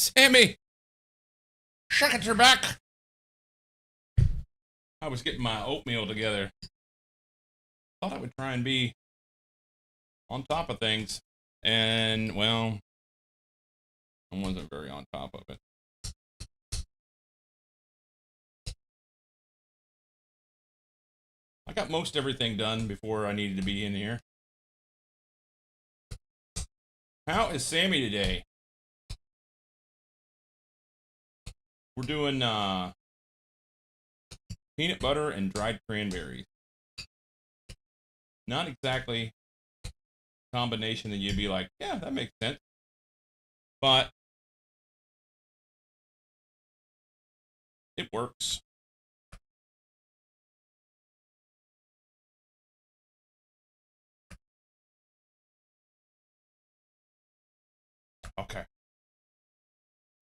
Sammy! Shuckets are back! I was getting my oatmeal together. Thought I would try and be on top of things. And, well, I wasn't very on top of it. I got most everything done before I needed to be in here. How is Sammy today? We're doing peanut butter and dried cranberries. Not exactly a combination that you'd be like, yeah, that makes sense. But it works. Okay.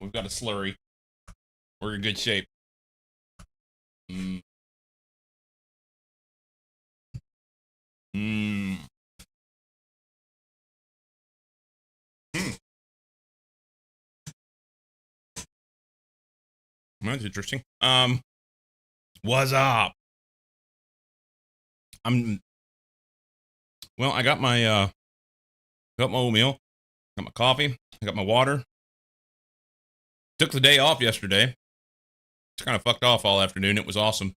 We've got a slurry. We're in good shape. Mmm. Mmm. That's interesting. What's up? Well, I got my oatmeal, got my coffee, I got my water. Took the day off yesterday. It's kind of fucked off all afternoon. It was awesome.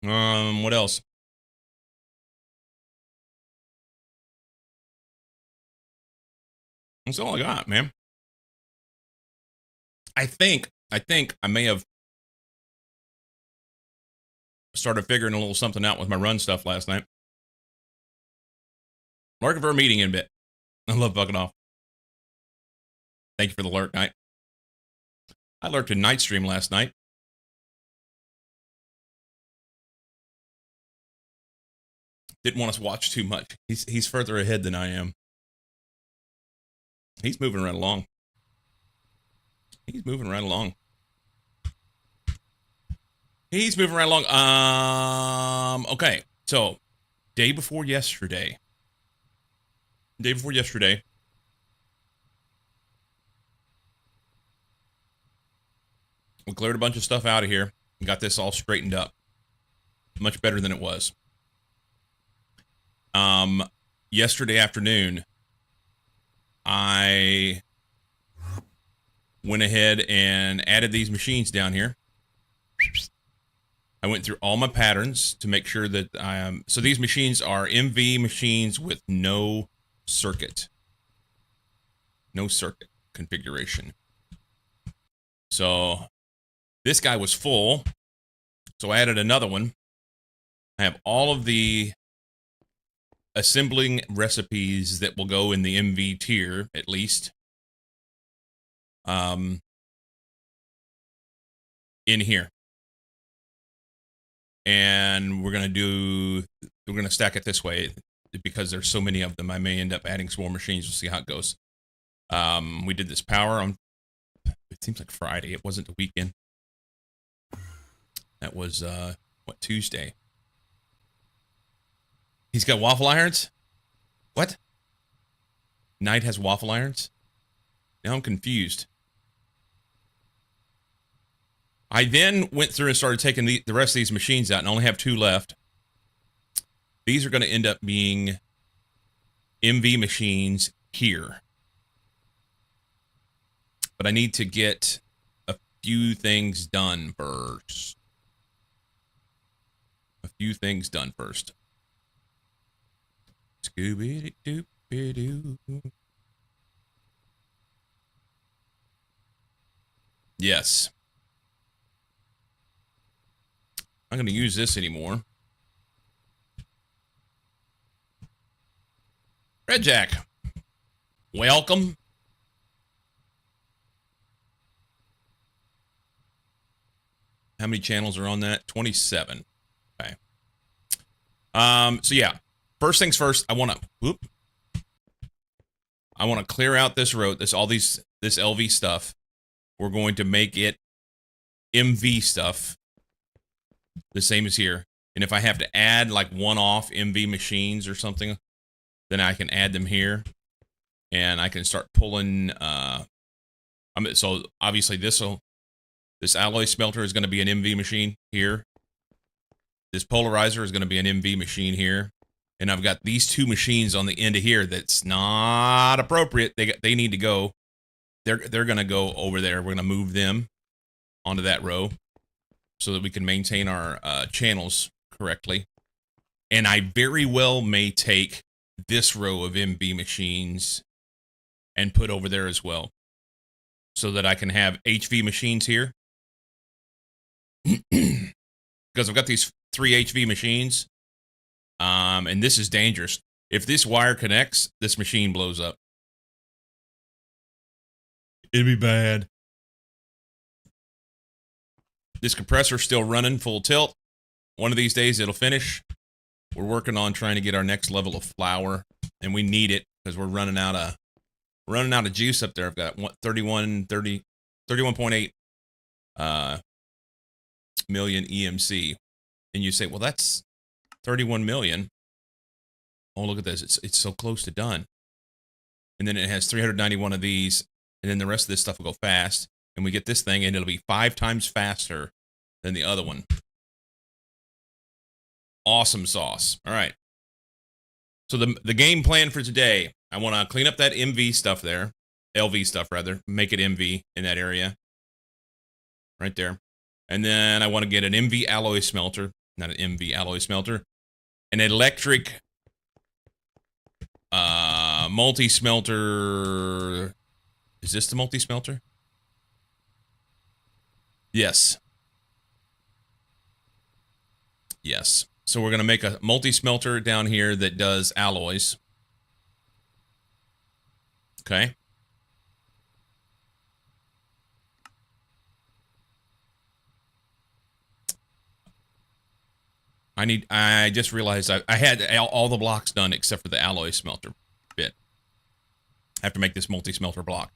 What else? That's all I got, man. I think I may have started figuring a little something out with my run stuff last night. Looking for a meeting in a bit. I love fucking off. Thank you for the lurk night. I lurked in night stream last night. Didn't want us to watch too much. He's further ahead than I am. He's moving right along. He's moving right along. He's moving right along. Okay. So, day before yesterday. We cleared a bunch of stuff out of here and got this all straightened up. Much better than it was. Yesterday afternoon, I went ahead and added these machines down here. I went through all my patterns to make sure that so these machines are MV machines with no circuit configuration. So this guy was full, so I added another one. I have all of the assembling recipes that will go in the MV tier, at least. In here. And we're going to stack it this way because there's so many of them. I may end up adding some more machines. We'll see how it goes. We did this power on, it seems like Friday. It wasn't the weekend. That was, Tuesday? He's got waffle irons? What? Knight has waffle irons? Now I'm confused. I then went through and started taking the rest of these machines out and only have 2 left. These are going to end up being MV machines here. But I need to get a few things done first. Scooby-Doo-Doo. Yes. I'm going to use this anymore. Red Jack, welcome. How many channels are on that? 27. Okay. So yeah, first things first, I want to clear out this road, this LV stuff. We're going to make it MV stuff, the same as here. And if I have to add like one-off MV machines or something, then I can add them here and I can start pulling. So obviously this alloy smelter is going to be an MV machine here. This polarizer is going to be an MV machine here. And I've got these two machines on the end of here that's not appropriate. They need to go. They're going to go over there. We're going to move them onto that row so that we can maintain our channels correctly. And I very well may take this row of MV machines and put over there as well, so that I can have HV machines here. Because I've got these 3 HV machines, and this is dangerous. If this wire connects, this machine blows up. It'd be bad. This compressor's still running full tilt. One of these days it'll finish. We're working on trying to get our next level of flour, and we need it because we're running out of juice up there. I've got 31.8 million EMC. And you say, well, that's 31 million. Oh, look at this. It's so close to done. And then it has 391 of these, and then the rest of this stuff will go fast. And we get this thing, and it'll be 5 times faster than the other one. Awesome sauce. All right. So the game plan for today, I want to clean up that MV stuff there. LV stuff, rather. Make it MV in that area. Right there. And then I want to get an MV alloy smelter. Not an MV alloy smelter. An electric multi-smelter. Is this the multi-smelter? Yes. Yes. So we're going to make a multi-smelter down here that does alloys. Okay. I just realized I had all the blocks done except for the alloy smelter bit. I have to make this multi-smelter block.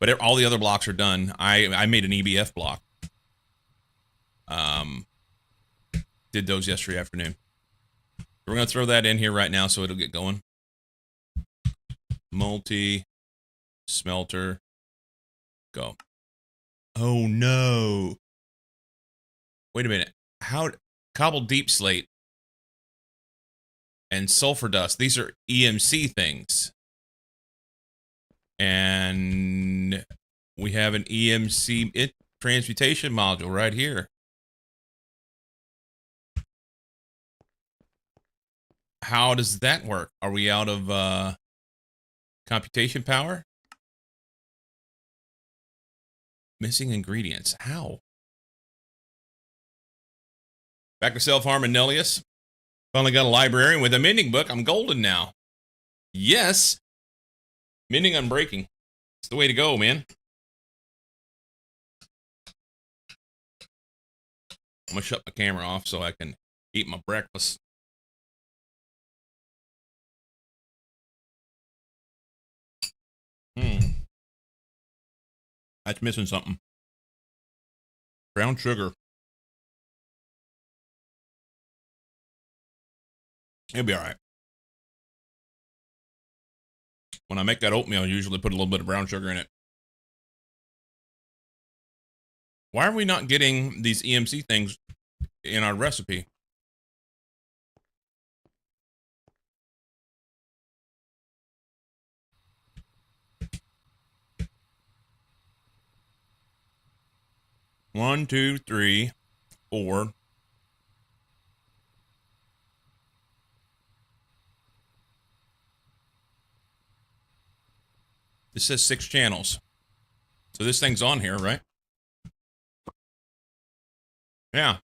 But all the other blocks are done. I made an EBF block. Did those yesterday afternoon. We're going to throw that in here right now so it'll get going. Multi-smelter. Go. Oh, no. Wait a minute. Cobbled deep slate and sulfur dust. These are EMC things. And we have an EMC transmutation module right here. How does that work? Are we out of computation power? Missing ingredients. How? Back to Self-Harm and Nellius. Finally got a librarian with a mending book. I'm golden now. Yes. Mending unbreaking. It's the way to go, man. I'm going to shut my camera off so I can eat my breakfast. That's missing something. Brown sugar. It'll be all right. When I make that oatmeal, I usually put a little bit of brown sugar in it. Why are we not getting these EMC things in our recipe? One, two, three, four. This says 6 channels. So this thing's on here, right? Yeah.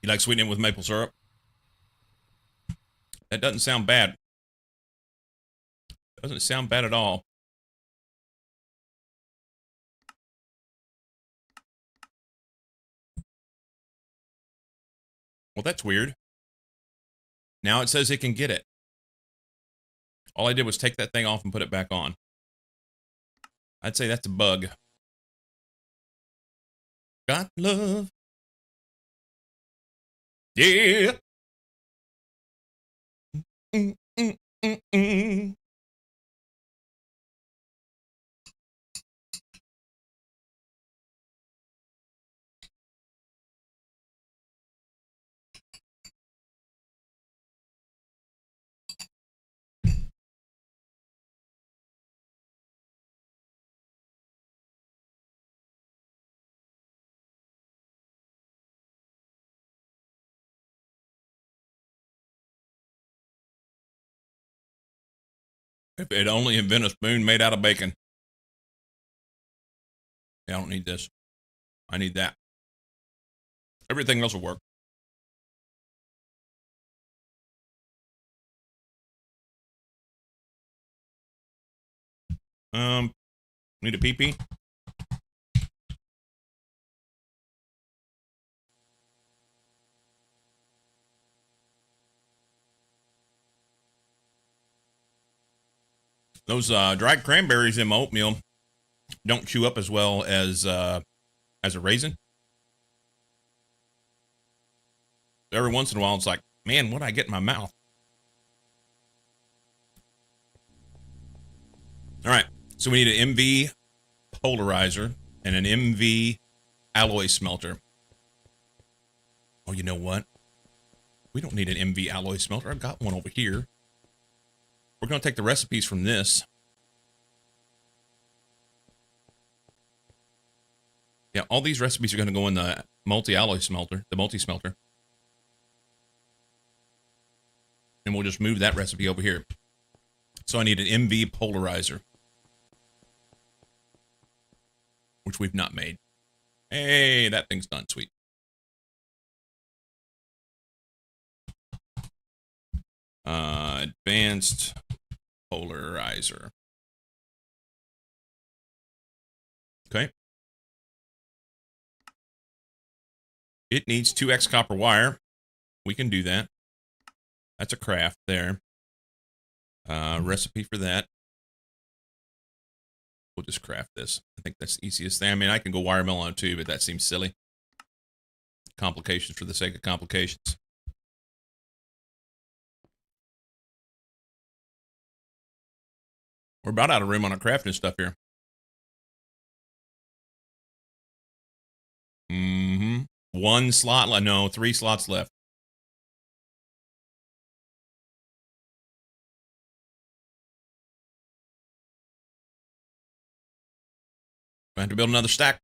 You like sweetening it with maple syrup? That doesn't sound bad. Doesn't sound bad at all. Well, that's weird. Now it says it can get it. All I did was take that thing off and put it back on. I'd say that's a bug. Got love. Yeah. mm, mm, mm, mm. If it only had been a spoon made out of bacon. Yeah, I don't need this. I need that. Everything else will work. Need a pee-pee? Those dried cranberries in my oatmeal don't chew up as well as a raisin. Every once in a while, it's like, man, what did I get in my mouth? All right, so we need an MV polarizer and an MV alloy smelter. Oh, you know what? We don't need an MV alloy smelter. I've got one over here. We're going to take the recipes from this. Yeah, all these recipes are going to go in the multi-alloy smelter, the multi-smelter. And we'll just move that recipe over here. So I need an MV polarizer, which we've not made. Hey, that thing's done. Sweet. Advanced polarizer. Okay. It needs 2x copper wire. We can do that. That's a craft there. Recipe for that. We'll just craft this. I think that's the easiest thing. I mean, I can go wire mill on too, but that seems silly. Complications for the sake of complications. We're about out of room on our crafting stuff here. Mm-hmm. 1 slot left. No, 3 slots left. I have to build another stack.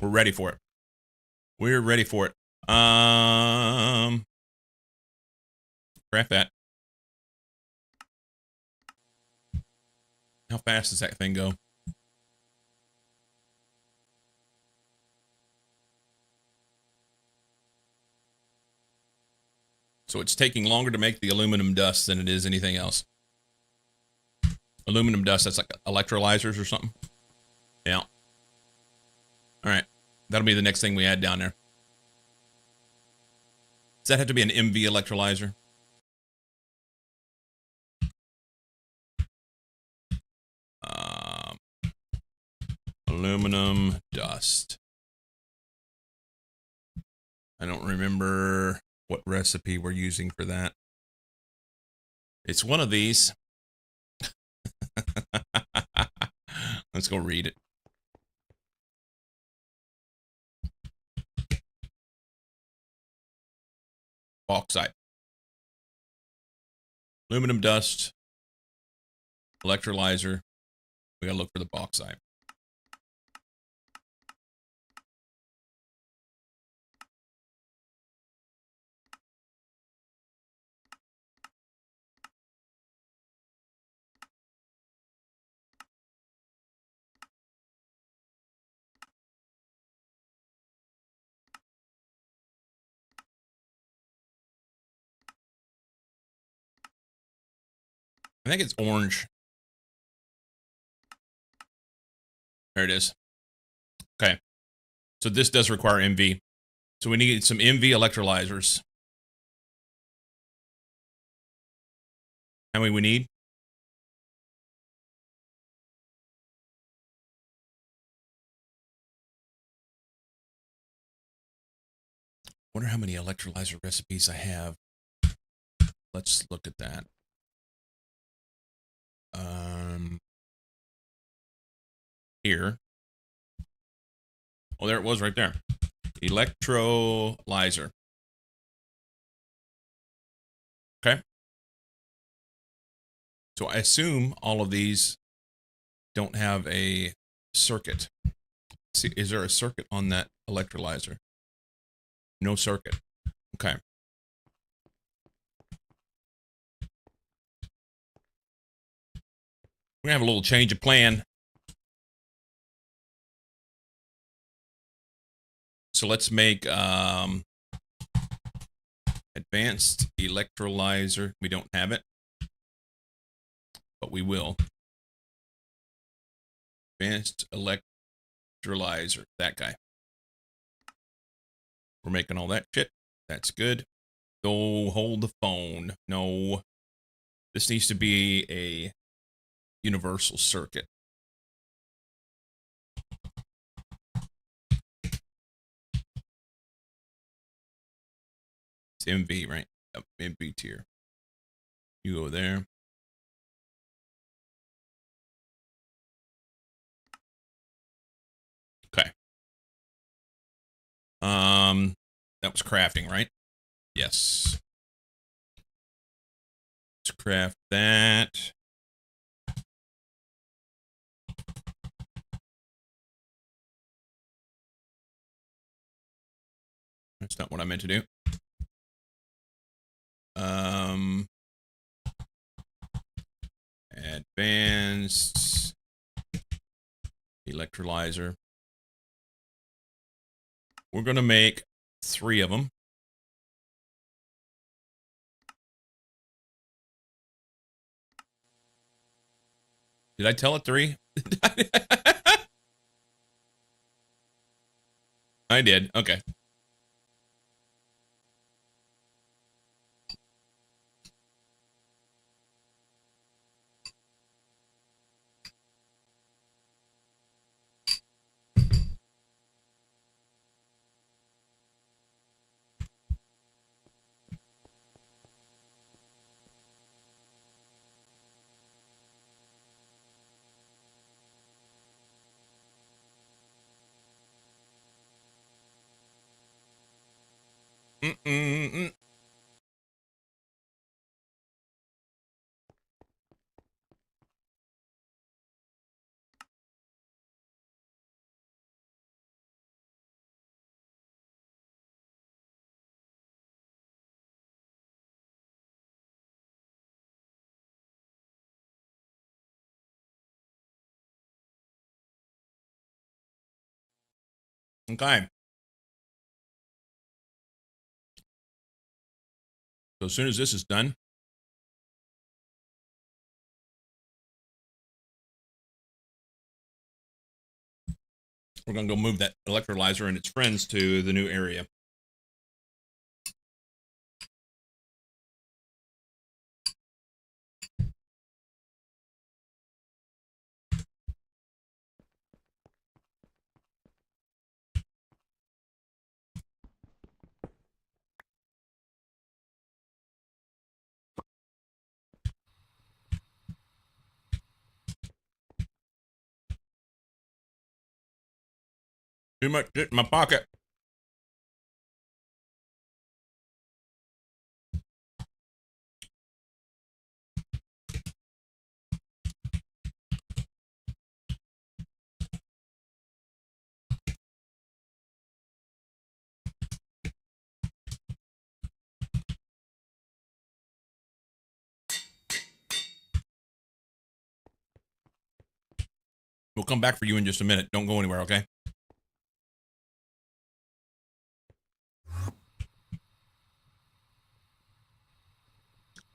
We're ready for it. We're ready for it. Craft that. How fast does that thing go? So it's taking longer to make the aluminum dust than it is anything else. Aluminum dust, that's like electrolyzers or something. Yeah. All right. That'll be the next thing we add down there. Does that have to be an MV electrolyzer? Aluminum dust. I don't remember what recipe we're using for that. It's one of these. Let's go read it. Bauxite. Aluminum dust. Electrolyzer. We gotta look for the bauxite. I think it's orange. There it is. Okay. So this does require MV. So we need some MV electrolyzers. How many we need? Wonder how many electrolyzer recipes I have. let's look at that. Here. Oh, there it was right there. Electrolyzer. Okay. So I assume all of these don't have a circuit. See, is there a circuit on that electrolyzer? No circuit. Okay. We're gonna have a little change of plan. So let's make advanced electrolyzer. We don't have it, but we will. Advanced electrolyzer. That guy. We're making all that shit. That's good. Go hold the phone. No. This needs to be a universal circuit. It's MV, right? Yep, MV tier. You go there. Okay. That was crafting, right? Yes. Let's craft that. That's not what I meant to do. Advanced electrolyzer. We're going to make 3 of them. Did I tell it 3? I did. Okay. Okay. So as soon as this is done, we're going to go move that electrolyzer and its friends to the new area. Too much shit in my pocket. We'll come back for you in just a minute. Don't go anywhere, okay?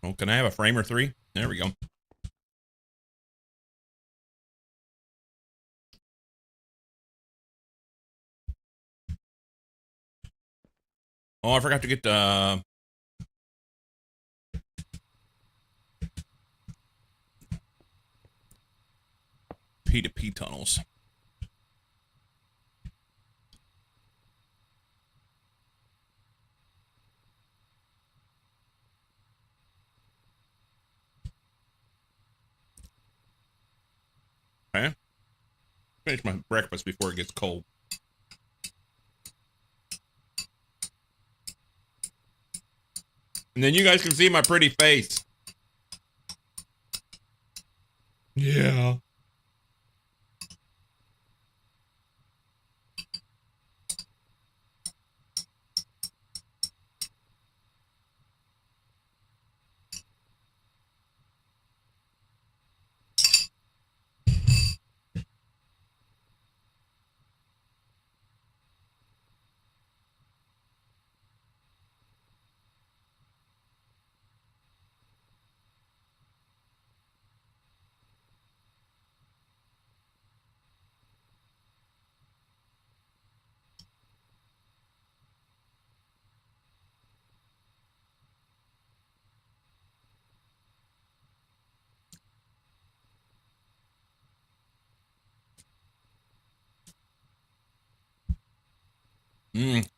Oh, can I have a frame or 3? There we go. Oh, I forgot to get the P2P tunnels. Okay. Finish my breakfast before it gets cold. And then you guys can see my pretty face. Yeah.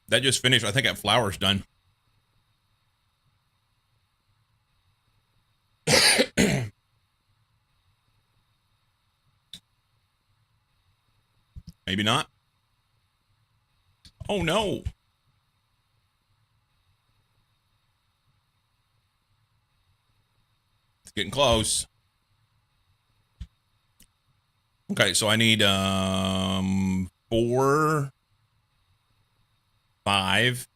That just finished. I think that flour's done. Maybe not. Oh no. It's getting close. Okay, so I need 4, 5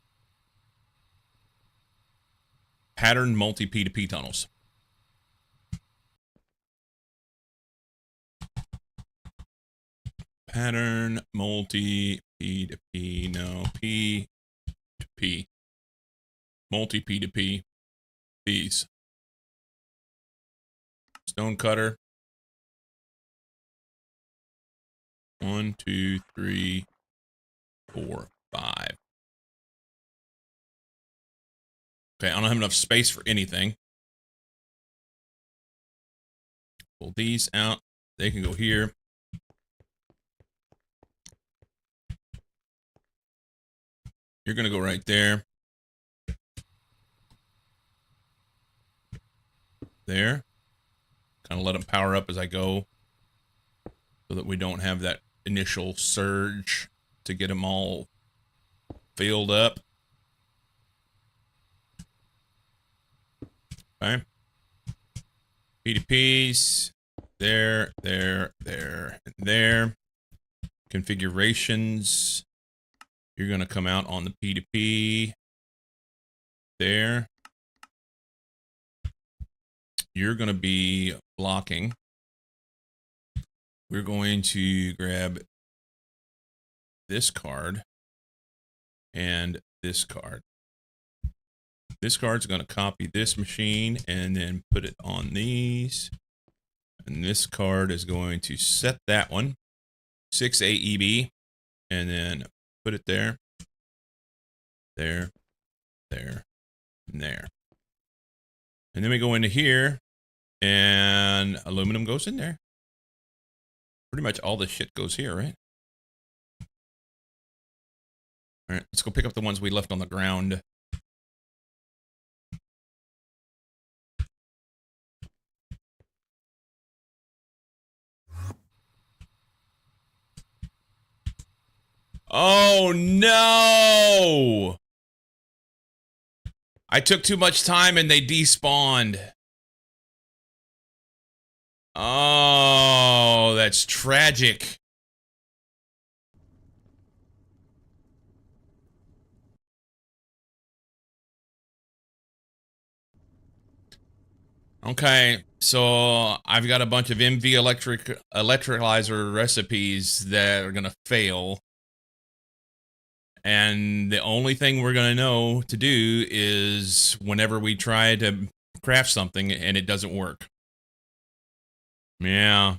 pattern multi P2P tunnels. Pattern multi P2P, no, P2P. Multi P2P. These. Stone cutter. 1, 2, 3, 4, 5. Okay, I don't have enough space for anything. Pull these out. They can go here. You're going to go right there. There. Kind of let them power up as I go so that we don't have that initial surge to get them all filled up. Okay. P2Ps. There, there, there, and there. Configurations. You're going to come out on the P2P. There. You're going to be blocking. We're going to grab this card and this card. This card's going to copy this machine and then put it on these. And this card is going to set that one, 6 AEB, and then put it there, there, there, and there. And then we go into here, and aluminum goes in there. Pretty much all this shit goes here, right? All right, let's go pick up the ones we left on the ground. Oh, no! I took too much time and they despawned. Oh, that's tragic. Okay, so I've got a bunch of MV electrolyzer recipes that are gonna fail. And the only thing we're gonna know to do is whenever we try to craft something and it doesn't work. Yeah.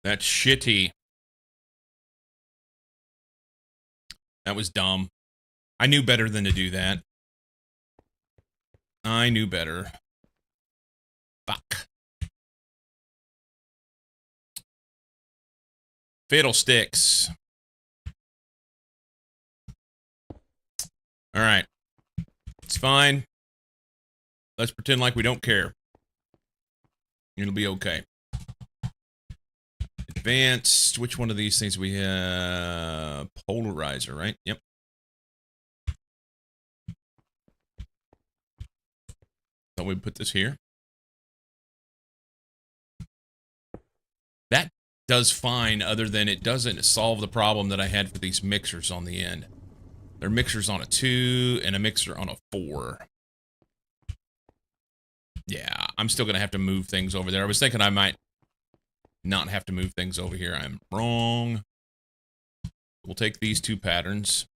That's shitty. That was dumb. I knew better than to do that. I knew better. Fuck. Fiddlesticks. All right. It's fine. let's pretend like we don't care. It'll be okay. Advanced. Which one of these things we have? Polarizer, right? Yep. Thought we'd put this here. That does fine, other than it doesn't solve the problem that I had for these mixers on the end. They're mixers on a 2 and a mixer on a 4. Yeah, I'm still going to have to move things over there. I was thinking I might not have to move things over here. I'm wrong. We'll take these 2 patterns.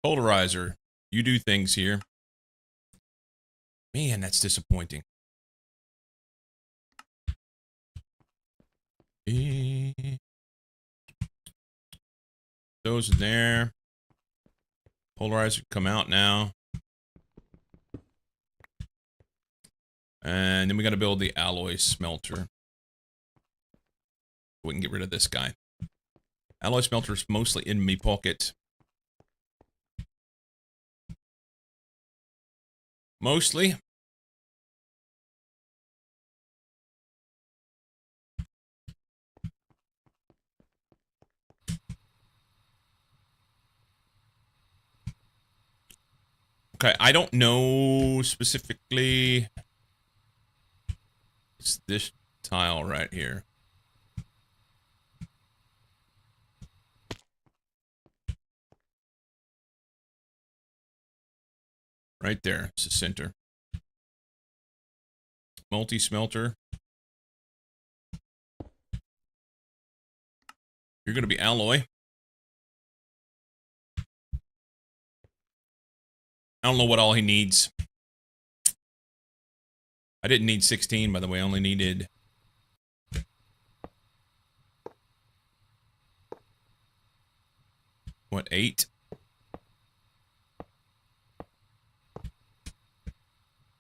Polarizer, you do things here. Man, that's disappointing. Those in there. Polarizer come out now. And then we got to build the alloy smelter. We can get rid of this guy. Alloy smelter is mostly in me pocket. Mostly. Okay, I don't know specifically. It's this tile right here. Right there, it's the center. Multi-smelter. You're going to be alloy. I don't know what all he needs. I didn't need 16, by the way. I only needed... what, 8?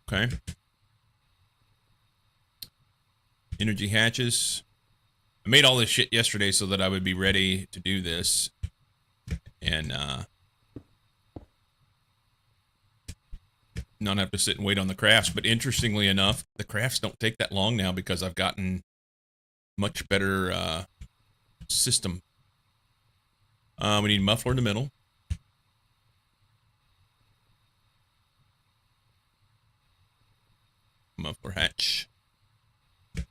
Okay. Energy hatches. I made all this shit yesterday so that I would be ready to do this. And, not have to sit and wait on the crafts. But interestingly enough, the crafts don't take that long now because I've gotten much better system. We need muffler in the middle. Muffler hatch. Put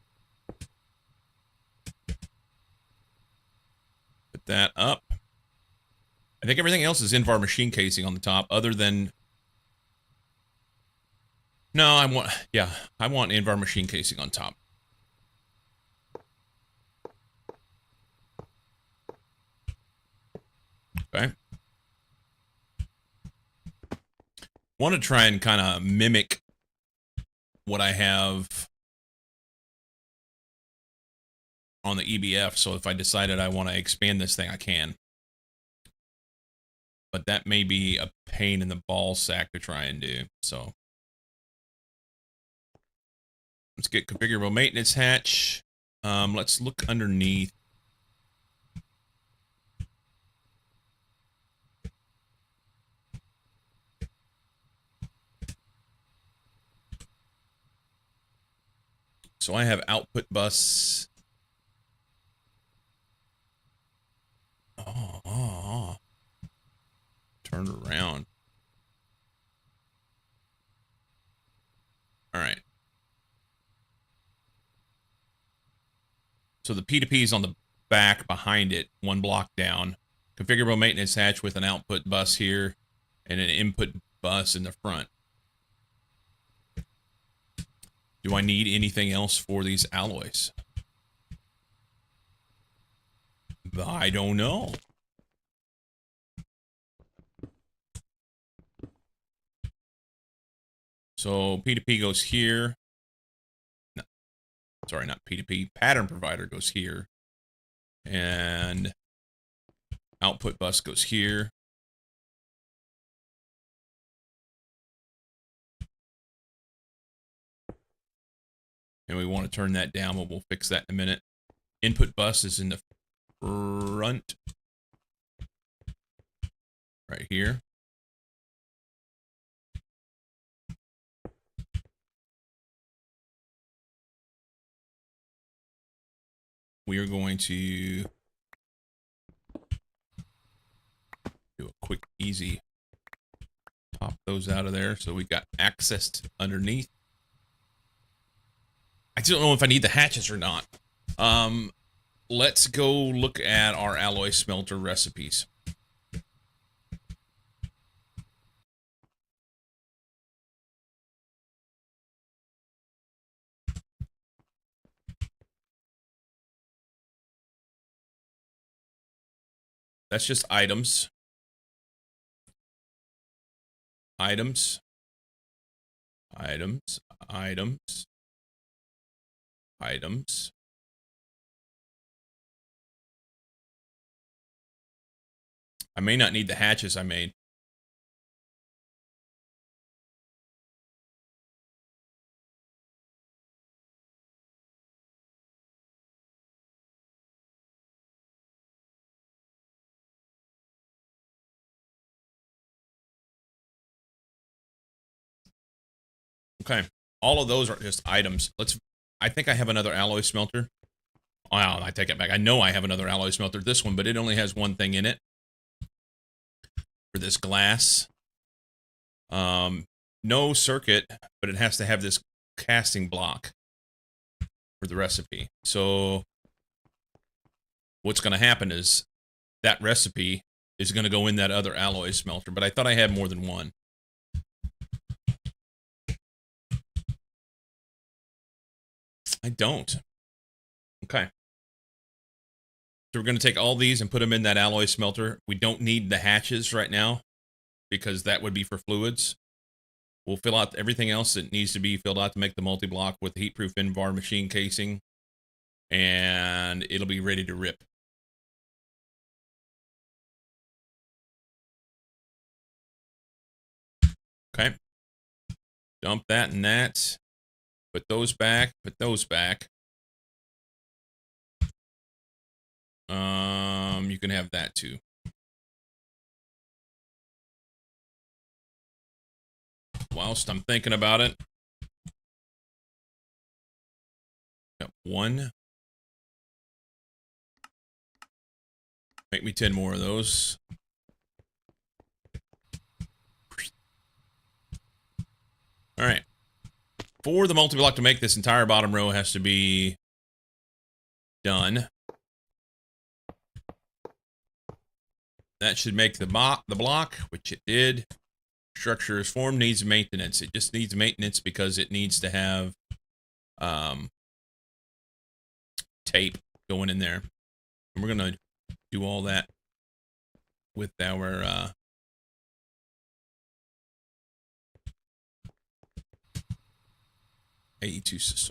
that up. I think everything else is Invar machine casing on the top, other than... No, I want Invar machine casing on top. Okay. Want to try and kind of mimic what I have on the EBF, so if I decided I want to expand this thing, I can. But that may be a pain in the ball sack to try and do, so... Let's get configurable maintenance hatch. Let's look underneath. So I have output bus. Oh. Turn around. All right. So the P2P is on the back behind it, 1 block down. Configurable maintenance hatch with an output bus here and an input bus in the front. Do I need anything else for these alloys? I don't know. So P2P goes here. No, sorry, not P2P. Pattern provider goes here. And output bus goes here. And we want to turn that down, but we'll fix that in a minute. Input bus is in the front. Right here. we are going to do a quick, easy pop those out of there. So we've got access to underneath. I don't know if I need the hatches or not. Let's go look at our alloy smelter recipes. That's just items. Items. Items. Items. Items. I may not need the hatches I made. Okay. All of those are just items. I think I have another alloy smelter. Wow, I take it back. I know I have another alloy smelter, this one, but it only has one thing in it. For this glass. No circuit, but it has to have this casting block for the recipe. So what's going to happen is that recipe is going to go in that other alloy smelter, but I thought I had more than one. I don't. Okay. So we're going to take all these and put them in that alloy smelter. We don't need the hatches right now because that would be for fluids. We'll fill out everything else that needs to be filled out to make the multi-block with the heatproof Invar machine casing, and it'll be ready to rip. Okay. Dump that and that. Put those back. Put those back. You can have that too. Whilst I'm thinking about it. Got one. Make me 10 more of those. All right. For the multi-block to make, this entire bottom row has to be done. That should make the block, which it did. Structure is formed, needs maintenance. It just needs maintenance because it needs to have tape going in there. And we're going to do all that with our 82 system.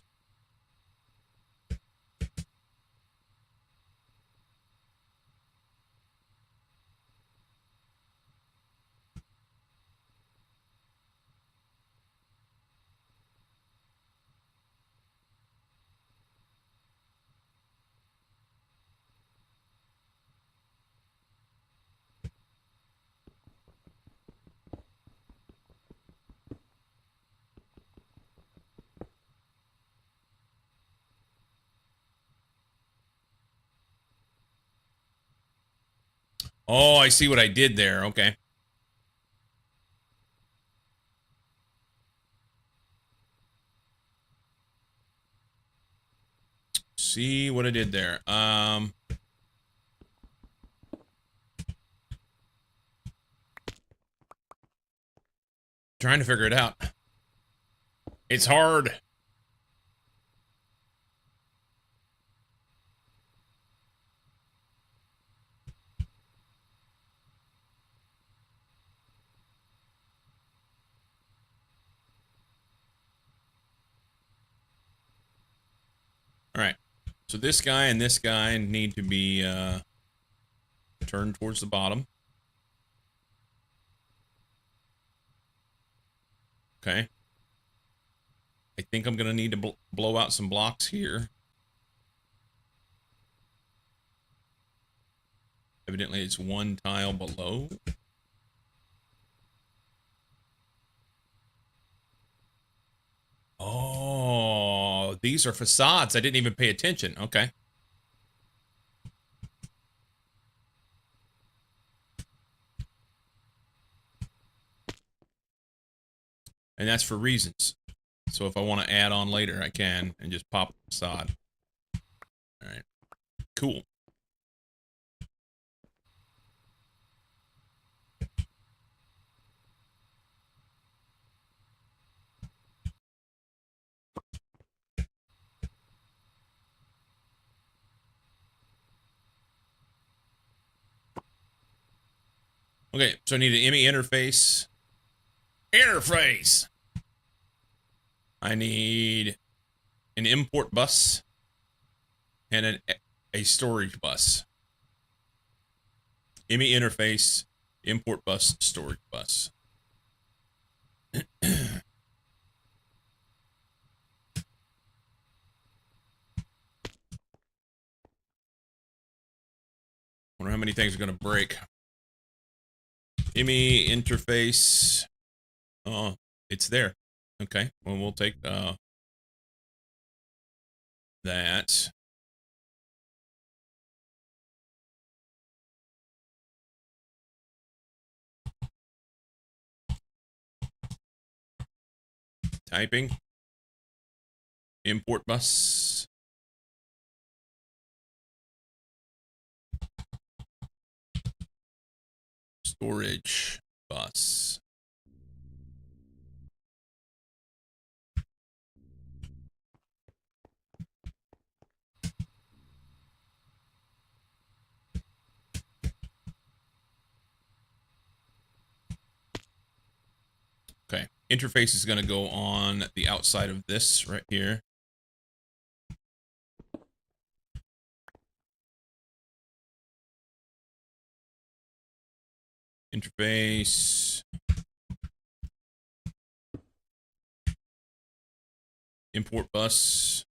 Oh, I see what I did there. Okay. See what I did there. Trying to figure it out. It's hard. All right. So this guy and this guy need to be turned towards the bottom. Okay. I think I'm going to need to blow out some blocks here. Evidently, it's one tile below. Oh, these are facades. I didn't even pay attention. Okay. And that's for reasons. So if I want to add on later, I can and just pop sod. All right, cool. Okay, so I need an ME interface. Interface! I need an import bus and a storage bus. ME interface, import bus, storage bus. Wonder how many things are gonna break. ME interface. Oh, it's there. Okay, well, we'll take that. Typing. Import bus. Storage bus. Okay, interface is going to go on the outside of this right here. Interface. Import bus.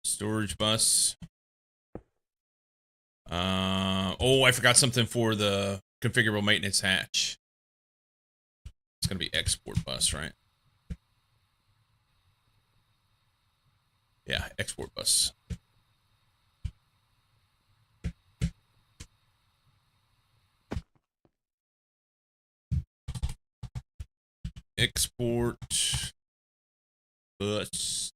Storage bus. Oh, I forgot something for the configurable maintenance hatch. It's going to be export bus, right? Yeah, export bus. Export bus.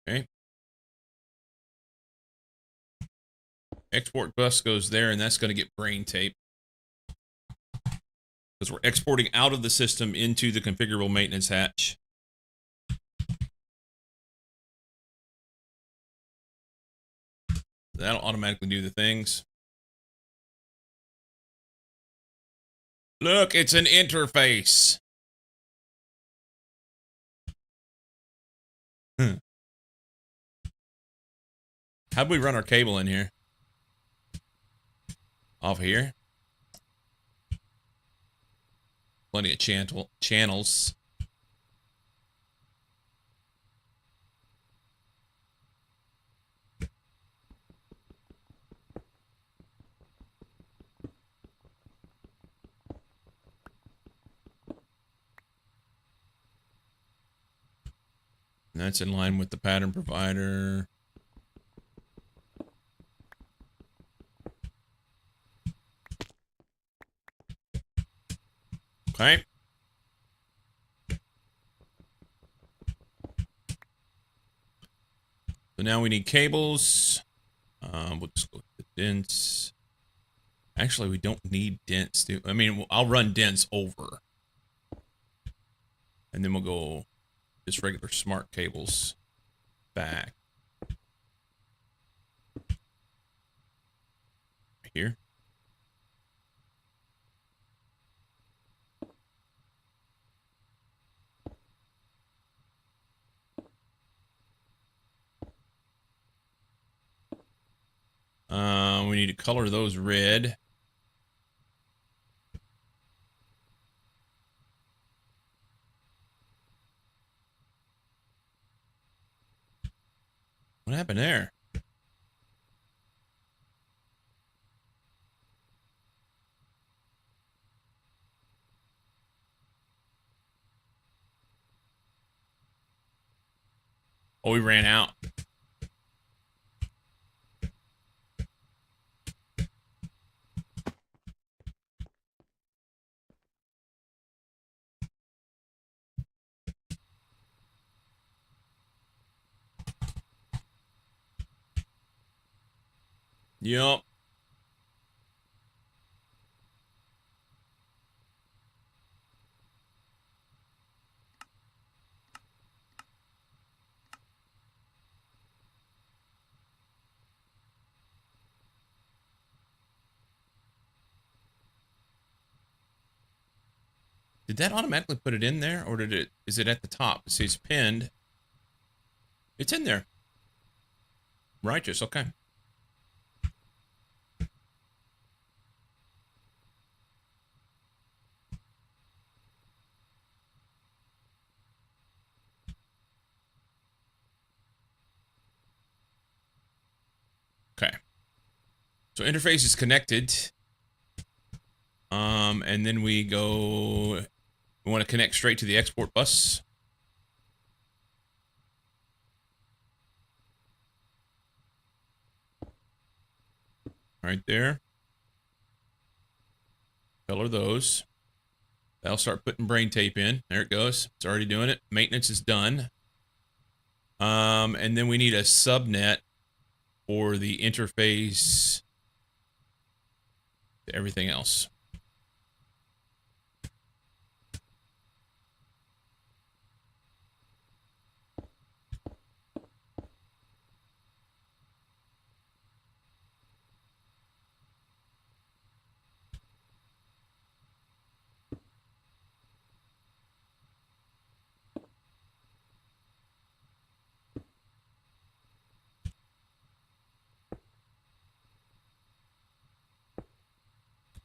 Okay. Export bus goes there, and that's going to get brain tape. Because we're exporting out of the system into the configurable maintenance hatch. That'll automatically do the things. Look, it's an interface. How'd we run our cable in here? Off here? Plenty of channels. And that's in line with the pattern provider. Okay. So now we need cables. We'll just go with the dense. Actually, we don't need dense. I mean, I'll run dense over. And then we'll go just regular smart cables back. Right here. We need to color those red. What happened there? Oh, we ran out. Yup. Did that automatically put it in there, or did it? Is it at the top? It says pinned. It's in there. Righteous. Okay. Okay. So interface is connected. And then we go. We want to connect straight to the export bus. Right there. Color those. That'll start putting brain tape in. There it goes. It's already doing it. Maintenance is done. And then we need a subnet for the interface to everything else.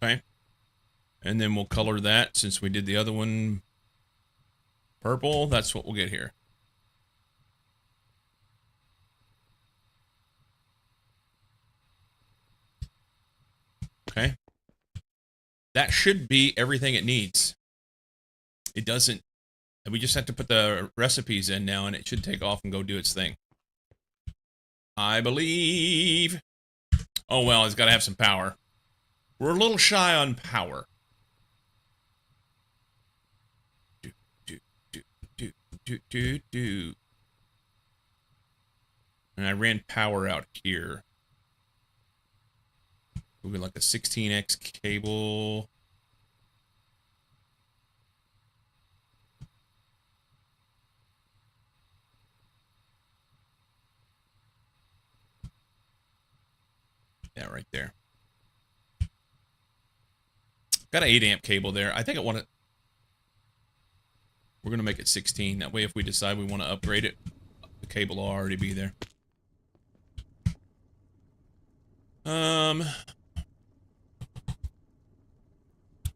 Okay. And then we'll color that since we did the other one purple. That's what we'll get here. Okay. That should be everything it needs. It doesn't. We just have to put the recipes in now, and it should take off and go do its thing. I believe. Oh, well, it's got to have some power. We're a little shy on power. Do. And I ran power out here. Moving like a 16x cable. Yeah, right there. Got an 8 amp cable there. I think I want to. We're going to make it 16. That way, if we decide we want to upgrade it, the cable will already be there.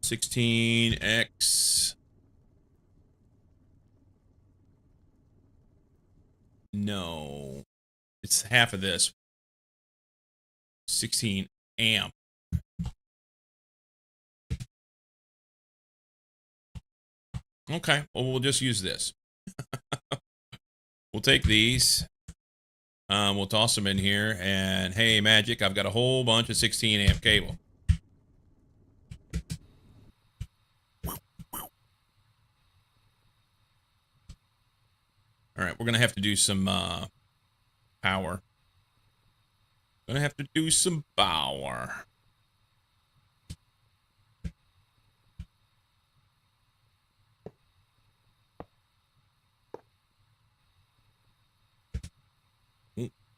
16x. No. It's half of this. 16 amp. Okay, well, we'll just use this. We'll take these. We'll toss them in here, and hey, magic, I've got a whole bunch of 16 amp cable. All right, we're going to have to do some power. Gonna have to do some power.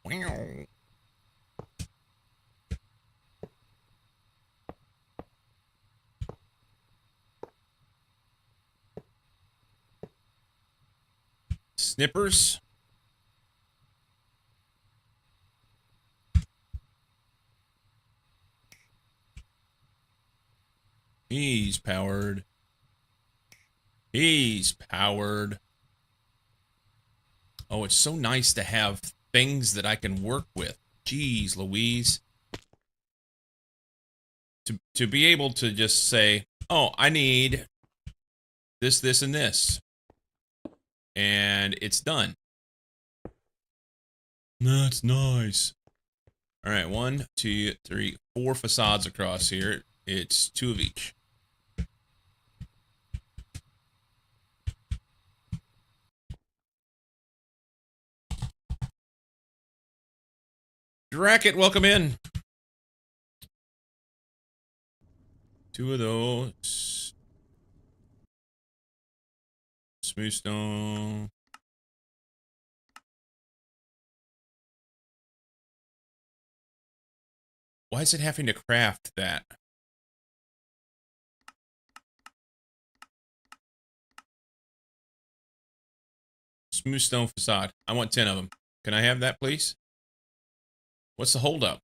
Wow. Snippers. He's powered. He's powered. Oh, it's so nice to have things that I can work with. Jeez Louise. To be able to just say, oh, I need this, this, and this. And it's done. That's nice. All right, 1, 2, 3, 4 facades across here. It's 2 of each. Dracket, welcome in. 2 of those. Smooth stone. Why is it having to craft that? Smooth stone facade. I want 10 of them. Can I have that, please? What's the holdup?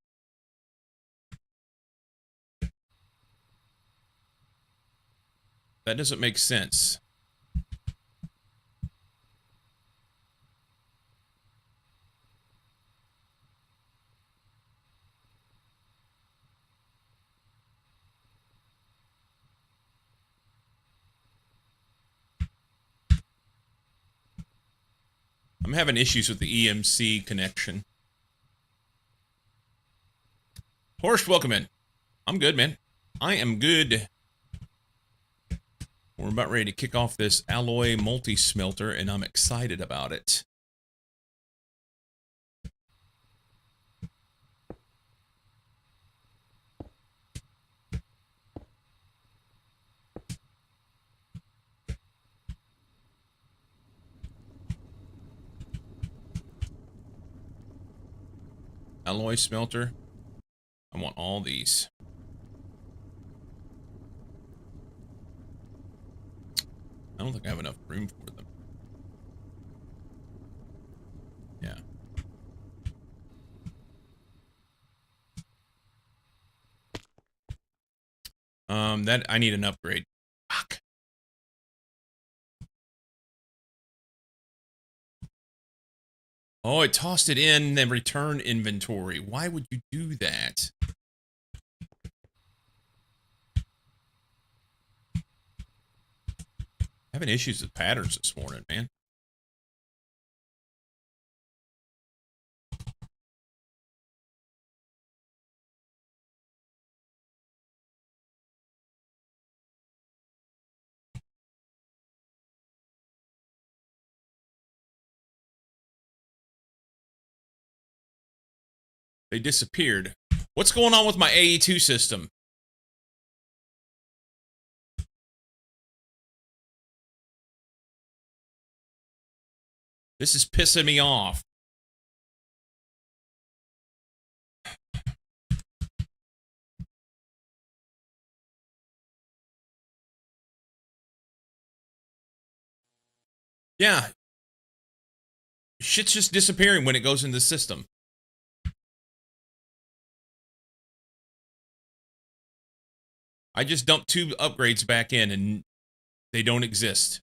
That doesn't make sense. I'm having issues with the EMC connection. Horst, welcome in. I'm good, man. I am good. We're about ready to kick off this alloy multi-smelter, and I'm excited about it. Alloy smelter. I want all these. I don't think I have enough room for them. Yeah. That I need an upgrade. Fuck. Oh, it tossed it in the return inventory. Why would you do that? Having issues with patterns this morning, man. They disappeared. What's going on with my AE2 system? This is pissing me off. Yeah. Shit's just disappearing when it goes in the system. I just dumped 2 upgrades back in and they don't exist.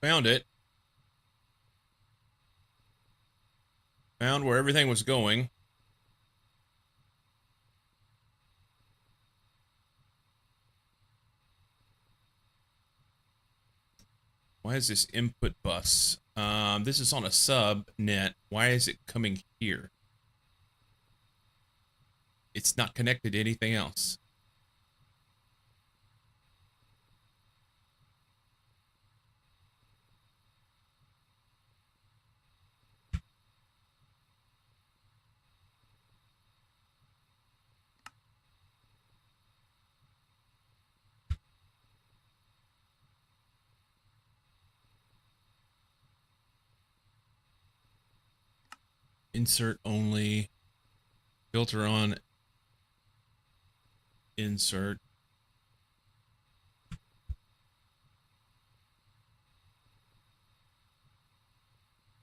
Found it. Found where everything was going. Why is this input bus? This is on a subnet. Why is it coming here? It's not connected to anything else. Insert only. Filter on. Insert.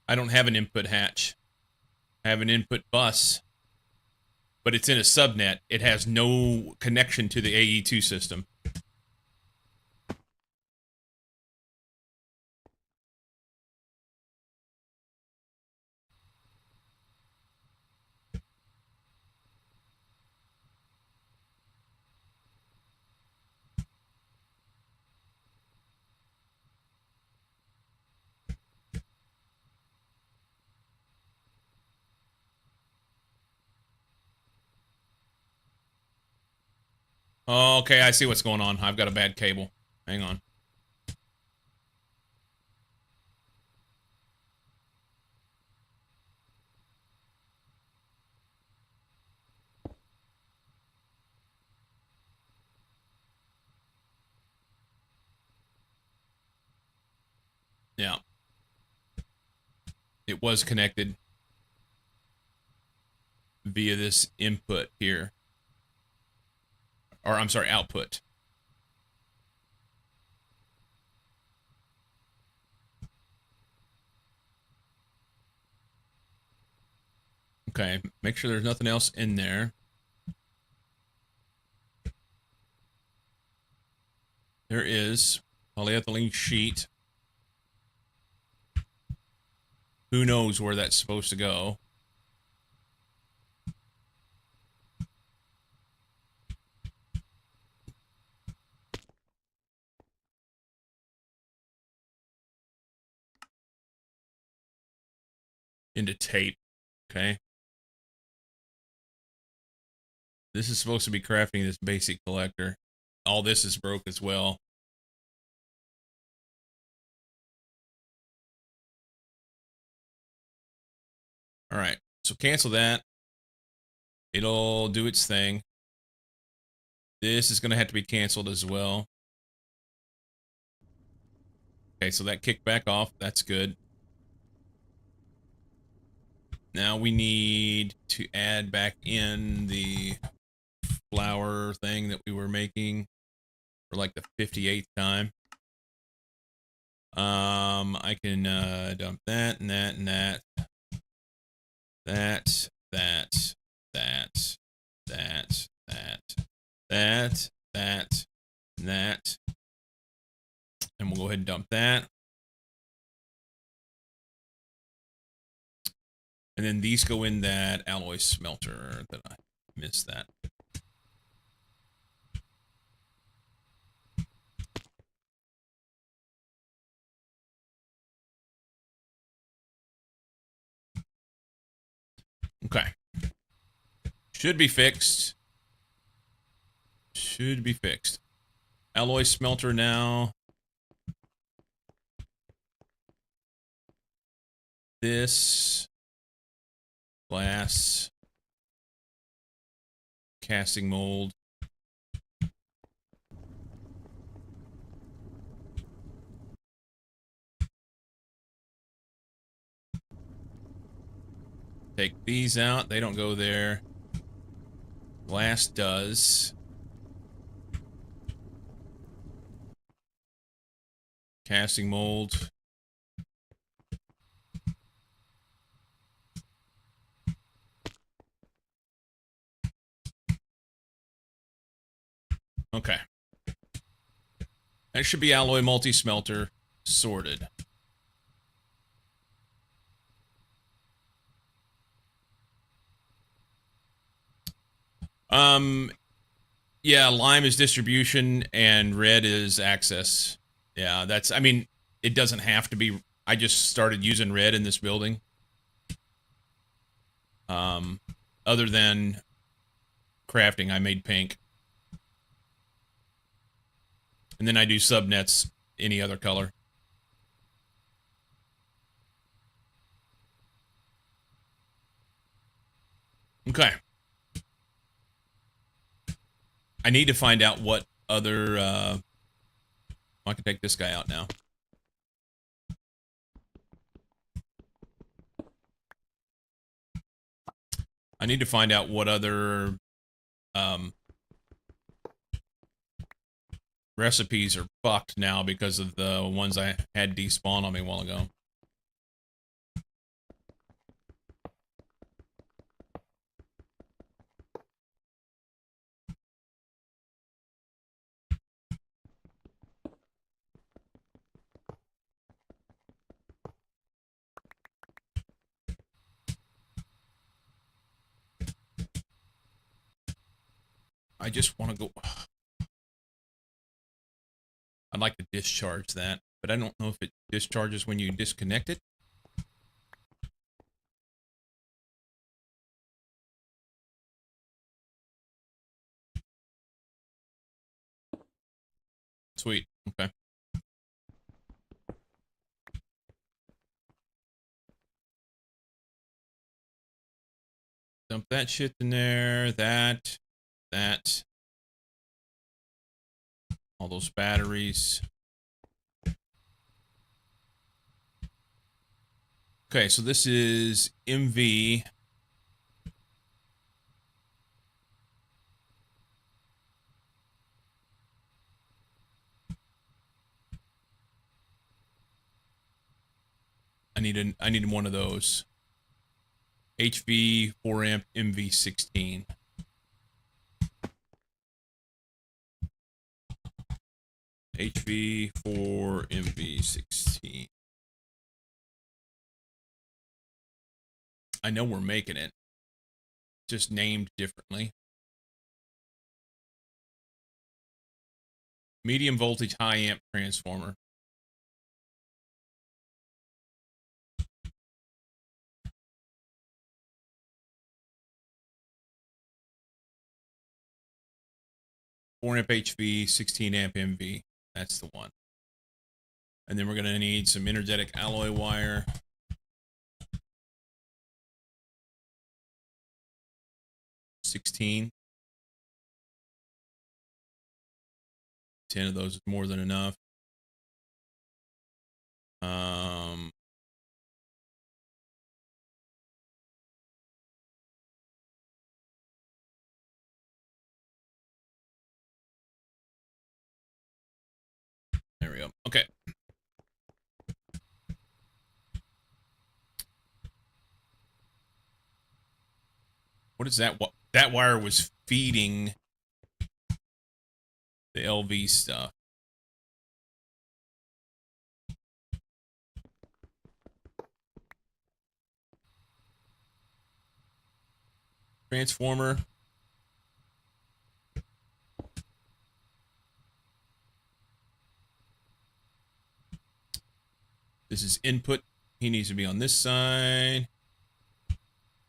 I don't have an input hatch. I have an input bus, but it's in a subnet. It has no connection to the AE2 system. Okay, I see what's going on. I've got a bad cable. Hang on. Yeah. It was connected via this input here. Or, I'm sorry, output. Okay, make sure there's nothing else in there. There is polyethylene sheet. Who knows where that's supposed to go? Into tape. Okay. This is supposed to be crafting this basic collector. All this is broke as well. All right. So cancel that. It'll do its thing. This is going to have to be canceled as well. Okay, so that kicked back off. That's good. Now we need to add back in the flour thing that we were making for like the 58th time. I can dump that and that and that. That, that, that, that, that, and that. And we'll go ahead and dump that. And then these go in that alloy smelter that I missed that. Okay. Should be fixed. Should be fixed. Alloy smelter now. This. Glass. Casting mold. Take these out. They don't go there. Glass does. Casting mold. Okay. That should be alloy multi-smelter sorted. Yeah, lime is distribution and red is access. Yeah, that's, I mean, it doesn't have to be. I just started using red in this building. Other than crafting, I made pink. And then I do subnets any other color. Okay. I need to find out what other, I can take this guy out now. I need to find out what other recipes are fucked now because of the ones I had despawn on me a while ago. I just want to go... I'd like to discharge that, but I don't know if it discharges when you disconnect it. Sweet. Okay. Dump that shit in there. That. All those batteries. Okay, so this is MV. I need one of those. HV 4 amp MV 16. HV 4 MV 16. I know we're making it, just named differently. Medium voltage high amp transformer. Four amp HV, 16 amp MV. That's the one. And then we're going to need some energetic alloy wire. $16. 10 of those is more than enough. There we go. Okay. What is that? What that wire was feeding the LV stuff. Transformer. This is input. He needs to be on this side.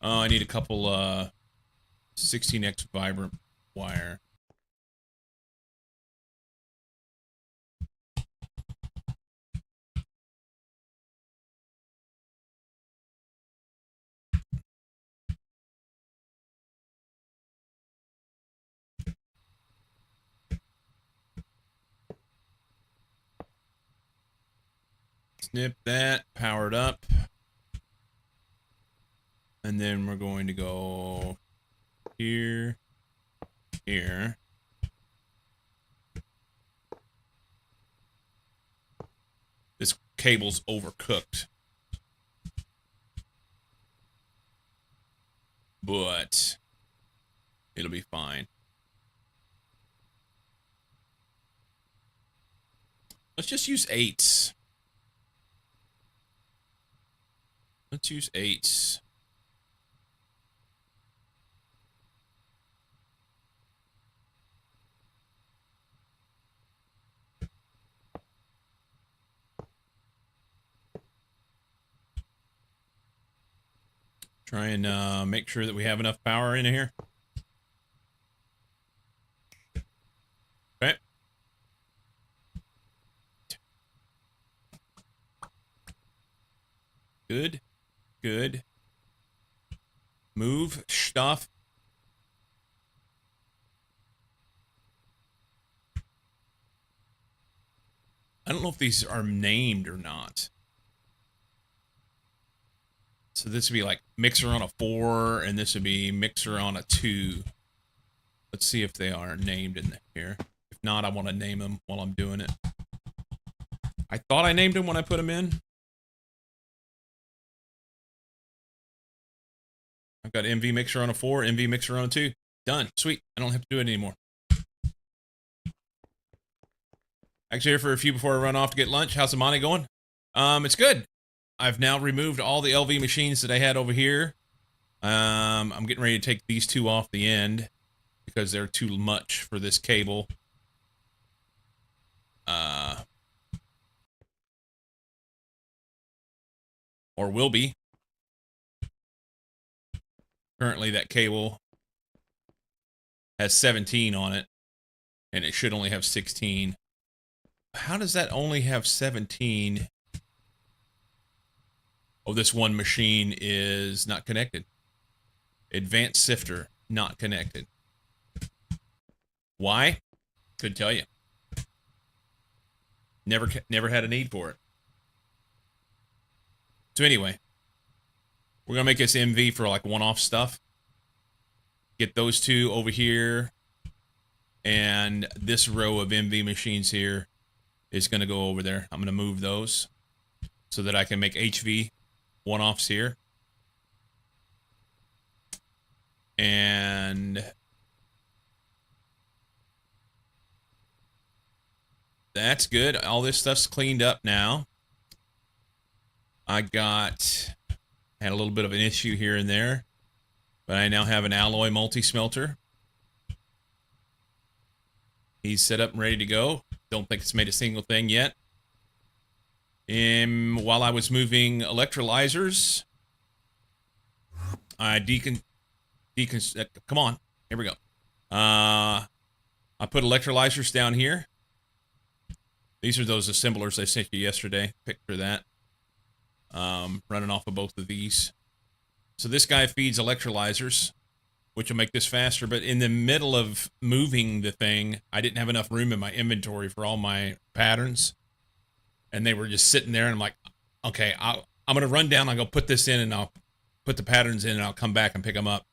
Oh, I need a couple 16x vibrant wire. Snip that, powered up. And then we're going to go here, here. This cable's overcooked. But it'll be fine. Let's just use 8s. Let's use 8s. Try and make sure that we have enough power in here. Okay. Good. Good. Move stuff. I don't know if these are named or not. So this would be like mixer on a 4, and this would be mixer on a 2. Let's see if they are named in here. If not, I want to name them while I'm doing it. I thought I named them when I put them in. I've got MV mixer on a 4, MV mixer on a 2. Done. Sweet. I don't have to do it anymore. Actually, here for a few before I run off to get lunch. How's the Moni going? It's good. I've now removed all the LV machines that I had over here. I'm getting ready to take these 2 off the end because they're too much for this cable. Or will be. Currently, that cable has 17 on it, and it should only have 16. How does that only have 17? Oh, this one machine is not connected. Advanced sifter, not connected. Why? Couldn't tell you. Never had a need for it. So anyway, we're gonna make this MV for like one-off stuff. Get those 2 over here, and this row of MV machines here is gonna go over there. I'm gonna move those so that I can make HV one-offs here. And that's good. All this stuff's cleaned up now. I had a little bit of an issue here and there, but I now have an alloy multi-smelter. He's set up and ready to go. Don't think it's made a single thing yet. While I was moving electrolyzers, I come on, here we go. I put electrolyzers down here. These are those assemblers I sent you yesterday. Picture that. Running off of both of these. So this guy feeds electrolyzers, which will make this faster. But in the middle of moving the thing, I didn't have enough room in my inventory for all my patterns. And they were just sitting there, and I'm like, okay, I'm going to run down. I'll go put this in, and I'll put the patterns in, and I'll come back and pick them up.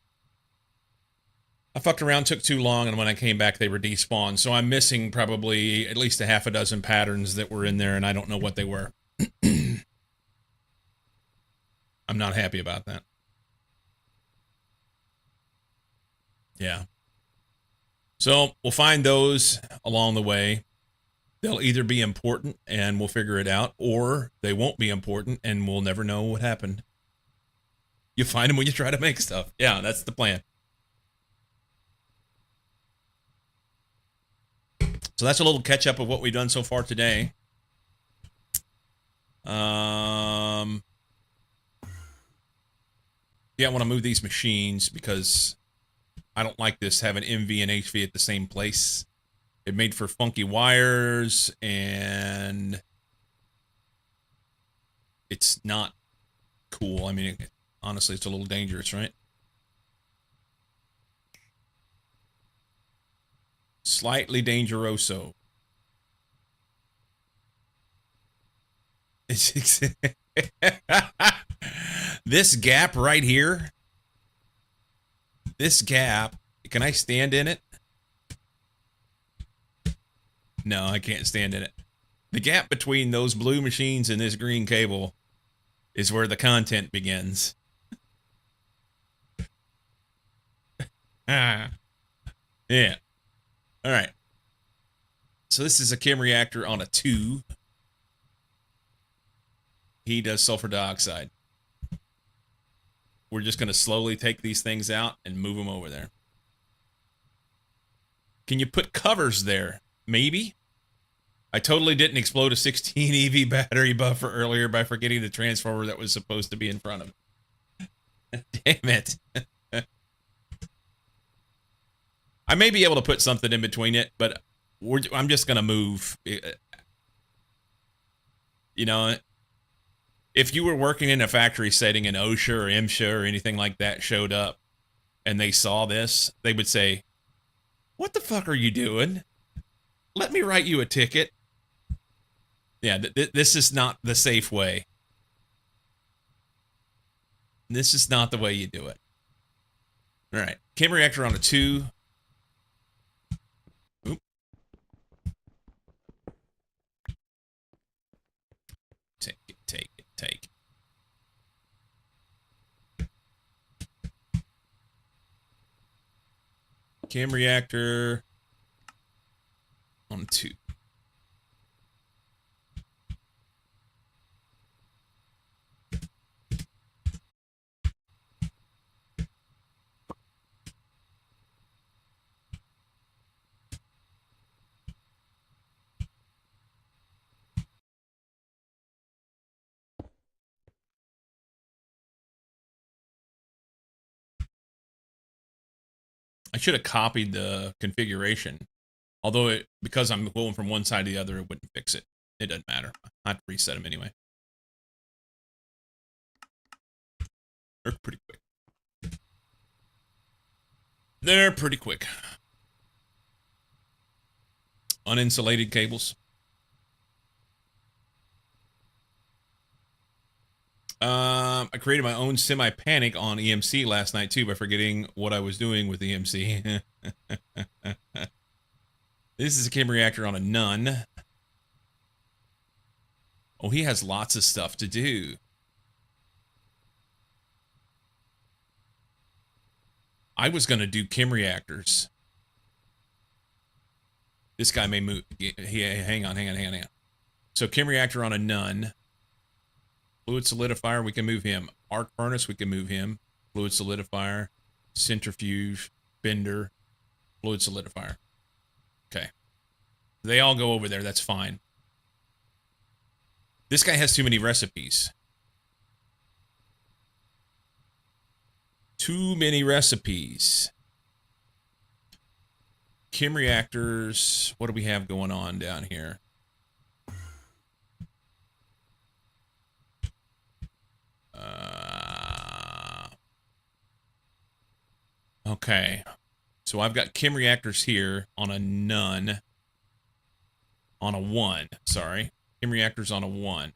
I fucked around, took too long, and when I came back, they were despawned. So I'm missing probably at least a half a dozen patterns that were in there, and I don't know what they were. I'm not happy about that. Yeah. So we'll find those along the way. They'll either be important and we'll figure it out, or they won't be important and we'll never know what happened. You find them when you try to make stuff. Yeah, that's the plan. So that's a little catch up of what we've done so far today. Yeah, I want to move these machines because I don't like this having MV and HV at the same place. It made for funky wires, and it's not cool. I mean, honestly, it's a little dangerous, right? Slightly dangeroso. This gap right here. This gap. Can I stand in it? No, I can't stand in it. The gap between those blue machines and this green cable is where the content begins. Yeah. All right. So this is a chem reactor on a 2. He does sulfur dioxide. We're just going to slowly take these things out and move them over there. Can you put covers there? Maybe. I totally didn't explode a 16 EV battery buffer earlier by forgetting the transformer that was supposed to be in front of it. Damn it. I may be able to put something in between it, but I'm just going to move. You know, if you were working in a factory setting and OSHA or MSHA or anything like that showed up and they saw this, they would say, "What the fuck are you doing? Let me write you a ticket." Yeah, this is not the safe way. This is not the way you do it. All right. Chem reactor on a 2. Oop. Take it, take it, take it. Chem reactor on 2. I should have copied the configuration. Although, because I'm going from one side to the other, it wouldn't fix it. It doesn't matter. I have to reset them anyway. They're pretty quick. They're pretty quick. Uninsulated cables. I created my own semi-panic on EMC last night, too, by forgetting what I was doing with EMC. This is a chem reactor on a none. Oh, he has lots of stuff to do. I was going to do chem reactors. This guy may move. Hang on. So chem reactor on a none. Fluid solidifier, we can move him. Arc furnace, we can move him. Fluid solidifier. Centrifuge. Bender. Fluid solidifier. Okay. They all go over there. That's fine. This guy has too many recipes. Too many recipes. Chem reactors. What do we have going on down here? Okay. So I've got chem reactors here on a none. On a 1. Sorry. Chem reactors on a 1.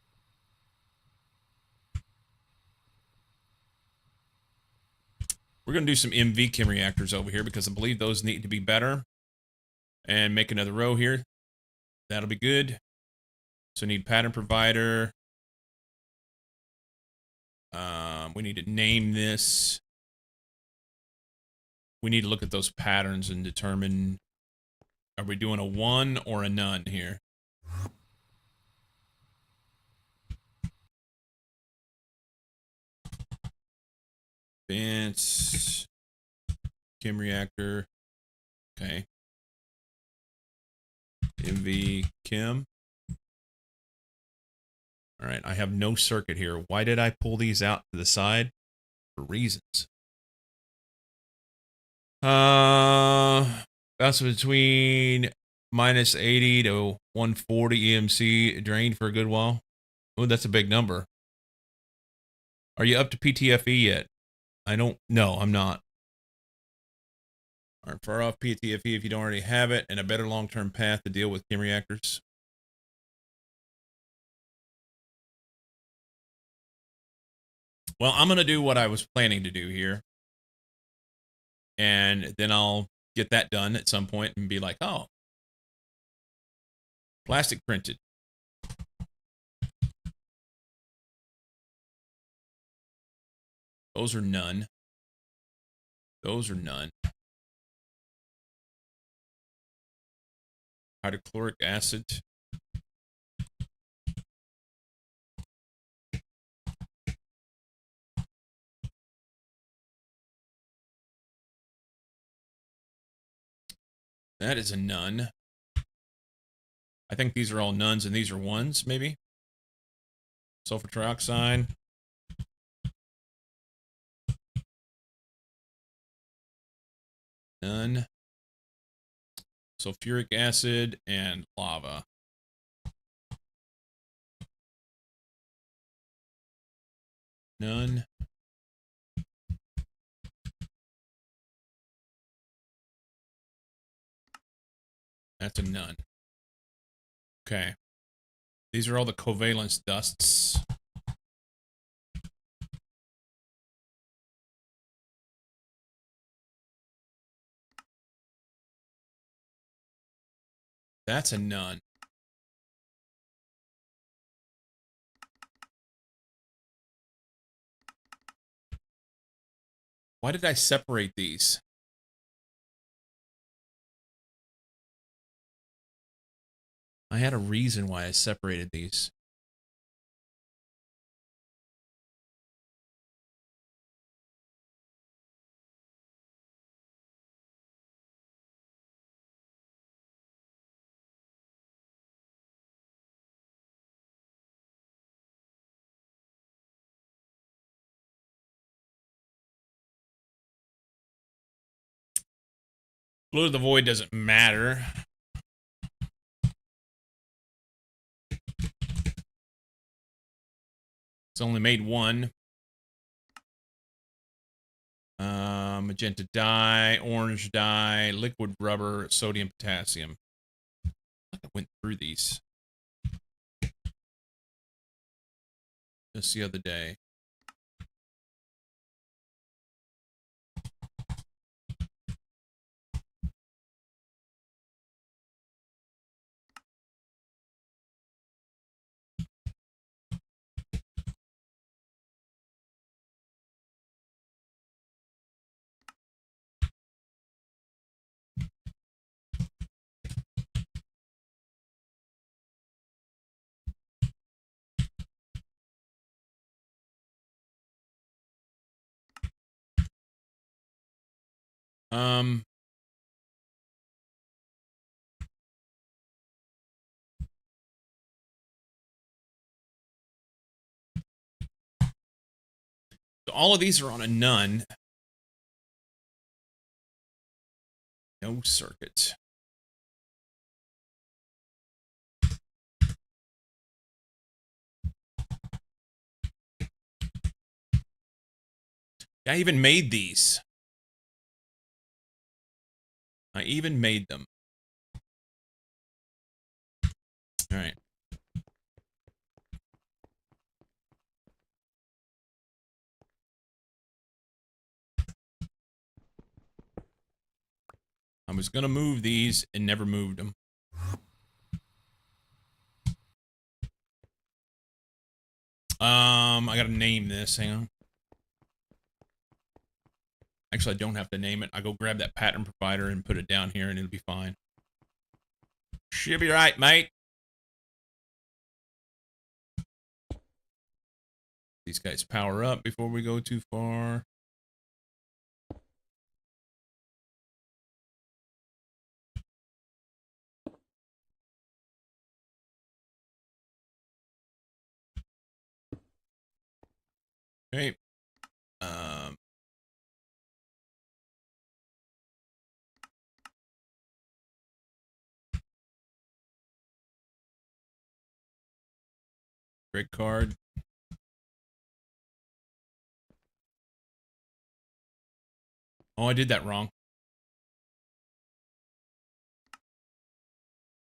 We're going to do some MV chem reactors over here because I believe those need to be better. And make another row here. That'll be good. So need pattern provider. We need to name this. We need to look at those patterns and determine, are we doing a 1 or a none here? Advanced chem reactor. Okay. MV chem. All right, I have no circuit here. Why did I pull these out to the side? For reasons. That's between minus 80 to 140 EMC drained for a good while. Oh, that's a big number. Are you up to PTFE yet? I don't know. I'm not. All right, far off PTFE if you don't already have it, and a better long-term path to deal with chem reactors. Well, I'm going to do what I was planning to do here. And then I'll get that done at some point and be like, oh, plastic printed. Those are none. Those are none. Hydrochloric acid. That is a none. I think these are all nuns and these are ones, maybe. Sulfur trioxide. None. Sulfuric acid and lava. None. That's a none. Okay. These are all the covalence dusts. That's a none. Why did I separate these? I had a reason why I separated these. Blue of the Void doesn't matter. It's only made one. Magenta dye, orange dye, liquid rubber, sodium, potassium. I went through these just the other day. So all of these are on a none. No circuit. I even made these. I even made them. All right. I was going to move these and never moved them. I got to name this. Hang on. Actually, I don't have to name it. I go grab that pattern provider and put it down here and it'll be fine. Should be right, mate. These guys power up before we go too far. Okay. Great card. Oh, I did that wrong.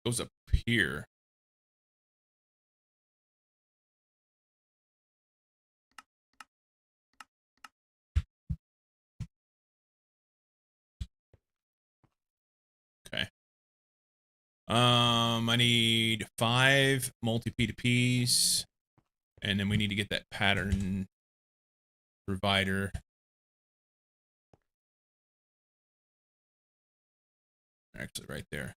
Goes up here. Okay. I need 5 multi-P2Ps, and then we need to get that pattern provider. Actually, right there.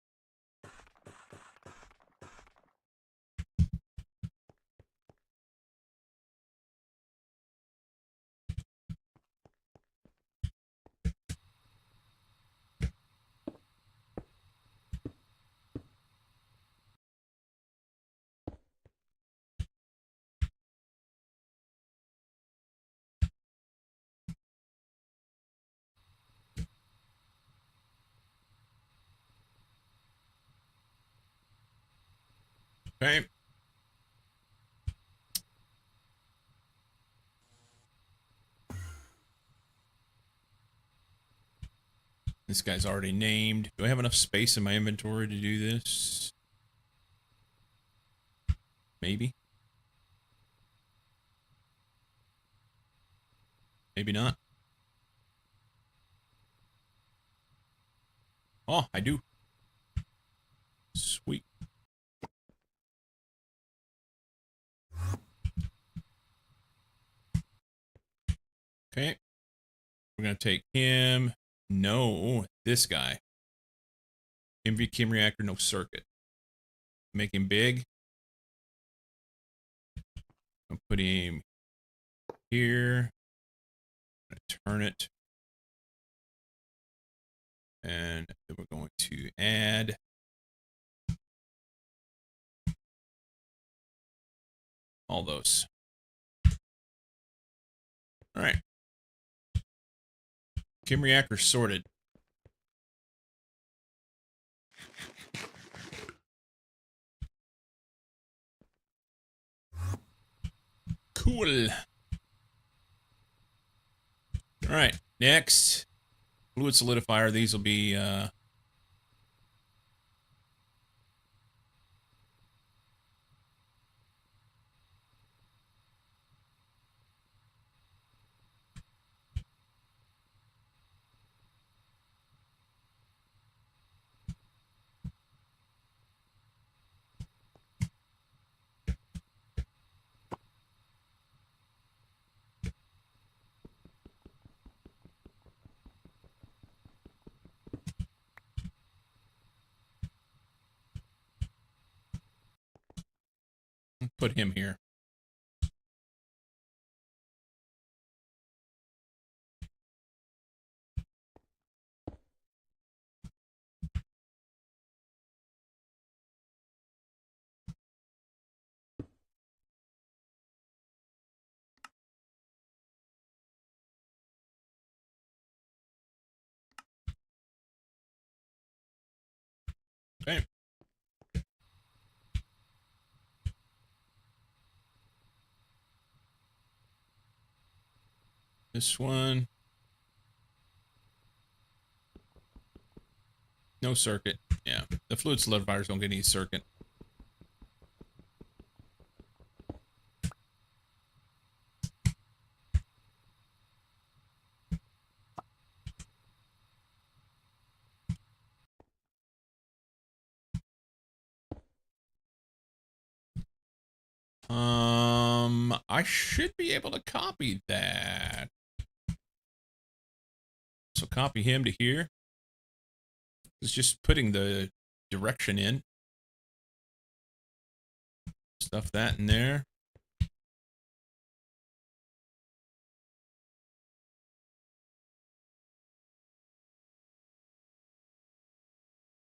Okay. This guy's already named. Do I have enough space in my inventory to do this? Maybe. Maybe not. Oh, I do. Sweet. Okay. We're going to take him. No, this guy. MV Kim reactor, no circuit. Make him big. I'll put him here. Turn it. And then we're going to add all those. All right. Kim reactor sorted. Cool. All right. Next, fluid solidifier. These will be put him here. Okay. This one. No circuit. Yeah. The fluid solidifiers don't get any circuit. I should be able to copy that. So copy him to here. It's just putting the direction in. Stuff that in there.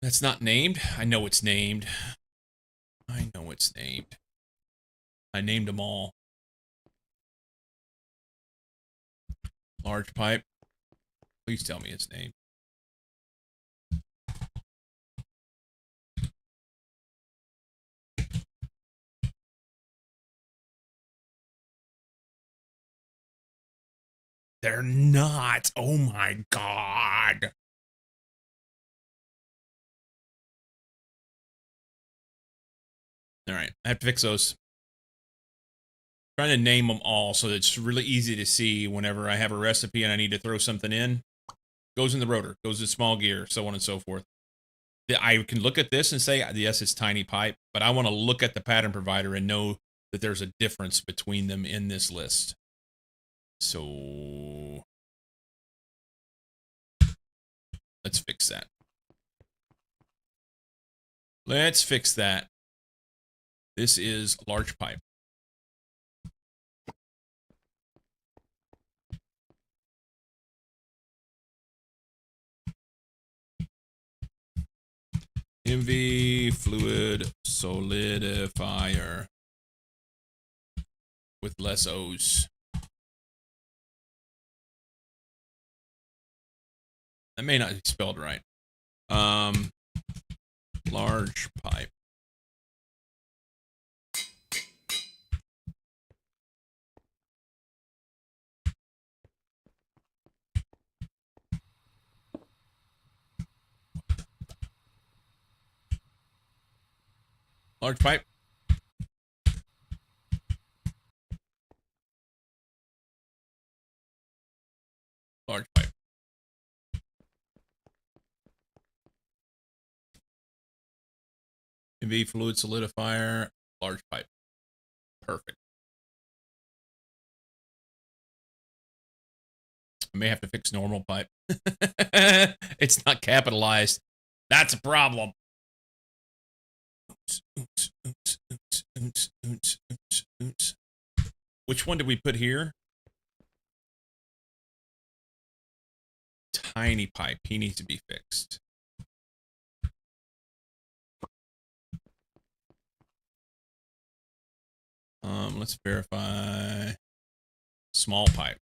That's not named. I know it's named. I know it's named. I named them all. Large pipe. Please tell me its name. They're not. Oh my god. All right. I have to fix those. Trying to name them all so that it's really easy to see whenever I have a recipe and I need to throw something in. Goes in the rotor, goes in small gear, so on and so forth. I can look at this and say, yes, it's tiny pipe, but I want to look at the pattern provider and know that there's a difference between them in this list. So let's fix that. Let's fix that. This is large pipe. MV fluid solidifier with less O's. That may not be spelled right. Large pipe. Large pipe. Large pipe. MV fluid solidifier, large pipe. Perfect. I may have to fix normal pipe. It's not capitalized. That's a problem. Which one did we put here? Tiny pipe. He needs to be fixed. Let's verify. Small pipe.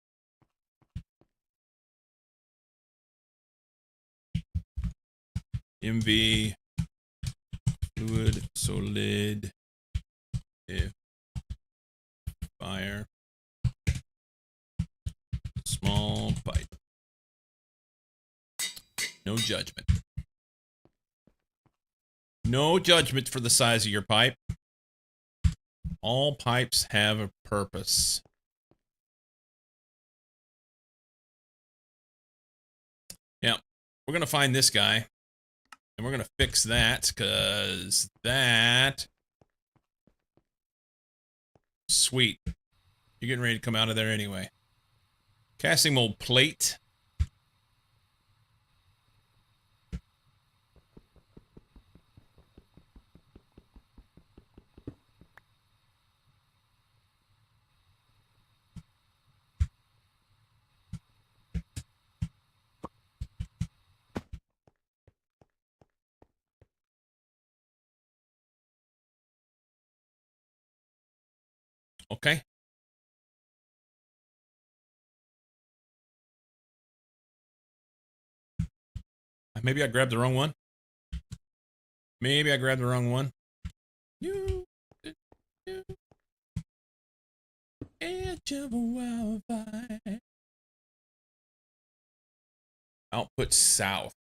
MV fluid solid if fire small pipe. No judgment. No judgment for the size of your pipe. All pipes have a purpose. Yeah, we're going to find this guy. And we're going to fix that, because that... Sweet. You're getting ready to come out of there anyway. Casting mold plate. Okay. Maybe I grabbed the wrong one. Maybe I grabbed the wrong one. Edge of a wildfire. Output south.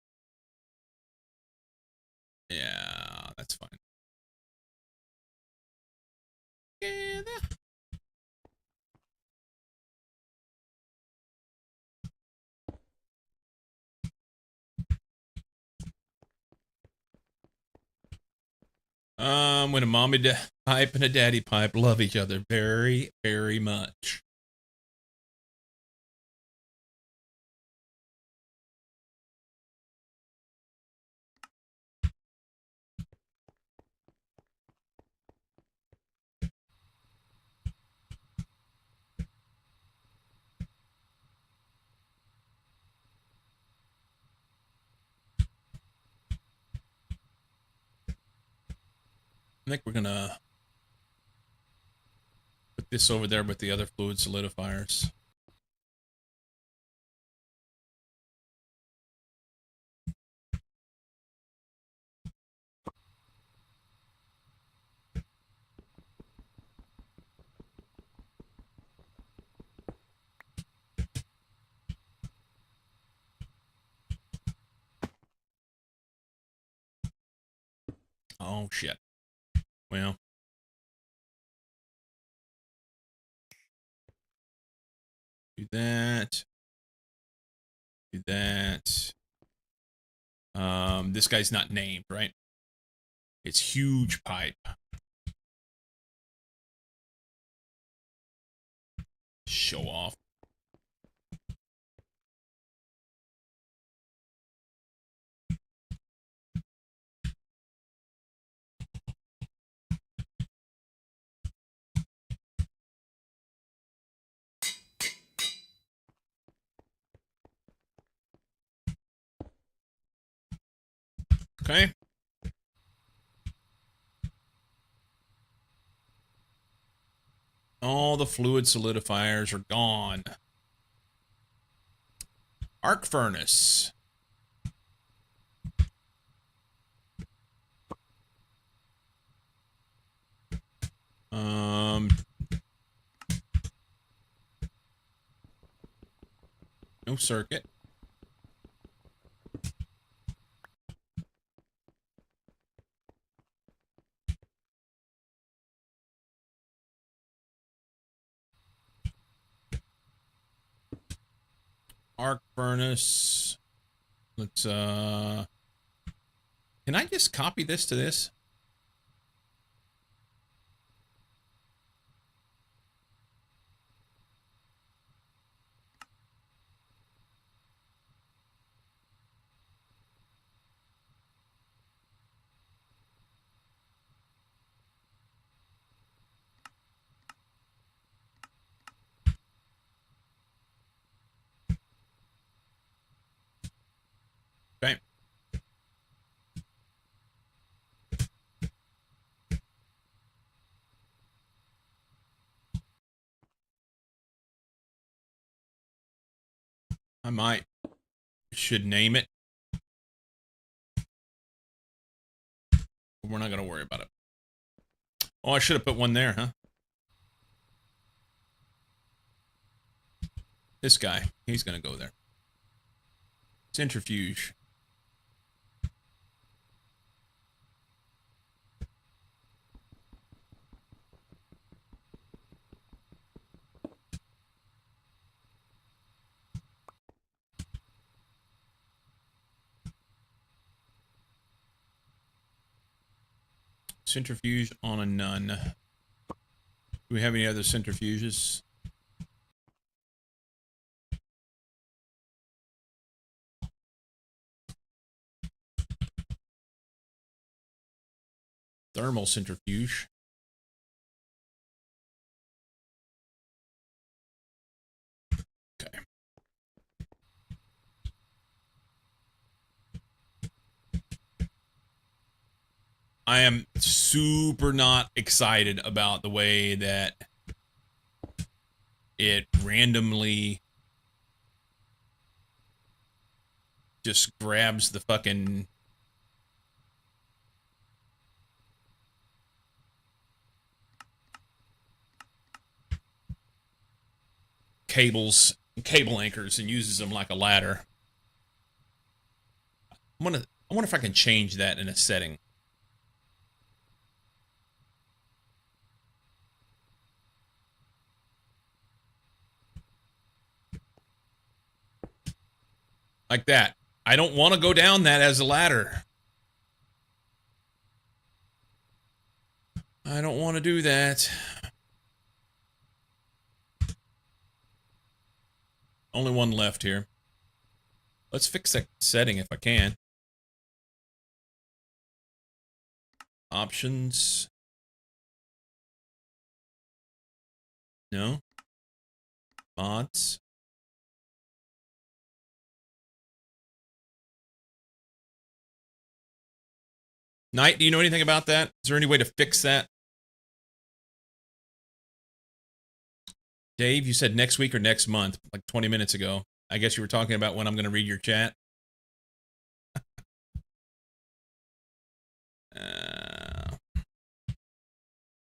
Yeah, that's fine. Yeah. When a mommy pipe and a daddy pipe love each other very, very much. I think we're gonna put this over there with the other fluid solidifiers. Oh shit. Well. Do that. Do that. This guy's not named, right? It's huge pipe. Show off. Okay. All the fluid solidifiers are gone. Arc furnace. No circuit. Arc furnace. Let's, can I just copy this to this? I should name it. We're not going to worry about it. Oh, I should have put one there, huh? This guy, he's going to go there. Centrifuge. Centrifuge on a none. Do we have any other centrifuges? Thermal centrifuge. Okay. I am super not excited about the way that it randomly just grabs the fucking cable anchors and uses them like a ladder. I wonder if I can change that in a setting. Like that. I don't want to go down that as a ladder. I don't want to do that. Only one left here. Let's fix that setting if I can. Options. No. Mods. Knight, do you know anything about that? Is there any way to fix that? Dave, you said next week or next month, like 20 minutes ago. I guess you were talking about when I'm going to read your chat.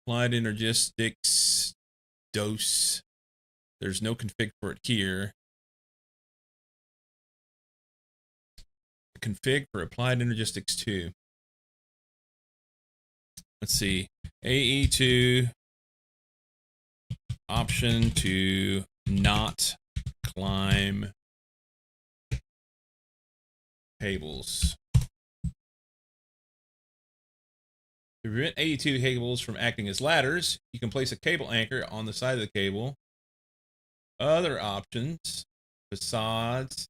Applied energistics dose. There's no config for it here. Config for applied energistics 2. Let's see. AE2 option to not climb cables. To prevent AE2 cables from acting as ladders, you can place a cable anchor on the side of the cable. Other options, facades,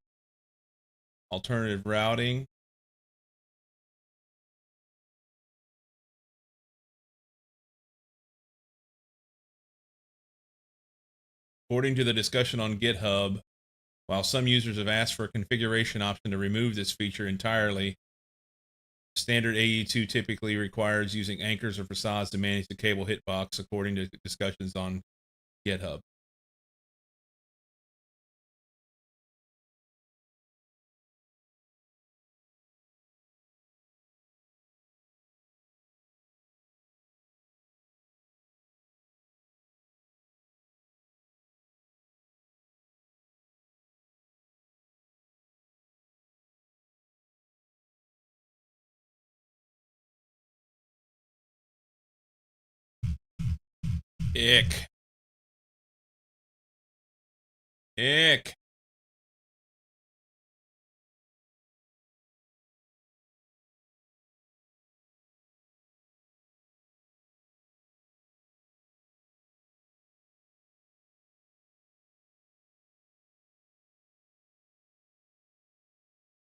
alternative routing. According to the discussion on GitHub, while some users have asked for a configuration option to remove this feature entirely, standard AE2 typically requires using anchors or facades to manage the cable hitbox, according to discussions on GitHub. Ick. Ick.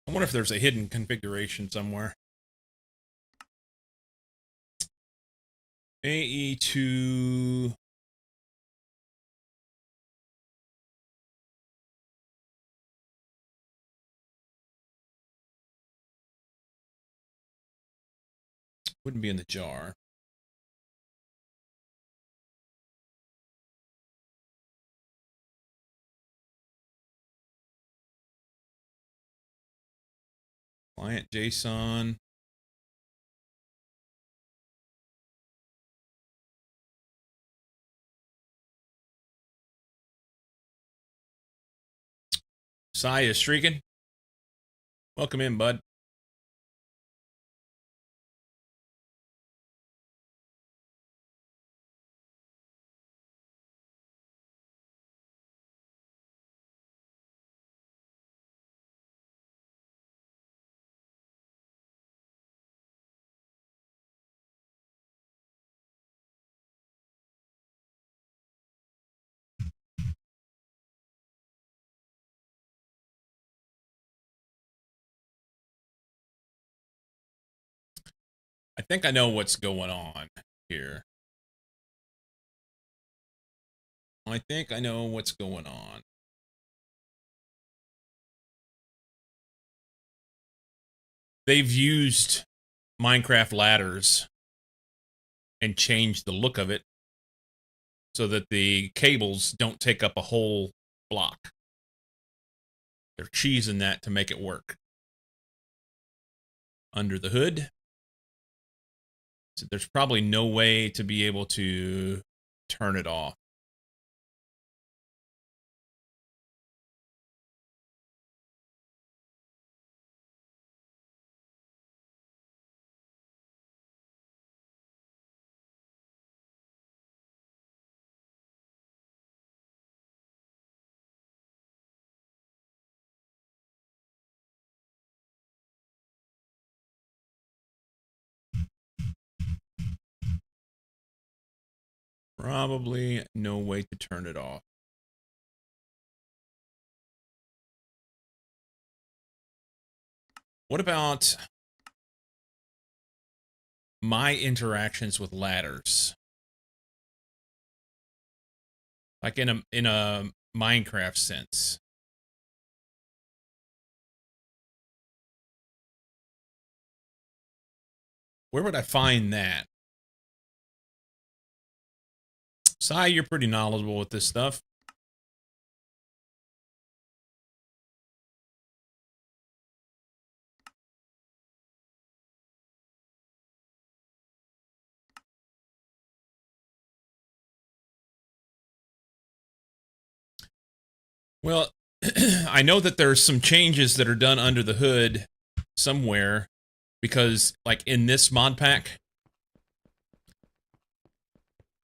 I wonder if there's a hidden configuration somewhere. AE2. Wouldn't be in the jar. Client JSON. Sai is streaking. Welcome in, bud. I think I know what's going on here. I think I know what's going on. They've used Minecraft ladders and changed the look of it so that the cables don't take up a whole block. They're cheesing that to make it work. Under the hood, so there's probably no way to be able to turn it off. Probably no way to turn it off. What about my interactions with ladders? Like in a Minecraft sense. Where would I find that? Sai, you're pretty knowledgeable with this stuff. Well, I know that there's some changes that are done under the hood somewhere because, like, in this mod pack,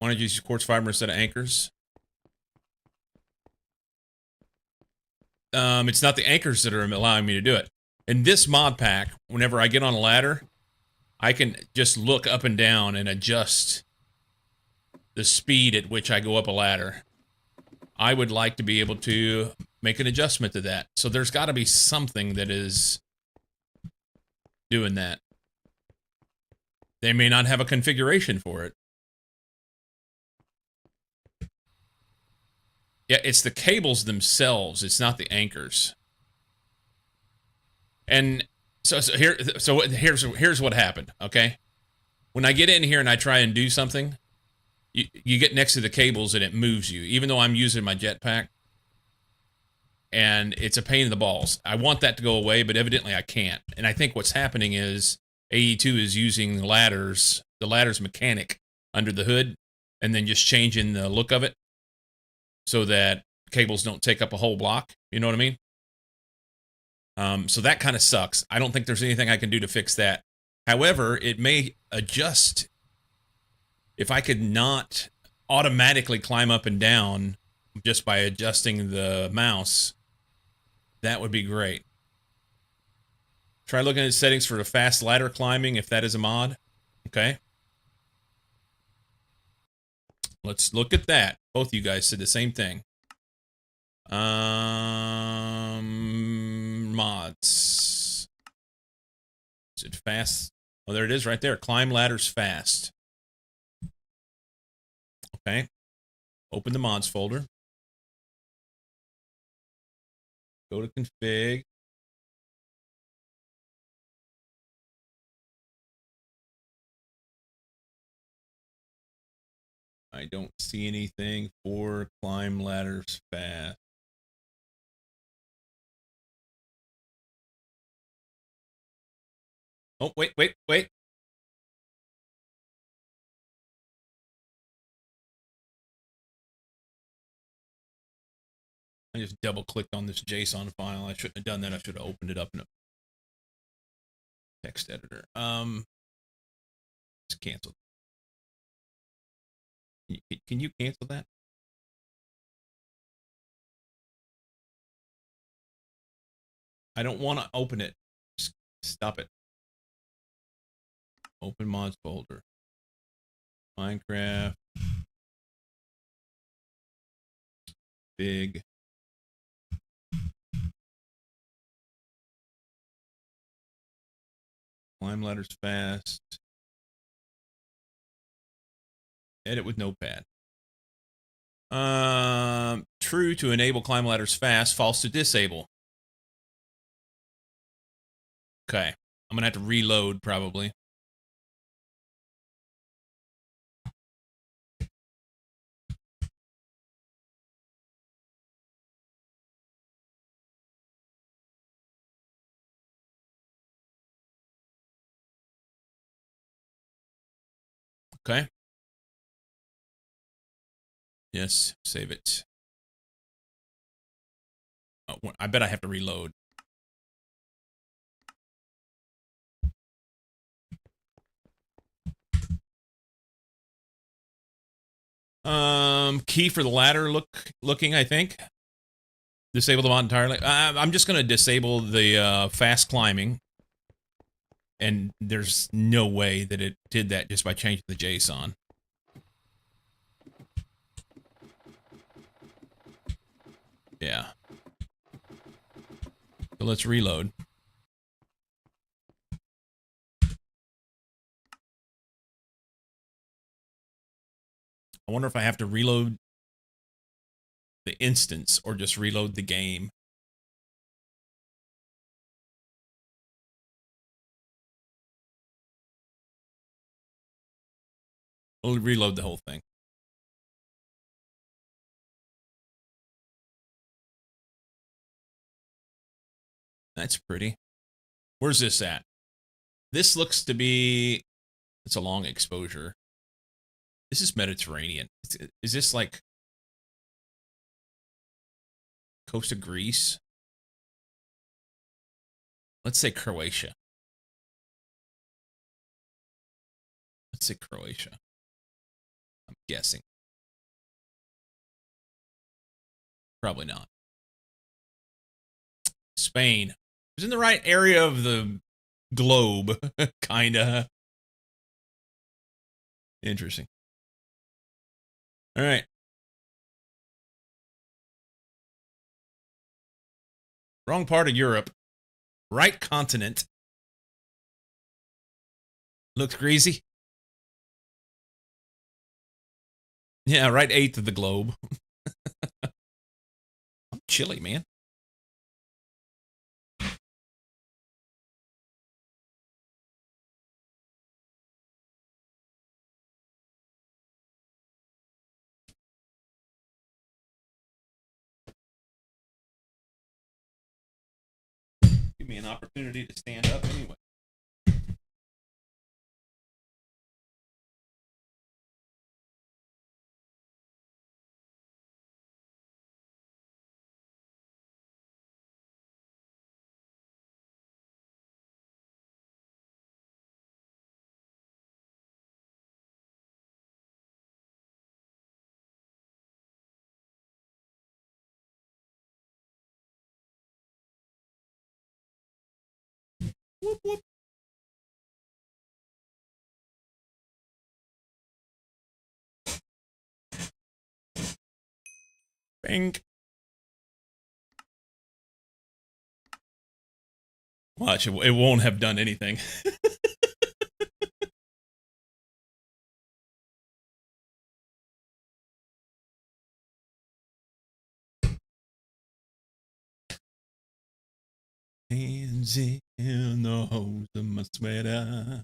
I want to use quartz fiber instead of anchors. It's not the anchors that are allowing me to do it. In this mod pack, whenever I get on a ladder, I can just look up and down and adjust the speed at which I go up a ladder. I would like to be able to make an adjustment to that. So there's got to be something that is doing that. They may not have a configuration for it. Yeah, it's the cables themselves. It's not the anchors. And here's what happened, okay? When I get in here and I try and do something, you get next to the cables and it moves you, even though I'm using my jetpack. And it's a pain in the balls. I want that to go away, but evidently I can't. And I think what's happening is AE2 is using the ladder's mechanic under the hood and then just changing the look of it so that cables don't take up a whole block. You know what I mean? So that kind of sucks. I don't think there's anything I can do to fix that. However, it may adjust if I could not automatically climb up and down just by adjusting the mouse. That would be great. Try looking at settings for the fast ladder climbing if that is a mod. Okay. Let's look at that. Both of you guys said the same thing. Mods. Is it fast? Oh, there it is right there. Climb ladders fast. Okay. Open the mods folder. Go to config. I don't see anything for climb ladders fast. Oh, wait, wait, wait. I just double clicked on this JSON file. I shouldn't have done that. I should have opened it up in a text editor. It's canceled. Can you cancel that? I don't want to open it. Just stop it. Open mods folder. Minecraft. Big. Climb ladders fast. Edit with notepad. True to enable climb ladders fast. False to disable. Okay. I'm gonna have to reload probably. Okay. Yes, save it. Oh, I bet I have to reload. Key for the ladder looking, I think. Disable the mod entirely. I'm just gonna disable the fast climbing. And there's no way that it did that just by changing the JSON. Yeah. So let's reload. I wonder if I have to reload the instance or just reload the game. We'll reload the whole thing. That's pretty. Where's this at? This looks to be... It's a long exposure. This is Mediterranean. Is this like... coast of Greece? Let's say Croatia. Let's say Croatia. I'm guessing. Probably not. Spain. It was in the right area of the globe, kinda. Interesting. All right. Wrong part of Europe. Right continent. Looks greasy. Yeah, right eighth of the globe. I'm chilly, man. Give me an opportunity to stand up anyway. Whoop, whoop. Bing. Watch, it won't have done anything. Hands in the holes of my sweater.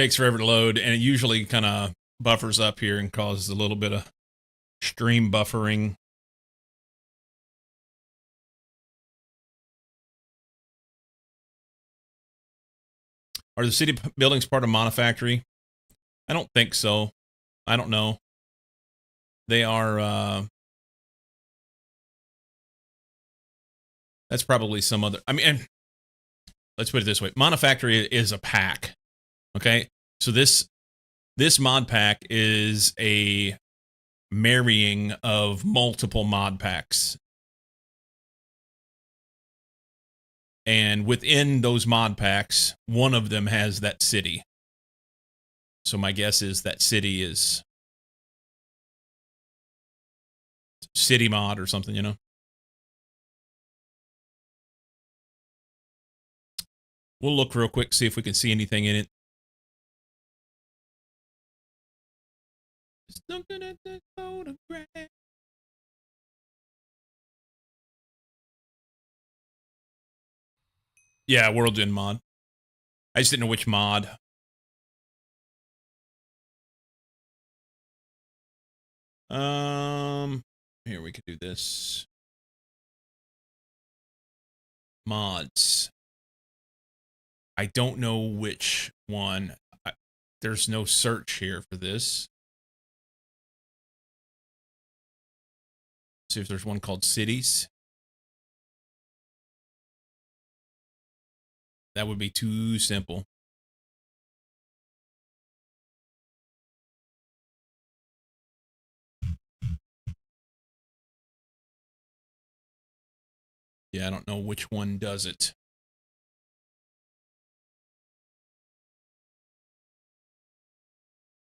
Takes forever to load, and it usually kind of buffers up here and causes a little bit of stream buffering. Are the city buildings part of Monofactory? I don't think so. I don't know. They are, that's probably some other, I mean, let's put it this way. Monofactory is a pack. Okay. So this mod pack is a marrying of multiple mod packs. And within those mod packs, one of them has that city. So my guess is that city is city mod or something, you know? We'll look real quick, see if we can see anything in it. Just looking at the photograph. Yeah, World End mod. I just didn't know which mod. Here we could do this. Mods. I don't know which one. There's no search here for this. See if there's one called cities. That would be too simple. Yeah, I don't know which one does it.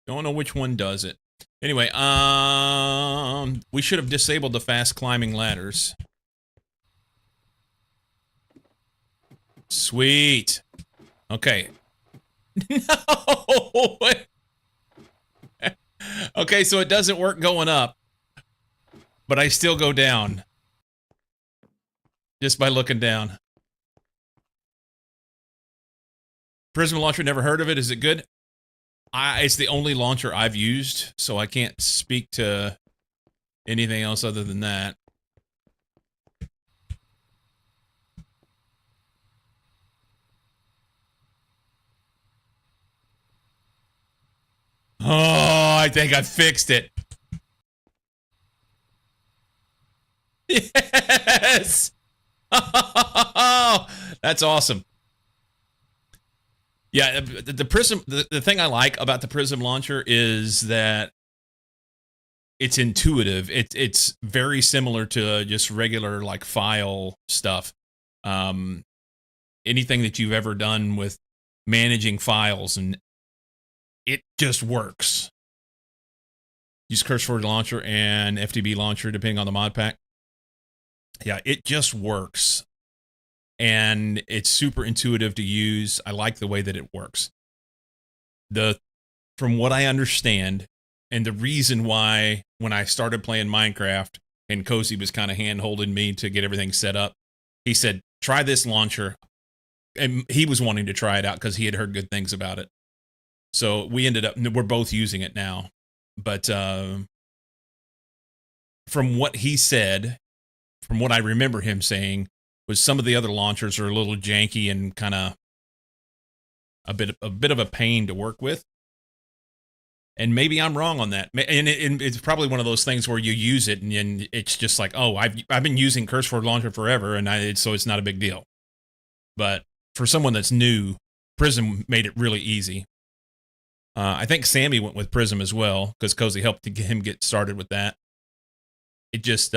Don't know which one does it. Anyway, we should have disabled the fast climbing ladders. Sweet. Okay. No! Okay, so it doesn't work going up, but I still go down. Just by looking down. Prism launcher, never heard of it. Is it good? It's the only launcher I've used, so I can't speak to anything else other than that. Oh, I think I fixed it. Yes! Oh, that's awesome. Yeah, the Prism, the thing I like about the Prism launcher is that it's intuitive. It's very similar to just regular like file stuff. Anything that you've ever done with managing files, and it just works. Use CurseForge launcher and FTB launcher depending on the mod pack. Yeah, it just works. And it's super intuitive to use. I like the way that it works. From what I understand, and the reason why when I started playing Minecraft and Cozy was kind of hand-holding me to get everything set up, he said, try this launcher. And he was wanting to try it out because he had heard good things about it. So we ended up, we're both using it now. But from what he said, from what I remember him saying, was some of the other launchers are a little janky and kind of a bit of a pain to work with. And maybe I'm wrong on that. And it's probably one of those things where you use it and it's just like, oh, I've been using CurseForge launcher forever, and so it's not a big deal. But for someone that's new, Prism made it really easy. I think Sammy went with Prism as well because Cozy helped him get started with that. It just,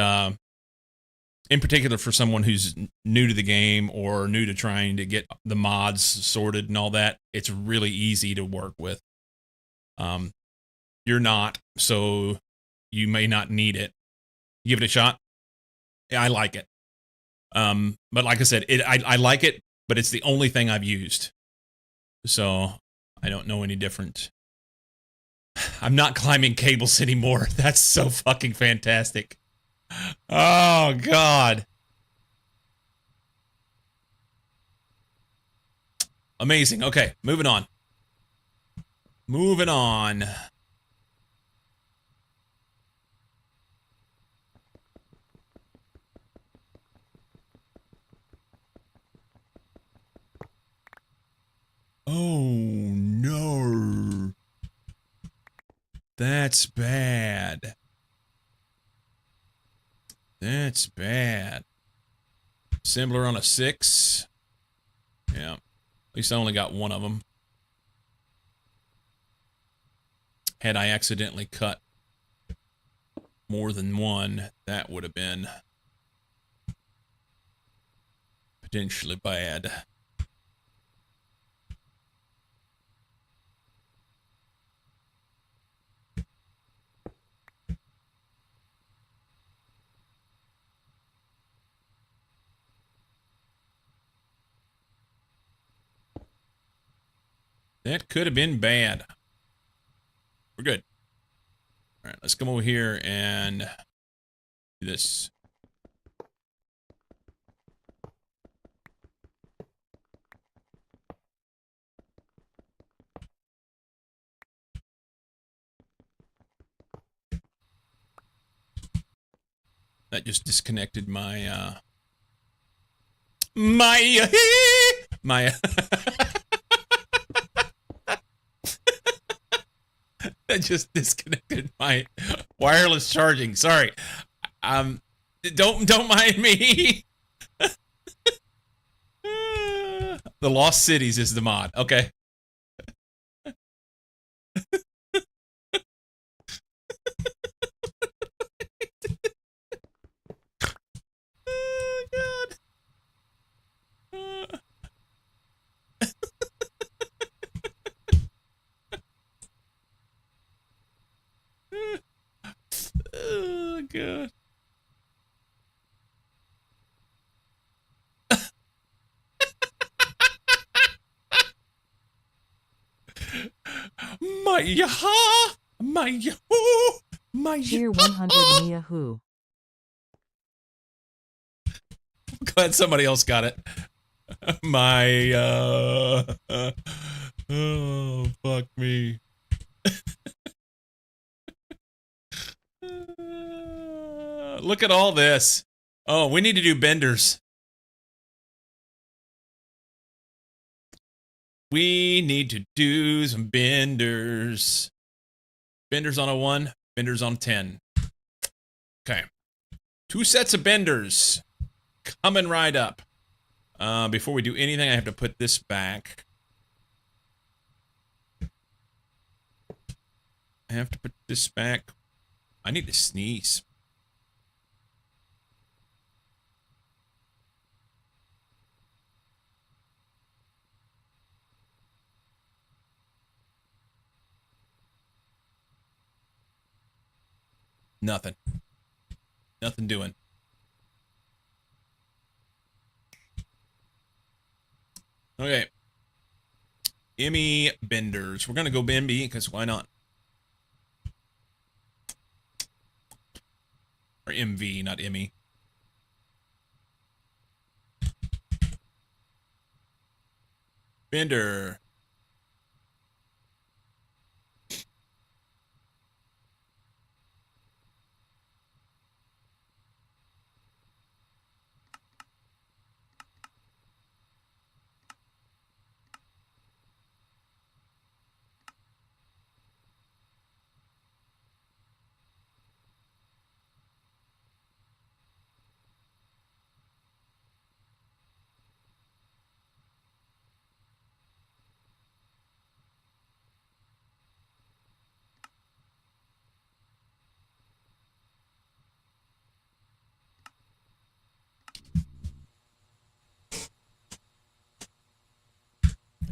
in particular for someone who's new to the game or new to trying to get the mods sorted and all that, it's really easy to work with. You're not, so you may not need it. Give it a shot. Yeah, I like it. But like I said, I like it, but it's the only thing I've used. So I don't know any different. I'm not climbing cables anymore. That's so fucking fantastic. Oh, God. Amazing. Okay, moving on. Moving on. Oh, no. That's bad. That's bad. Assembler on a 6. Yeah. At least I only got one of them. Had I accidentally cut more than one, that would have been potentially bad. That could have been bad. We're good. All right, let's come over here and do this. That just disconnected my, my that just disconnected my wireless charging. Sorry. Don't mind me. The Lost Cities is the mod. Okay. Oh, God. Oh, God. My yaha! My yahoo! My Cheer 100 Yahoo. Glad somebody else got it. My oh, fuck me. Look at all this. Oh, we need to do benders. We need to do some benders. Benders on a 1, benders on 10. Okay. 2 sets of benders. Coming right up. Before we do anything, I have to put this back. I have to put this back. I need to sneeze. Nothing. Nothing doing. Okay. Emmy benders. We're going to go Bimby, because why not? Or MV, not Emmy. Bender.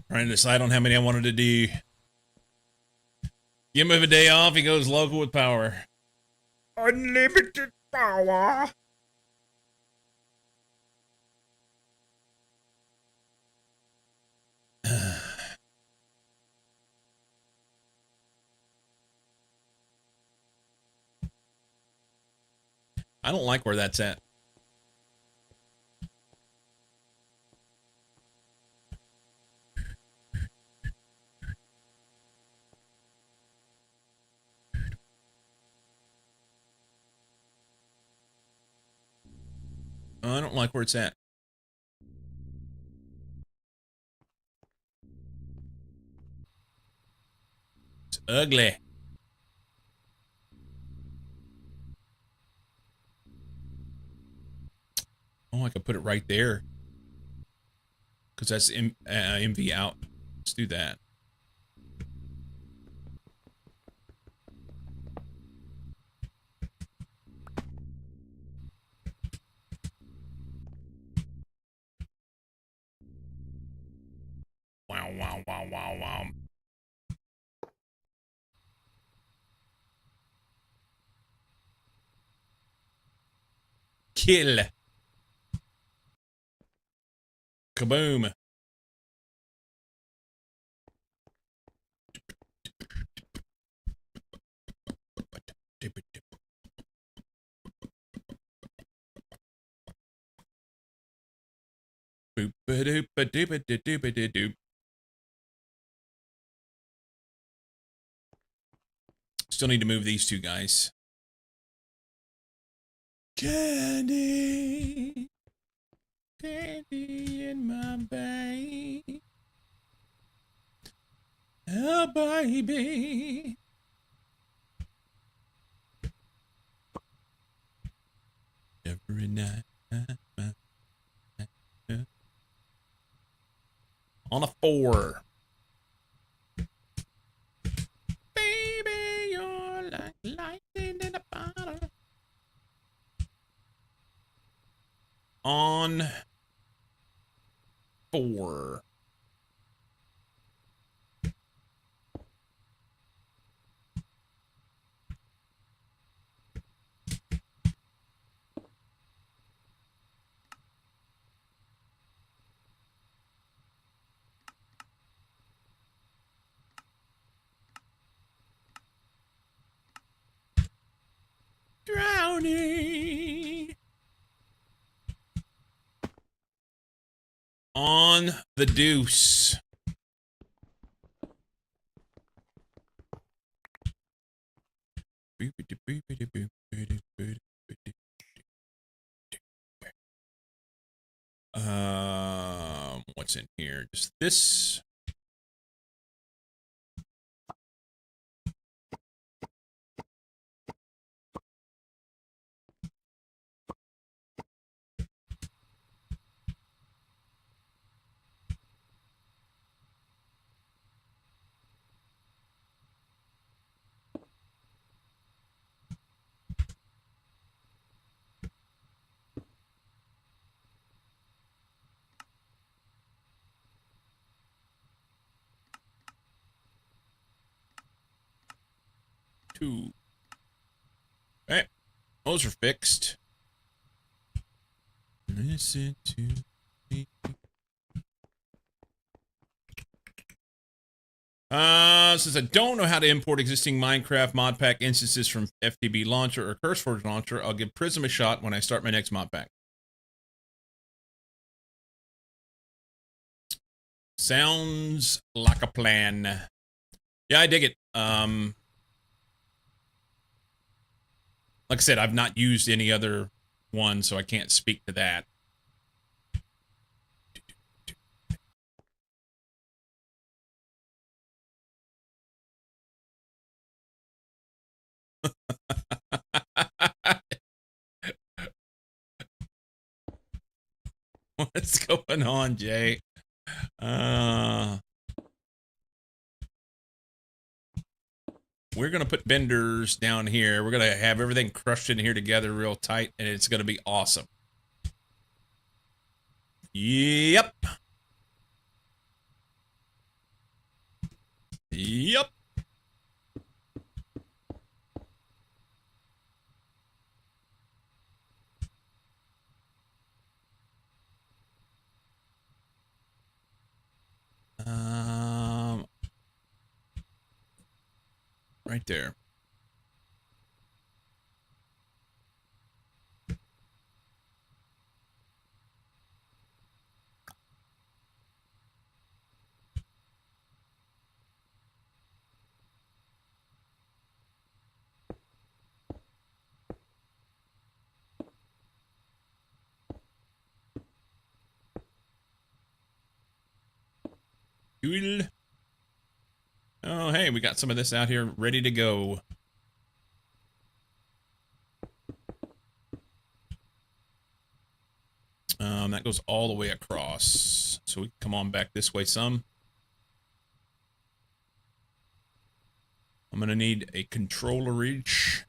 Trying to decide on how many I wanted to do. Give him a day off, he goes local with power. Unlimited power. I don't like where that's at. I don't like where it's at. It's ugly. Oh, I could put it right there. Because that's MV out. Let's do that. Wow, wow, wow, wow, wow. Kill. Kaboom. Boop-a-doop-a-doop-a-doop-a-doop. Still need to move these two guys. Candy. Candy in my bag. Oh, baby. Every night. On a 4. Baby, you're like lightning in a bottle. On 4. Drowning. On the deuce. What's in here? Just this. Two. Okay, those are fixed. Listen to me. Since I don't know how to import existing Minecraft mod pack instances from FTB launcher or CurseForge launcher, I'll give Prism a shot when I start my next mod pack. Sounds like a plan. Yeah, I dig it. Like I said, I've not used any other one, so I can't speak to that. What's going on, Jay? We're gonna put benders down here. We're gonna have everything crushed in here together real tight, and it's gonna be awesome. Yep. Yep. Right there. Cool. Oh, hey, we got some of this out here ready to go. That goes all the way across. So we can come on back this way some. I'm going to need a controllerage.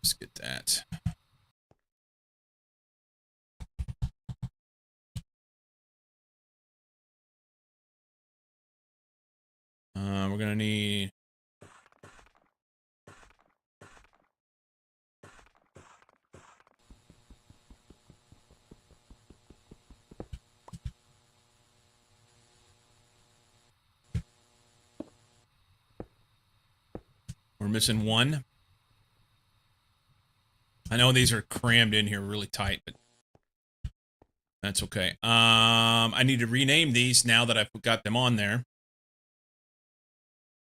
Let's get that. We're going to need... We're missing one. I know these are crammed in here really tight, but that's okay. I need to rename these now that I've got them on there.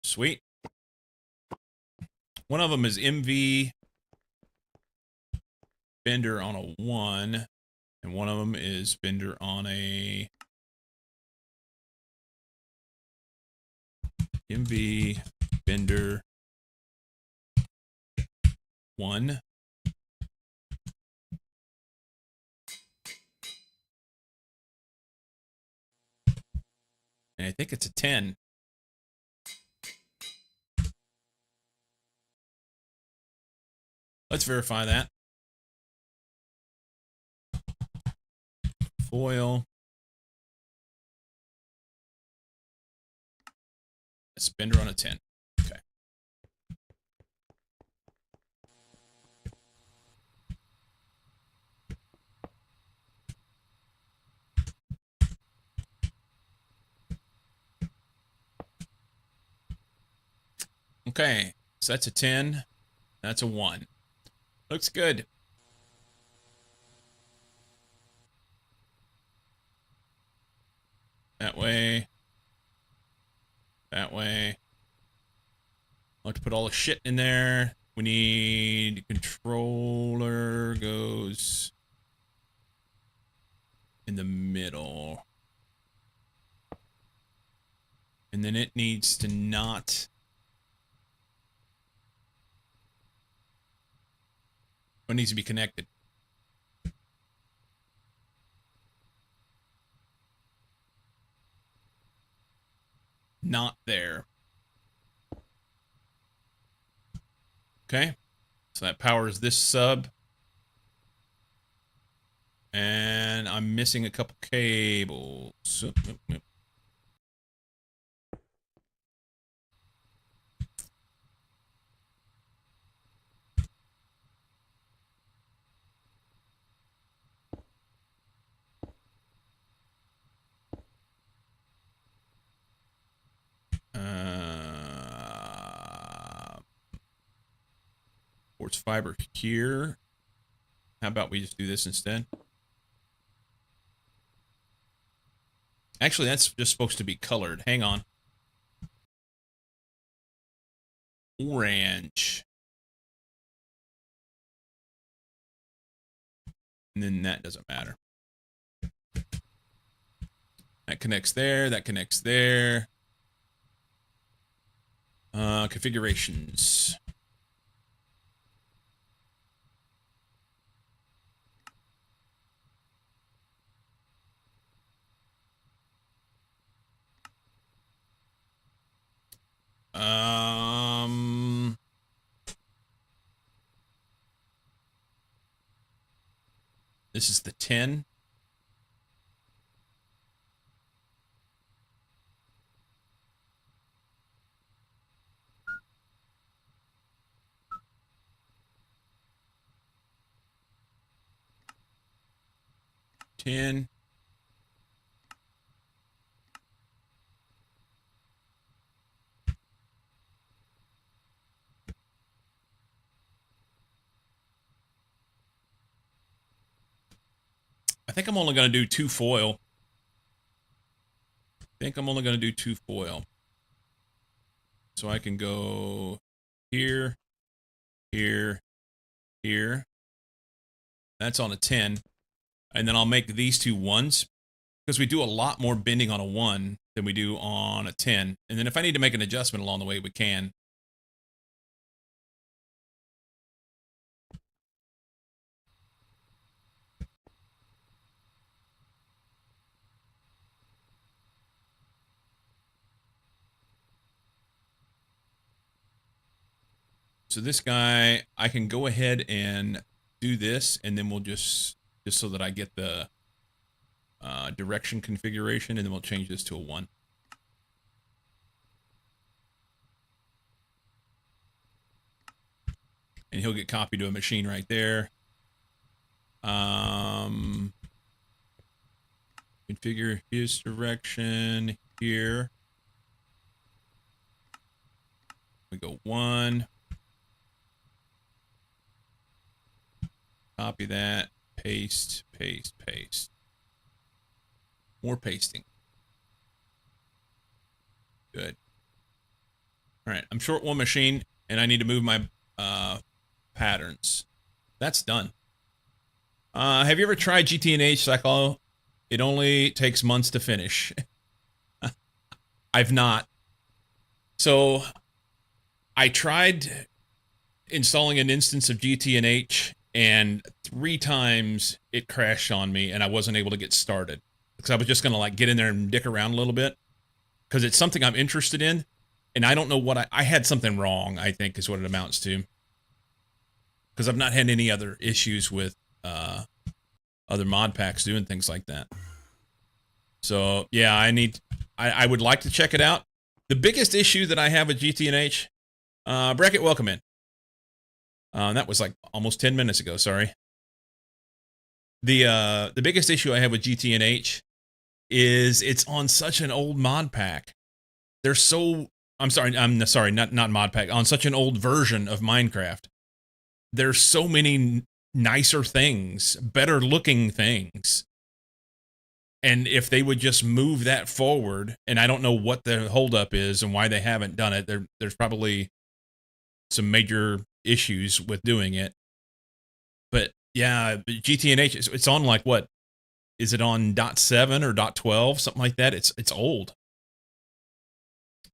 Sweet. One of them is MV Bender on a 1, and one of them is Bender on a MV Bender 1. And I think it's a 10. Let's verify that. Foil. Spender on a 10. Okay. Okay. So that's a 10. That's a 1. Looks good. That way. That way. I'll have to put all the shit in there. We need controller goes in the middle. And then it needs to not... It needs to be connected. Not there. Okay. So that powers this sub. And I'm missing a couple cables. Quartz fiber here. How about we just do this instead? Actually, that's just supposed to be colored. Hang on. Orange. And then that doesn't matter. That connects there. That connects there. Configurations. This is the 10. I think I'm only going to do 2 foil. So I can go here, here, here. That's on a 10. And then I'll make these 2 1s because we do a lot more bending on a 1 than we do on a 10. And then if I need to make an adjustment along the way, we can. So this guy, I can go ahead and do this, and then we'll just so that I get the direction configuration, and then we'll change this to a 1. And he'll get copied to a machine right there. Configure his direction here. We go 1. Copy that. Paste, paste, paste. More pasting. Good. All right, I'm short 1 machine, and I need to move my patterns. That's done. Have you ever tried GT&H Cyclo? It only takes months to finish. I've not. So I tried installing an instance of GT&H, and 3 times it crashed on me, and I wasn't able to get started. Because I was just going to like get in there and dick around a little bit. Because it's something I'm interested in, and I don't know what I had something wrong, I think is what it amounts to. Because I've not had any other issues with other mod packs doing things like that. So yeah, I would like to check it out. The biggest issue that I have with GT&H, Bracket, welcome in. That was like almost 10 minutes ago, sorry. The biggest issue I have with GT&H is it's on such an old mod pack. They're so, I'm sorry, not mod pack, on such an old version of Minecraft. There's so many nicer things, better looking things. And if they would just move that forward, and I don't know what the holdup is and why they haven't done it, there's probably some major issues with doing it. But yeah, GT&H, it's on like what? Is it on .7 or .12, something like that? It's old.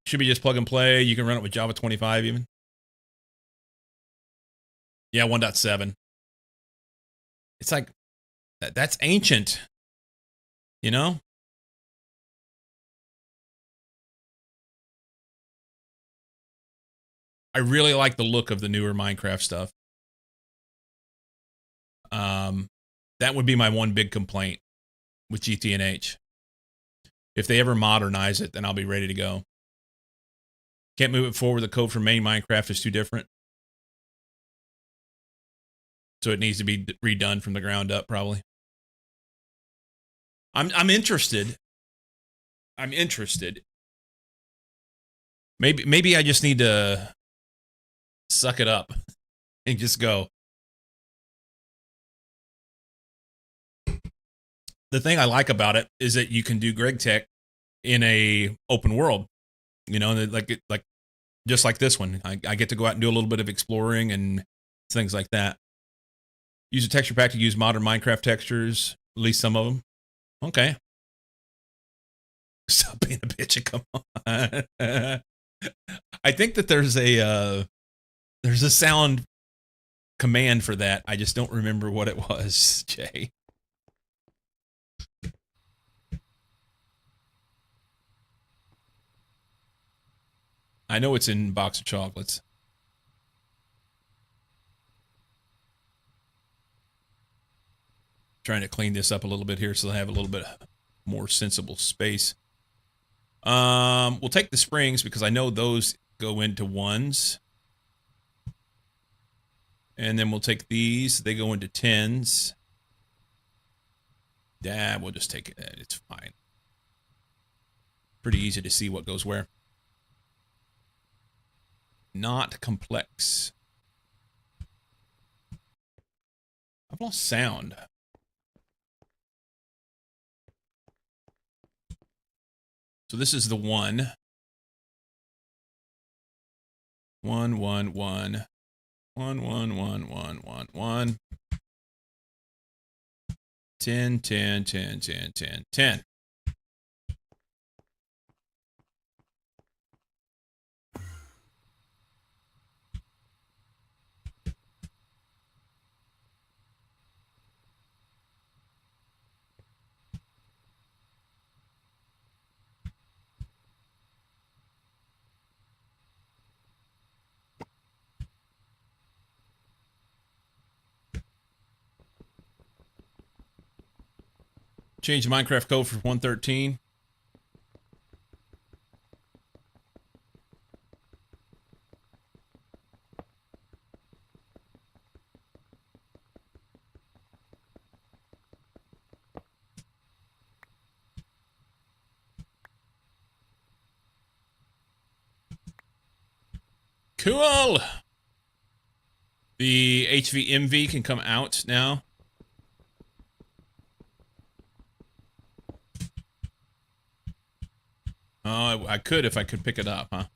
Should be just plug and play. You can run it with Java 25 even. Yeah, 1.7. It's like that's ancient. You know? I really like the look of the newer Minecraft stuff. That would be my one big complaint with GT&H. If they ever modernize it, then I'll be ready to go. Can't move it forward. The code for main Minecraft is too different. So it needs to be redone from the ground up, probably. I'm interested. I'm interested. Maybe I just need to suck it up and just go. The thing I like about it is that you can do Greg Tech in a open world. You know, like just like this one. I get to go out and do a little bit of exploring and things like that. Use a texture pack to use modern Minecraft textures, at least some of them. Okay. Stop being a bitch and come on. I think that there's a sound command for that. I just don't remember what it was, Jay. I know it's in Box of Chocolates. Trying to clean this up a little bit here so I have a little bit more sensible space. We'll take the springs because I know those go into 1s. And then we'll take these. They go into 10s. Yeah, we'll just take it. It's fine. Pretty easy to see what goes where. Not complex. I've lost sound. So this is the 1. 1, 1, 1. 1, 1, 1, 1, 1, 1. 10, 10, 10, 10, 10, 10. Change the Minecraft code for 113. Cool. The HVMV can come out now. Oh, I could if I could pick it up, huh?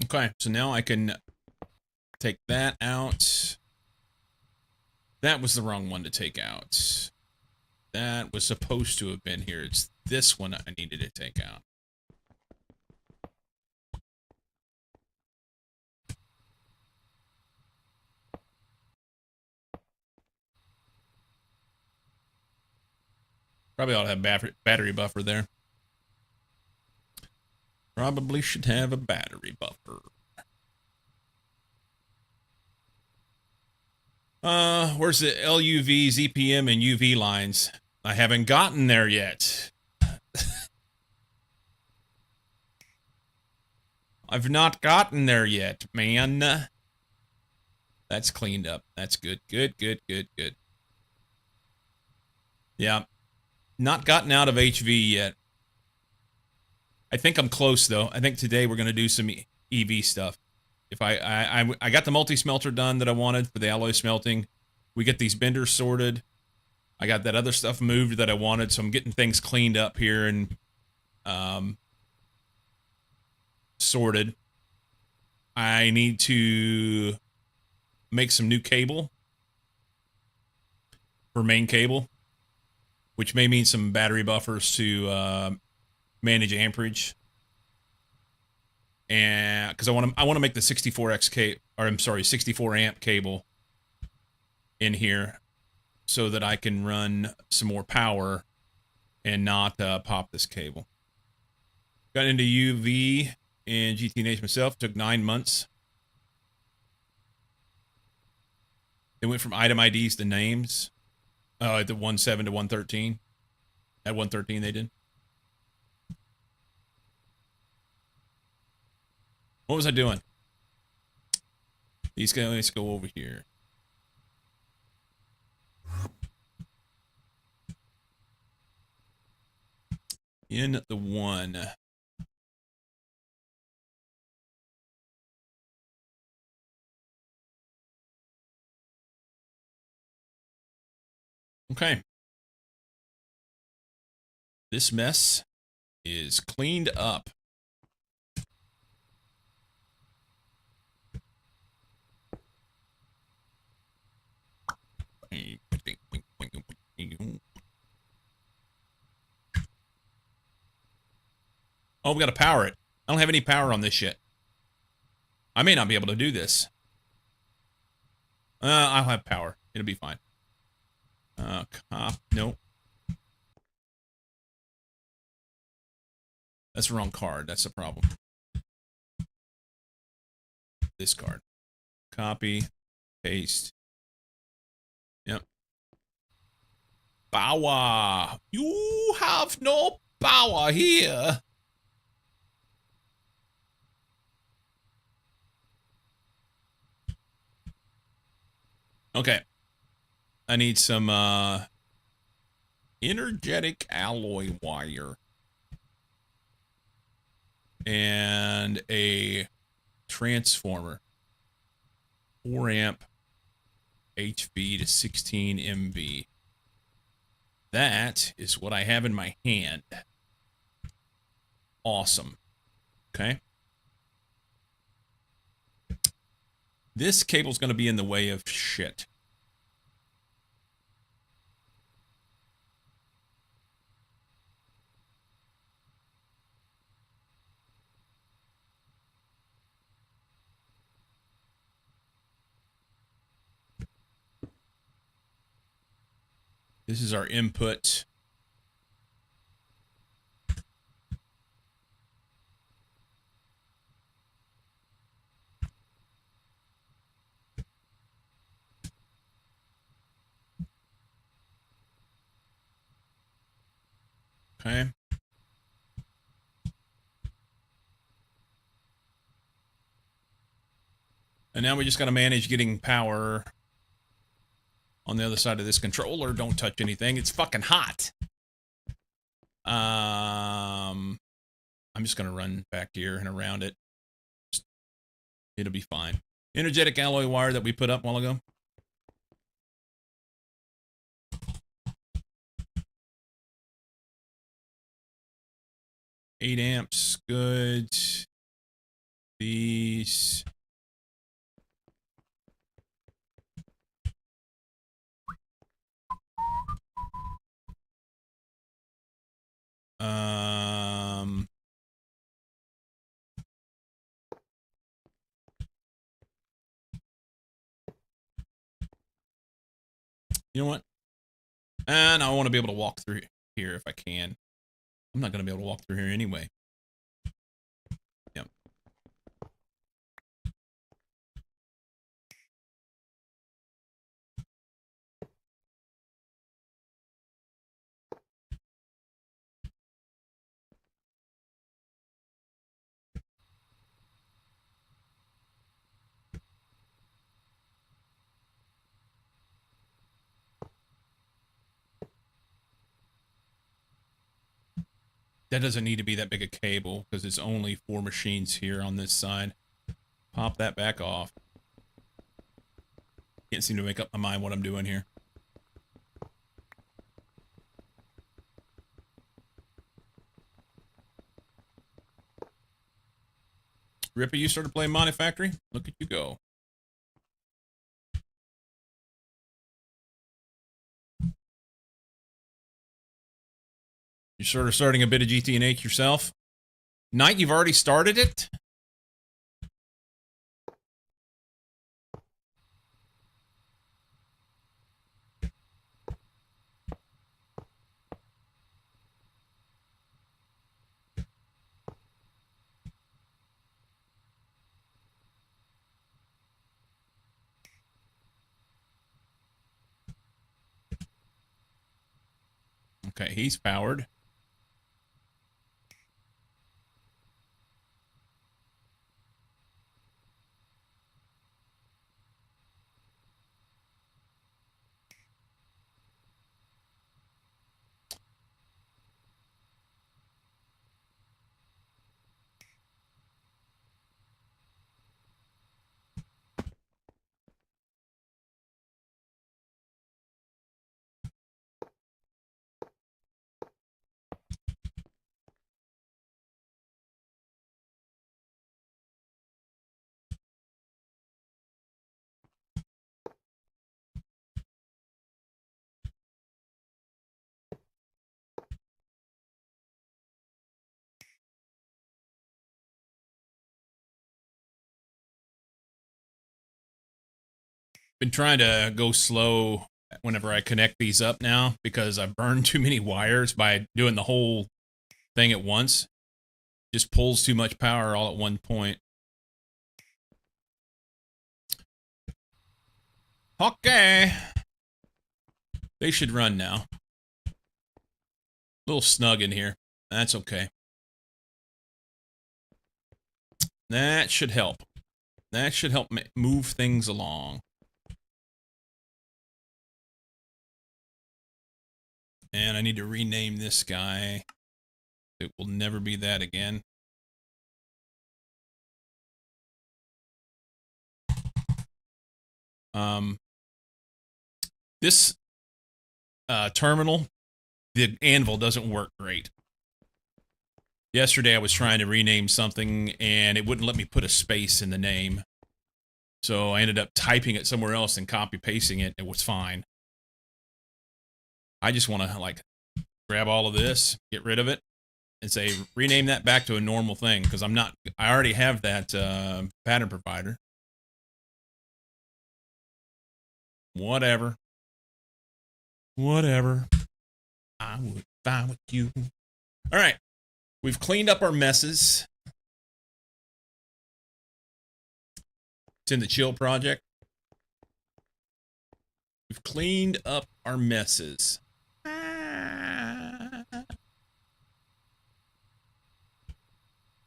Okay, so now I can take that out. That was the wrong one to take out. That was supposed to have been here. It's this one I needed to take out. Probably ought to have battery buffer there. Probably should have a battery buffer. Where's the LUV, ZPM, and UV lines? I haven't gotten there yet. I've not gotten there yet, man. That's cleaned up. That's good. Good, good, good, good. Yeah. Not gotten out of HV yet. I think I'm close, though. I think today we're going to do some EV stuff. If I got the multi-smelter done that I wanted for the alloy smelting. We get these benders sorted. I got that other stuff moved that I wanted, so I'm getting things cleaned up here and sorted. I need to make some new cable for main cable, which may mean some battery buffers to manage amperage. And because I want to make the 64x or I'm sorry, 64 amp cable in here so that I can run some more power and not pop this cable. Got into UV and GTNH myself. Took 9 months. They went from item IDs to names. At the 17 to 113. At 113 they did. What was I doing? These guys, let's go over here. In the one. Okay. This mess is cleaned up. Oh, we got to power it. I don't have any power on this shit. I may not be able to do this. I'll have power. It'll be fine. Nope. That's the wrong card. That's the problem. This card. Copy. Paste. Yep. Power. You have no power here. Okay. I need some energetic alloy wire. And a transformer. 4 amp HV to 16 MV. That is what I have in my hand. Awesome. Okay. This cable's going to be in the way of shit. This is our input. Okay. And now we just got to manage getting power on the other side of this controller. Don't touch anything. It's fucking hot. I'm just going to run back here and around it. It'll be fine. Energetic alloy wire that we put up a while ago. Eight amps, good. These. You know what? And I want to be able to walk through here if I can. I'm not going to be able to walk through here anyway. Yep. That doesn't need to be that big a cable because it's only 4 machines here on this side. Pop that back off. Can't seem to make up my mind what I'm doing here. Rippy, you started playing Moni Factory? Look at you go. You're sort of starting a bit of GT&H yourself? Knight, you've already started it? Okay, he's powered. Been trying to go slow whenever I connect these up now because I've burned too many wires by doing the whole thing at once. Just pulls too much power all at one point. Okay. They should run now. A little snug in here. That's okay. That should help. That should help move things along. And I need to rename this guy. It will never be that again. This terminal, the anvil doesn't work great. Yesterday I was trying to rename something and it wouldn't let me put a space in the name. So I ended up typing it somewhere else and copy pasting it. It was fine. I just want to like grab all of this, get rid of it, and say rename that back to a normal thing because I already have that pattern provider. Whatever. Whatever. I would fine with you. All right. We've cleaned up our messes. It's in the chill project. We've cleaned up our messes.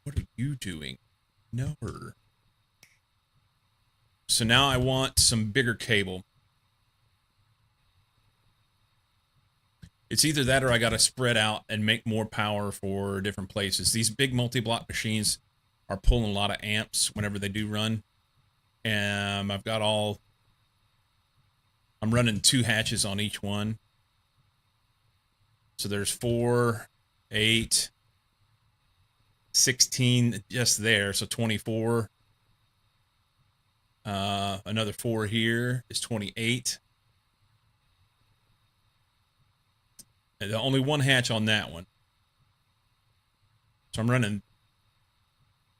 What are you doing? No. So now I want some bigger cable. It's either that or I got to spread out and make more power for different places. These big multi-block machines are pulling a lot of amps whenever they do run. And I've got all... I'm running 2 hatches on each one. So there's 4, 8, 16 just there. So 24. Another 4 here is 28. And only 1 hatch on that one. So I'm running...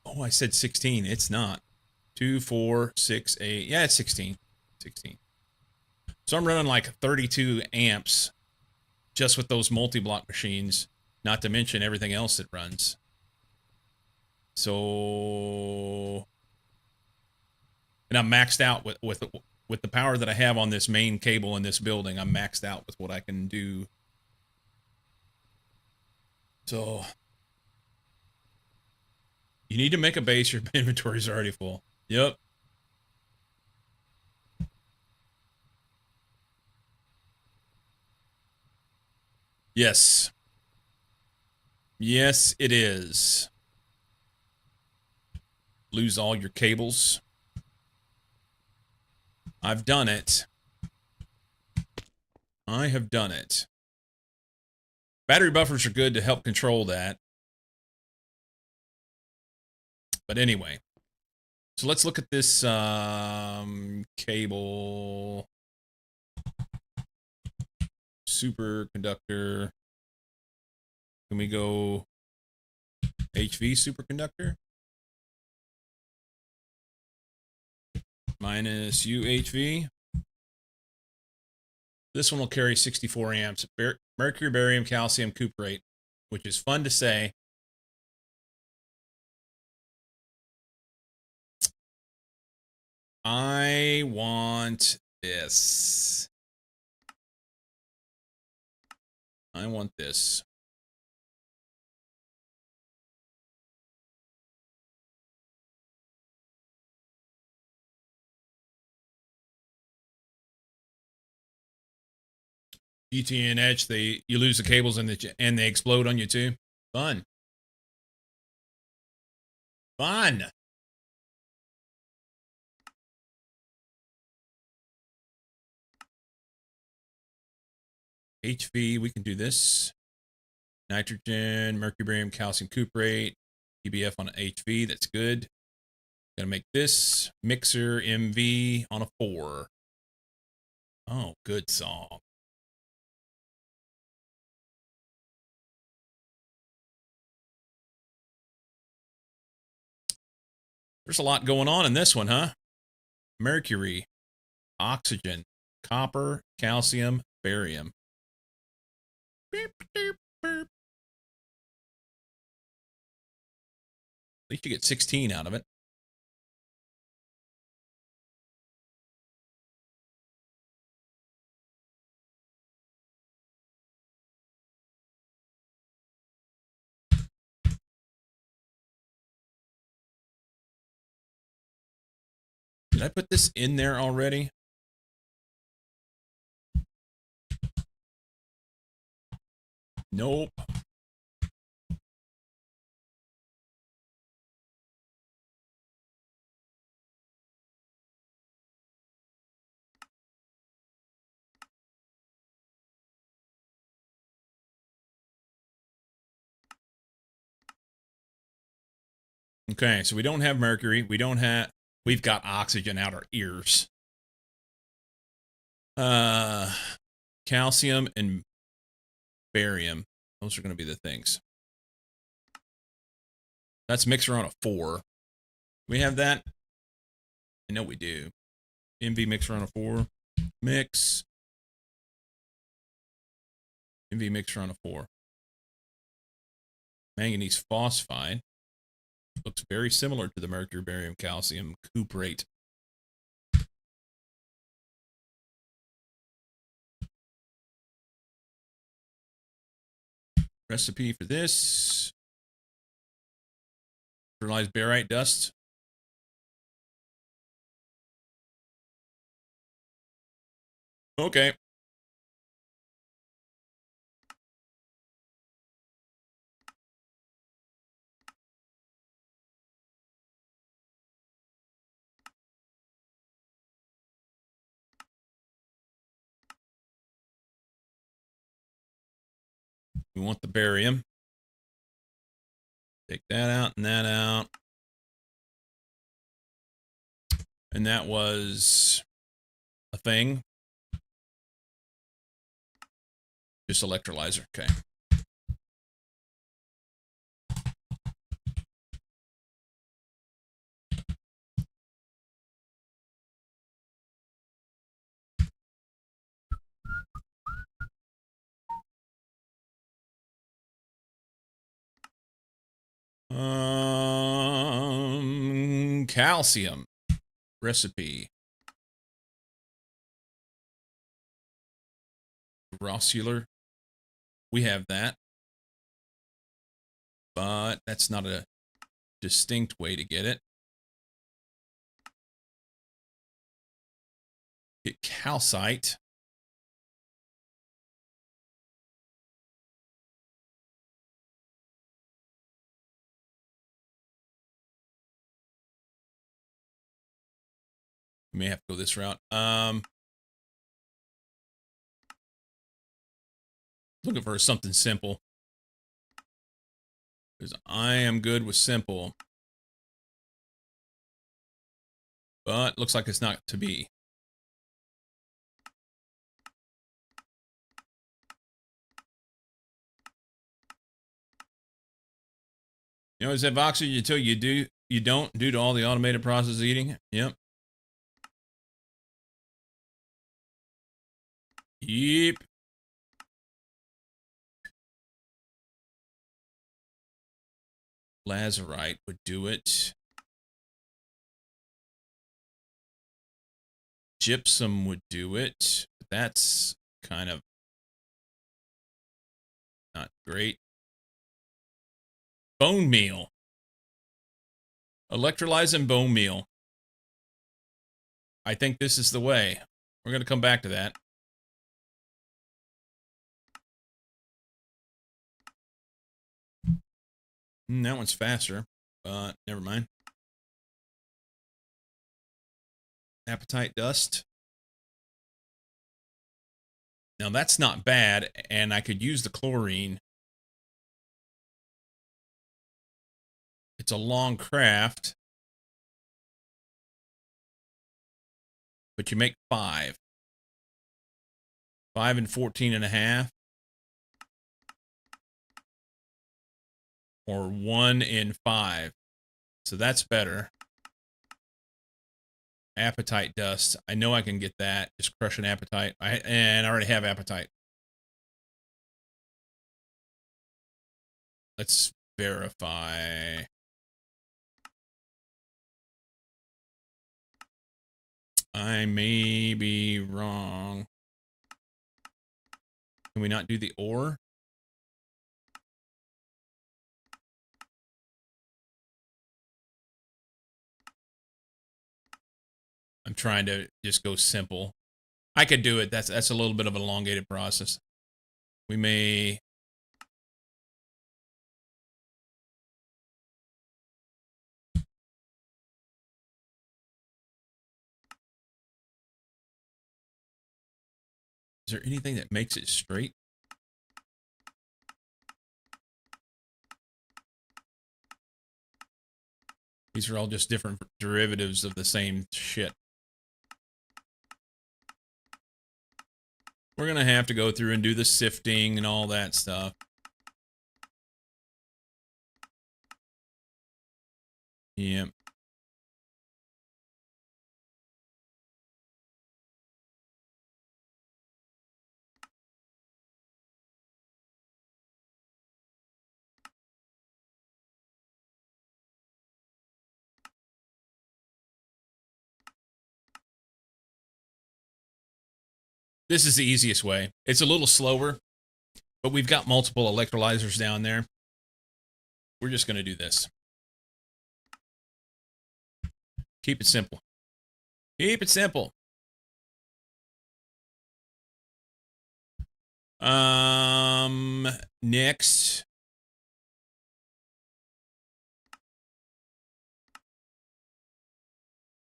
Oh, I said 16. It's not. 2, 4, 6, 8. Yeah, it's 16. 16. So I'm running like 32 amps just with those multi-block machines, not to mention everything else that runs. So... And I'm maxed out with the power that I have on this main cable in this building. I'm maxed out with what I can do. So... You need to make a base. Your inventory's already full. Yep. Yes. Yes, it is. Lose all your cables. I've done it. I have done it. Battery buffers are good to help control that. But anyway. So let's look at this cable. Superconductor. Can we go HV superconductor? Minus UHV. This one will carry 64 amps. Mercury, barium, calcium, cuprate, which is fun to say. I want this. I want this. GT and Edge, you lose the cables and they explode on you too. Fun. Fun. HV, we can do this. Nitrogen, mercury, barium, calcium, cuprate, EBF on an HV, that's good. Gotta make this mixer MV on a 4. Oh, good song. There's a lot going on in this one, huh? Mercury, oxygen, copper, calcium, barium. Beep, beep, beep. At least you get 16 out of it. Did I put this in there already? Nope. Okay, so we don't have mercury. We've got oxygen out our ears. Calcium and barium. Those are going to be the things. That's mixer on a 4. We have that? I know we do. MV mixer on a 4. Mix. MV mixture on a 4. Manganese phosphide. Looks very similar to the mercury, barium, calcium cuprate. Recipe for this. Fertilized barite dust. Okay. We want the barium. Take that out and that out. And that was a thing. Just electrolyzer. Okay. Calcium recipe. Rossler. We have that. But that's not a distinct way to get it. Get calcite. We may have to go this route. Looking for something simple. Because I am good with simple. But looks like it's not to be. You know, is that Voxer until you don't due to all the automated process eating? Yep. Yep. Lazurite would do it. Gypsum would do it. But that's kind of not great. Bone meal. Electrolyze and bone meal. I think this is the way. We're going to come back to that. That one's faster, but never mind. Apatite dust. Now that's not bad, and I could use the chlorine. It's a long craft. But you make 5. 5 and 14.5. Or 1 in 5. So that's better. Apatite dust. I know I can get that. Just crush an apatite. And I already have apatite. Let's verify. I may be wrong. Can we not do the ore? I'm trying to just go simple. I could do it. That's a little bit of an elongated process. We may... Is there anything that makes it straight? These are all just different derivatives of the same shit. We're going to have to go through and do the sifting and all that stuff. Yep. This is the easiest way. It's a little slower, but we've got multiple electrolyzers down there. We're just going to do this. Keep it simple. Keep it simple. Next.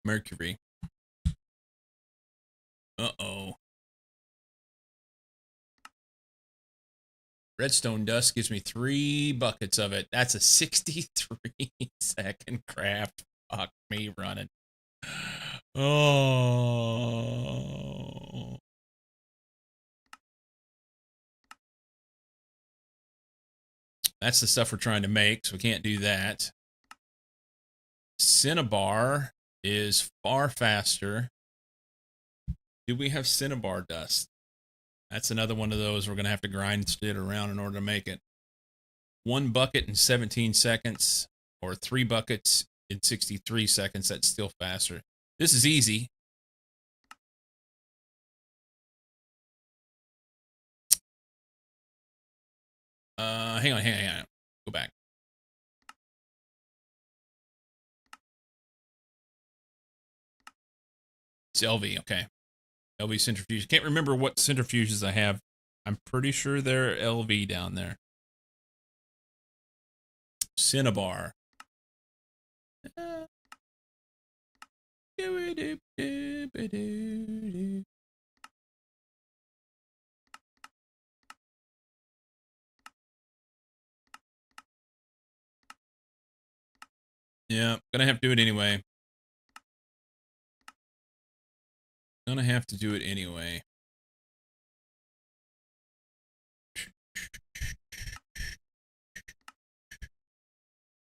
Mercury. Uh-oh. Redstone dust gives me 3 buckets of it. That's a 63-second craft. Fuck me running. Oh. That's the stuff we're trying to make, so we can't do that. Cinnabar is far faster. Do we have cinnabar dust? That's another one of those we're going to have to grind it around in order to make it. 1 bucket in 17 seconds, or 3 buckets in 63 seconds. That's still faster. This is easy. Hang on. Go back. It's LV, okay. LV centrifuge. Can't remember what centrifuges I have. I'm pretty sure they're LV down there. Cinnabar. Yeah, gonna have to do it anyway. Gonna have to do it anyway.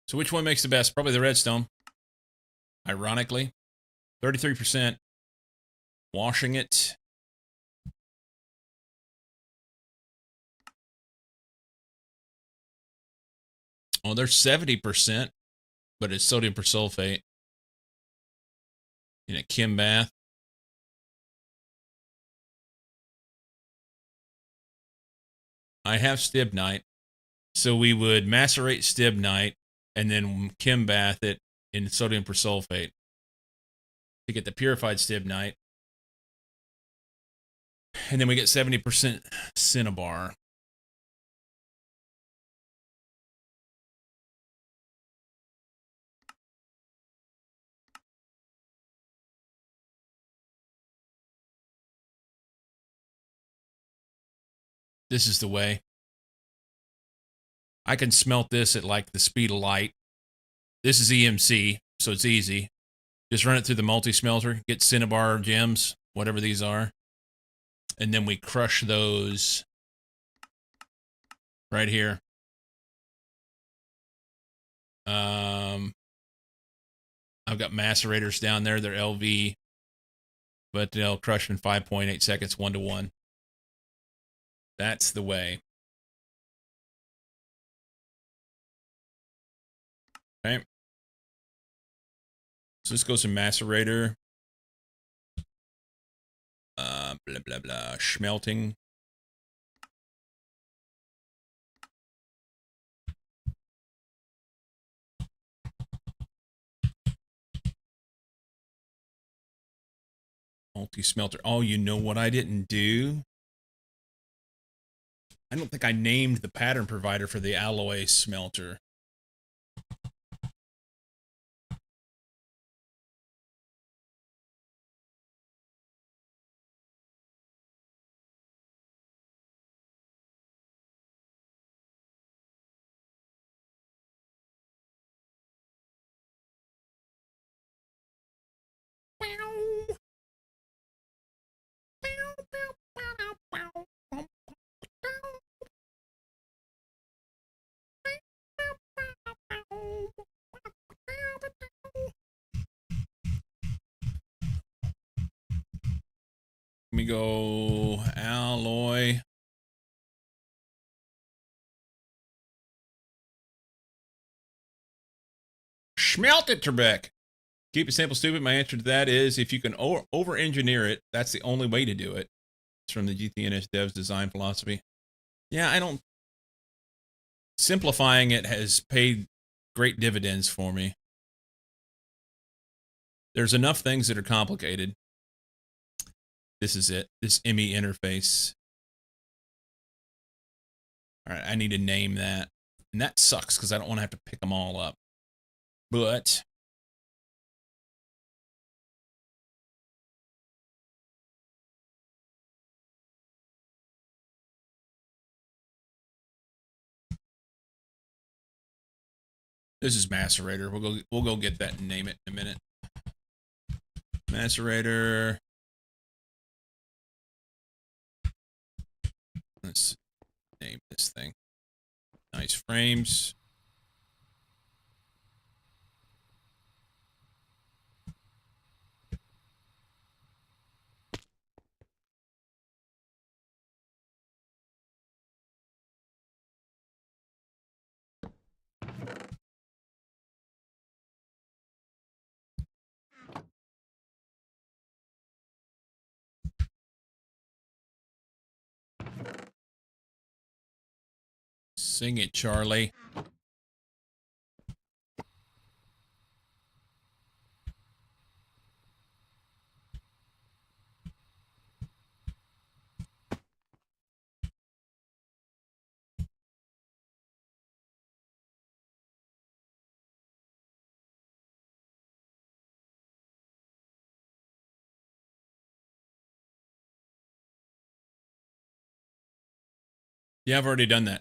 So which one makes the best? Probably the redstone. Ironically. 33%. Washing it. Oh, there's 70%, but it's sodium persulfate in a Kim bath. I have stibnite, so we would macerate stibnite and then Kim bath it in sodium persulfate to get the purified stibnite. And then we get 70% cinnabar. This is the way. I can smelt this at like the speed of light. This is EMC, so it's easy. Just run it through the multi-smelter, get cinnabar gems, whatever these are. And then we crush those right here. I've got macerators down there. They're LV, but they'll crush in 5.8 seconds, 1-to-1. That's the way. Okay. So this goes in macerator. Blah, blah, blah. Smelting. Multi-smelter. Oh, you know what I didn't do? I don't think I named the pattern provider for the alloy smelter. Let me go alloy. Smelt it, Trebek. Keep it simple, stupid. My answer to that is if you can over-engineer it, that's the only way to do it. It's from the GTNS Devs design philosophy. Yeah, I don't. Simplifying it has paid great dividends for me. There's enough things that are complicated. This is it. This ME interface. All right, I need to name that. And that sucks because I don't want to have to pick them all up. But this is macerator. We'll go get that and name it in a minute. Macerator. Let's name this thing. Nice frames. Sing it, Charlie. Yeah, I've already done that.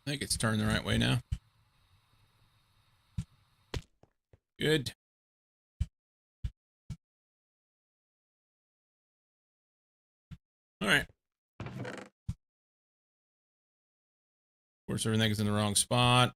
I think it's turned the right way now. Good. All right. Of course, everything is in the wrong spot.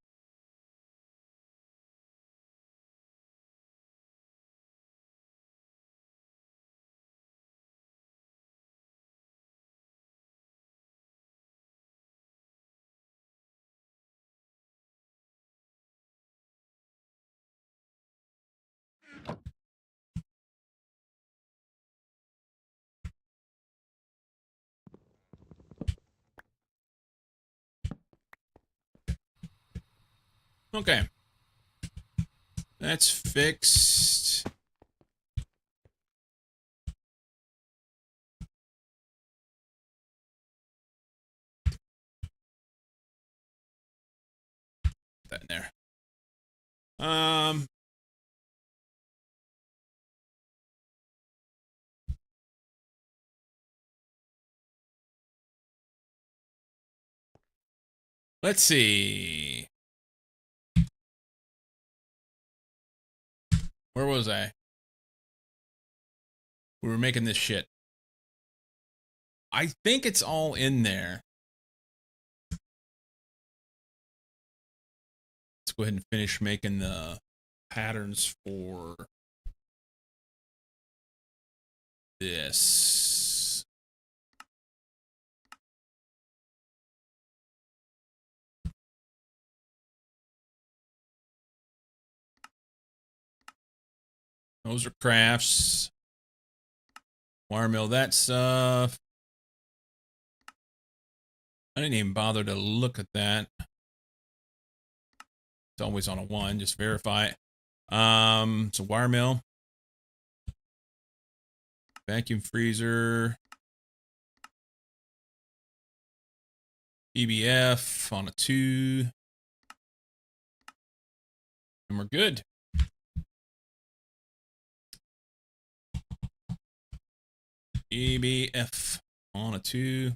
Okay. That's fixed. Put that in there. Let's see. Where was I? We were making this shit. I think it's all in there. Let's go ahead and finish making the patterns for this. Those are crafts. Wire mill that stuff. I didn't even bother to look at that. It's always on a 1, just verify it. It's a wire mill. Vacuum freezer. EBF on a 2. And we're good. EBF on a 2.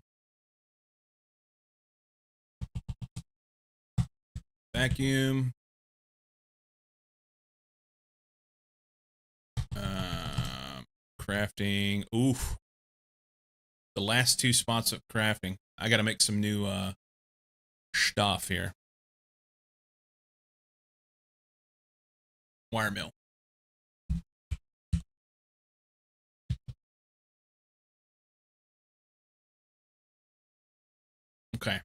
Vacuum. crafting. Oof. The last 2 spots of crafting. I got to make some new stuff here. Wire mill. Okay.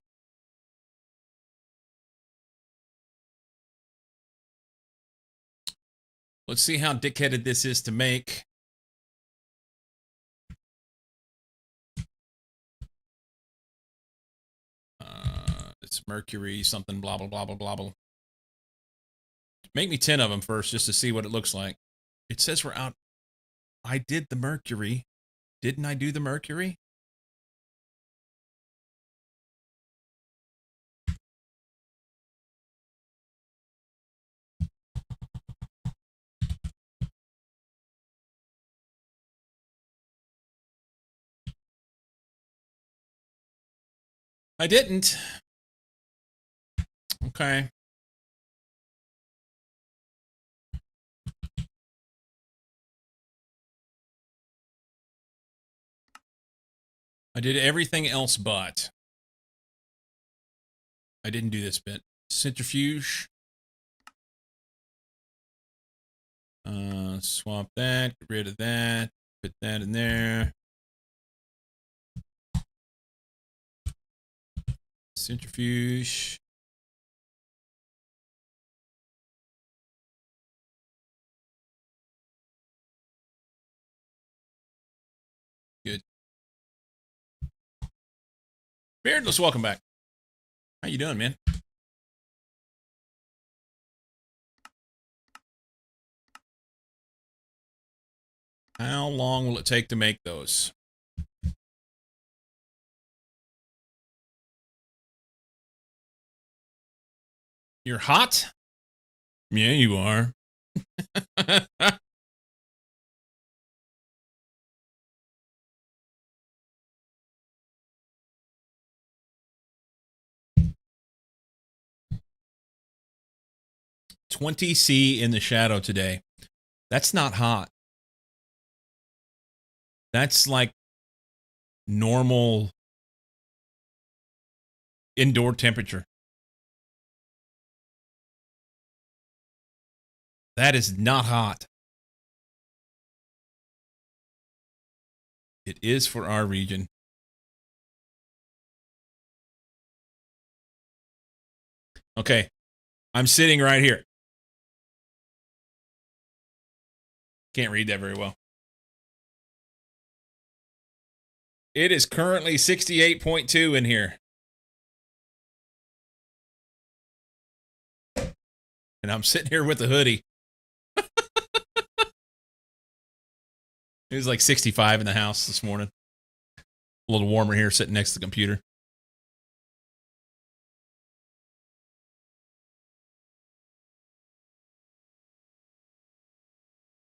Let's see how dickheaded this is to make. It's mercury, something, blah, blah, blah, blah, blah, blah. Make me 10 of them first just to see what it looks like. It says we're out. I did the mercury. Didn't I do the mercury? I didn't. Okay. I did everything else but. I didn't do this bit. Centrifuge. Swap that. Get rid of that. Put that in there. Centrifuge. Good. Beardless, welcome back. How you doing, man? How long will it take to make those? You're hot? Yeah, you are. 20C in the shadow today. That's not hot. That's like normal indoor temperature. That is not hot. It is for our region. Okay. I'm sitting right here. Can't read that very well. It is currently 68.2 in here. And I'm sitting here with a hoodie. It was like 65 in the house this morning. A little warmer here sitting next to the computer.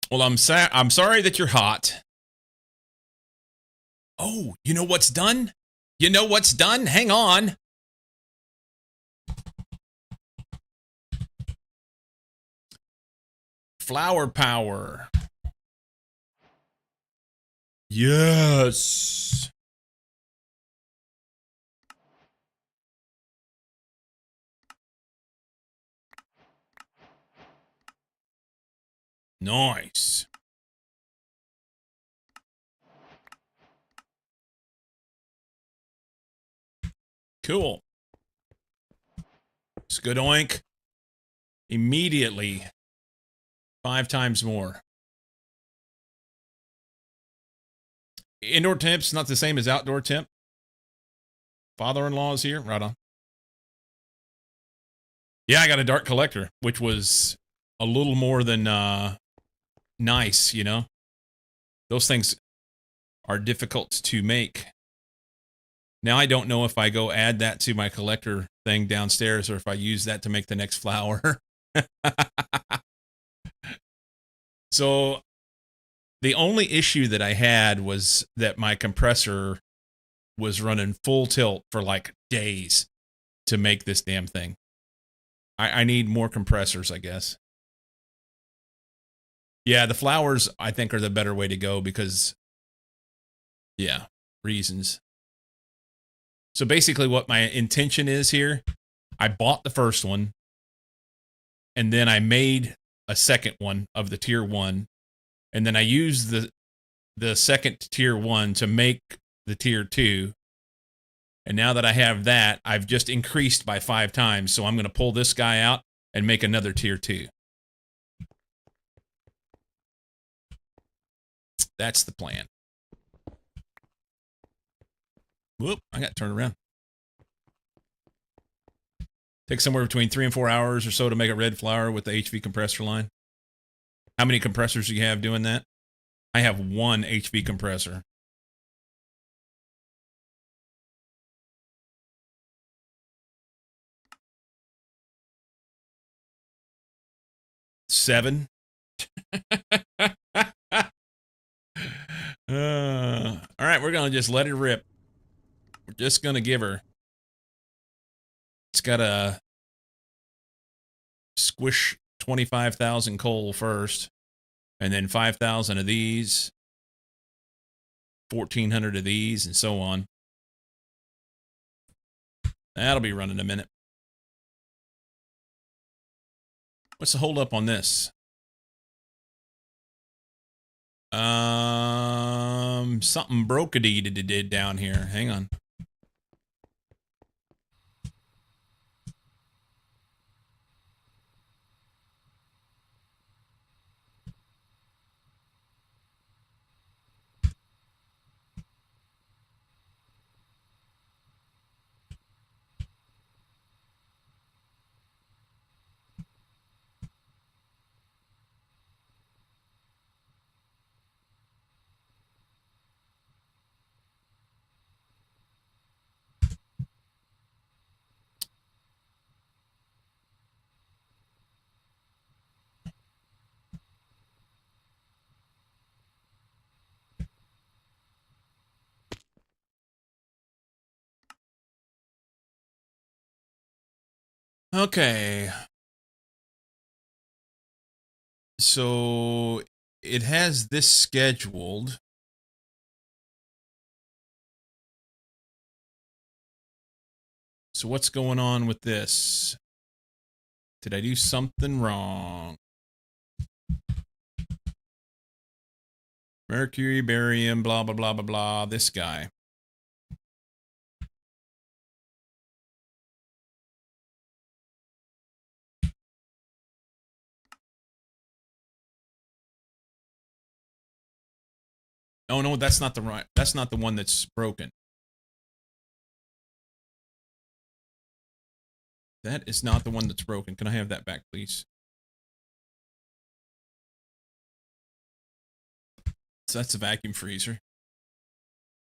Well, I'm sorry that you're hot. Oh, you know what's done? You know what's done? Hang on. Flower power. Yes. Nice. Cool. It's good oink. Immediately 5 times more. Indoor temp's not the same as outdoor temp. Father-in-law is here. Right on. Yeah, I got a dark collector, which was a little more than nice, you know? Those things are difficult to make. Now I don't know if I go add that to my collector thing downstairs or if I use that to make the next flower. So the only issue that I had was that my compressor was running full tilt for like days to make this damn thing. I need more compressors, I guess. Yeah, the flowers I think are the better way to go because, yeah, reasons. So basically, what my intention is here, I bought the first one, and then I made a second one of the tier 1, and then I used the second tier 1 to make the tier 2. And now that I have that, I've just increased by 5 times. So I'm going to pull this guy out and make another tier 2. That's the plan. Whoop, I got turned around. Takes somewhere between 3 and 4 hours or so to make a red flower with the HV compressor line. How many compressors do you have doing that? I have 1 HV compressor. Seven. All right, we're going to just let it rip. We're just going to give her. It's got to squish 25,000 coal first, and then 5,000 of these, 1,400 of these, and so on. That'll be running a minute. What's the hold up on this? Something broke-a-dee did down here. Hang on. Okay. So it has this scheduled. So what's going on with this? Did I do something wrong? Mercury, barium, blah, blah, blah, blah, blah. This guy. Oh, no, that's not the right. That's not the one that's broken. That is not the one that's broken. Can I have that back, please? So that's a vacuum freezer.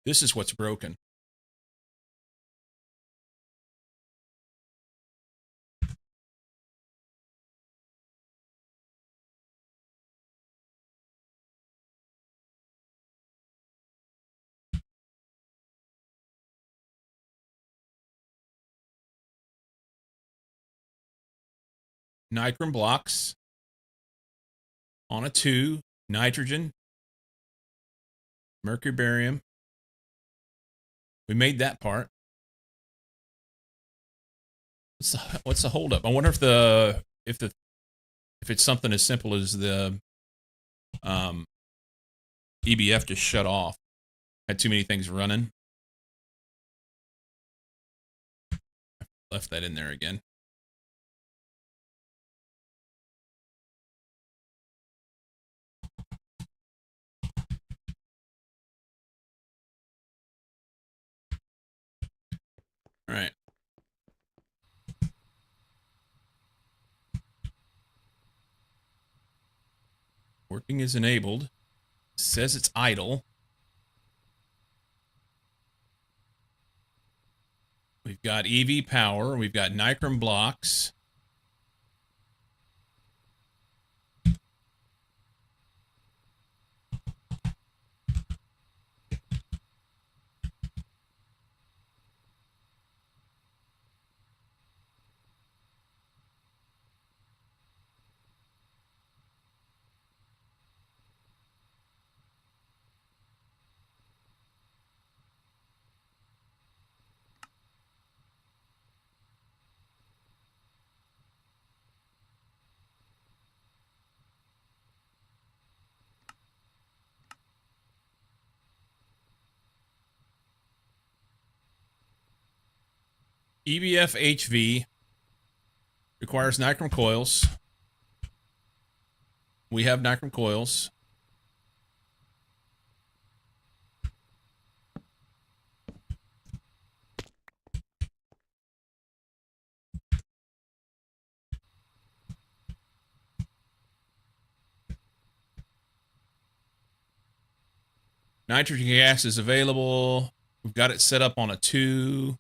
This is what's broken. Nitron blocks on a 2, nitrogen, mercury, barium. We made that part. What's the holdup? I wonder if it's something as simple as the EBF just shut off. Had too many things running. Left that in there again. All right. Working is enabled. Says it's idle. We've got EV power. We've got nitron blocks. EBF HV requires nichrome coils. We have nichrome coils. Nitrogen gas is available. We've got it set up on a 2.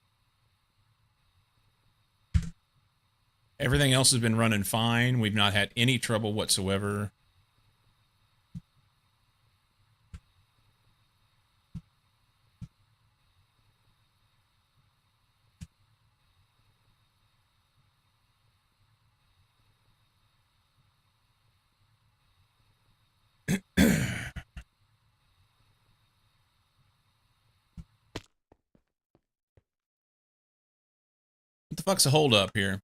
Everything else has been running fine. We've not had any trouble whatsoever. What the fuck's a hold up here?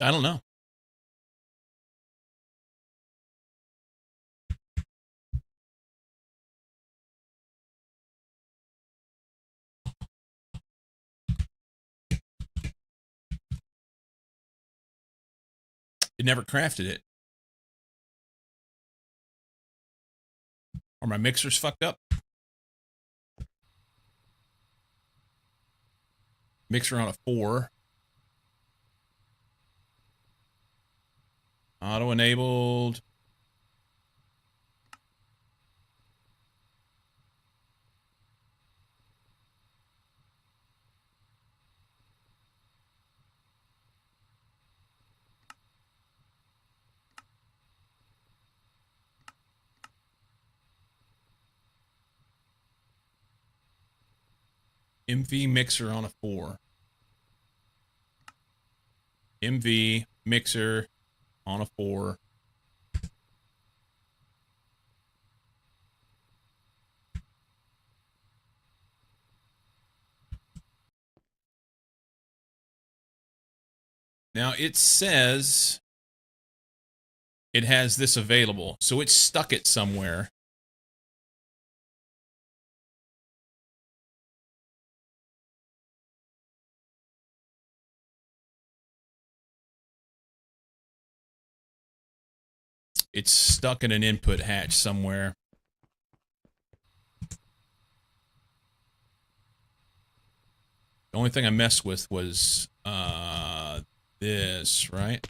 I don't know. It never crafted it. Or my mixer's fucked up. Mixer on a 4. Auto enabled. MV mixer on a 4. MV mixer on a 4. Now it says it has this available, so it's stuck it somewhere. It's stuck in an input hatch somewhere. The only thing I messed with was this, right?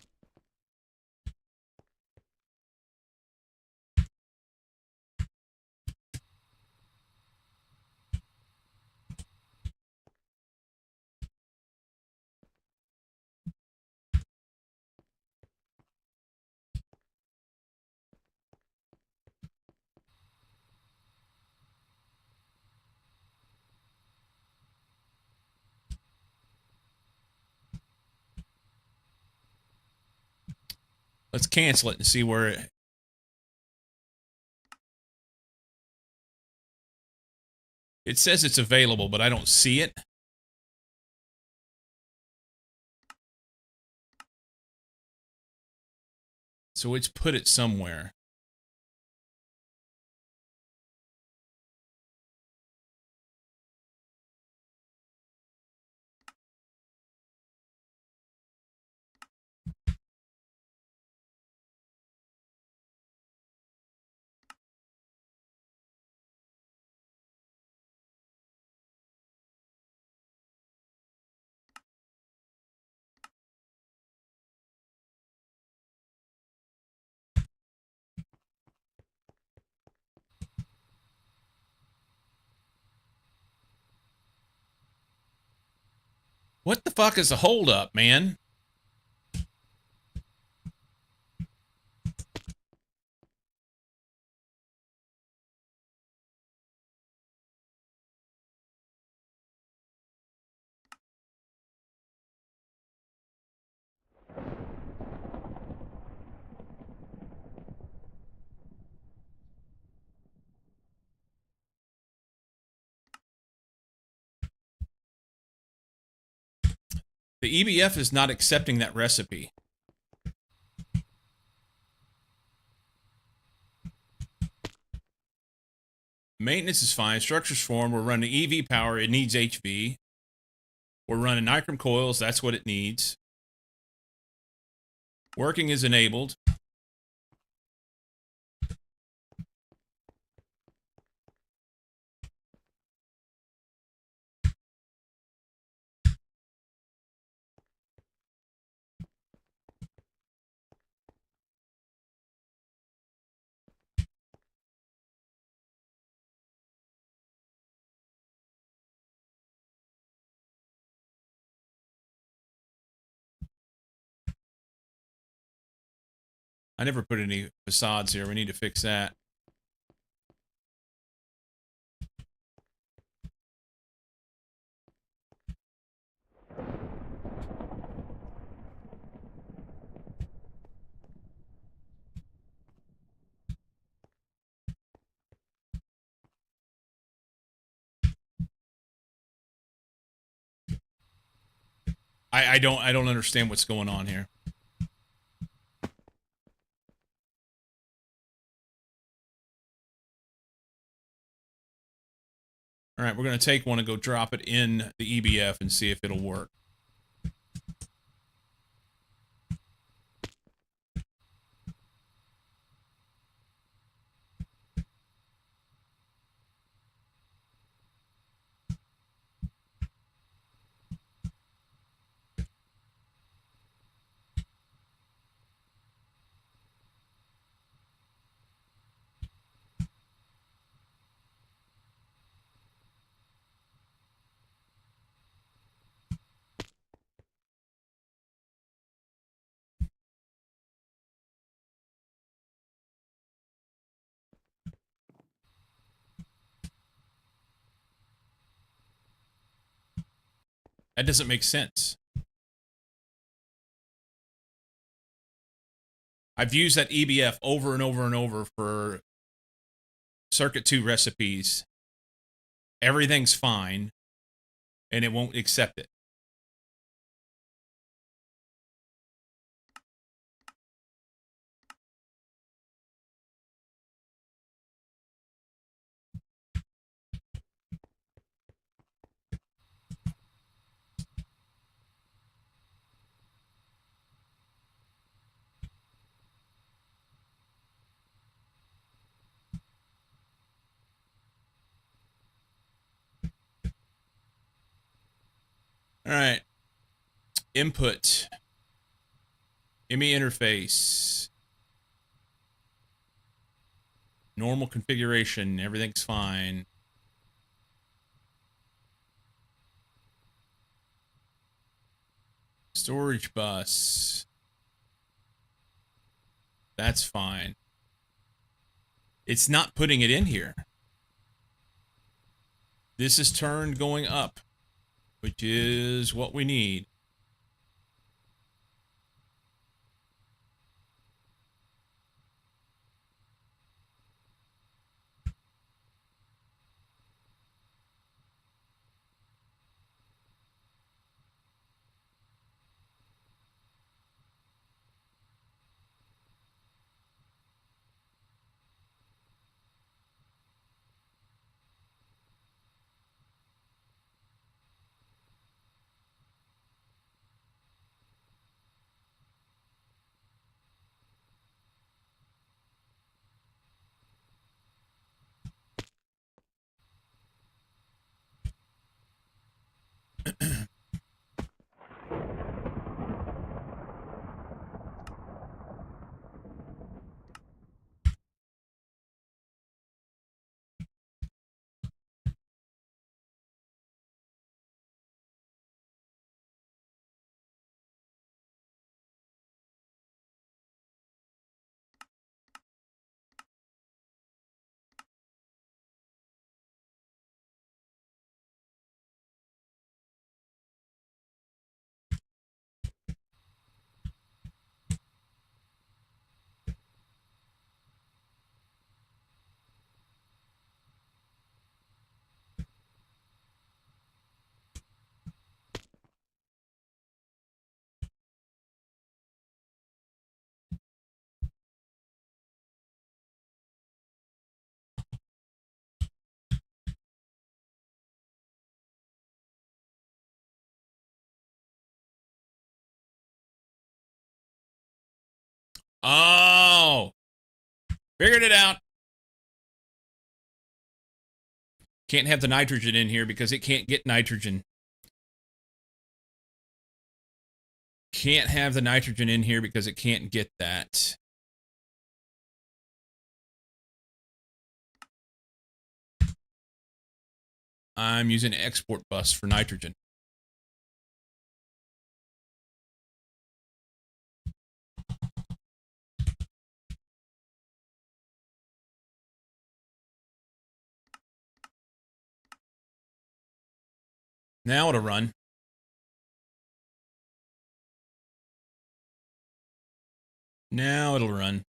Let's cancel it and see where it... It says it's available, but I don't see it. So it's put it somewhere. What the fuck is the holdup, man? The EBF is not accepting that recipe. Maintenance is fine. Structure's formed. We're running EV power. It needs HV. We're running nichrome coils. That's what it needs. Working is enabled. I never put any facades here. We need to fix that. I don't understand what's going on here. All right, we're going to take one and go drop it in the EBF and see if it'll work. That doesn't make sense. I've used that EBF over and over and over for Circuit 2 recipes. Everything's fine, and it won't accept it. All right. Input. IMI interface. Normal configuration. Everything's fine. Storage bus. That's fine. It's not putting it in here. This is turned going up, which is what we need. Oh, figured it out. Can't have the nitrogen in here because it can't get nitrogen. Can't have the nitrogen in here because it can't get that. I'm using an export bus for nitrogen. Now it'll run. Now it'll run.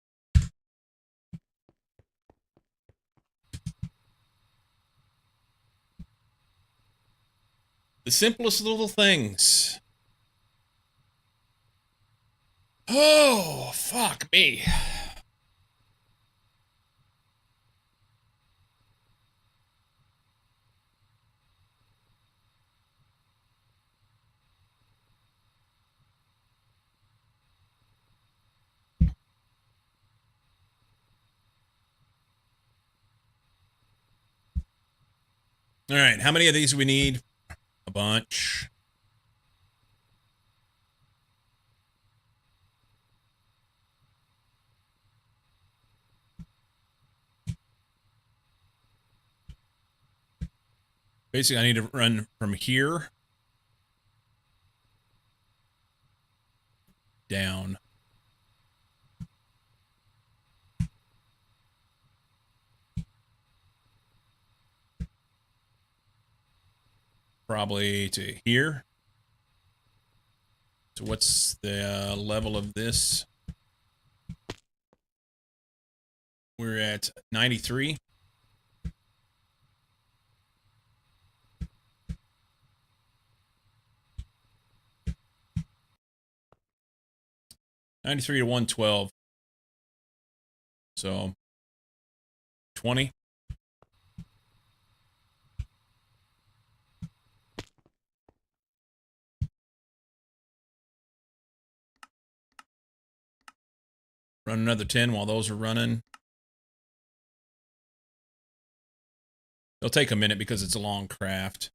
The simplest little things. Oh, fuck me. All right, how many of these do we need? A bunch. Basically, I need to run from here down. Probably to here. So what's the level of this? We're at 93. (93) to 112. So 20. Run another 10 while those are running. It'll take a minute because it's a long craft.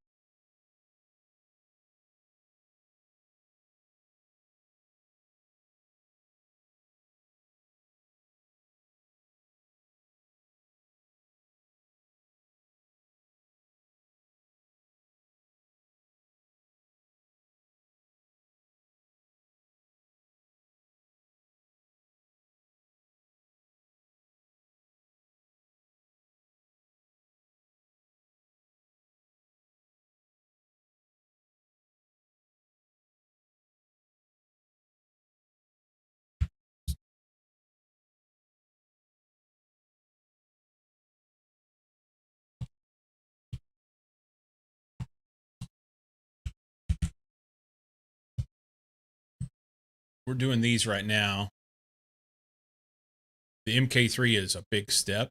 We're doing these right now. The MK3 is a big step.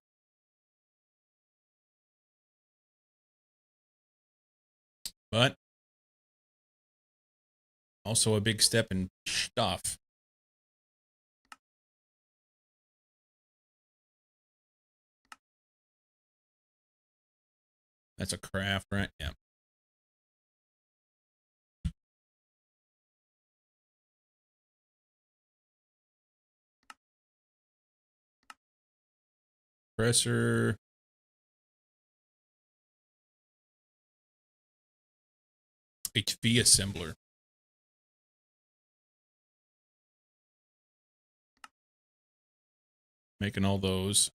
But also a big step in stuff. That's a craft, right? Yeah. Compressor. HV assembler. Making all those.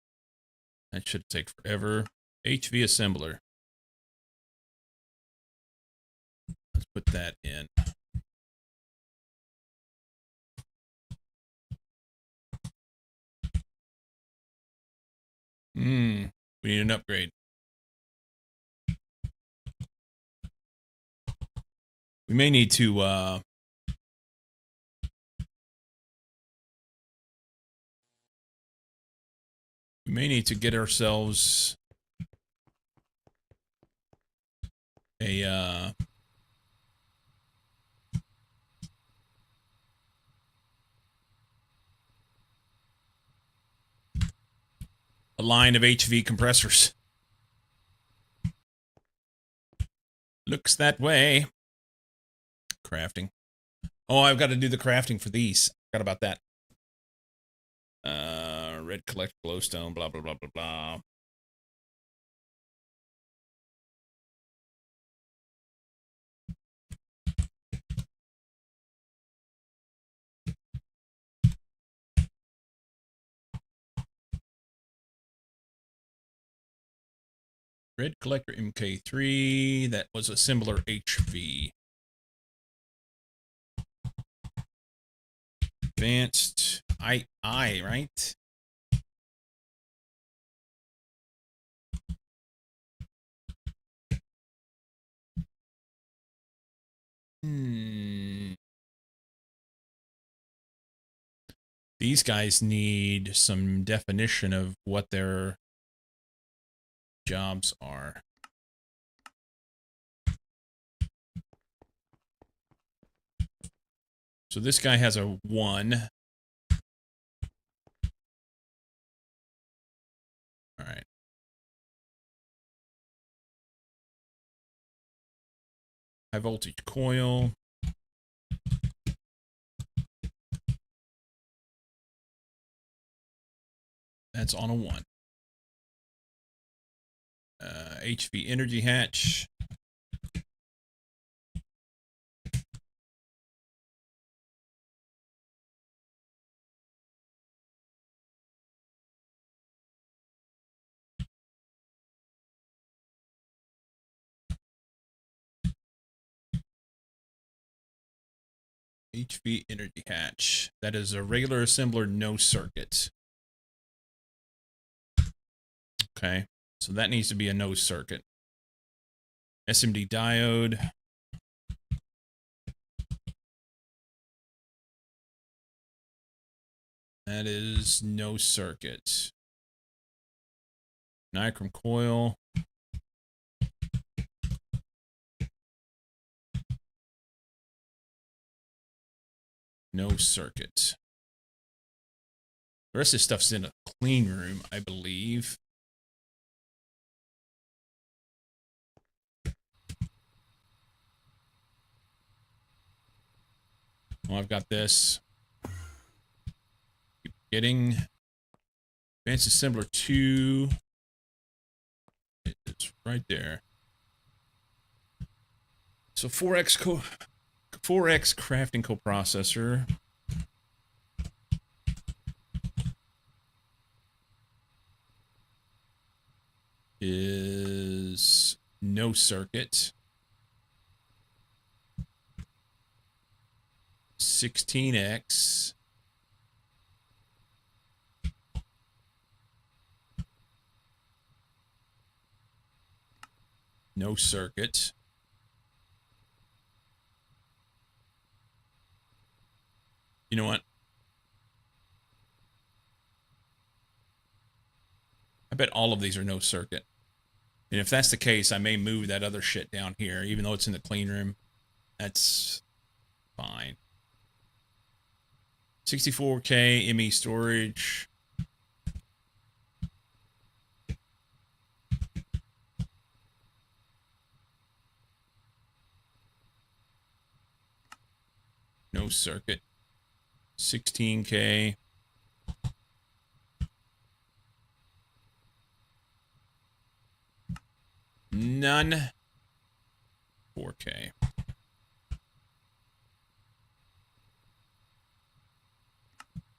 That should take forever. HV assembler. Let's put that in. We need an upgrade. We may need to get ourselves a a line of HV compressors. Looks that way. Crafting. Oh, I've got to do the crafting for these. Forgot about that. Red collect glowstone, blah, blah, blah, blah, blah. Red collector MK3. That was assembler HV. Advanced I, right? These guys need some definition of what their jobs are. So this guy has a 1. All right. High voltage coil. That's on a 1. HV energy hatch. HV energy hatch. That is a regular assembler, no circuit. Okay, so that needs to be a no circuit. SMD diode. That is no circuit. Nichrome coil. No circuit. The rest of this stuff's in a clean room, I believe. Well, I've got this. Keep getting advanced assembler 2. It's right there. So 4x crafting coprocessor. Is no circuit. 16x. No circuit. You know what? I bet all of these are no circuit. And if that's the case, I may move that other shit down here, even though it's in the clean room. That's fine. 64K ME storage. No circuit. 16K. None. 4K.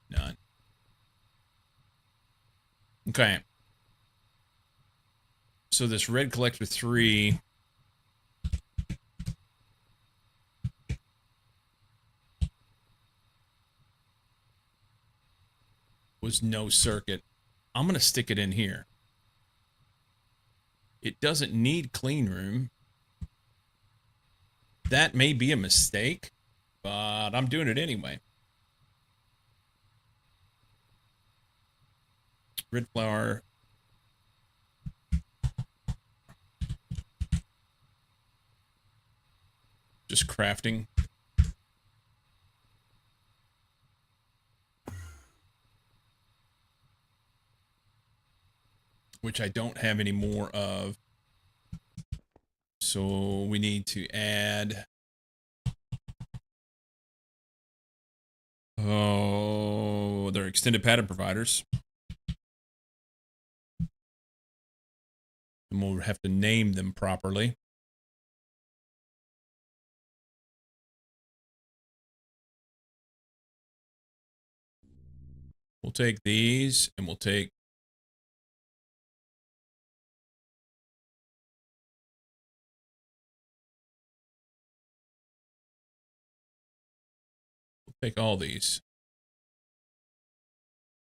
None. Okay. So this red collector 3 was no circuit. I'm going to stick it in here. It doesn't need clean room. That may be a mistake, but I'm doing it anyway. Red flower. Just crafting. which I don't have any more of. So we need to add. Oh, they're extended pattern providers. And we'll have to name them properly. We'll take these and we'll take all these.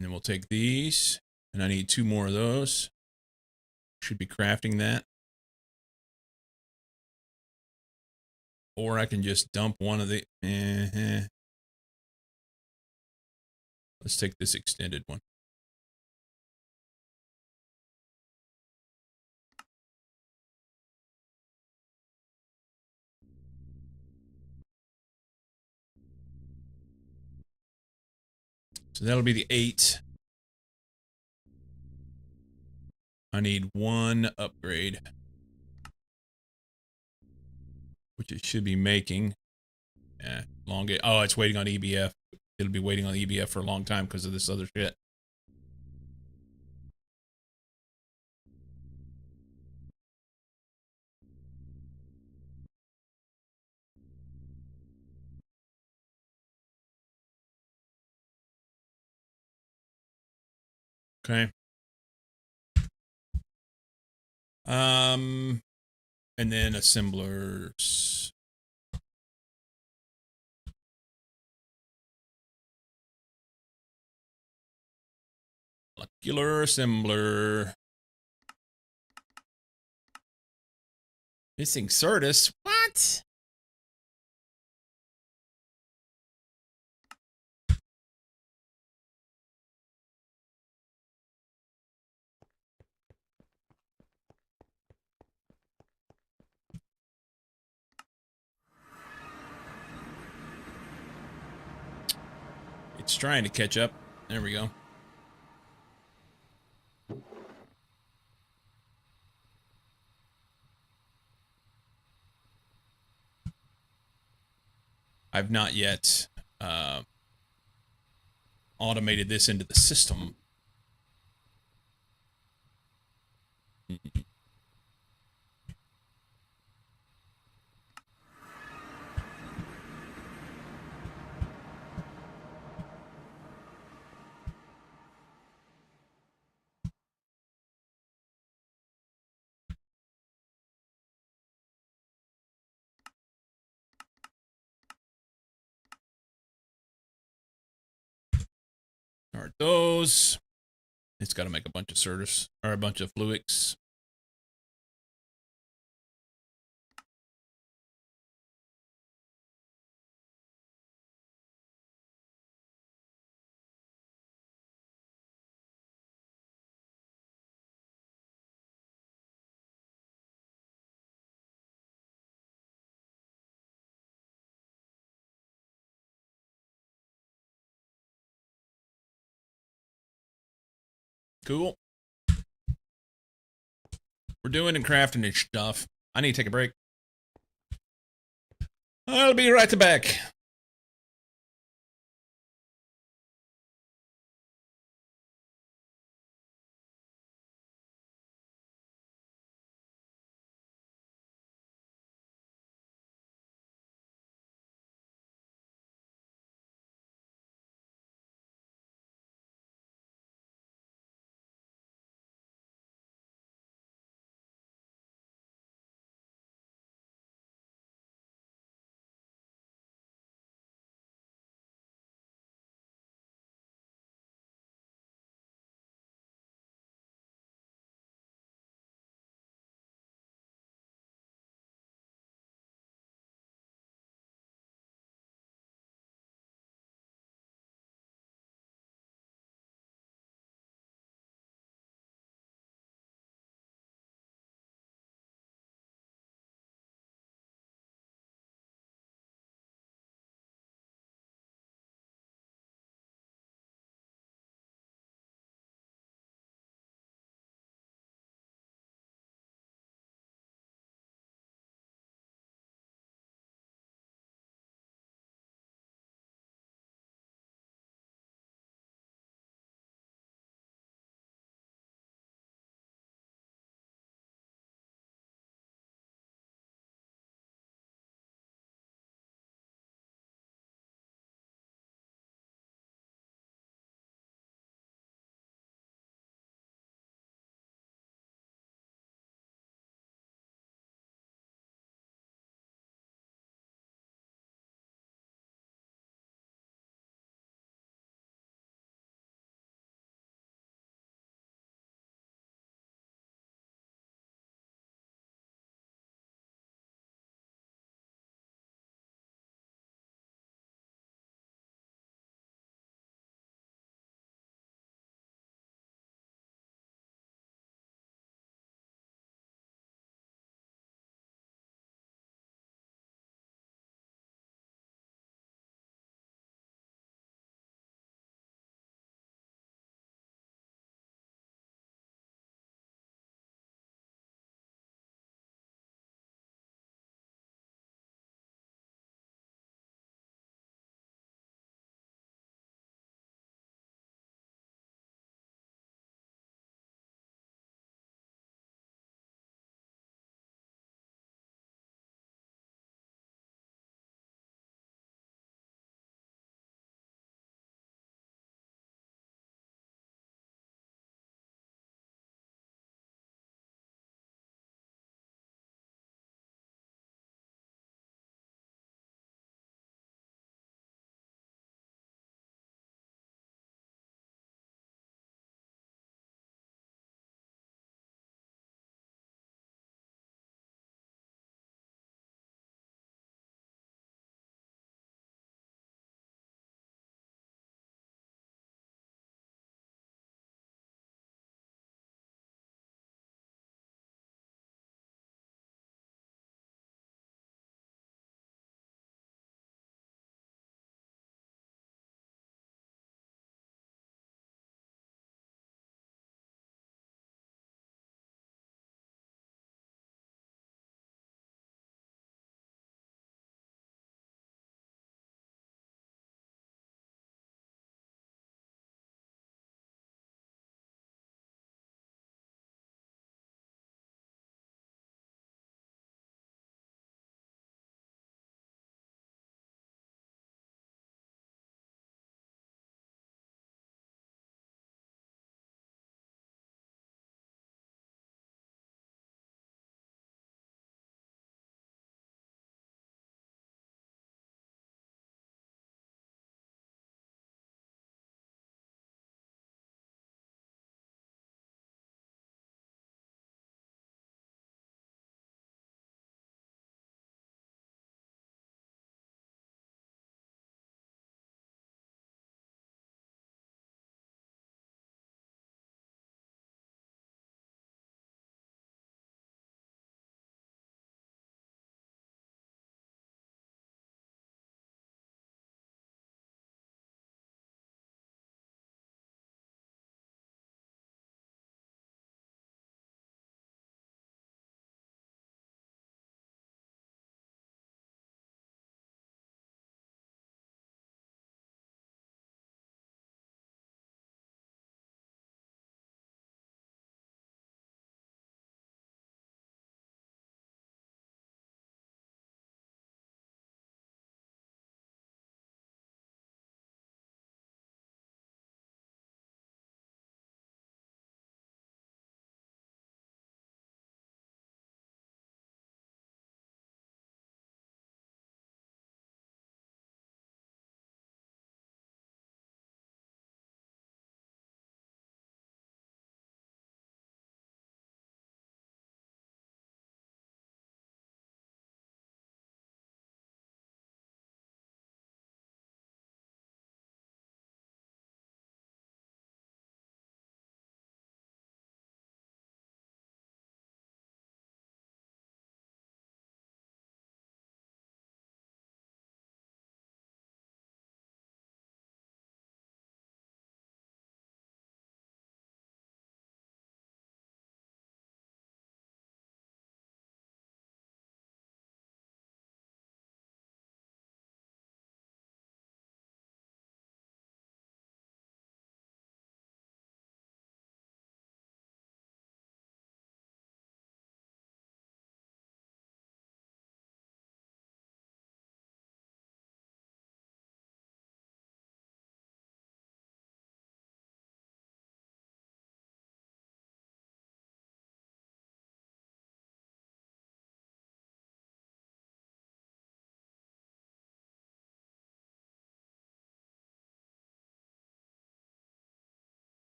And then we'll take these, and I need 2 more of those. Should be crafting that. Or I can just dump one of the... Let's take this extended one. So that'll be the 8. I need 1 upgrade, which it should be making. Yeah, oh, it's waiting on EBF. It'll be waiting on EBF for a long time because of this other shit. Okay. And then assemblers. Molecular assembler. Missing Certus. What? It's trying to catch up. There we go. I've not yet automated this into the system. Start those. It's got to make a bunch of Certus, or a bunch of Fluix. Cool. We're doing and crafting and stuff. I need to take a break. I'll be right back.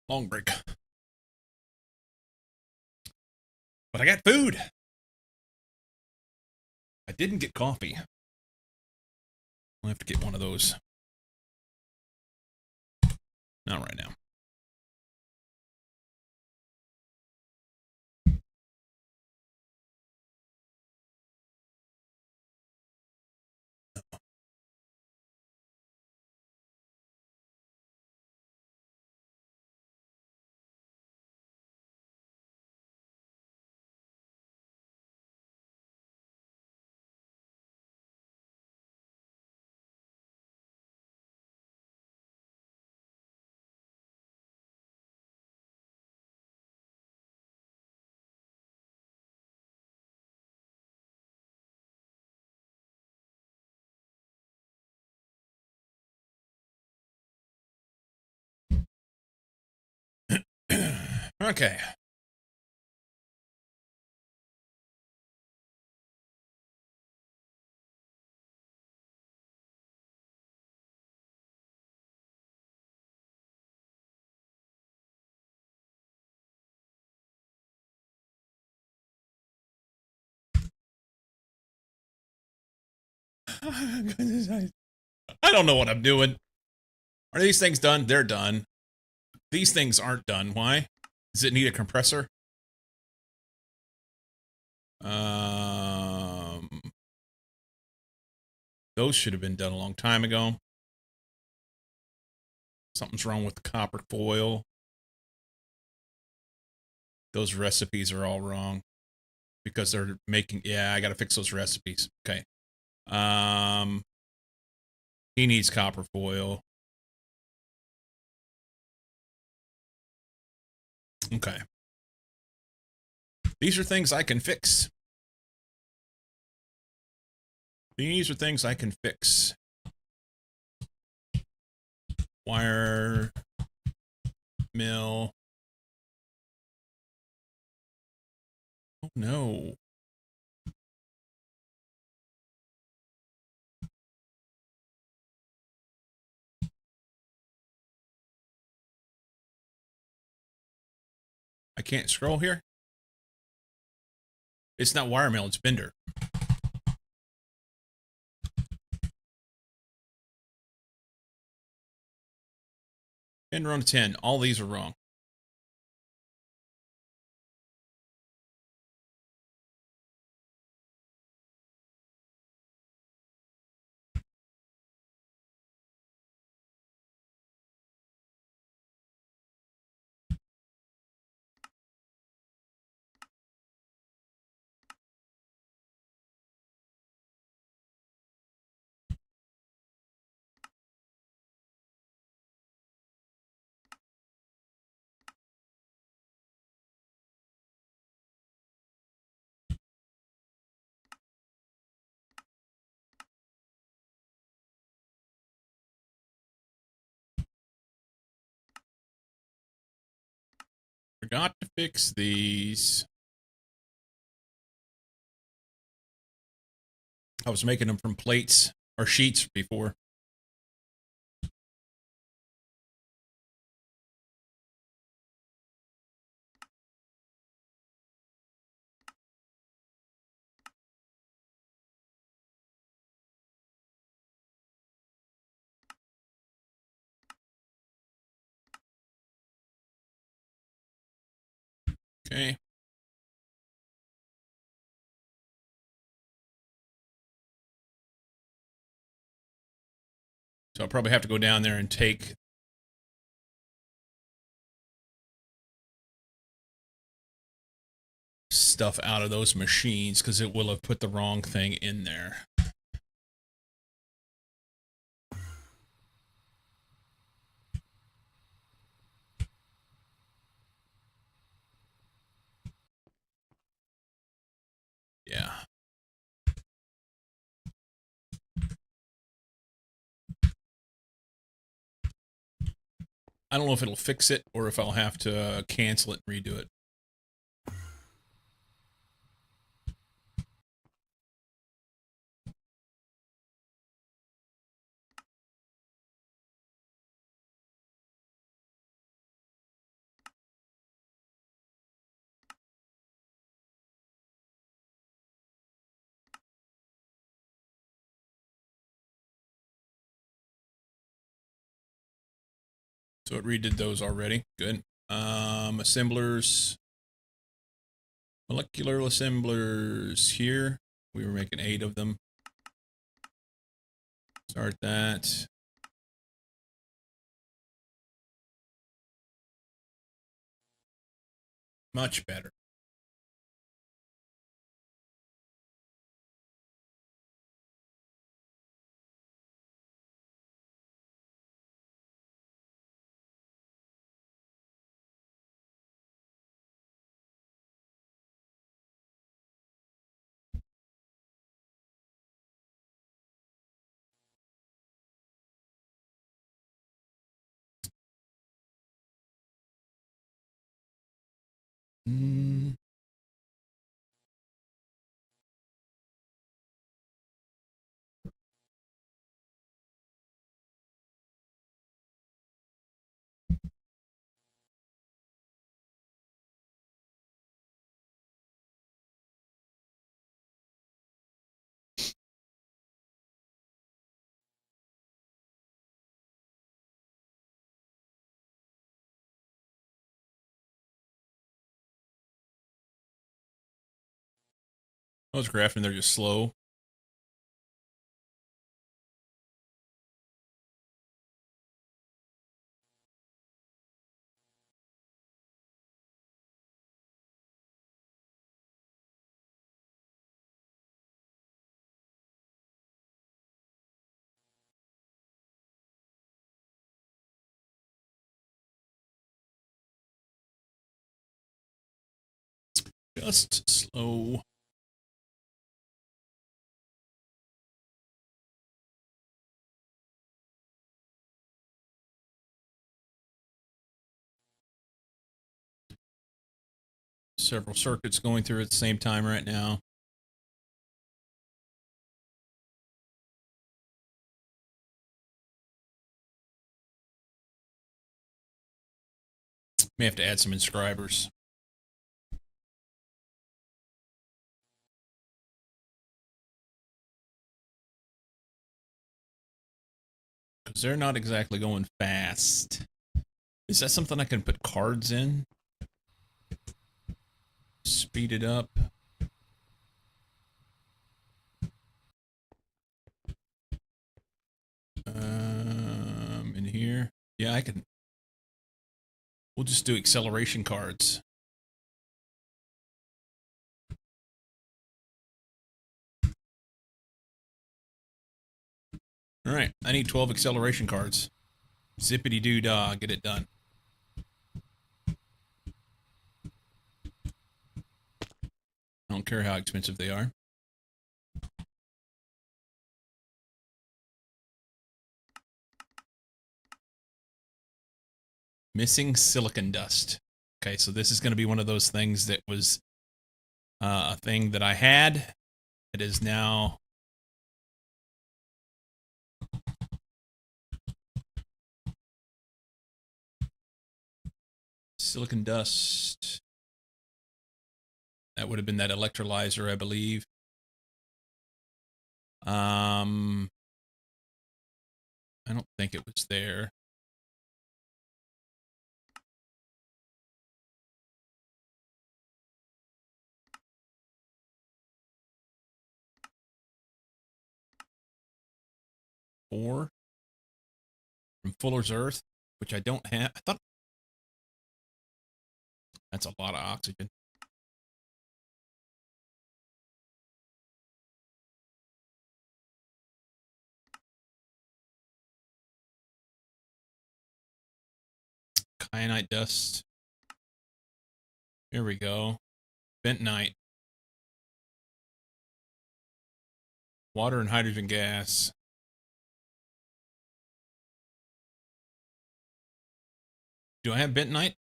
Long break. But I got food. I didn't get coffee. I'll have to get one of those. Not right now. Okay. I don't know what I'm doing. Are these things done? They're done. These things aren't done. Why? Does it need a compressor? Those should have been done a long time ago. Something's wrong with the copper foil. Those recipes are all wrong because they're making. Yeah, I got to fix those recipes. Okay. He needs copper foil. Okay. These are things I can fix. These are things I can fix. Wire mill. Oh no. I can't scroll here. It's not wire mill, it's bender. And run 10. All these are wrong. Forgot to fix these. I was making them from plates or sheets before. Okay. So I'll probably have to go down there and take stuff out of those machines because it will have put the wrong thing in there. Yeah. I don't know if it'll fix it or if I'll have to cancel it and redo it. So it redid those already. Good. Assemblers. Molecular assemblers here. We were making 8 of them. Start that. Much better. Mm. I was grafting, they're just slow. Just slow. Several circuits going through at the same time right now. May have to add some inscribers. Because they're not exactly going fast. Is that something I can put cards in? Speed it up. In here. Yeah, I can. We'll just do acceleration cards. All right, I need 12 acceleration cards. Zippity doo dah, get it done. I don't care how expensive they are. Missing silicon dust. Okay, so this is going to be one of those things that was a thing that I had. It is now silicon dust. That would have been that electrolyzer, I believe. I don't think it was there. Or from Fuller's Earth, which I don't have. I thought that's a lot of oxygen. Kyanite dust. Here we go. Bentonite. Water and hydrogen gas. Do I have bentonite?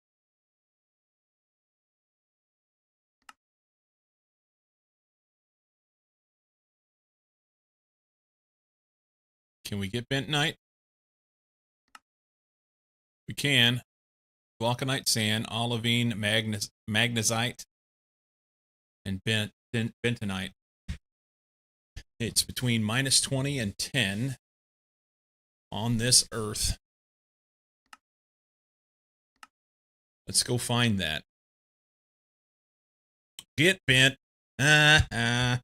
Can we get bentonite? We can. Glauconite sand, olivine, magnesite, and bentonite. It's between -20 and 10 on this Earth. Let's go find that. Get bent. I'm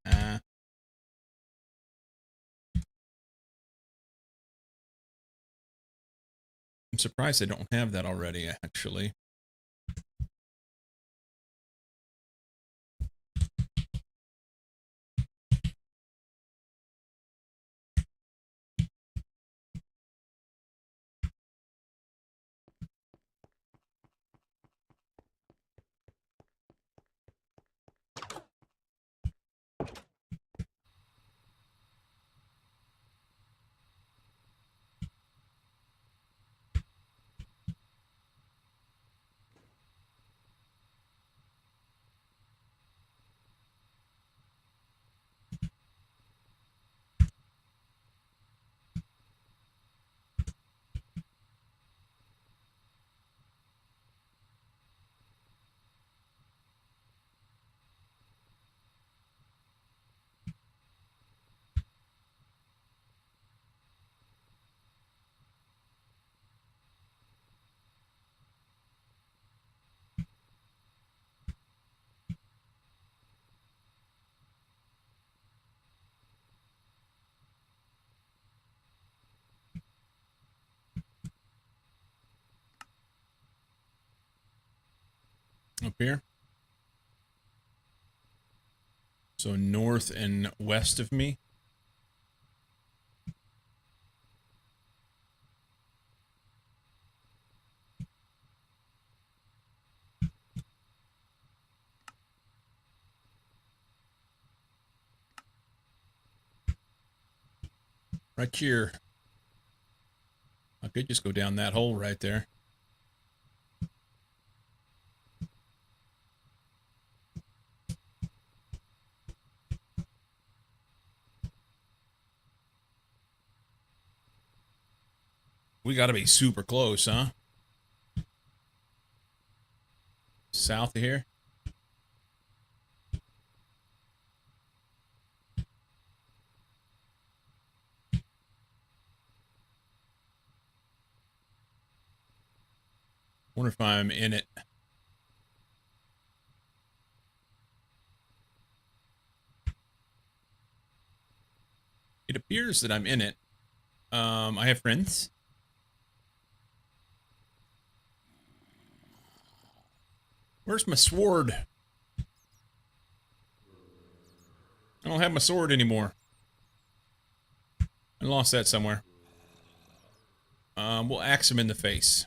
surprised they don't have that already, actually. Up here. So north and west of me. Right here. I could just go down that hole right there. We got to be super close, huh? South of here. Wonder if I'm in it. It appears that I'm in it. I have friends. Where's my sword? I don't have my sword anymore. I lost that somewhere. We'll axe him in the face.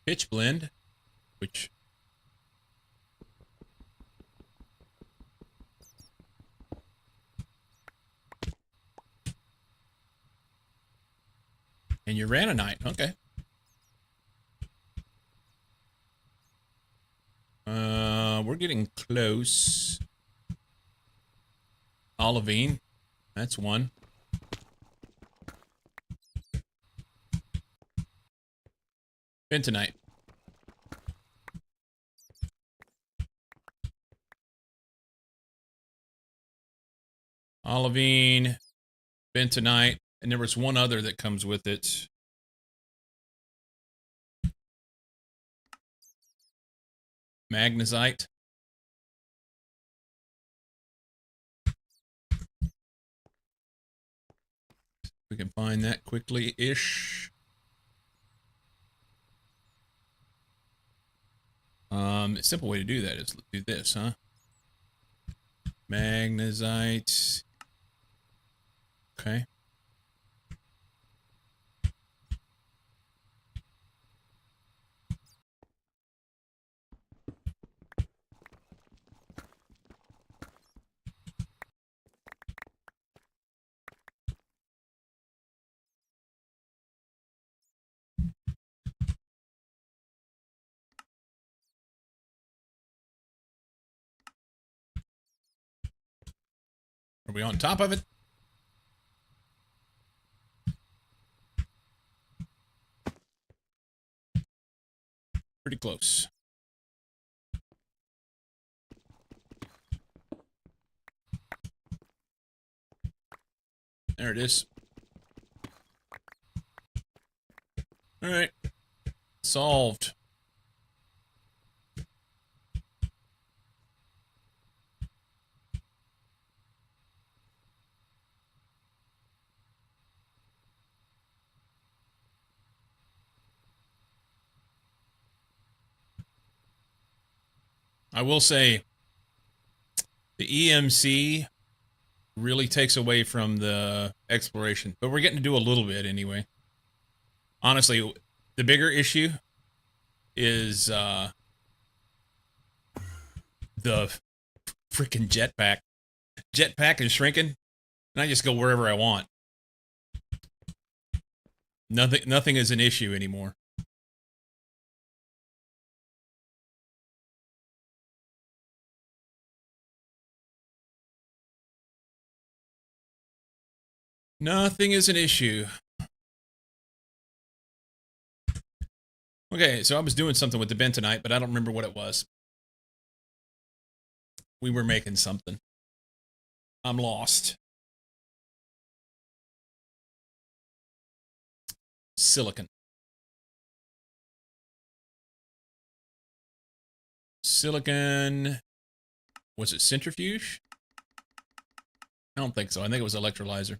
Pitch blend, which... And uraninite, okay. We're getting close. Olivine, that's one. Bentonite. Olivine, bentonite, and there was one other that comes with it. Magnesite. We can find that quickly-ish. A simple way to do that is do this, huh? Magnesite. Okay. Are we on top of it? Pretty close. There it is. All right. Solved. I will say the EMC really takes away from the exploration, but we're getting to do a little bit anyway. Honestly, the bigger issue is the freaking jetpack. Jetpack is shrinking, and I just go wherever I want. Nothing is an issue anymore. Nothing is an issue. Okay, so I was doing something with the bentonite, but I don't remember what it was. We were making something. I'm lost. Silicon. Silicon. Was it centrifuge? I don't think so. I think it was electrolyzer.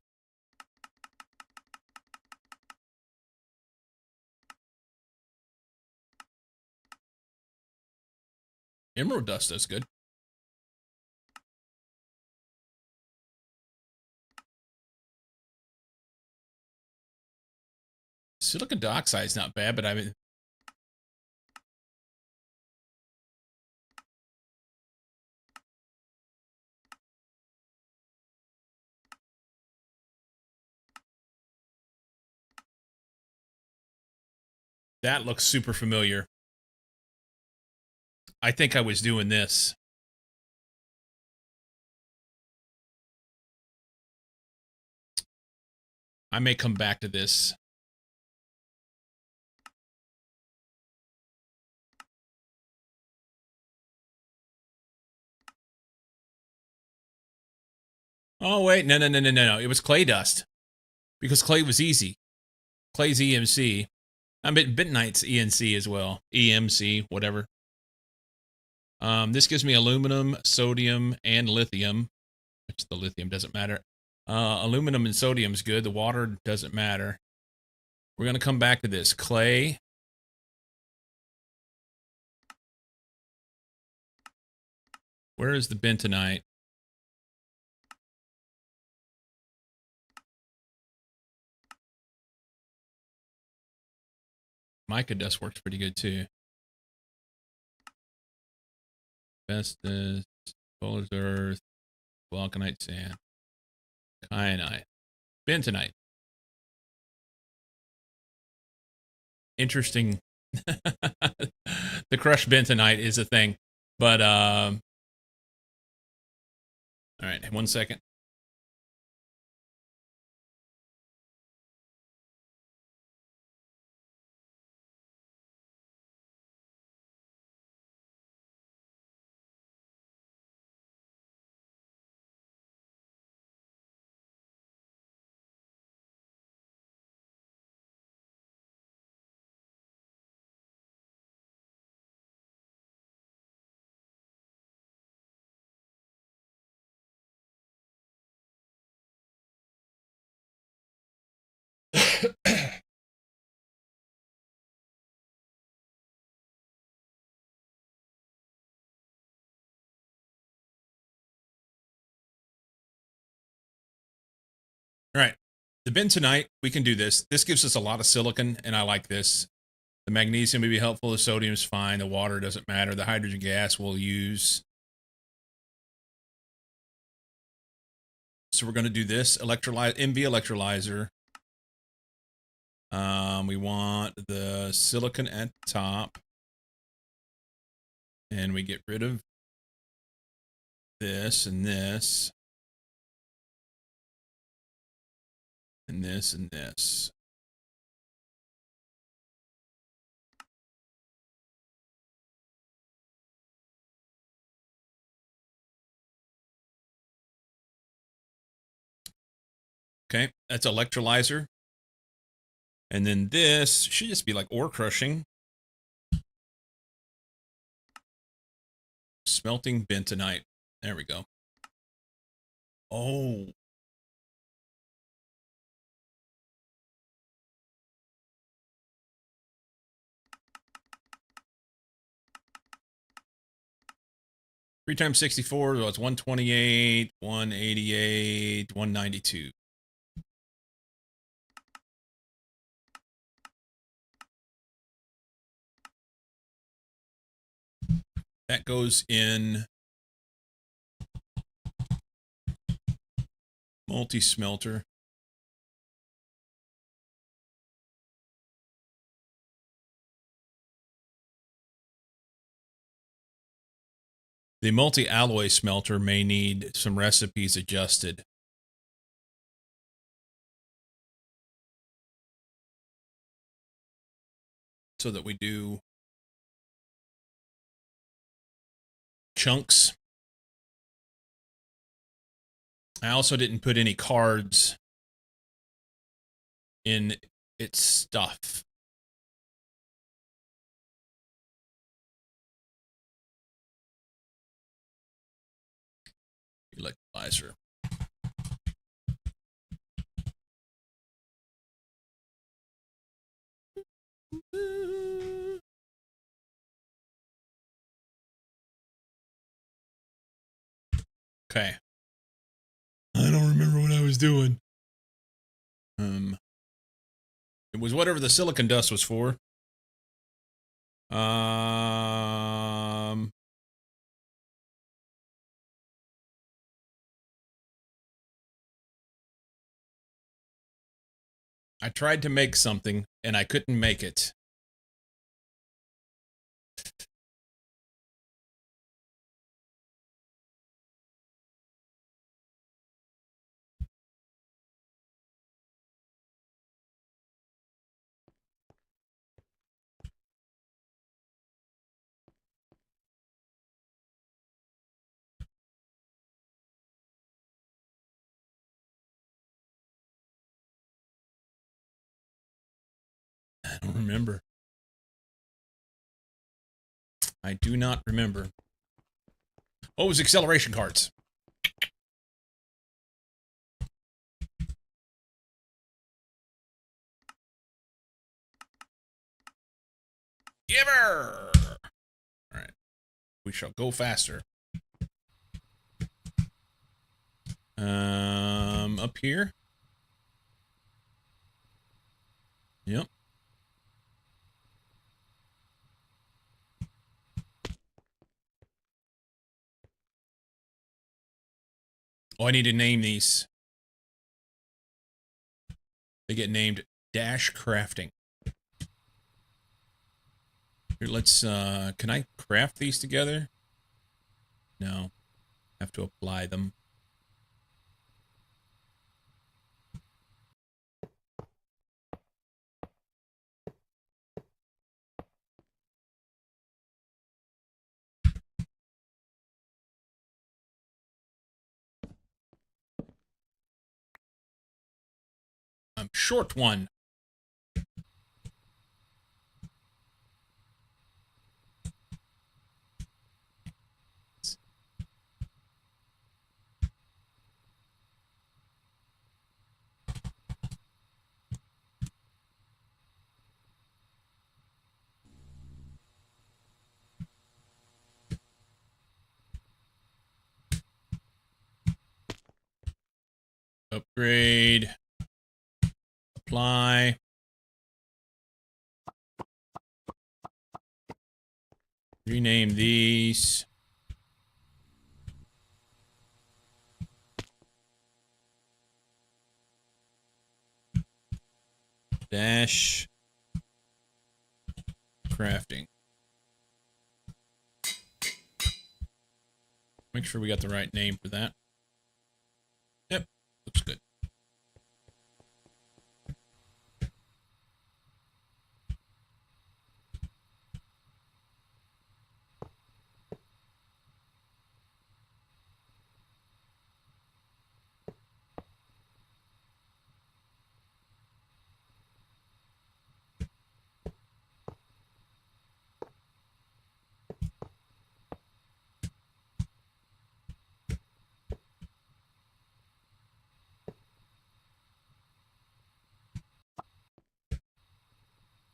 Emerald dust does good. Silicon dioxide is not bad, but I mean, that looks super familiar. I think I was doing this. I may come back to this. Oh, wait. No. It was clay dust. Because clay was easy. Clay's EMC. I mean, bentonite's ENC as well. EMC, whatever. This gives me aluminum, sodium, and lithium. Which the lithium doesn't matter. Aluminum and sodium's good. The water doesn't matter. We're going to come back to this. Clay. Where is the bentonite? Mica dust works pretty good too. Asbestos, Fuller's earth, vulcanite sand, kyanite, bentonite. Interesting. The crushed bentonite is a thing, but all right, 1 second. All right, the bentonite, we can do this. This gives us a lot of silicon, and I like this. The magnesium may be helpful. The sodium is fine. The water doesn't matter. The hydrogen gas we'll use. So we're going to do this MV electrolyzer. We want the silicon at the top. And we get rid of this and this. And this and this. Okay, that's electrolyzer. And then this should just be like ore crushing. Smelting bentonite. There we go. Oh. Three times 64, so it's 128, 188, 192. That goes in multi-smelter. The multi-alloy smelter may need some recipes adjusted. So that we do chunks. I also didn't put any cards in its stuff. Electrolyzer. Okay. I don't remember what I was doing. It was whatever the silicon dust was for. I tried to make something and I couldn't make it. I don't remember. I do not remember. Oh, it was acceleration cards. Giver! Alright. We shall go faster. Up here. Yep. Oh, I need to name these. They get named Dash Crafting. Here, let's, can I craft these together? No. Have to apply them. I'm short one. Upgrade. Apply. Rename these. Dash crafting. Make sure we got the right name for that. Yep, looks good.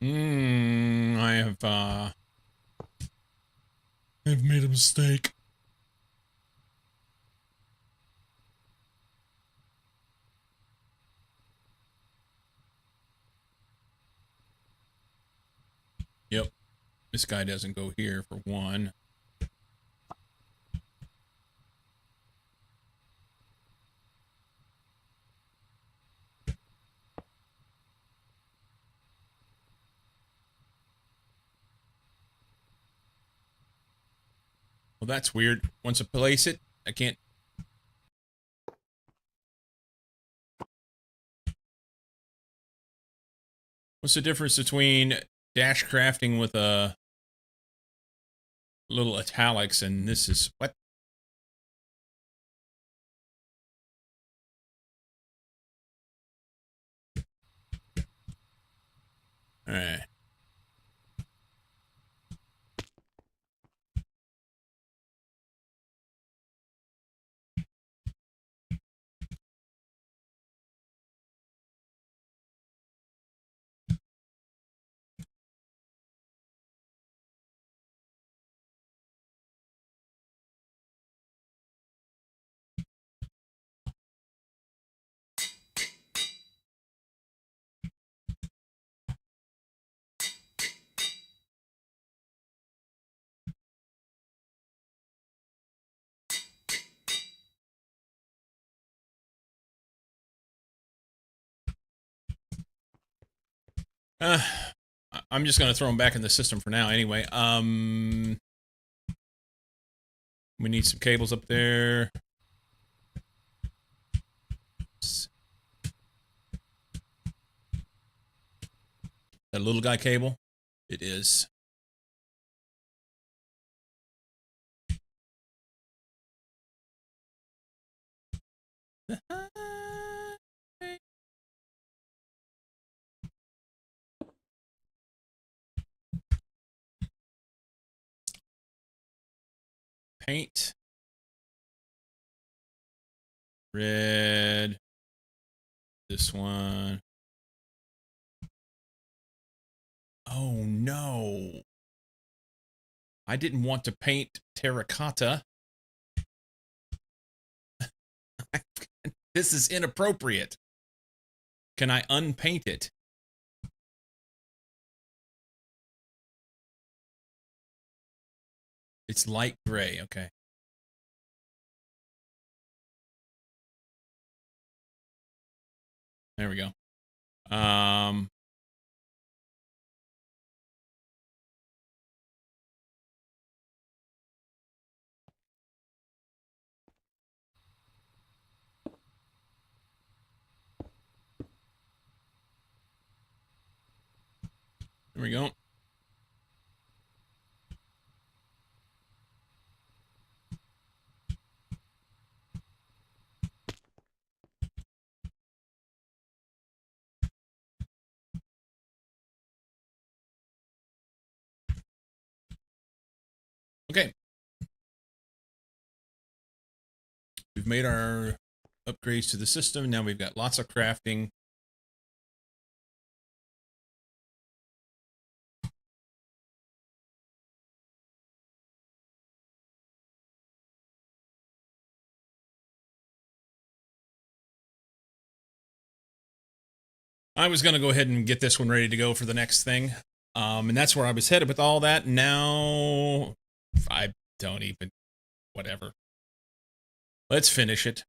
I've made a mistake. Yep. This guy doesn't go here for one. Well, that's weird. Once I place it, I can't. What's the difference between dash crafting with a little italics and this is what? All right. I'm just gonna throw them back in the system for now. Anyway, we need some cables up there. That little guy cable. It is. Paint. Red. This one. Oh no. I didn't want to paint terracotta. This is inappropriate. Can I unpaint it? It's light gray, okay. There we go. There we go. Okay. We've made our upgrades to the system. Now we've got lots of crafting. I was going to go ahead and get this one ready to go for the next thing. And that's where I was headed with all that. Now, I don't even, whatever. Let's finish it.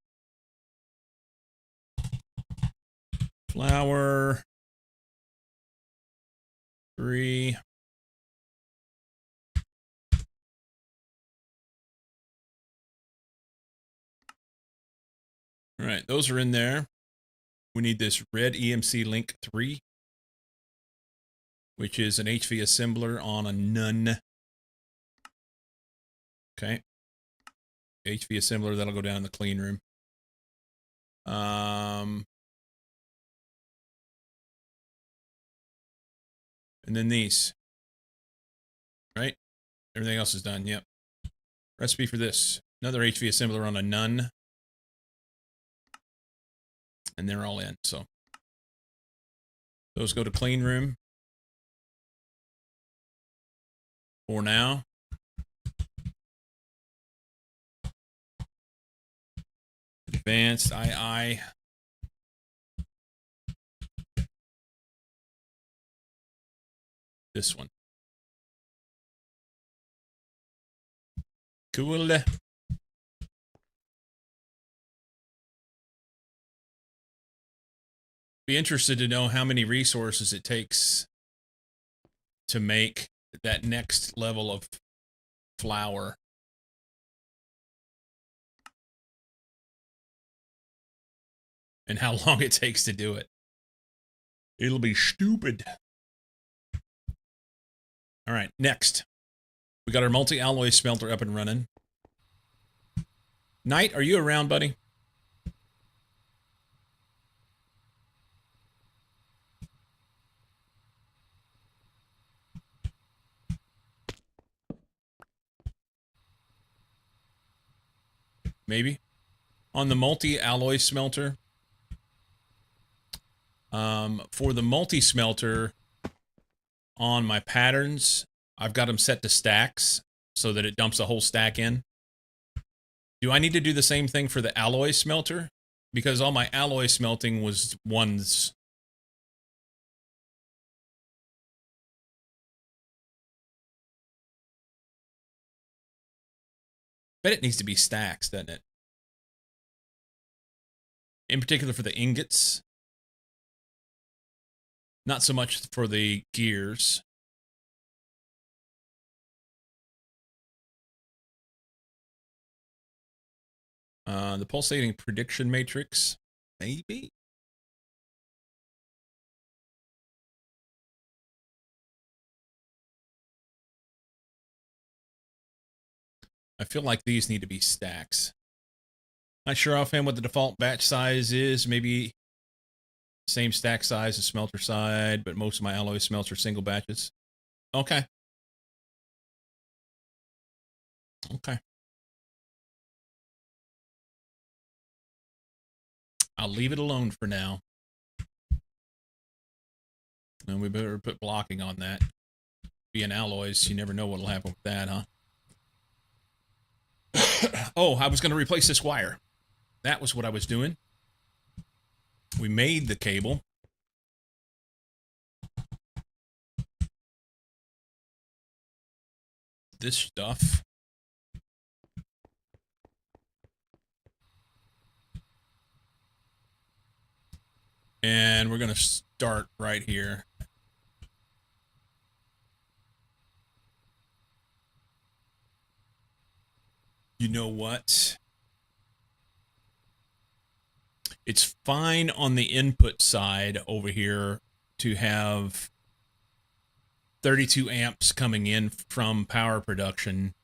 Flour. 3. All right, those are in there. We need this red EMC link 3, which is an HV assembler on a none. Okay. HV assembler, that'll go down in the clean room. And then these. Right? Everything else is done. Yep. Recipe for this. Another HV assembler on a none. And they're all in. So those go to clean room. For now. Advanced, aye. This one. Cool. Be interested to know how many resources it takes to make that next level of flour. And how long it takes to do it. It'll be stupid. All right, next. We got our multi-alloy smelter up and running. Knight, are you around, buddy? Maybe. On the multi-alloy smelter. For the multi-smelter, on my patterns, I've got them set to stacks so that it dumps a whole stack in. Do I need to do the same thing for the alloy smelter? Because all my alloy smelting was ones. Bet it needs to be stacks, doesn't it? In particular for the ingots. Not so much for the gears. The pulsating prediction matrix. Maybe. I feel like these need to be stacks. Not sure offhand what the default batch size is. Maybe same stack size as smelter side, but most of my alloy smelts are single batches. Okay. Okay. I'll leave it alone for now. And we better put blocking on that. Being alloys, you never know what'll happen with that, huh? Oh, I was going to replace this wire. That was what I was doing. We made the cable. This stuff. And we're going to start right here. You know what? It's fine on the input side over here to have 32 amps coming in from power production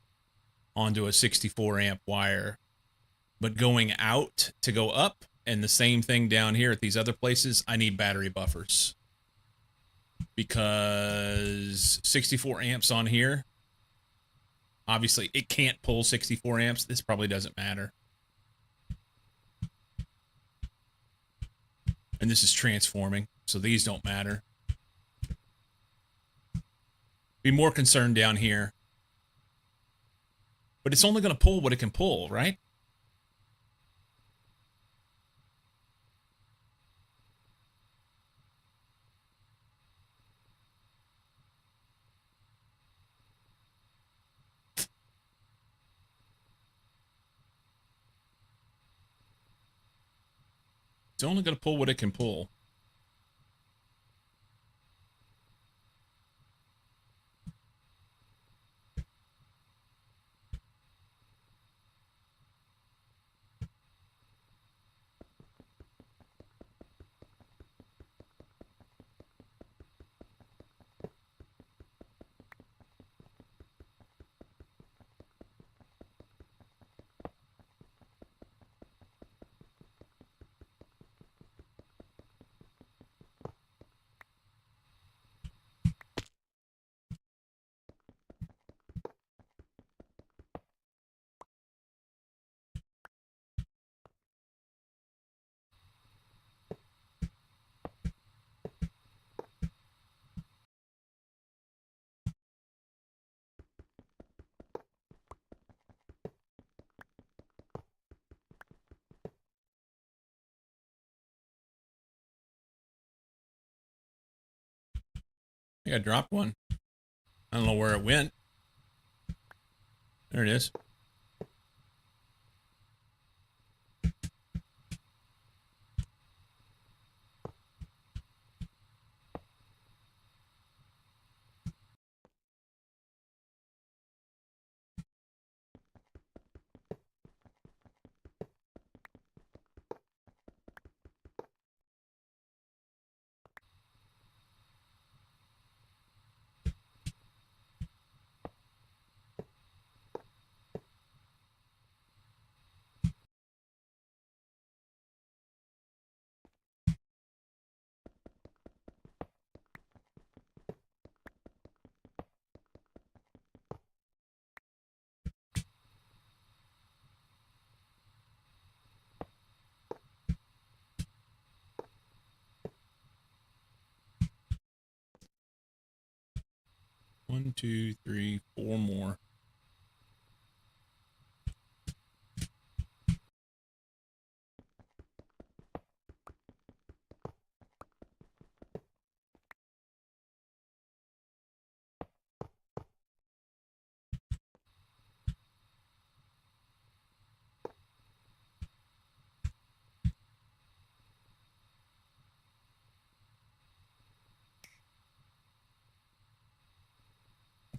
onto a 64 amp wire. But going out to go up, and the same thing down here at these other places, I need battery buffers. Because 64 amps on here, obviously it can't pull 64 amps. This probably doesn't matter. And this is transforming, so these don't matter. Be more concerned down here. But it's only going to pull what it can pull, right? It's only going to pull what it can pull. think I dropped one. I don't know where it went. There it is. One, two, three, four more.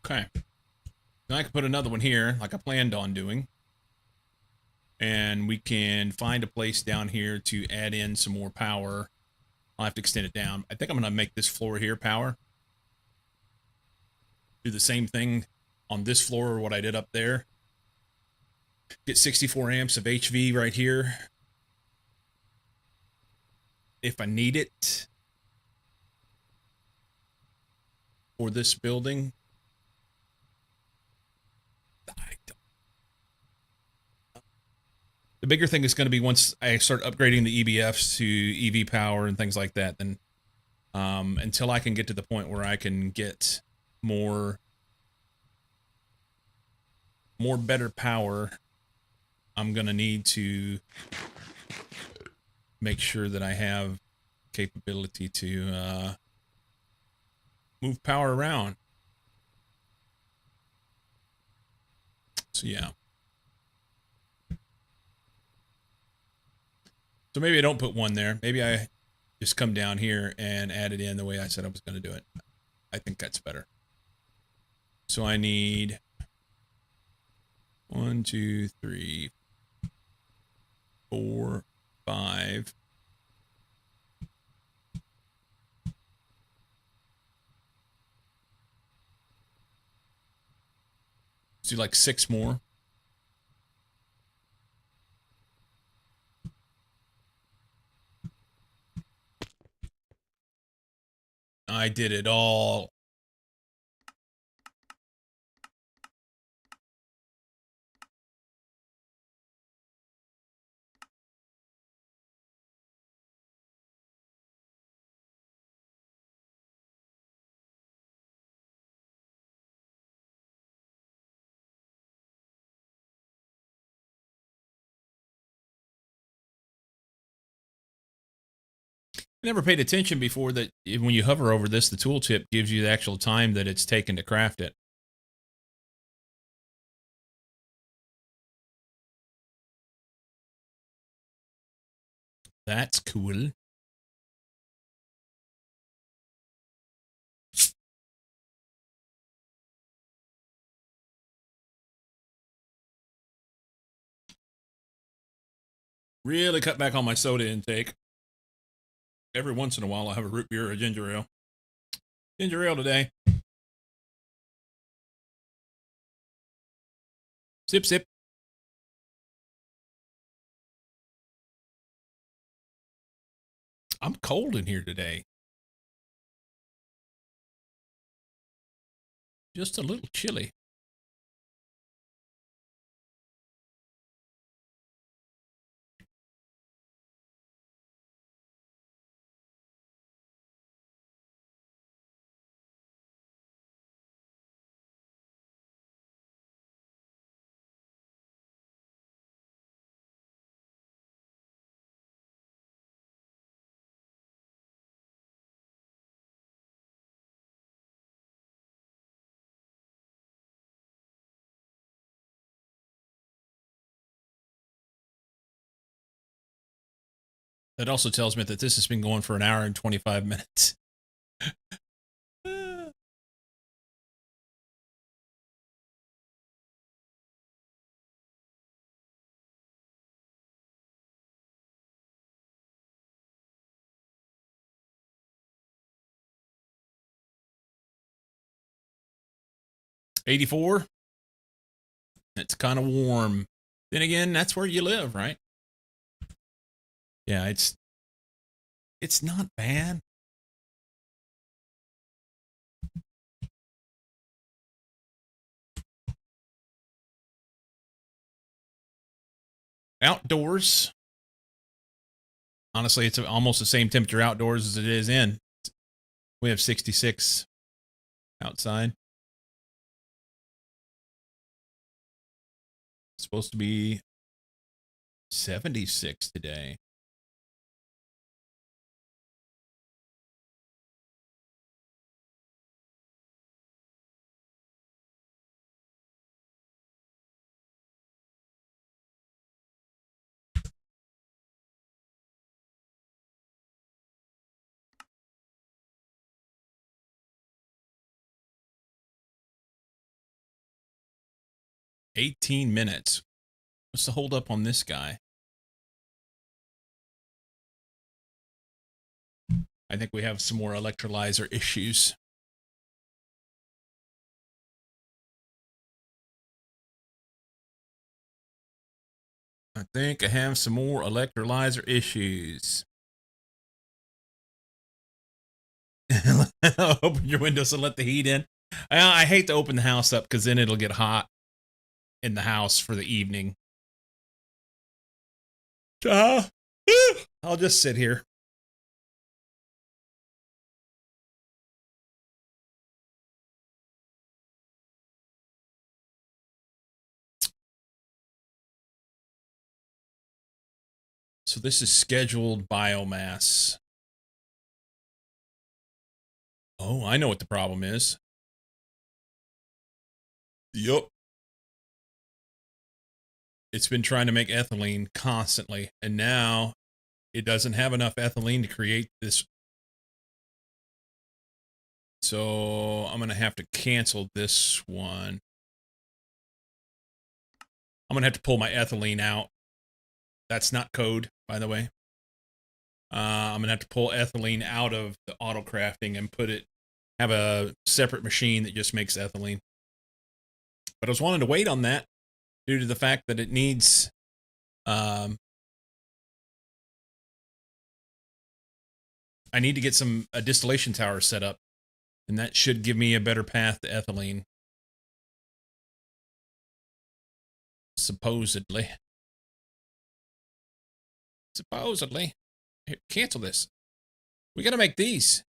Okay. Now I can put another one here, like I planned on doing. And we can find a place down here to add in some more power. I'll have to extend it down. I think I'm going to make this floor here power. Do the same thing on this floor or what I did up there. Get 64 amps of HV right here. If I need it. For this building. The bigger thing is going to be once I start upgrading the EBFs to EV power and things like that, then until I can get to the point where I can get more better power, I'm going to need to make sure that I have capability to move power around. So yeah. So maybe I don't put one there. Maybe I just come down here and add it in the way I said I was going to do it. I think that's better. So I need 1, 2, 3, 4, 5. Let's do like 6 more. I did it all. I never paid attention before that when you hover over this, the tooltip gives you the actual time that it's taken to craft it. That's cool. Really cut back on my soda intake. Every once in a while, I'll have a root beer or a ginger ale. Ginger ale today. Sip, sip. I'm cold in here today. Just a little chilly. That also tells me that this has been going for an hour and 25 minutes. $84. It's kind of warm. Then again, that's where you live, right? Yeah, it's not bad. Outdoors, honestly, it's almost the same temperature outdoors as it is in. We have 66 outside. It's supposed to be 76 today. $18. What's the hold up on this guy? I think we have some more electrolyzer issues. I think I have some more electrolyzer issues. Open your windows and let the heat in. I hate to open the house up because then it'll get hot in the house for the evening. I'll just sit here. So this is scheduled biomass. Oh, I know what the problem is. Yup. It's been trying to make ethylene constantly, and now it doesn't have enough ethylene to create this. So I'm going to have to cancel this one. I'm going to have to pull my ethylene out. That's not code, by the way. I'm going to have to pull ethylene out of the auto crafting and have a separate machine that just makes ethylene. But I was wanting to wait on that due to the fact that it needs I need to get a distillation tower set up, and that should give me a better path to ethylene. Supposedly. Here, cancel this. We got to make these.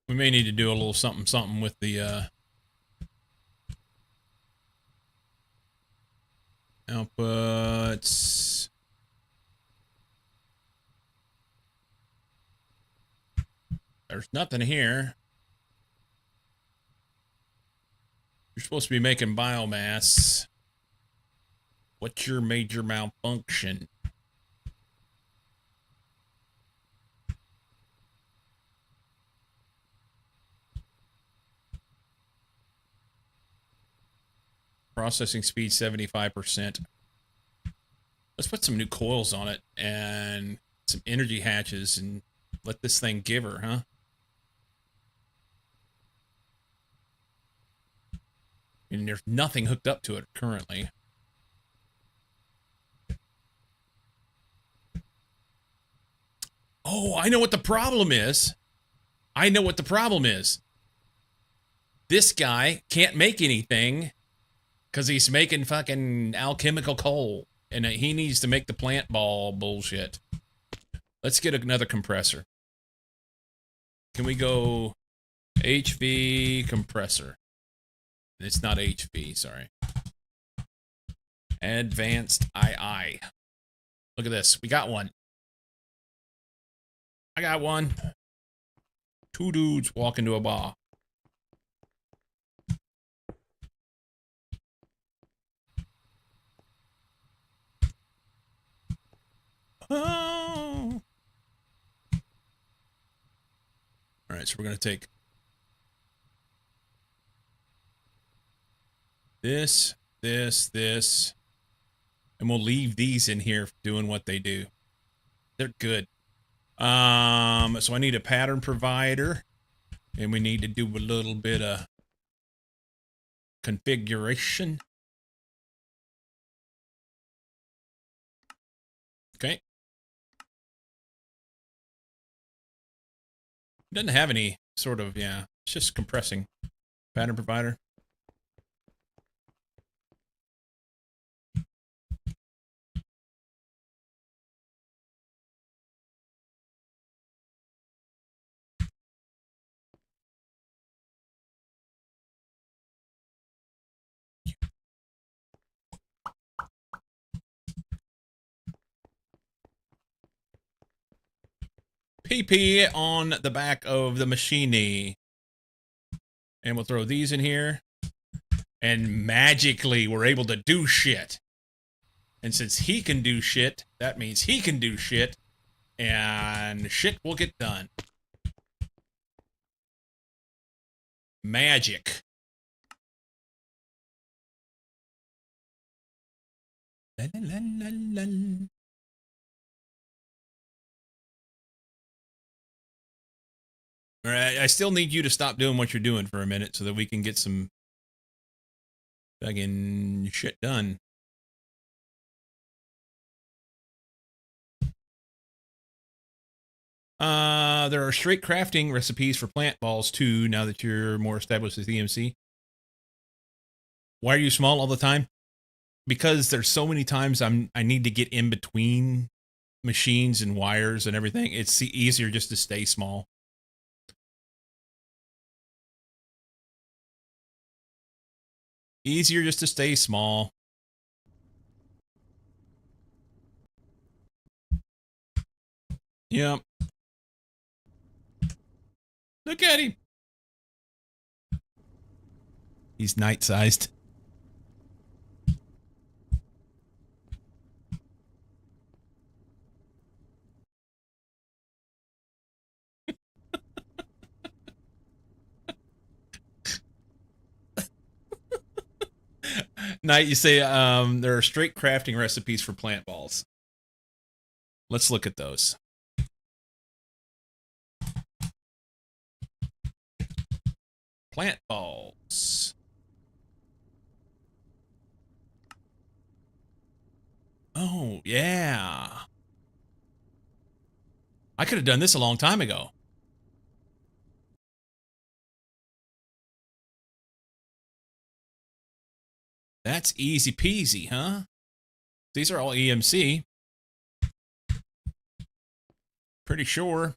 We may need to do a little something with the outputs. There's nothing here. You're supposed to be making biomass. What's your major malfunction? Processing speed 75%. Let's put some new coils on it and some energy hatches and let this thing give her, huh? And there's nothing hooked up to it currently. Oh, I know what the problem is. This guy can't make anything because he's making fucking alchemical coal. And he needs to make the plant ball bullshit. Let's get another compressor. Can we go HV compressor? It's not HV, sorry. Advanced II. Look at this. We got one. I got one. Two dudes walk into a bar. right, so we're going to take this, this, and we'll leave these in here doing what they do. They're good. So I need a pattern provider, and we need to do a little bit of configuration. Okay. Doesn't have any sort of, yeah, it's just compressing. Pattern provider. PP on the back of the machine. And we'll throw these in here. And magically, we're able to do shit. And since he can do shit, that means he can do shit. And shit will get done. Magic. La, la, la, la, la. All right, I still need you to stop doing what you're doing for a minute so that we can get some fucking shit done. There are straight crafting recipes for plant balls too, now that you're more established as EMC. Why are you small all the time? Because there's so many times I need to get in between machines and wires and everything. It's easier just to stay small. Easier just to stay small. Yep. Look at him. He's night-sized. Night, you say there are straight crafting recipes for plant balls. Let's look at those. Plant balls. Oh, yeah. I could have done this a long time ago. That's easy peasy, huh? These are all EMC. Pretty sure.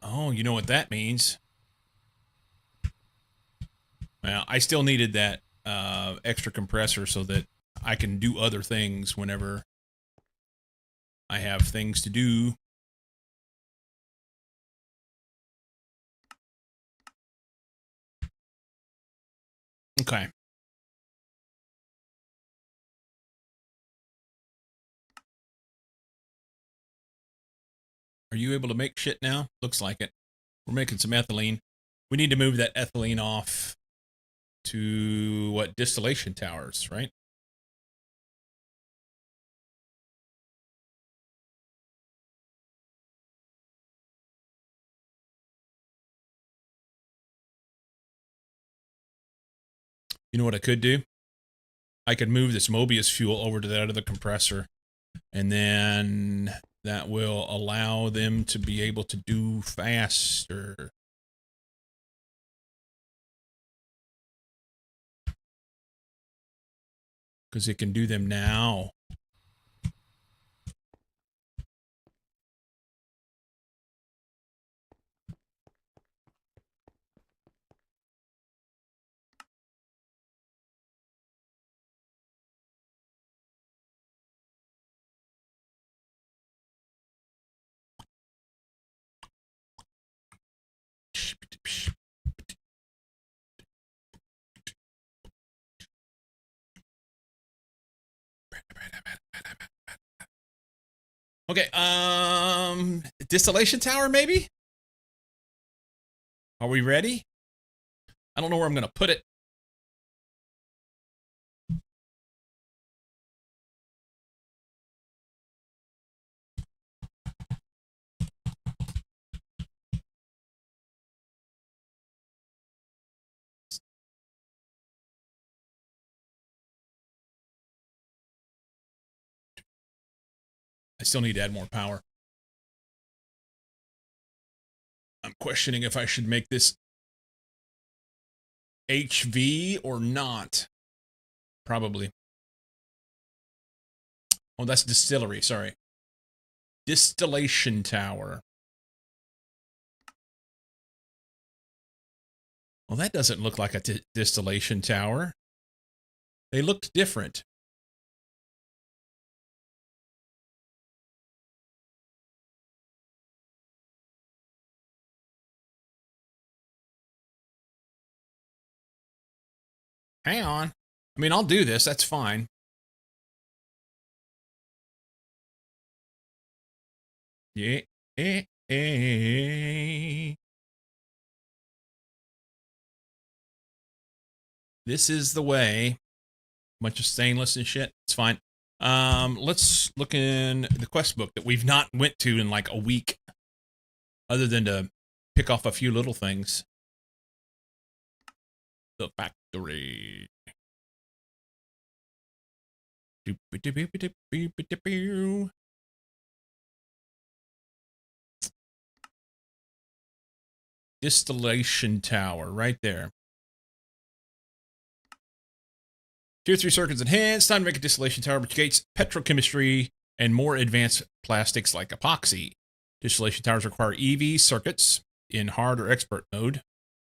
Oh, you know what that means. Well, I still needed that extra compressor so that I can do other things whenever I have things to do. Okay. Are you able to make shit now? Looks like it. We're making some ethylene. We need to move that ethylene off to, what, distillation towers, right? You know what I could do? I could move this Mobius fuel over to that other compressor, and then that will allow them to be able to do faster. Because it can do them now. Okay, distillation tower, maybe? Are we ready? I don't know where I'm gonna put it. I still need to add more power. I'm questioning if I should make this HV or not. Probably. Oh, that's distillery, sorry. Distillation tower. Well, that doesn't look like a distillation tower. They looked different. Hang on. I mean, I'll do this. That's fine. Yeah. This is the way. Bunch of stainless and shit. It's fine. Let's look in the quest book that we've not went to in like a week, other than to pick off a few little things. The factory. Distillation tower, right there. Tier 3 circuits enhanced. Time to make a distillation tower, which gates petrochemistry and more advanced plastics like epoxy. Distillation towers require EV circuits in hard or expert mode.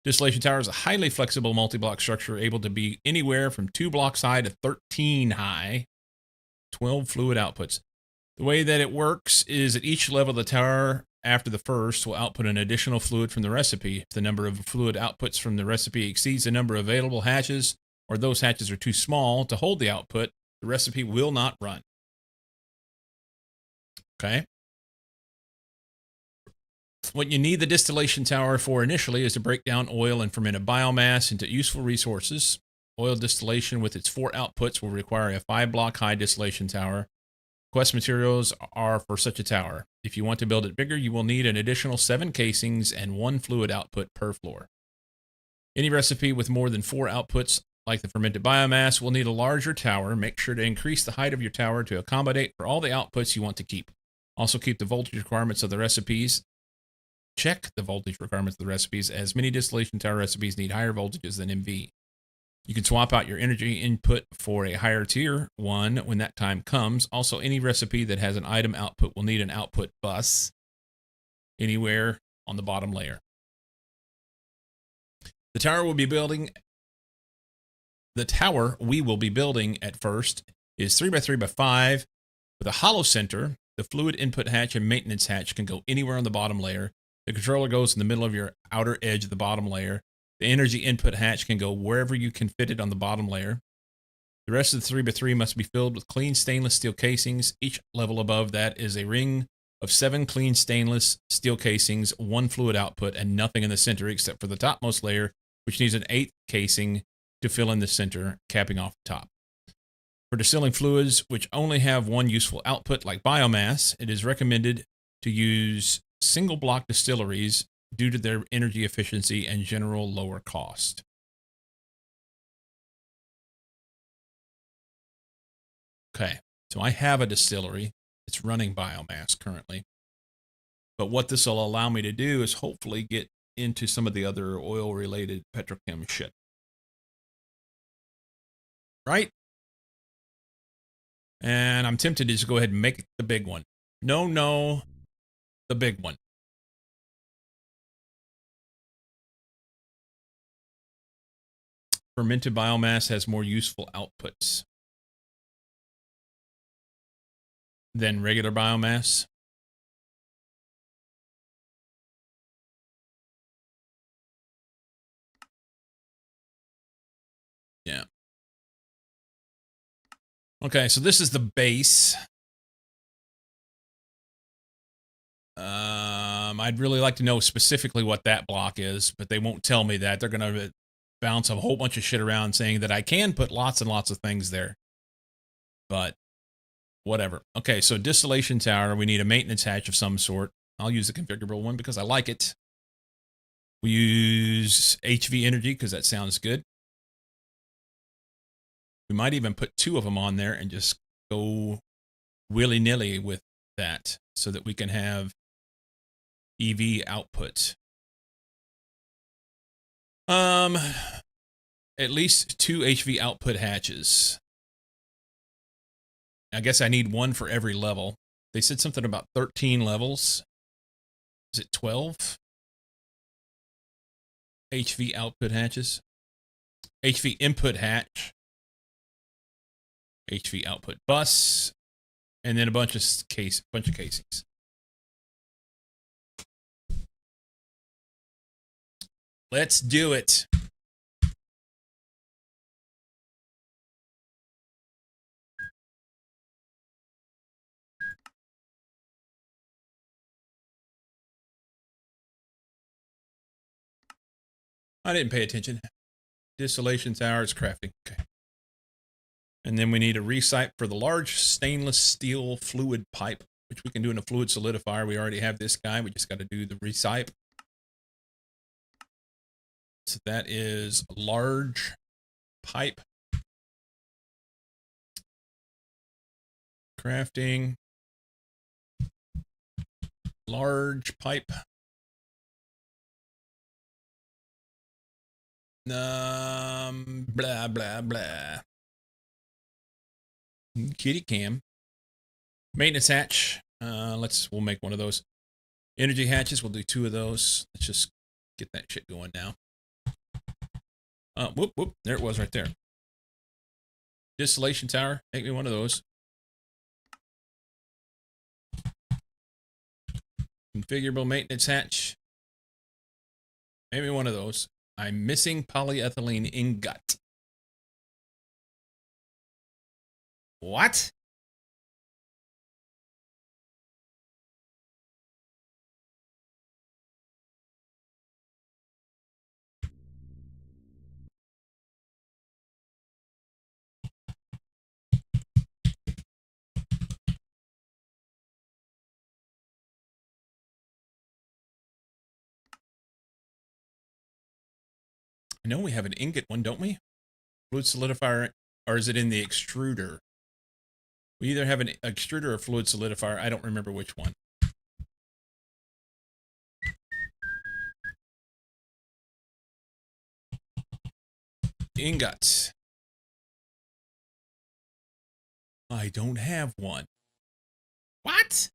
Distillation tower is a highly flexible multi-block structure able to be anywhere from 2 blocks high to 13 high. 12 fluid outputs. The way that it works is at each level of the tower after the first will output an additional fluid from the recipe. If the number of fluid outputs from the recipe exceeds the number of available hatches, or those hatches are too small to hold the output, the recipe will not run. Okay. What you need the distillation tower for initially is to break down oil and fermented biomass into useful resources. Oil distillation with its 4 outputs will require a 5-block high distillation tower. Quest materials are for such a tower. If you want to build it bigger, you will need an additional 7 casings and 1 fluid output per floor. Any recipe with more than 4 outputs, like the fermented biomass, will need a larger tower. Make sure to increase the height of your tower to accommodate for all the outputs you want to keep. Also keep the voltage requirements of the recipes. Check the voltage requirements of the recipes, as many distillation tower recipes need higher voltages than MV. You can swap out your energy input for a higher tier one when that time comes. Also, any recipe that has an item output will need an output bus anywhere on the bottom layer. The tower we will be building at first is 3x3x5 with a hollow center. The fluid input hatch and maintenance hatch can go anywhere on the bottom layer. The controller goes in the middle of your outer edge of the bottom layer. The energy input hatch can go wherever you can fit it on the bottom layer. The rest of the 3x3 must be filled with clean stainless steel casings. Each level above that is a ring of 7 clean stainless steel casings, 1 fluid output, and nothing in the center except for the topmost layer, which needs an 8th casing to fill in the center, capping off the top. For distilling fluids which only have 1 useful output, like biomass, it is recommended to use single block distilleries due to their energy efficiency and general lower cost. Okay, so I have a distillery. It's running biomass currently. But what this will allow me to do is hopefully get into some of the other oil-related petrochem shit. Right? And I'm tempted to just go ahead and make it the big one. No, the big one. Fermented biomass has more useful outputs than regular biomass. Yeah. Okay, so this is the base. I'd really like to know specifically what that block is, but they won't tell me that. They're going to bounce a whole bunch of shit around saying that I can put lots and lots of things there. But whatever. Okay, so distillation tower, we need a maintenance hatch of some sort. I'll use the configurable one because I like it. We use HV energy because that sounds good. We might even put 2 of them on there and just go willy-nilly with that so that we can have EV output. At least 2 HV output hatches. I guess I need 1 for every level. They said something about 13 levels. Is it 12? HV output hatches. HV input hatch. HV output bus. And then a bunch of casings. Let's do it. I didn't pay attention. Distillation tower is crafting. Okay. And then we need a recipe for the large stainless steel fluid pipe, which we can do in a fluid solidifier. We already have this guy. We just got to do the recipe. So that is a large pipe. Crafting. Large pipe. Blah, blah, blah. Kitty cam. Maintenance hatch. We'll make one of those. Energy hatches, we'll do 2 of those. Let's just get that shit going now. Whoop, whoop. There it was right there. Distillation tower. Make me one of those. Configurable maintenance hatch. Make me one of those. I'm missing polyethylene ingot. What? I know we have an ingot one, don't we? Fluid solidifier, or is it in the extruder? We either have an extruder or fluid solidifier. I don't remember which one. Ingots. I don't have one. What?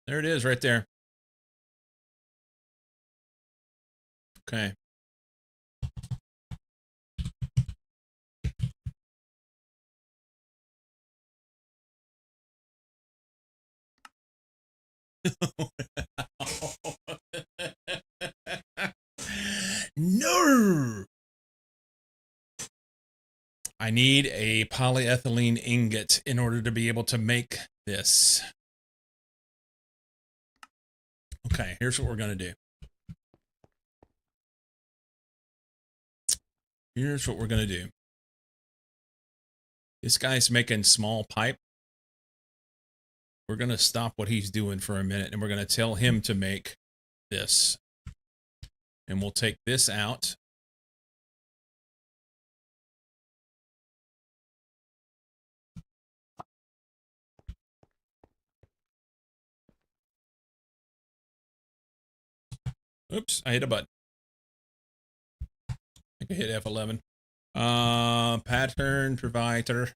There it is right there. Okay. No. I need a polyethylene ingot in order to be able to make this. Okay, here's what we're going to do. Here's what we're going to do. This guy's making small pipe. We're going to stop what he's doing for a minute, and we're going to tell him to make this. And we'll take this out. Oops, I hit a button. I think I hit F11. Pattern provider.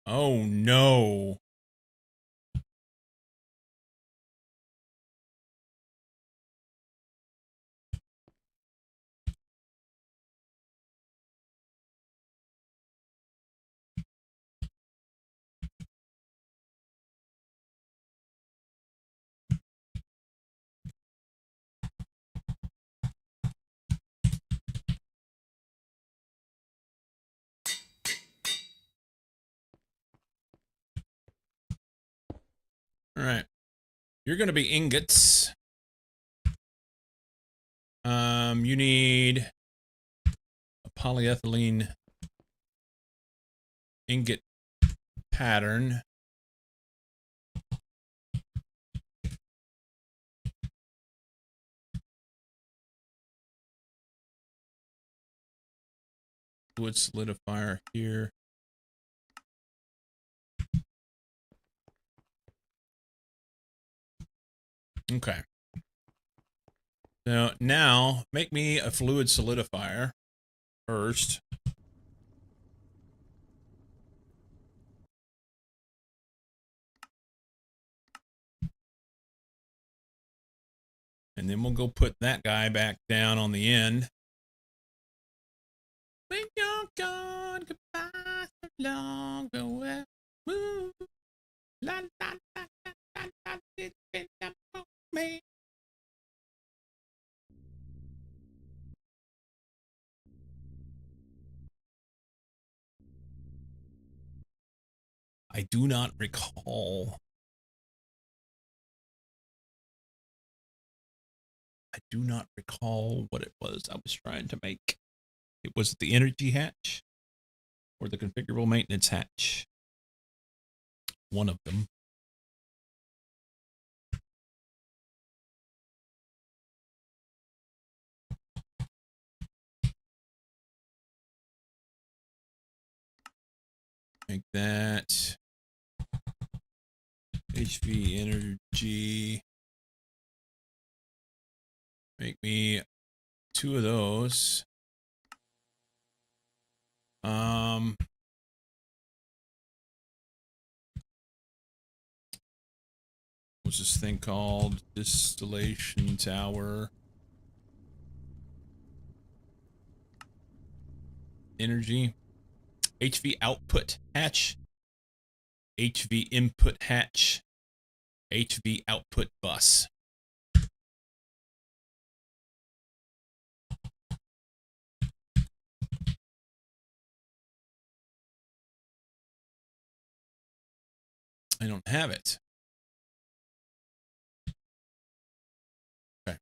Oh no. All right. You're going to be ingots. You need a polyethylene ingot pattern. Fluid solidifier here. Okay. So now make me a fluid solidifier first. And then we'll go put that guy back down on the end. When you're gone, goodbye so long away. Ooh, la, la, la, la, la, la, it's been a moment. I do not recall. I do not recall what it was I was trying to make. It was the energy hatch or the configurable maintenance hatch. One of them. Make that HV energy. Make me 2 of those. What's this thing called? Distillation tower. Energy. HV output hatch. HV input hatch. HV output bus. I don't have it. Okay.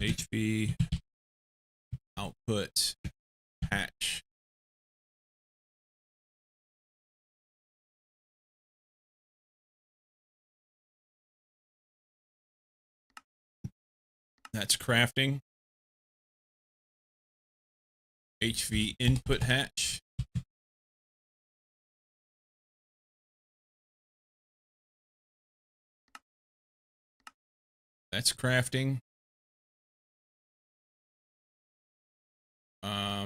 HV output hatch. That's crafting. HV input hatch. That's crafting.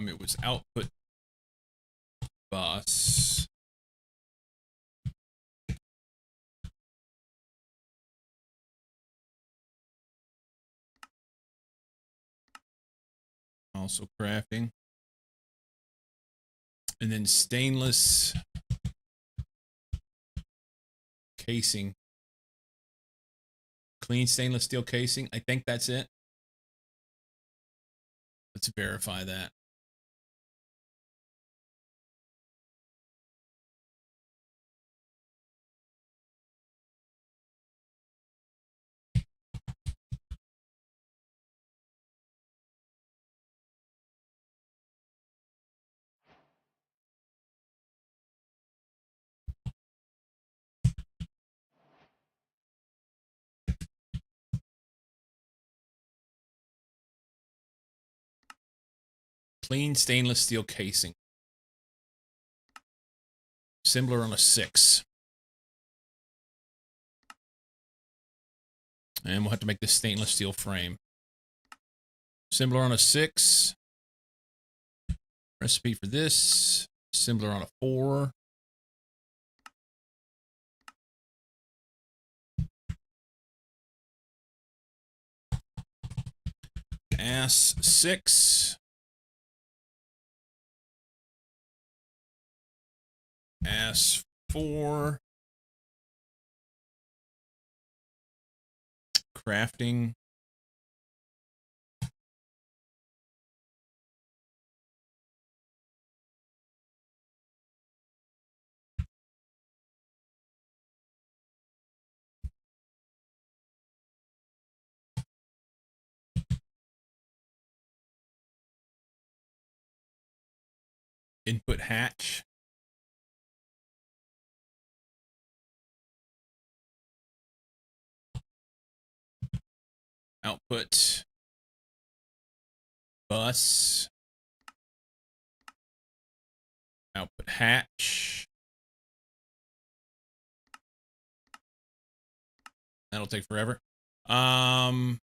It was output bus. Also crafting. And then stainless casing. Clean stainless steel casing. I think that's it. Let's verify that. Clean stainless steel casing. Assembler on a 6. And we'll have to make this stainless steel frame. Assembler on a 6. Recipe for this. Assembler on a 4. Ass 6. Ass 4. Crafting. input hatch. Output bus. Output hatch. That'll take forever. And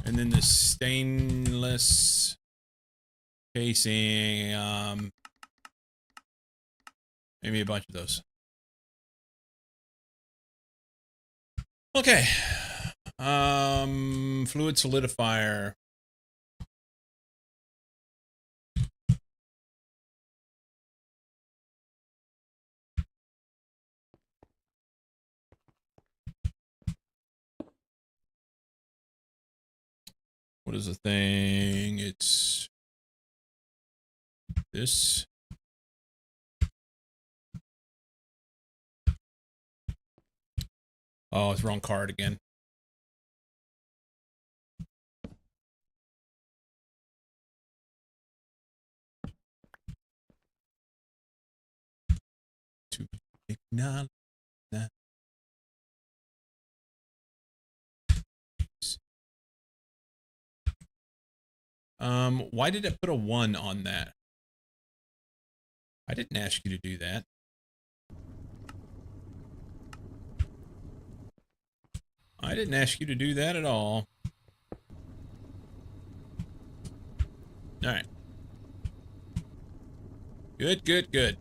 then the stainless casing, maybe a bunch of those. Okay. Fluid solidifier. What is the thing? It's this. Oh, it's wrong card again. To acknowledge that. Why did it put a 1 on that? I didn't ask you to do that. I didn't ask you to do that at all. All right. Good, good, good.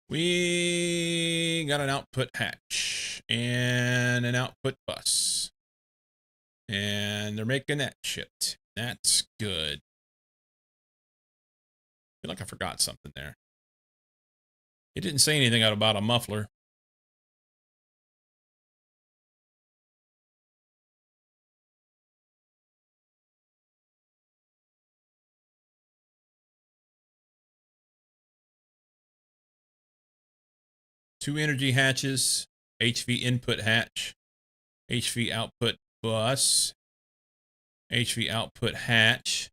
We got an output hatch and an output bus. And they're making that shit. That's good. I feel like I forgot something there. It didn't say anything about a muffler. Two energy hatches, HV input hatch, HV output bus, HV output hatch.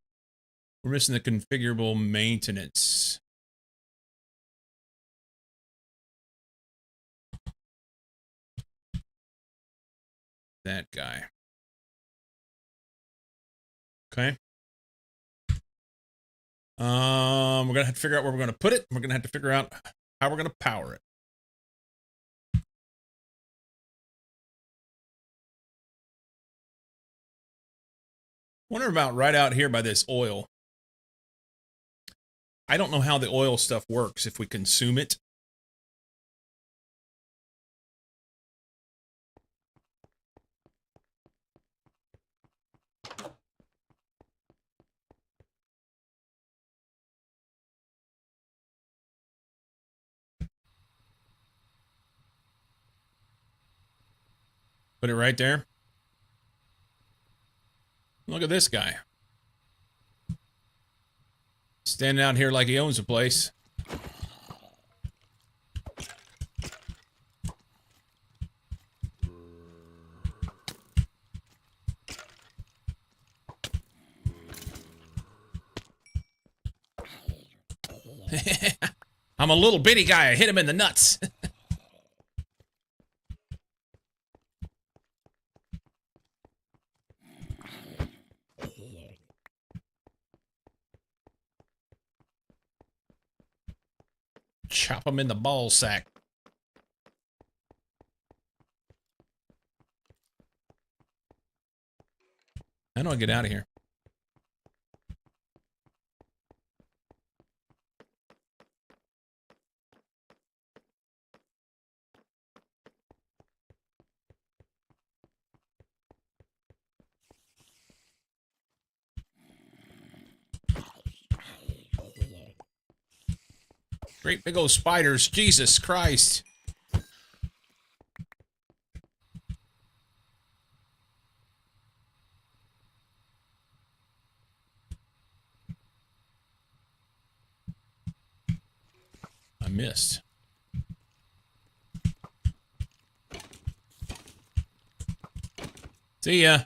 We're missing the configurable maintenance. That guy. Okay. We're gonna have to figure out where we're gonna put it. We're gonna have to figure out how we're gonna power it. Wonder about right out here by this oil. I don't know how the oil stuff works if we consume it. Put it right there. Look at this guy. Standing out here like he owns the place. I'm a little bitty guy. I hit him in the nuts. Chop him in the ball sack. How do I get out of here? Great big old spiders. Jesus Christ. I missed. It's See ya.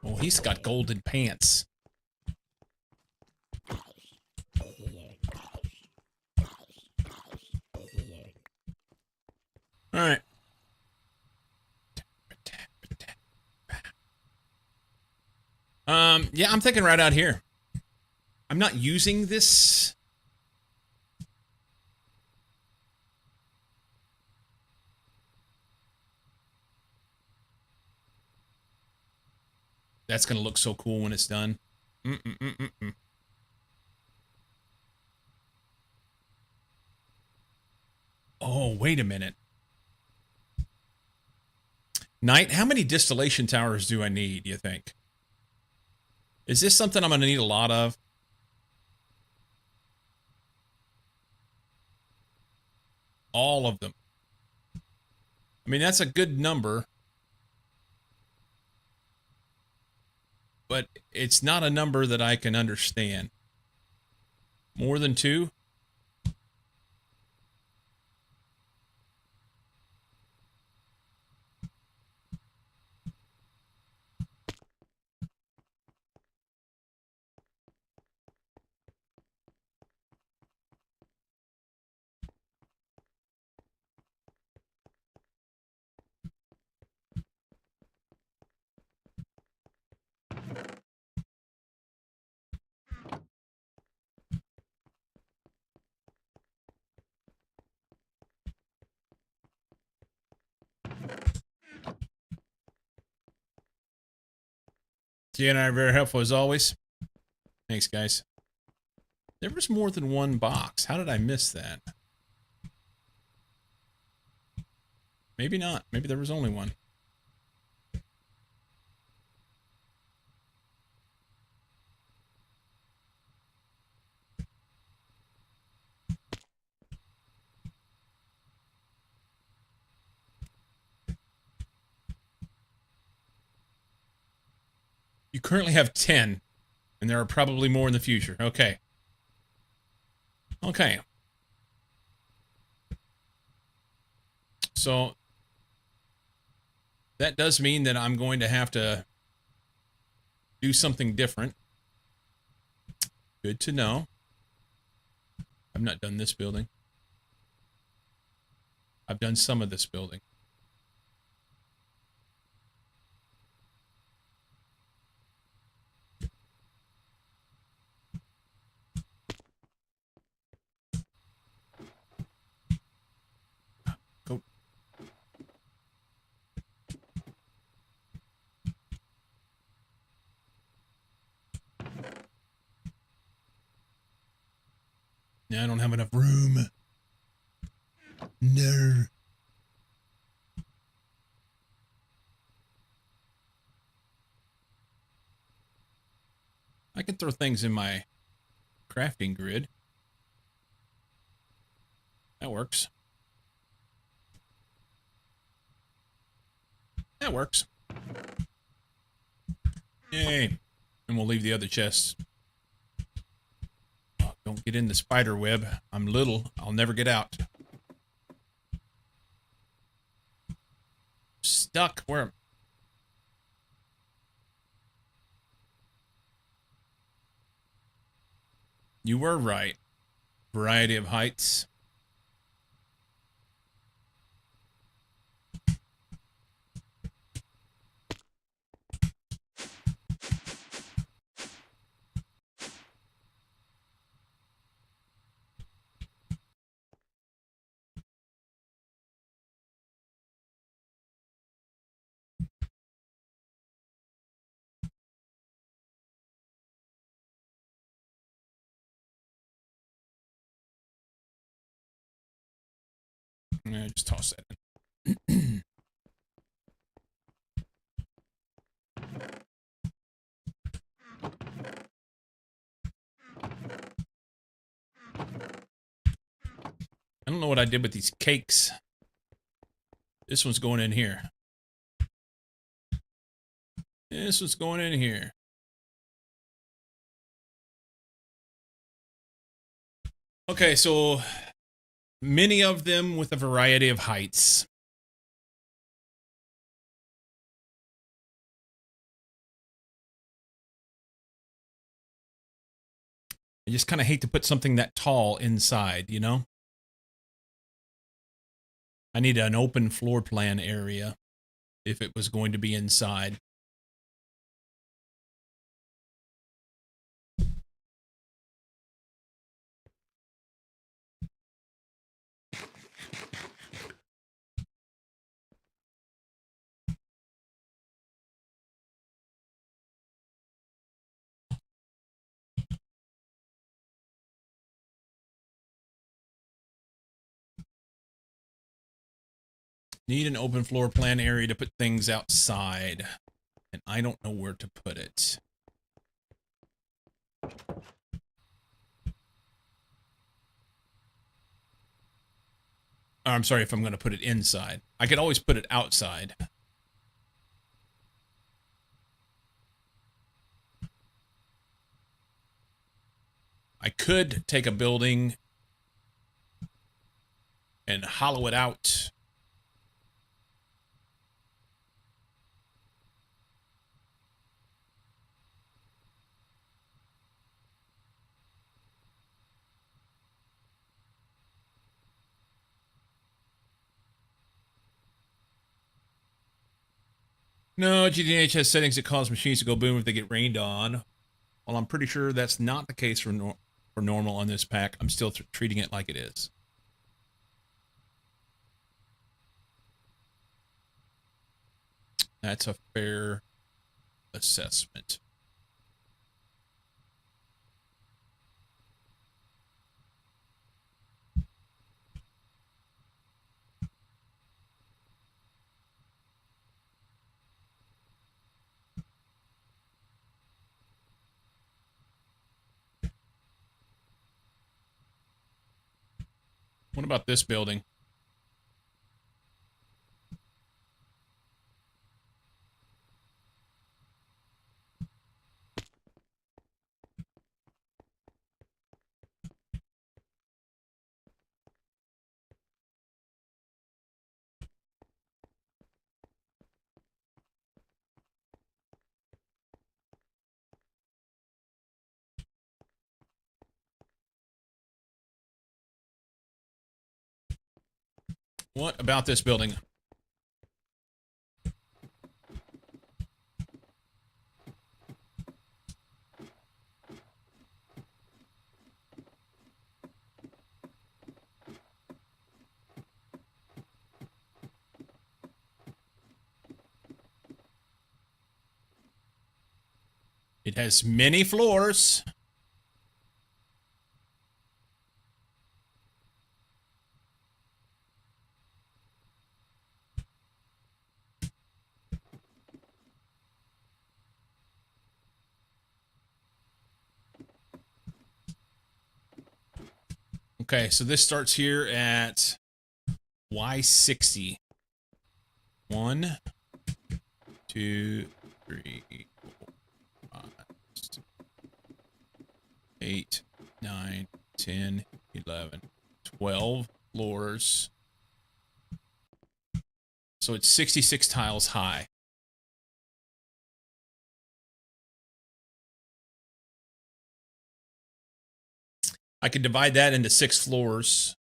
Oh, he's got golden pants. All right. Yeah, I'm thinking right out here. I'm not using this. That's gonna look so cool when it's done. Oh, wait a minute. Knight, how many distillation towers do I need, do you think? Is this something I'm gonna need a lot of? All of them. I mean, that's a good number. But it's not a number that I can understand. More than 2? Tia and I are very helpful as always. Thanks, guys. There was more than one box. How did I miss that? Maybe not. Maybe there was only one. You currently have 10, and there are probably more in the future. Okay. Okay. So that does mean that I'm going to have to do something different. Good to know. I've not done this building. I've done some of this building. Go. Yeah, I don't have enough room. No. I can throw things in my crafting grid. That works. That works. Yay. And we'll leave the other chests. Oh, don't get in the spider web. I'm little. I'll never get out. Stuck. Where? You were right. Variety of heights. Yeah, just toss that in. I don't know what I did with these cakes. This one's going in here. This one's going in here. Okay, so many of them with a variety of heights. I just kind of hate to put something that tall inside, you know? I need an open floor plan area if it was going to be inside. Need an open floor plan area to put things outside. And I don't know where to put it. I'm sorry if I'm going to put it inside. I could always put it outside. I could take a building and hollow it out. No, GDH has settings that cause machines to go boom if they get rained on. Well, I'm pretty sure that's not the case for normal on this pack. I'm still treating it like it is. That's a fair assessment. What about this building? What about this building? It has many floors. Okay, so this starts here at Y60. 1, 2, 3, 4, 5, 6, 8, 9, 10, 11, 12 floors. So it's 66 tiles high. I could divide that into 6 floors.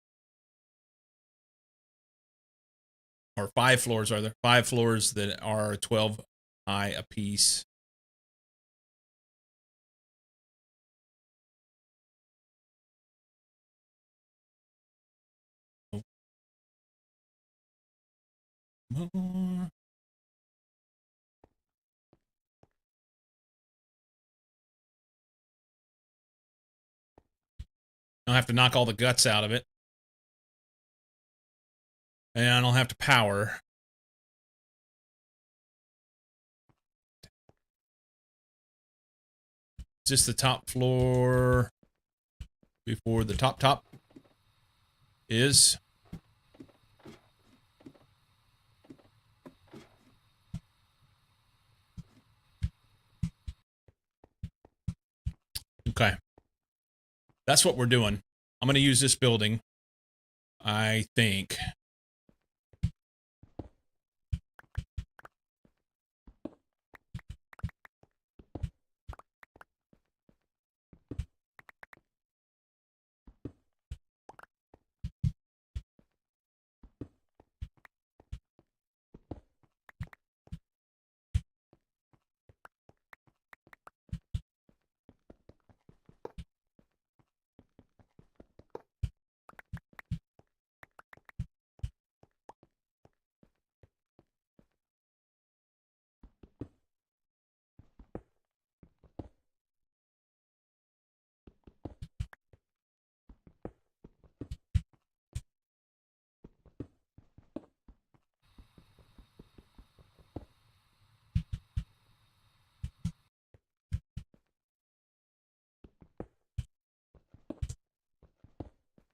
Or 5 floors, are there? 5 floors that are 12 high apiece. More. I'll have to knock all the guts out of it. And I don't have to power. Is this the top floor before the top is? Okay. That's what we're doing. I'm going to use this building, I think.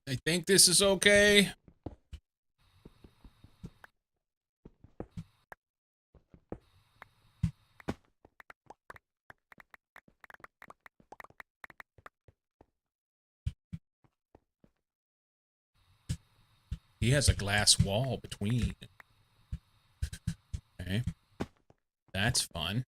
I think this is okay. He has a glass wall between. Okay. That's fun.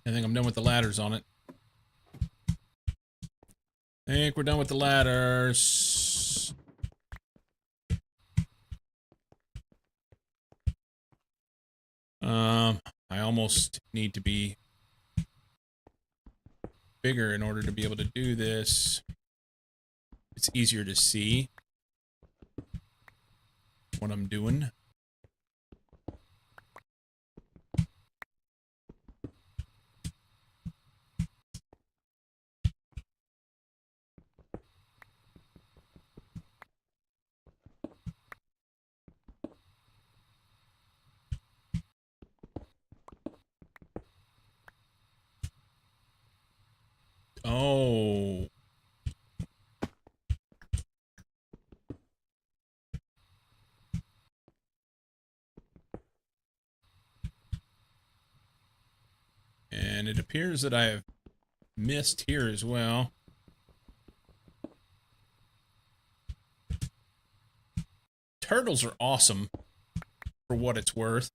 I think I'm done with the ladders on it. I think we're done with the ladders. I almost need to be bigger in order to be able to do this. It's easier to see what I'm doing. Oh. And it appears that I have missed here as well. Turtles are awesome for what it's worth.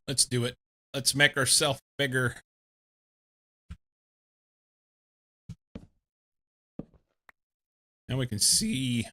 Let's do it. Let's make ourselves bigger. Now we can see.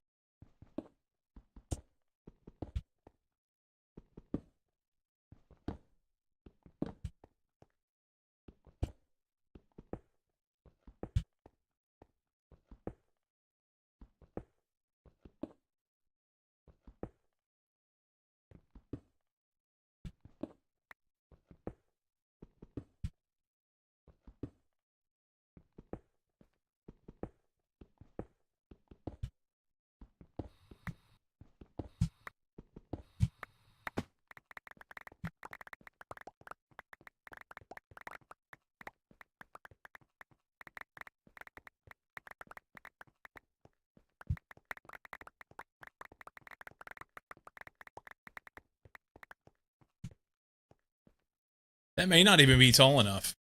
That may not even be tall enough.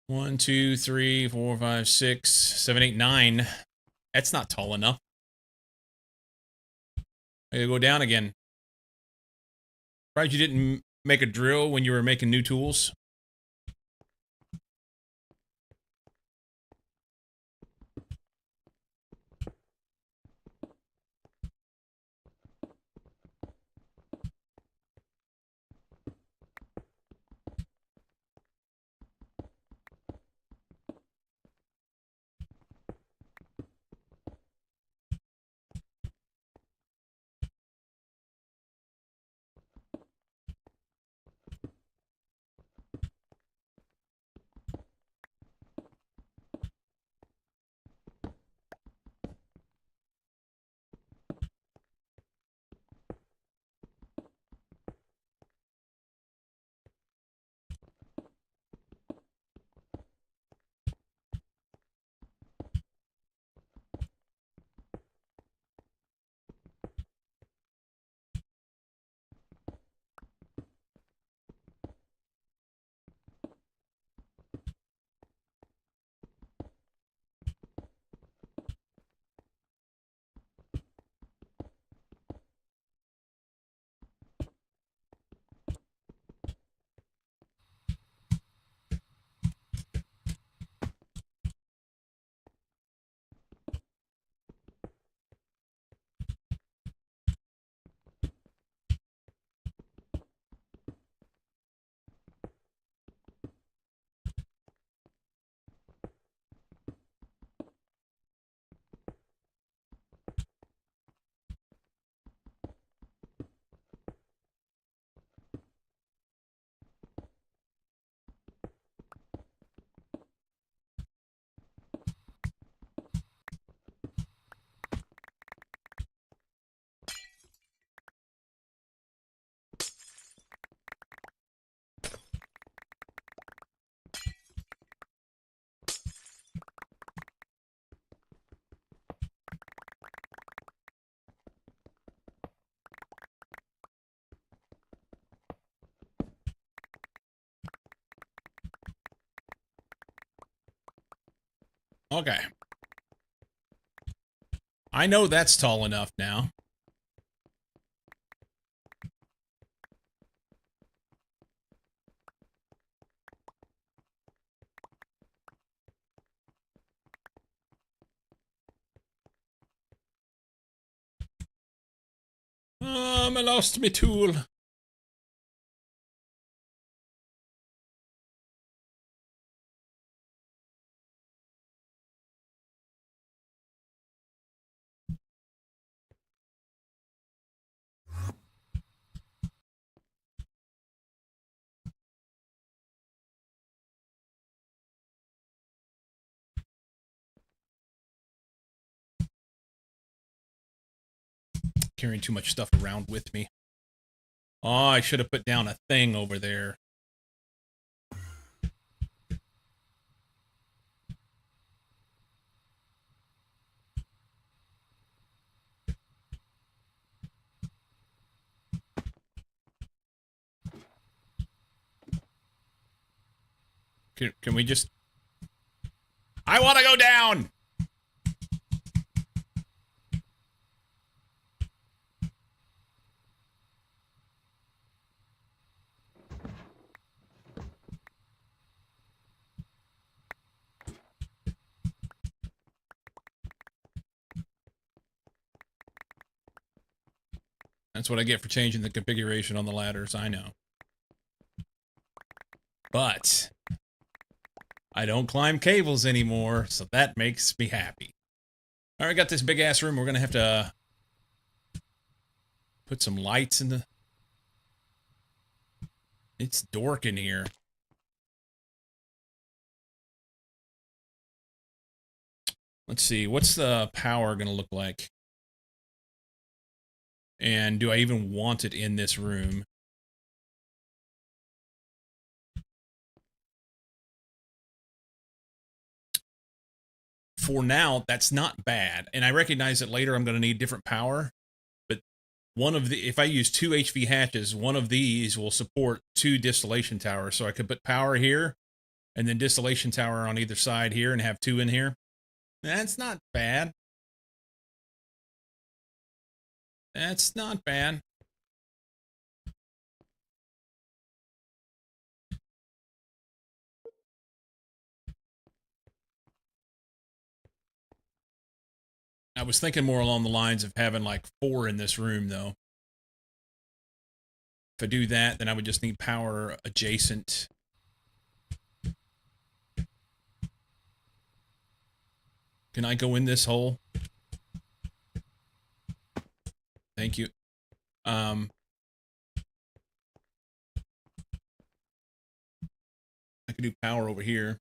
1, 2, 3, 4, 5, 6, 7, 8, 9. That's not tall enough. I gotta go down again. Surprised you didn't make a drill when you were making new tools. Okay. I know that's tall enough now. I lost my tool. Carrying too much stuff around with me. Oh, I should have put down a thing over there. Can we just... I want to go down! That's what I get for changing the configuration on the ladders, I know. But I don't climb cables anymore, so that makes me happy. Alright, got this big ass room. We're gonna have to put some lights in the... It's dark in here. Let's see, what's the power gonna look like? And do I even want it in this room? For now, that's not bad. And I recognize that later I'm going to need different power. But one of the, if I use 2 HV hatches, one of these will support 2 distillation towers. So I could put power here and then distillation tower on either side here and have 2 in here. That's not bad. That's not bad. I was thinking more along the lines of having like 4 in this room, though. If I do that, then I would just need power adjacent. Can I go in this hole? Thank you. I can do power over here.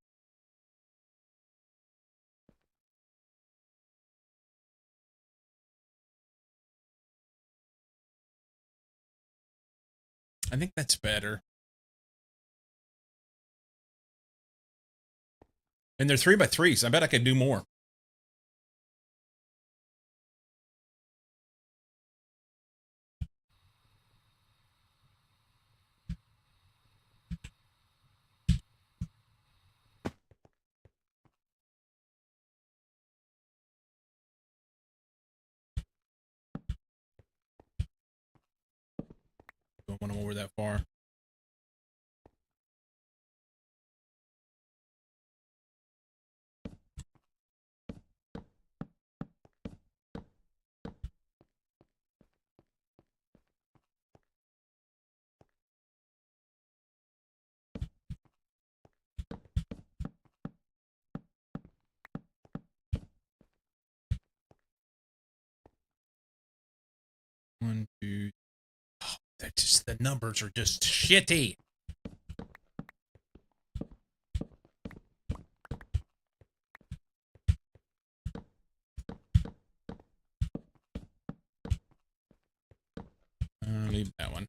I think that's better. And they're 3x3s. I bet I could do more. Don't want them over that far. One, two. Oh, that just, the numbers are just shitty. Leave that one.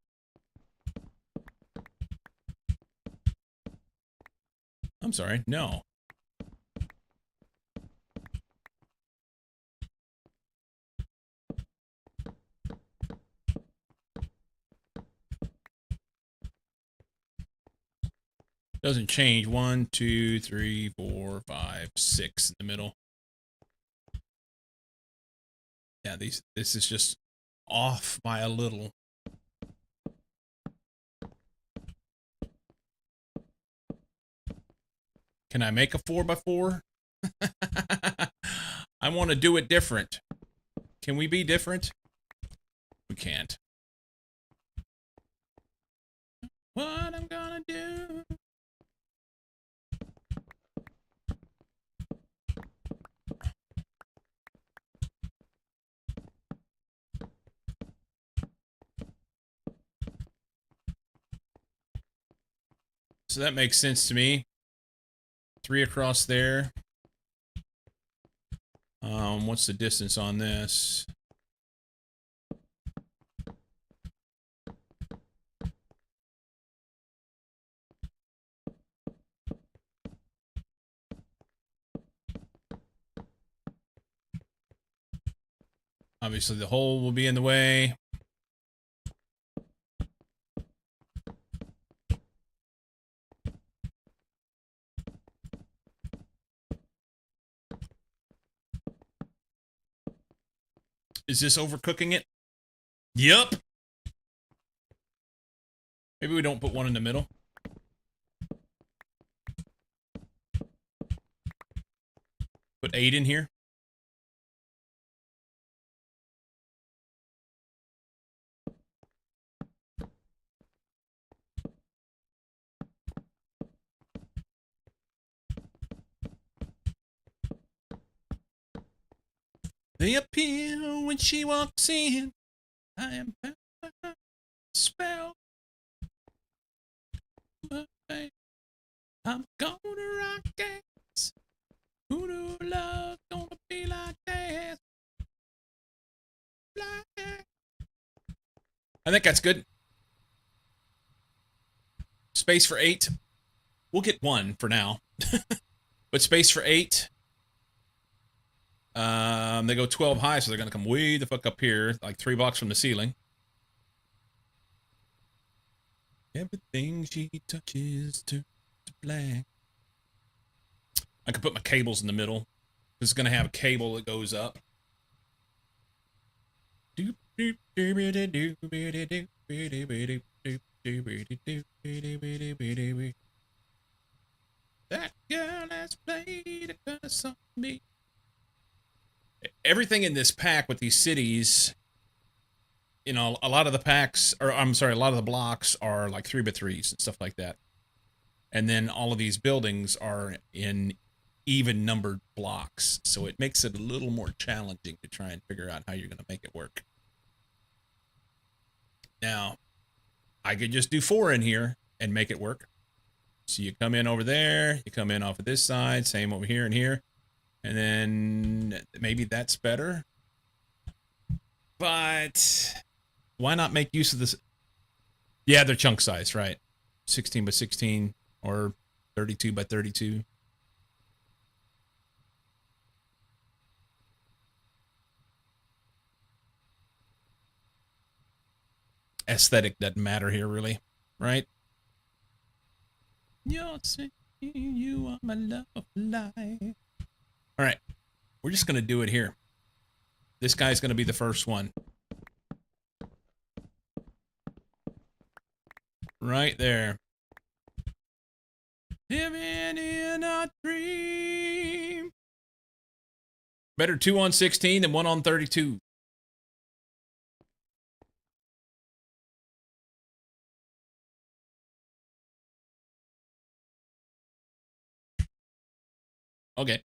I'm sorry. No. Doesn't change. 1, 2, 3, 4, 5, 6 in the middle. Yeah, this is just off by a little. Can I make a 4x4? I want to do it different. Can we be different? We can't. What I'm gonna do? So that makes sense to me. 3 across there. What's the distance on this? Obviously, the hole will be in the way. Is this overcooking it? Yup. Maybe we don't put one in the middle. Put 8 in here. They appear when she walks in. I am spell. I'm gonna rock dance. Who knew love gonna be like that? I think that's good. Space for 8. We'll get 1 for now. But space for 8. They go 12 high, so they're gonna come way the fuck up here, like 3 blocks from the ceiling. Everything she touches turns to black. I could put my cables in the middle. This is going to have a cable that goes up. That girl has played a curse on me. Everything in this pack with these cities, you know, a lot of the packs, or I'm sorry, a lot of the blocks are like 3x3s and stuff like that. And then all of these buildings are in even numbered blocks. So it makes it a little more challenging to try and figure out how you're going to make it work. Now, I could just do 4 in here and make it work. So you come in over there, you come in off of this side, same over here and here. And then maybe that's better. But why not make use of this? Yeah, they're chunk size, right? 16x16 or 32x32. Aesthetic doesn't matter here, really, right? You're saying you are my love of life. All right, we're just gonna do it here. This guy's gonna be the first one. Right there. Living in a dream. Better 2 on 16 than 1 on 32. Okay.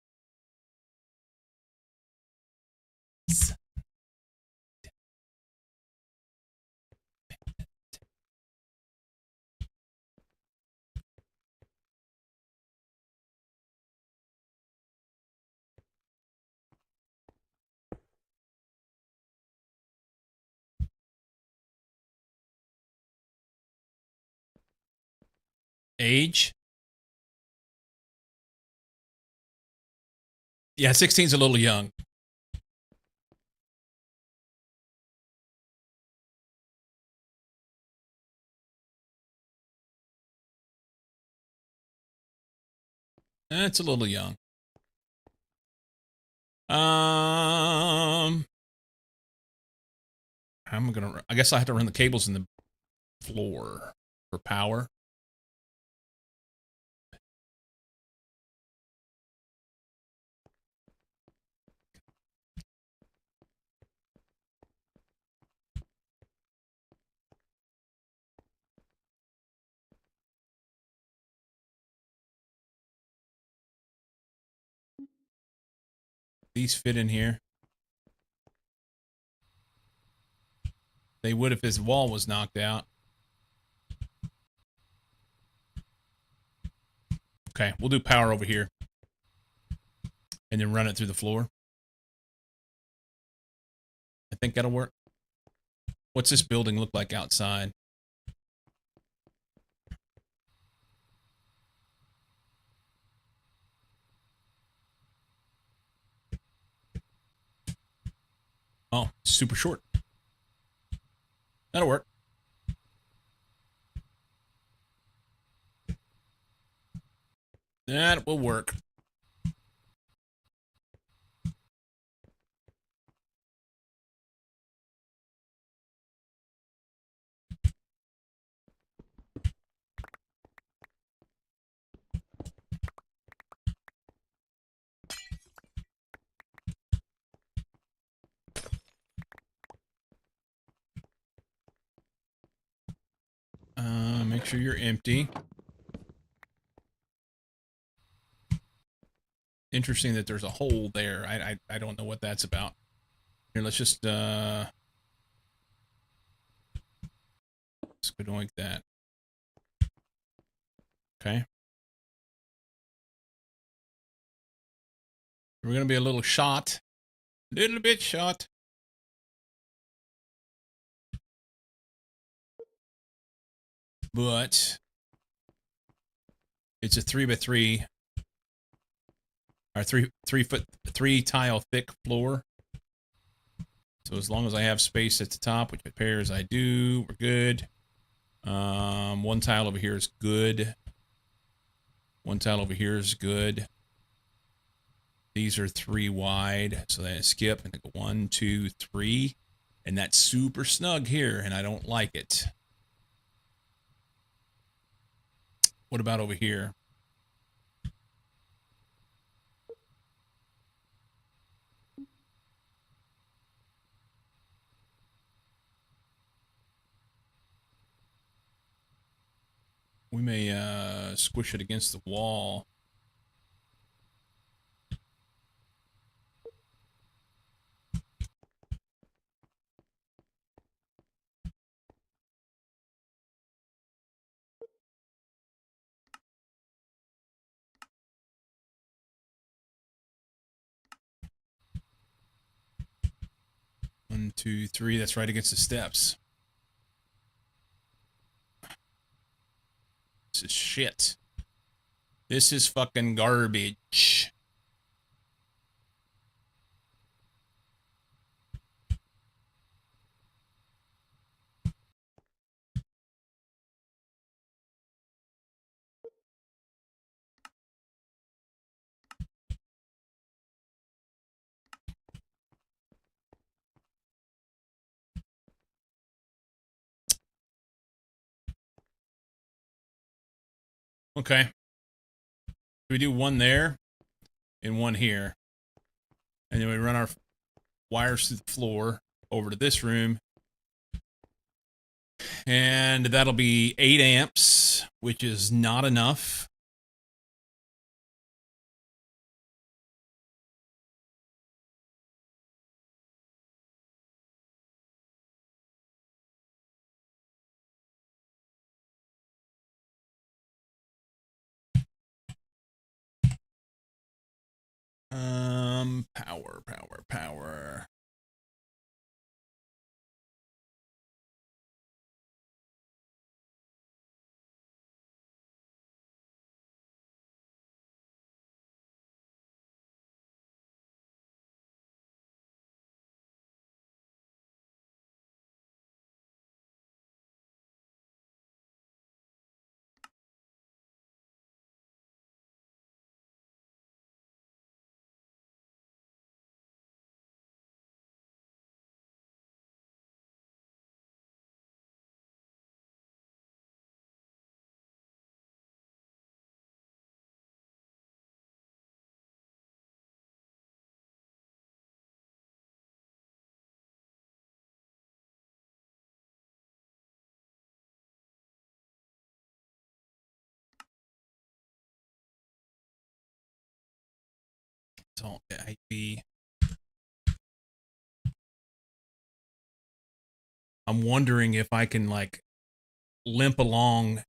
Age. Yeah, 16's a little young. That's a little young. I guess I have to run the cables in the floor for power. These fit in here. They would if his wall was knocked out. Okay, we'll do power over here. And then run it through the floor. I think that'll work. What's this building look like outside? Oh, super short. That'll work. That will work. Make sure you're empty. Interesting that there's a hole there. I don't know what that's about. Here, let's just go like that. Okay. We're gonna be a little shot. Little bit shot. But it's a 3x3 or 3 tile thick floor. So as long as I have space at the top, which appears I do, we're good. One tile over here is good. One tile over here is good. These are 3 wide, so then I skip and I go 1, 2, 3, and that's super snug here, and I don't like it. What about over here? We may squish it against the wall. One, two, three. That's right against the steps. This is shit. This is fucking garbage. Okay. We do one there and one here. And then we run our wires through the floor over to this room. And that'll be 8 amps, which is not enough. Power. It's all IV. I'm wondering if I can like limp along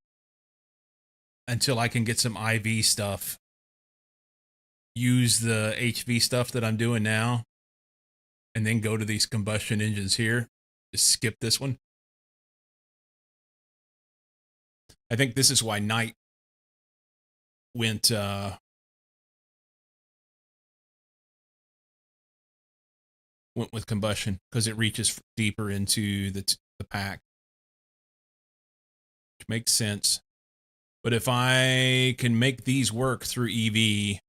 until I can get some IV stuff. Use the HV stuff that I'm doing now, and then go to these combustion engines here. Just skip this one. I think this is why Knight went with combustion, because it reaches deeper into the pack, which makes sense. But if I can make these work through EV,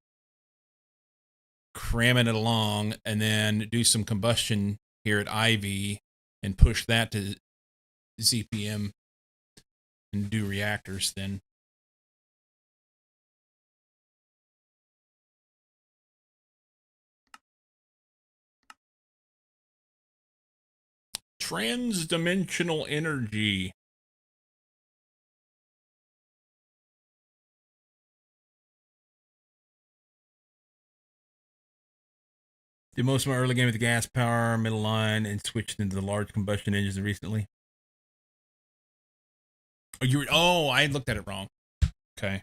cramming it along, and then do some combustion here at IV and push that to ZPM and do reactors, then transdimensional energy. Did most of my early game with the gas power middle line and switched into the large combustion engines recently. Oh, I looked at it wrong. Okay.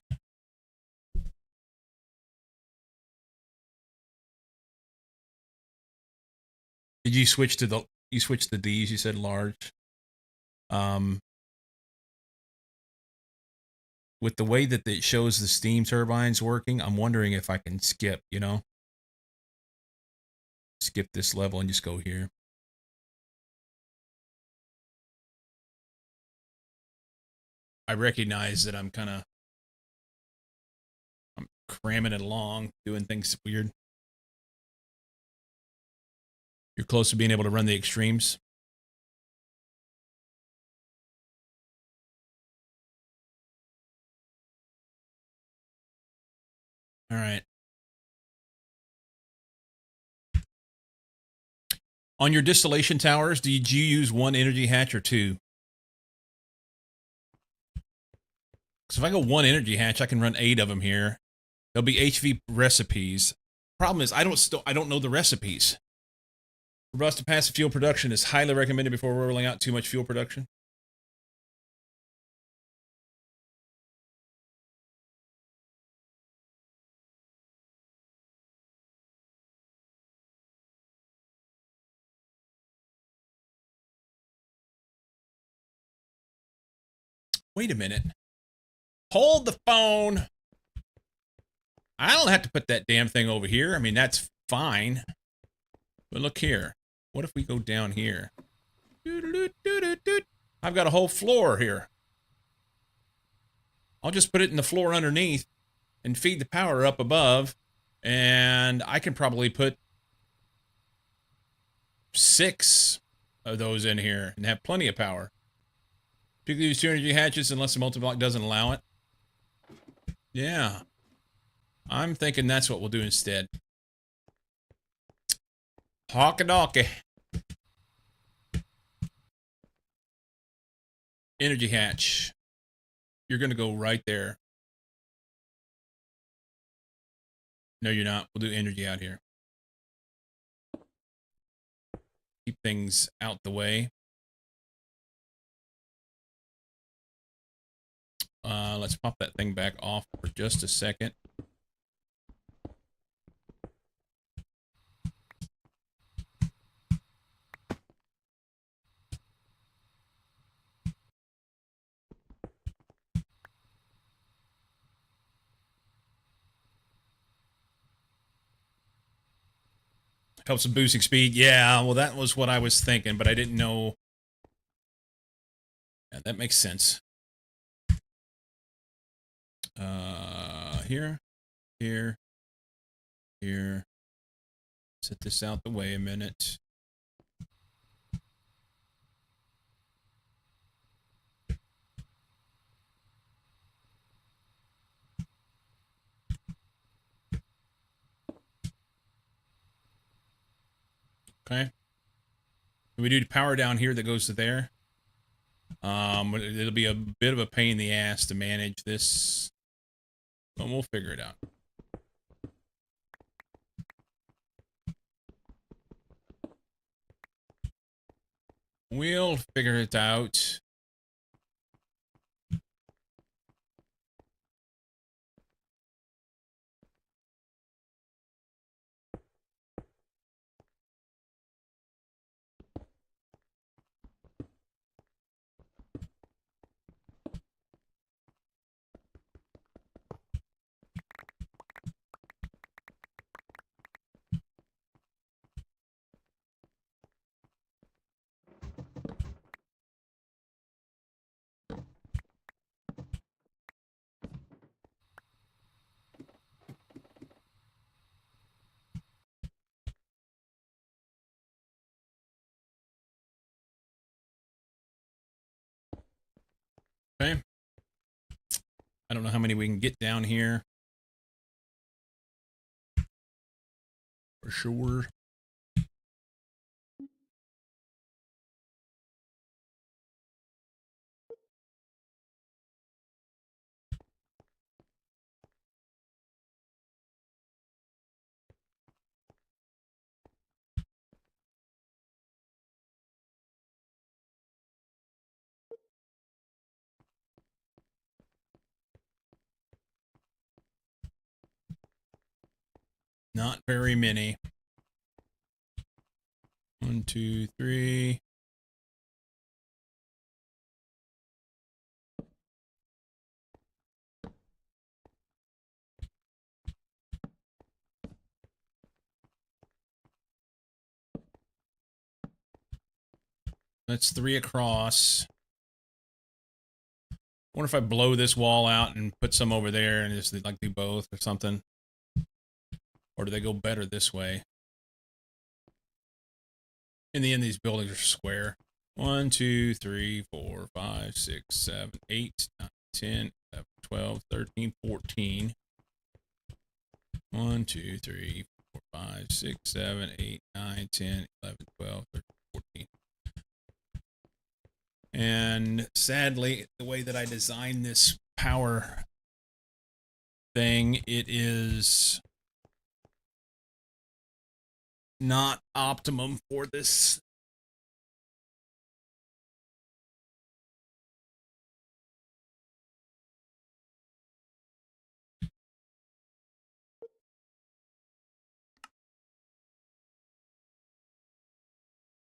Did you switch to the D's? You said large. With the way that it shows the steam turbines working, I'm wondering if I can skip, skip this level and just go here. I recognize that I'm cramming it along, doing things weird. You're close to being able to run the extremes. All right. On your distillation towers, did you use one energy hatch or two? Because if I go one energy hatch, I can run 8 of them here. There'll be HV recipes. Problem is, I don't know the recipes. Robust passive fuel production is highly recommended before rolling out too much fuel production. Wait a minute. Hold the phone. I don't have to put that damn thing over here. I mean, that's fine. But look here. What if we go down here? I've got a whole floor here. I'll just put it in the floor underneath and feed the power up above. And I can probably put 6 of those in here and have plenty of power. Particularly use 2 energy hatches unless the multi-block doesn't allow it. Yeah. I'm thinking that's what we'll do instead. Hawk-a-donkey. Energy hatch. You're going to go right there. No, you're not. We'll do energy out here. Keep things out the way. Let's pop that thing back off for just a second. Helps with boosting speed. Yeah, well, that was what I was thinking, but I didn't know. Yeah, that makes sense. Here, here, here. Set this out the way a minute. Okay. We do power down here that goes to there. It'll be a bit of a pain in the ass to manage this, but we'll figure it out. We'll figure it out. Okay. I don't know how many we can get down here. For sure. Not very many. 1, 2, 3. That's 3 across. Wonder if I blow this wall out and put some over there and just like do both or something. Or do they go better this way? In the end, these buildings are square. 1, 2, 3, 4, 5, 6, 7, 8, 9, 10, 11, 12, 13, 14. 1, 2, 3, 4, 5, 6, 7, 8, 9, 10, 11, 12, 13, 14. And sadly, the way that I designed this power thing, it is not optimum for this.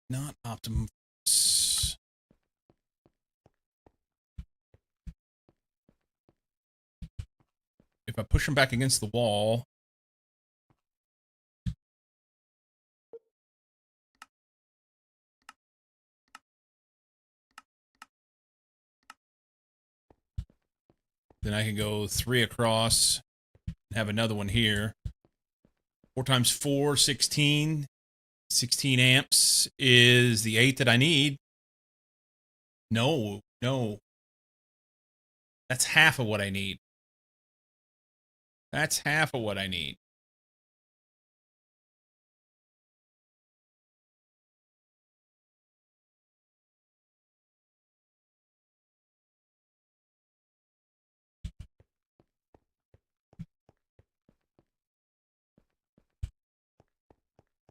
Not optimum. If I push them back against the wall, then I can go 3 across and have another one here. 4 times 4, 16. 16 amps is the 8 that I need. No. That's half of what I need. That's half of what I need.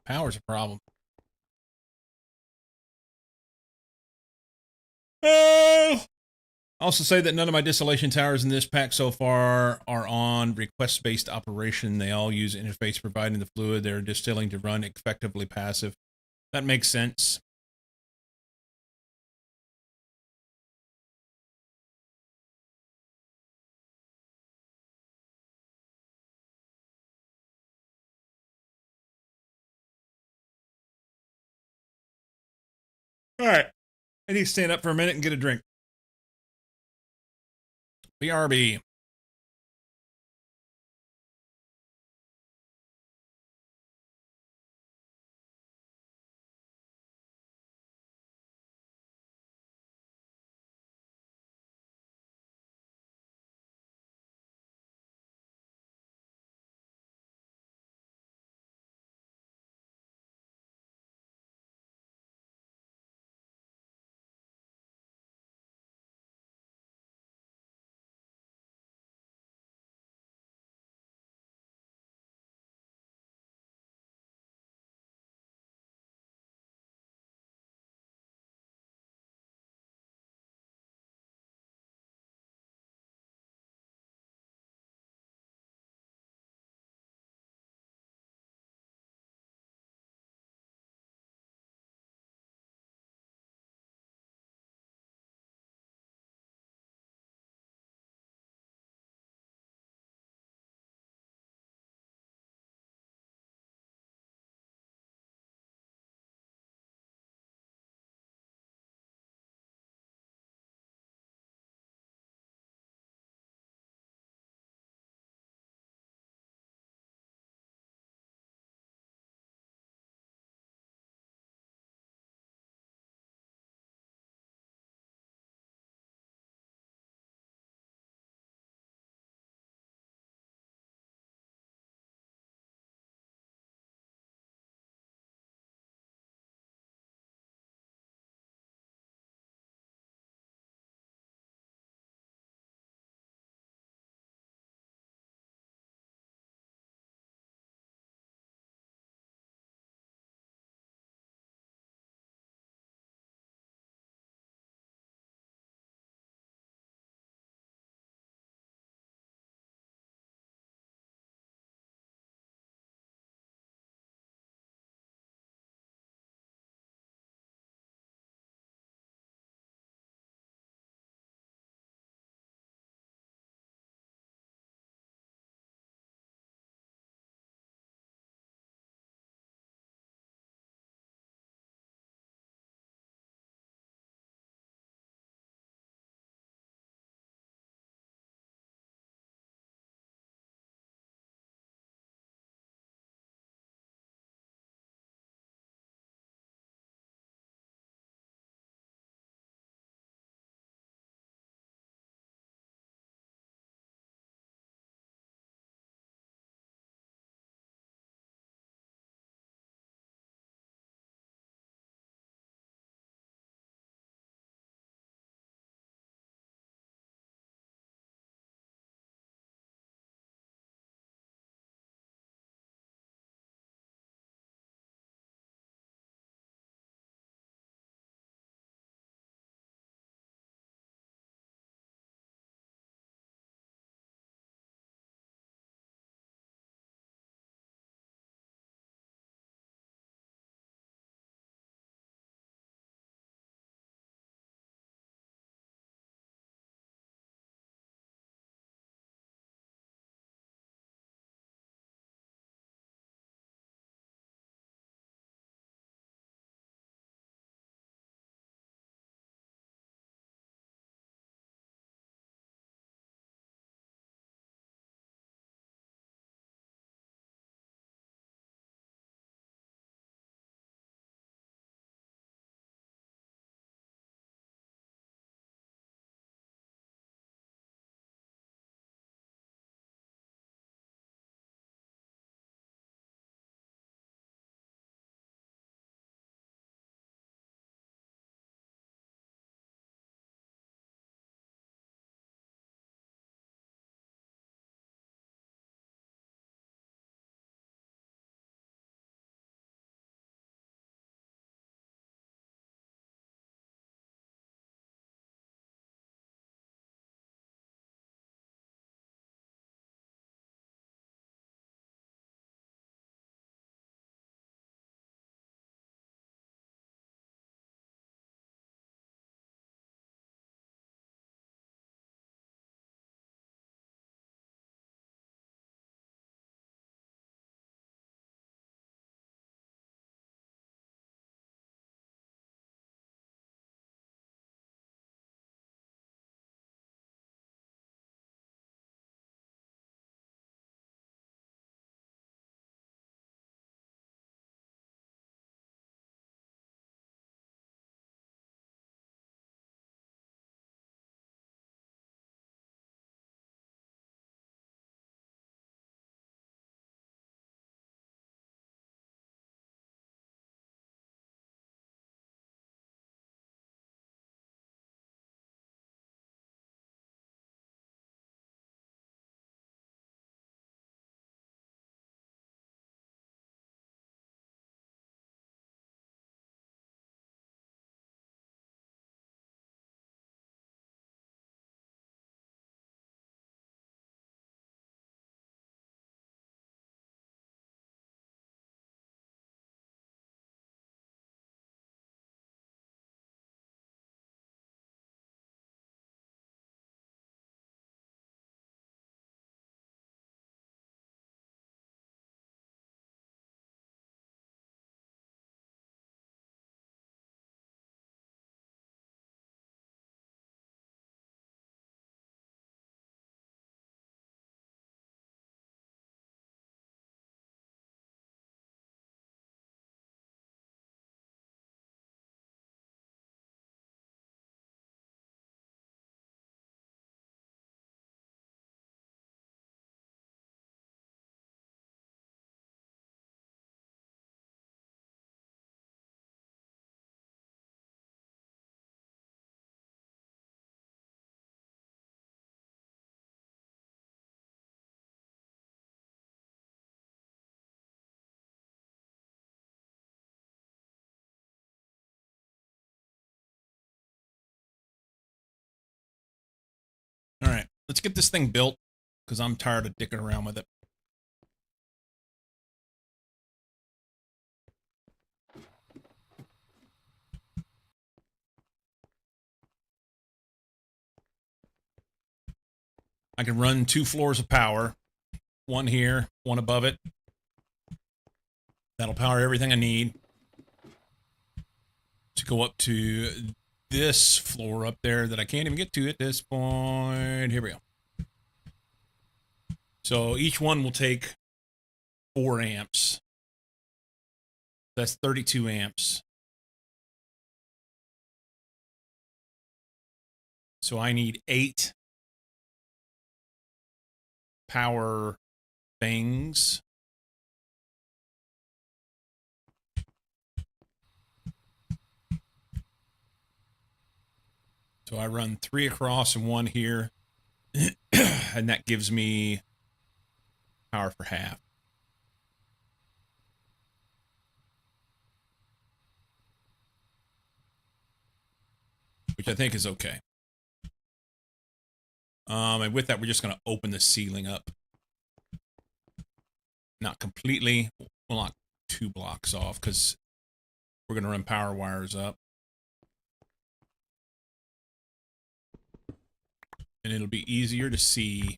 Power's a problem. Also say that none of my distillation towers in this pack so far are on request-based operation. They all use interface providing the fluid they're distilling to run effectively passive. That makes sense. All right. I need to stand up for a minute and get a drink. BRB. let's get this thing built because I'm tired of dicking around with it. I can run 2 floors of power, one here, one above it. That'll power everything I need to go up to this floor up there that I can't even get to at this point. Here we go. So each one will take 4 amps. That's 32 amps. So I need 8 power things. So I run 3 across and 1 here. And that gives me power for half. Which I think is okay. And with that, we're just going to open the ceiling up. Not completely. We'll knock 2 blocks off because we're going to run power wires up. And it'll be easier to see.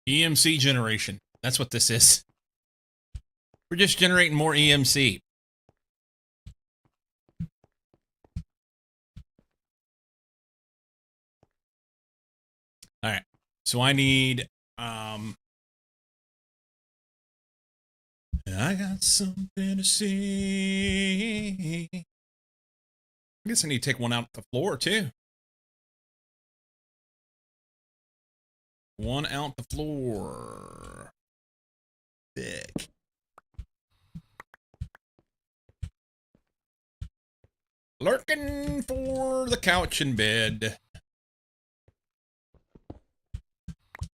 EMC generation. That's what this is. We're just generating more EMC. All right. So I need I got something to see. I guess I need to take one out the floor too. One out the floor. Thick. Lurking for the couch and bed.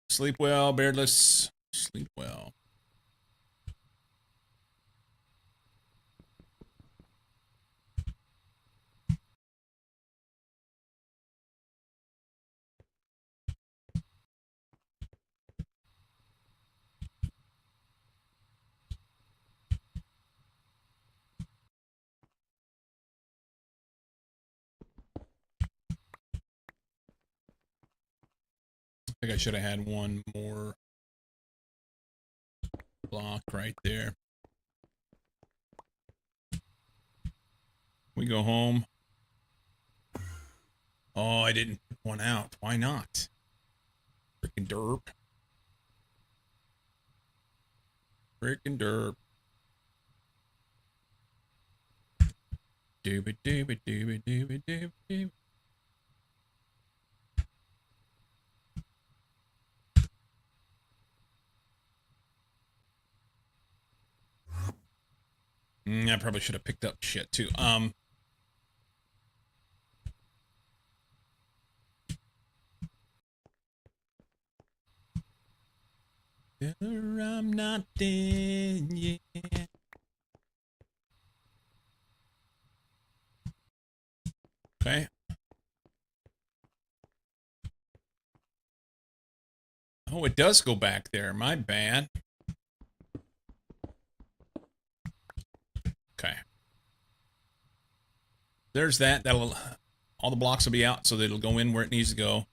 Sleep well, beardless. Sleep well. I think I should have had one more block right there. We go home. Oh, I didn't put one out. Why not? Freaking derp. Freaking derp. Doobie doobie doobie doobie doobie doobie. I probably should have picked up shit too. I'm not dead yet. Okay. Oh, it does go back there. My bad. Okay. There's that. That'll all the blocks will be out, so that it'll go in where it needs to go.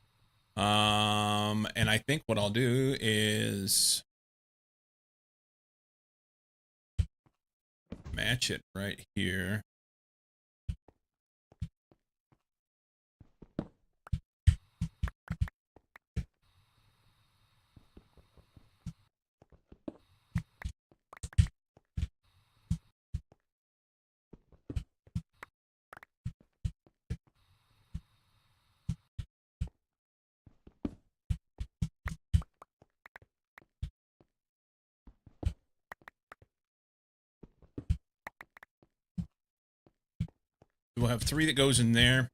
And I think what I'll do is match it right here. We'll have 3 that goes in there.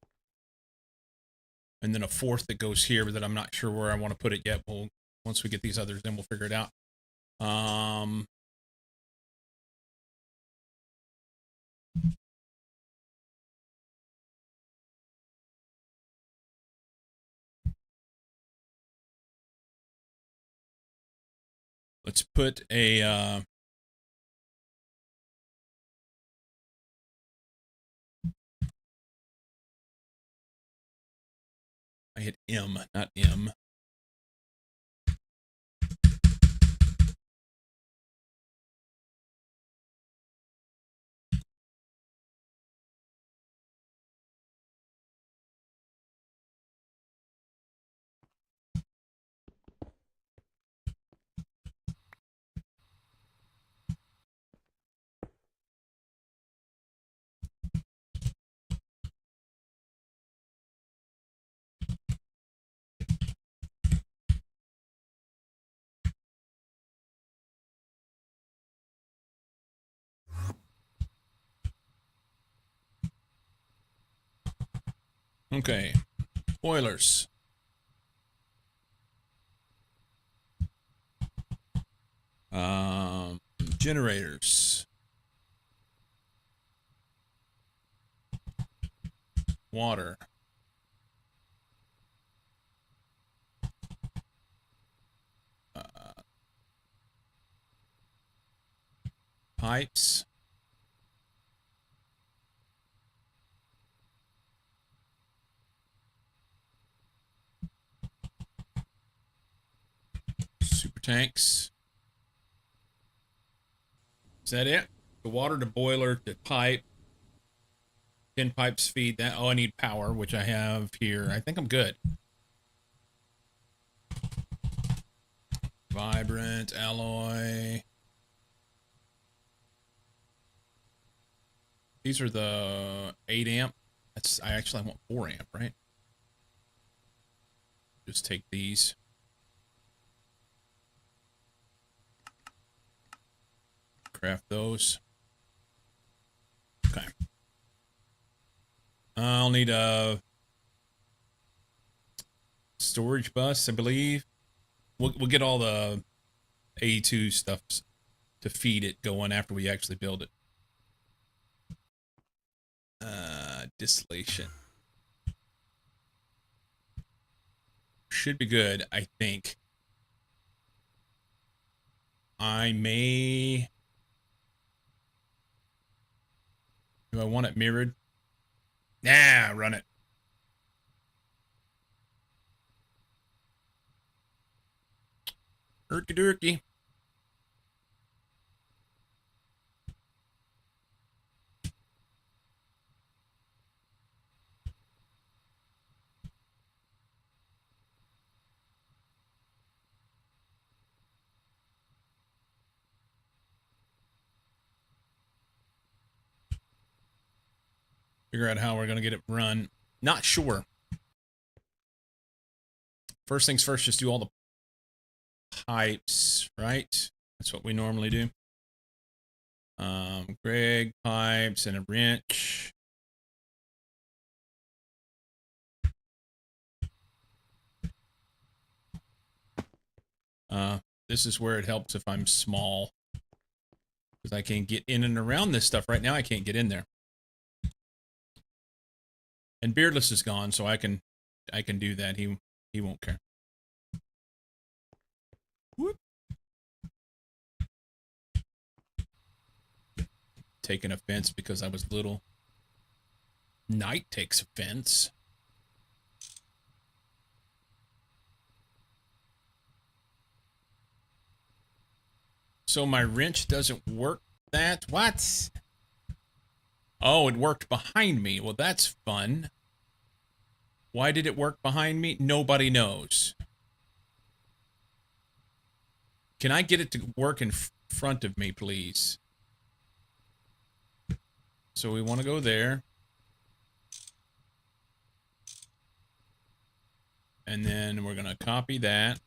And then a 4th that goes here that I'm not sure where I want to put it yet. We'll once we get these others in, we'll figure it out. Let's put a I hit M, not M. Okay. Boilers. Generators. Water. Pipes. Super tanks. Is that it? The water to boiler to pipe. 10 pipes feed that. Oh, I need power, which I have here. I think I'm good. Vibrant, alloy. These are the 8 amp. That's I actually want 4 amp, right? Just take these. Craft those. Okay. I'll need a storage bus, I believe. We'll get all the A2 stuff to feed it going after we actually build it. Distillation. Should be good, I think. I may... Do I want it mirrored? Nah, run it. Erky durky. Figure out how we're going to get it run. Not sure. First things first, just do all the pipes, right? That's what we normally do. Greg pipes and a wrench. This is where it helps if I'm small, because I can get in and around this stuff. Right now I can't get in there. And Beardless is gone, so I can do that. He won't care. Whoop. Taking offense because I was little. Knight takes offense. So my wrench doesn't work that? What? Oh, it worked behind me. Well, that's fun. Why did it work behind me? Nobody knows. Can I get it to work in front of me, please? So we want to go there. And then we're going to copy that.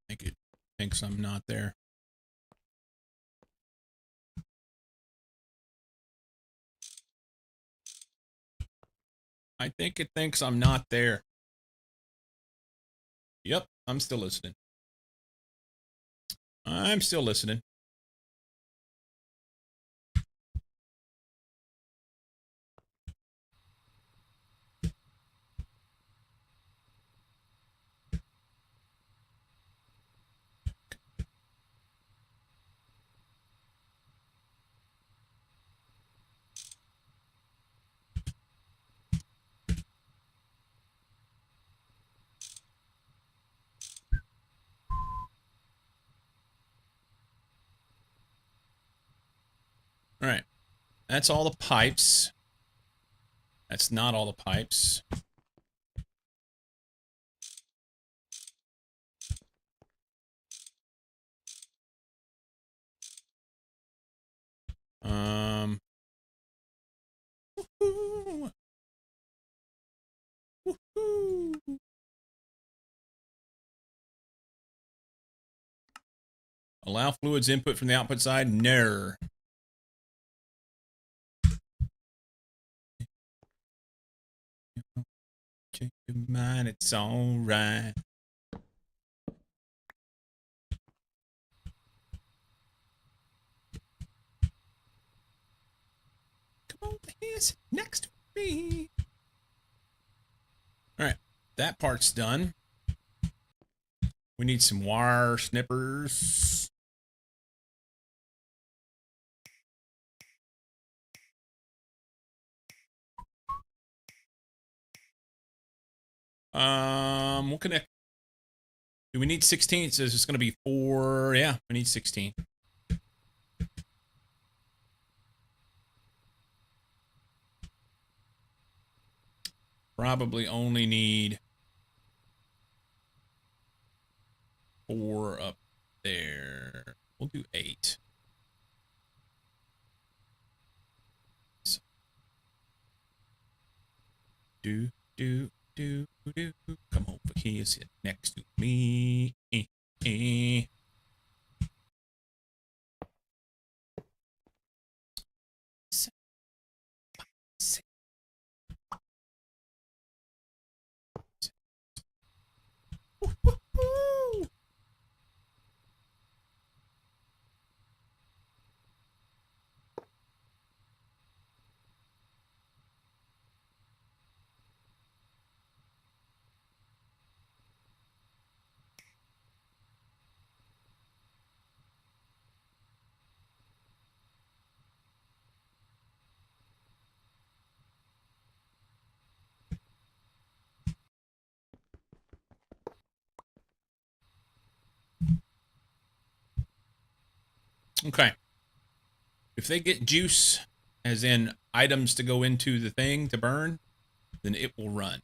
I think it thinks I'm not there. I think it thinks I'm not there. Yep, I'm still listening. I'm still listening. All right. That's all the pipes. That's not all the pipes. Woohoo! Woohoo! Allow fluids input from the output side? No. Check your mind, it's alright. Come over here, sit next to me. Alright, that part's done. We need some wire snippers. We'll connect. Do we need 16? It says it's going to be 4. Yeah, we need 16. Probably only need 4 up there. We'll do 8. So, do. Come over here, sit next to me. Okay. If they get juice, as in items to go into the thing to burn, then it will run.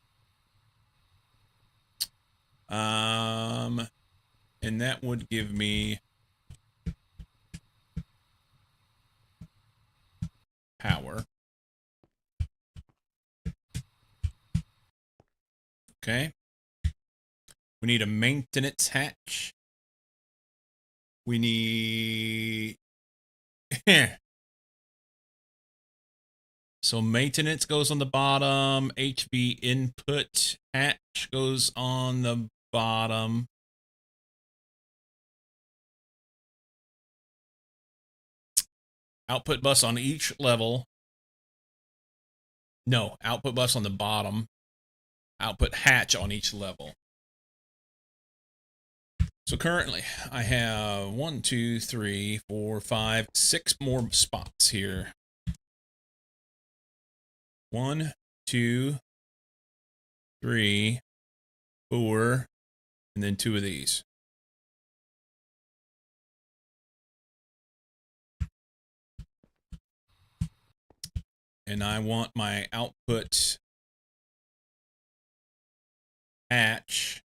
And that would give me power. Okay. We need a maintenance hatch. We need... So maintenance goes on the bottom. HV input hatch goes on the bottom. Output bus on each level. No, output bus on the bottom. Output hatch on each level. So currently I have 1, 2, 3, 4, 5, 6 more spots here. 1, 2, 3, 4, and then 2 of these. And I want my output hatch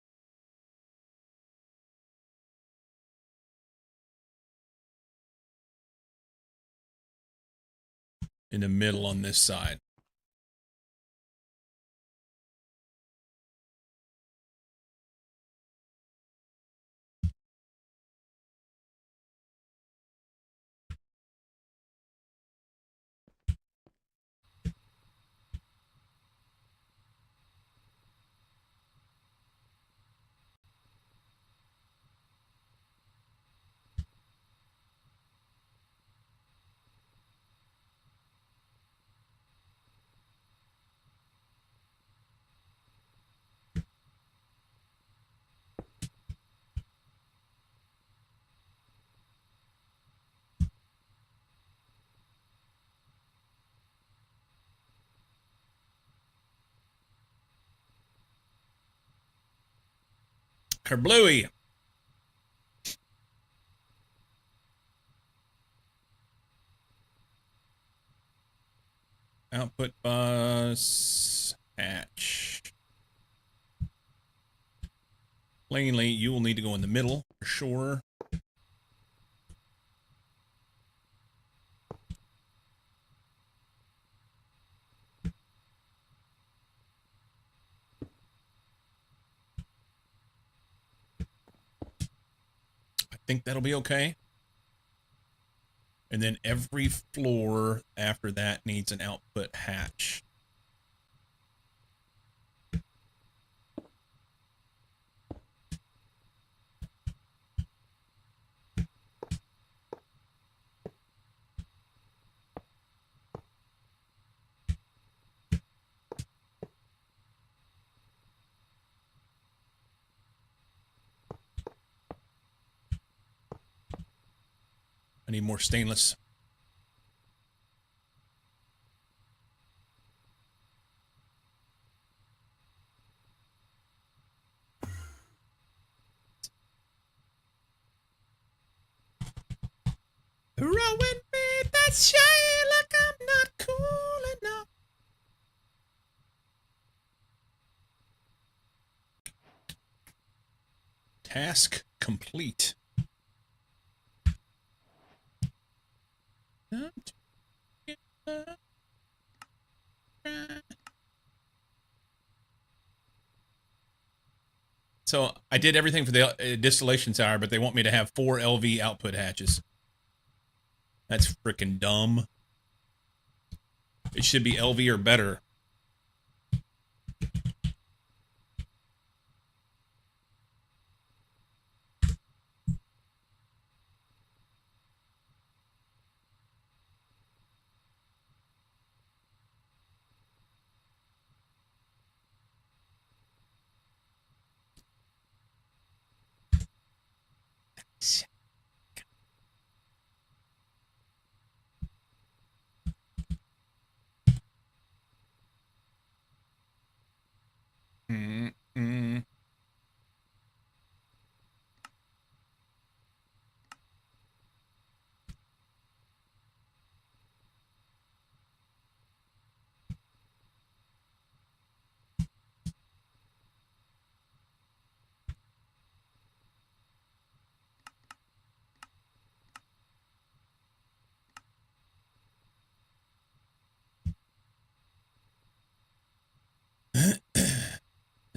in the middle on this side. Kerblooey! Output bus hatch. Plainly, you will need to go in the middle for sure. I think that'll be okay. And then every floor after that needs an output hatch. I need more stainless. Roll with me, that's shine like I'm not cool enough. Task complete. So I did everything for the distillation tower, but they want me to have 4 LV output hatches. That's freaking dumb. It should be LV or better.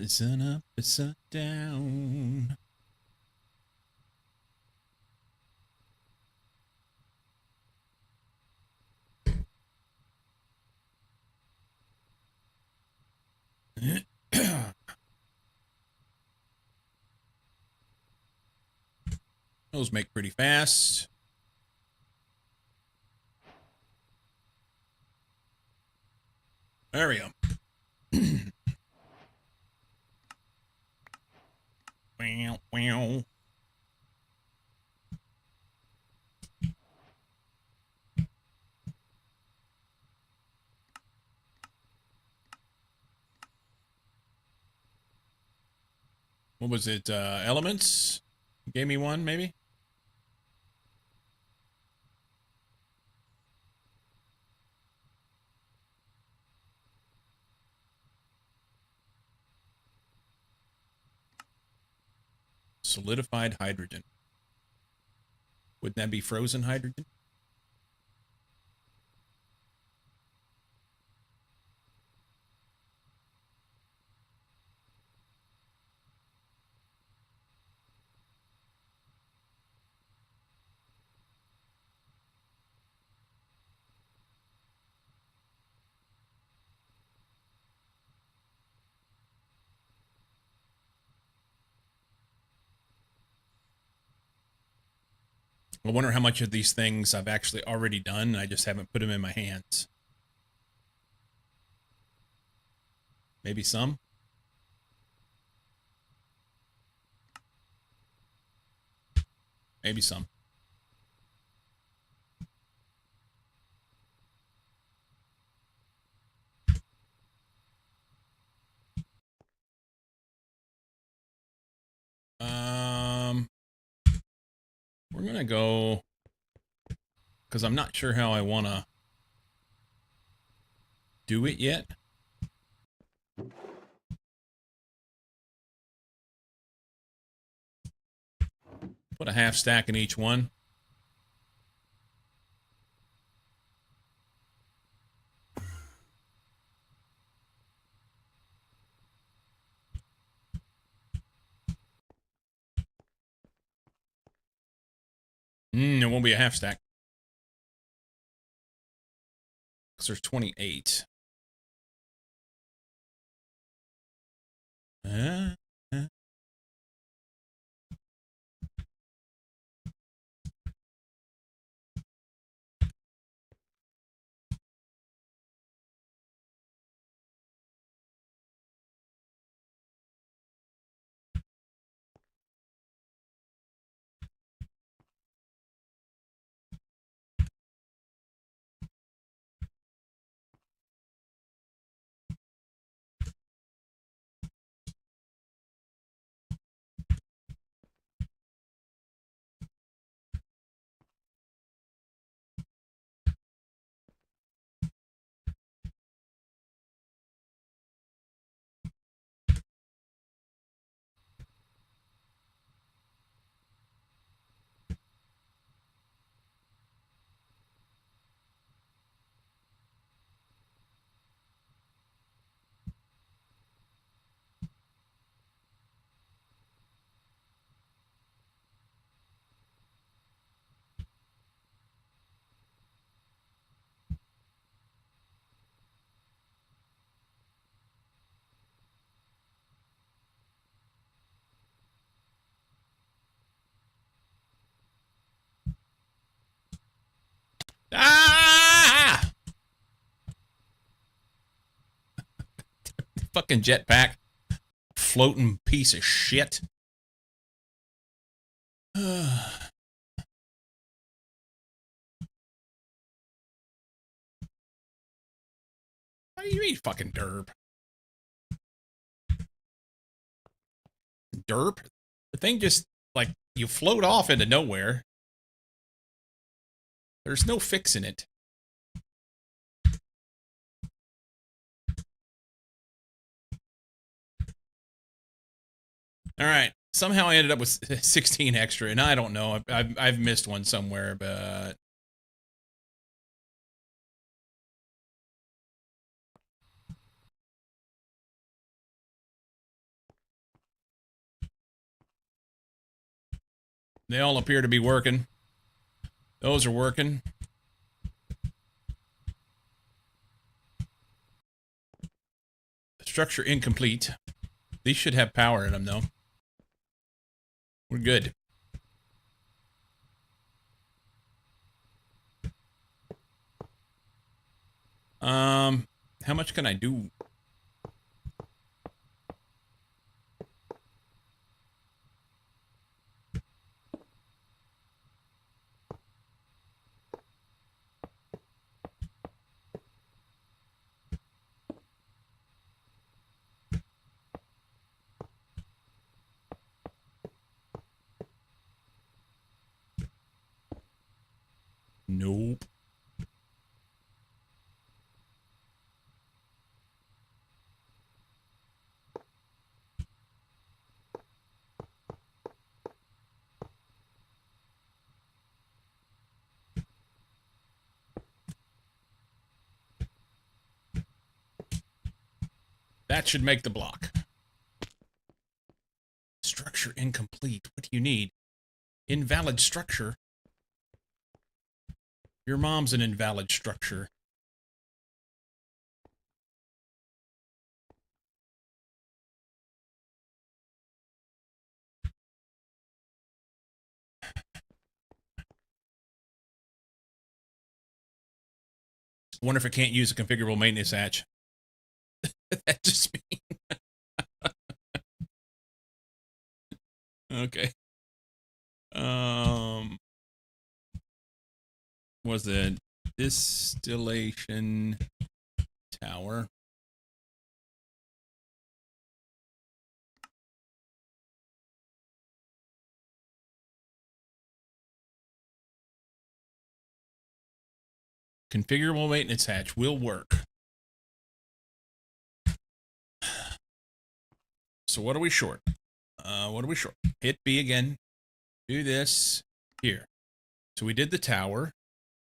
the sun up, the sun down. Those make pretty fast. There we go. Wow, wow. What was it? Elements? Gave me one, maybe? Solidified hydrogen. Wouldn't that be frozen hydrogen? I wonder how much of these things I've actually already done. I just haven't put them in my hands. Maybe some. Maybe some. We're gonna go because I'm not sure how I want to do it yet. Put a half stack in each one. It won't be a half stack. Because there's 28. Uh, ah! Fucking jetpack. Floating piece of shit. What do you mean fucking derp? Derp? The thing just, like, you float off into nowhere. There's no fixing it. All right. Somehow I ended up with 16 extra, and I don't know. I've missed one somewhere, but They all appear to be working. Those are working. Structure incomplete. These should have power in them, though. We're good. How much can I do? Nope. That should make the block. Structure incomplete. What do you need? Invalid structure? Your mom's an invalid structure. Wonder if I can't use a configurable maintenance hatch. That just means. Okay. Was the distillation tower? Configurable maintenance hatch will work. So what are we short? What are we short? Hit B again. Do this here. So we did the tower.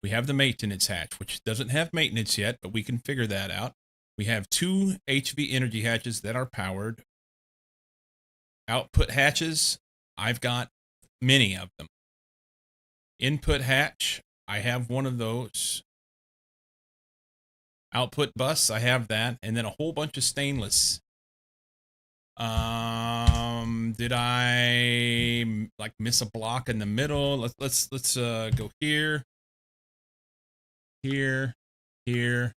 We have the maintenance hatch, which doesn't have maintenance yet, but we can figure that out. We have 2 HV energy hatches that are powered. Output hatches, I've got many of them. Input hatch, I have one of those. Output bus, I have that, and then a whole bunch of stainless. Did I like miss a block in the middle? Let's go here, here, here.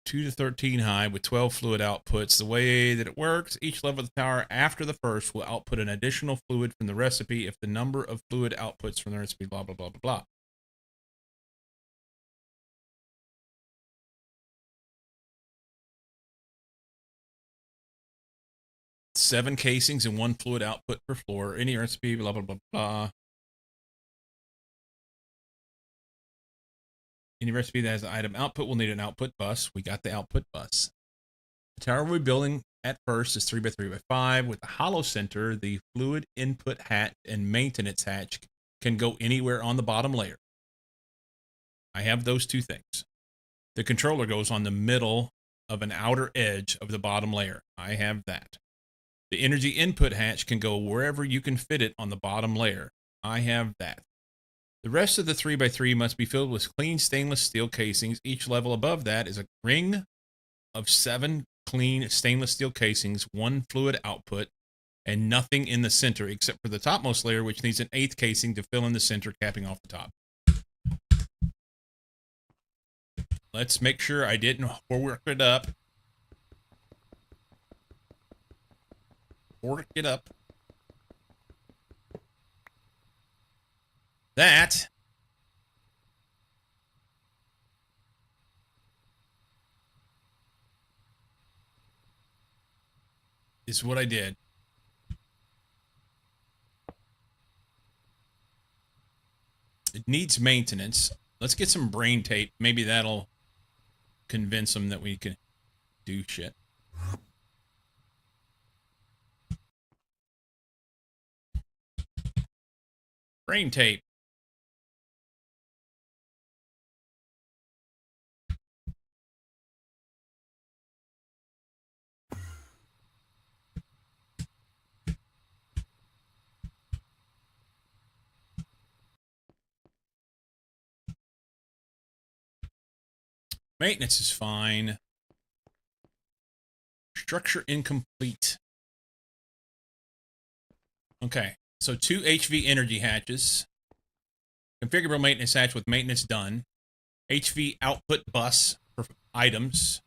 2 to 13 high with 12 fluid outputs. The way that it works, each level of the tower after the first will output an additional fluid from the recipe if the number of fluid outputs from the recipe, blah, blah, blah, blah, blah. Seven casings and 1 fluid output per floor. Any recipe, blah, blah, blah, blah. Any recipe that has an item output will need an output bus. We got the output bus. The tower we're building at first is 3x3x5. With the hollow center, the fluid input hatch and maintenance hatch can go anywhere on the bottom layer. I have those 2 things. The controller goes on the middle of an outer edge of the bottom layer. I have that. The energy input hatch can go wherever you can fit it on the bottom layer. I have that. The rest of the 3x3 must be filled with clean stainless steel casings. Each level above that is a ring of 7 clean stainless steel casings, 1 fluid output, and nothing in the center except for the topmost layer, which needs an 8th casing to fill in the center, capping off the top. Let's make sure I didn't work it up. Work it up. That is what I did. It needs maintenance. Let's get some brain tape. Maybe that'll convince them that we can do shit. Brain tape. Maintenance is fine. Structure incomplete. Okay, so 2 HV energy hatches. Configurable maintenance hatch with maintenance done. HV output bus for items.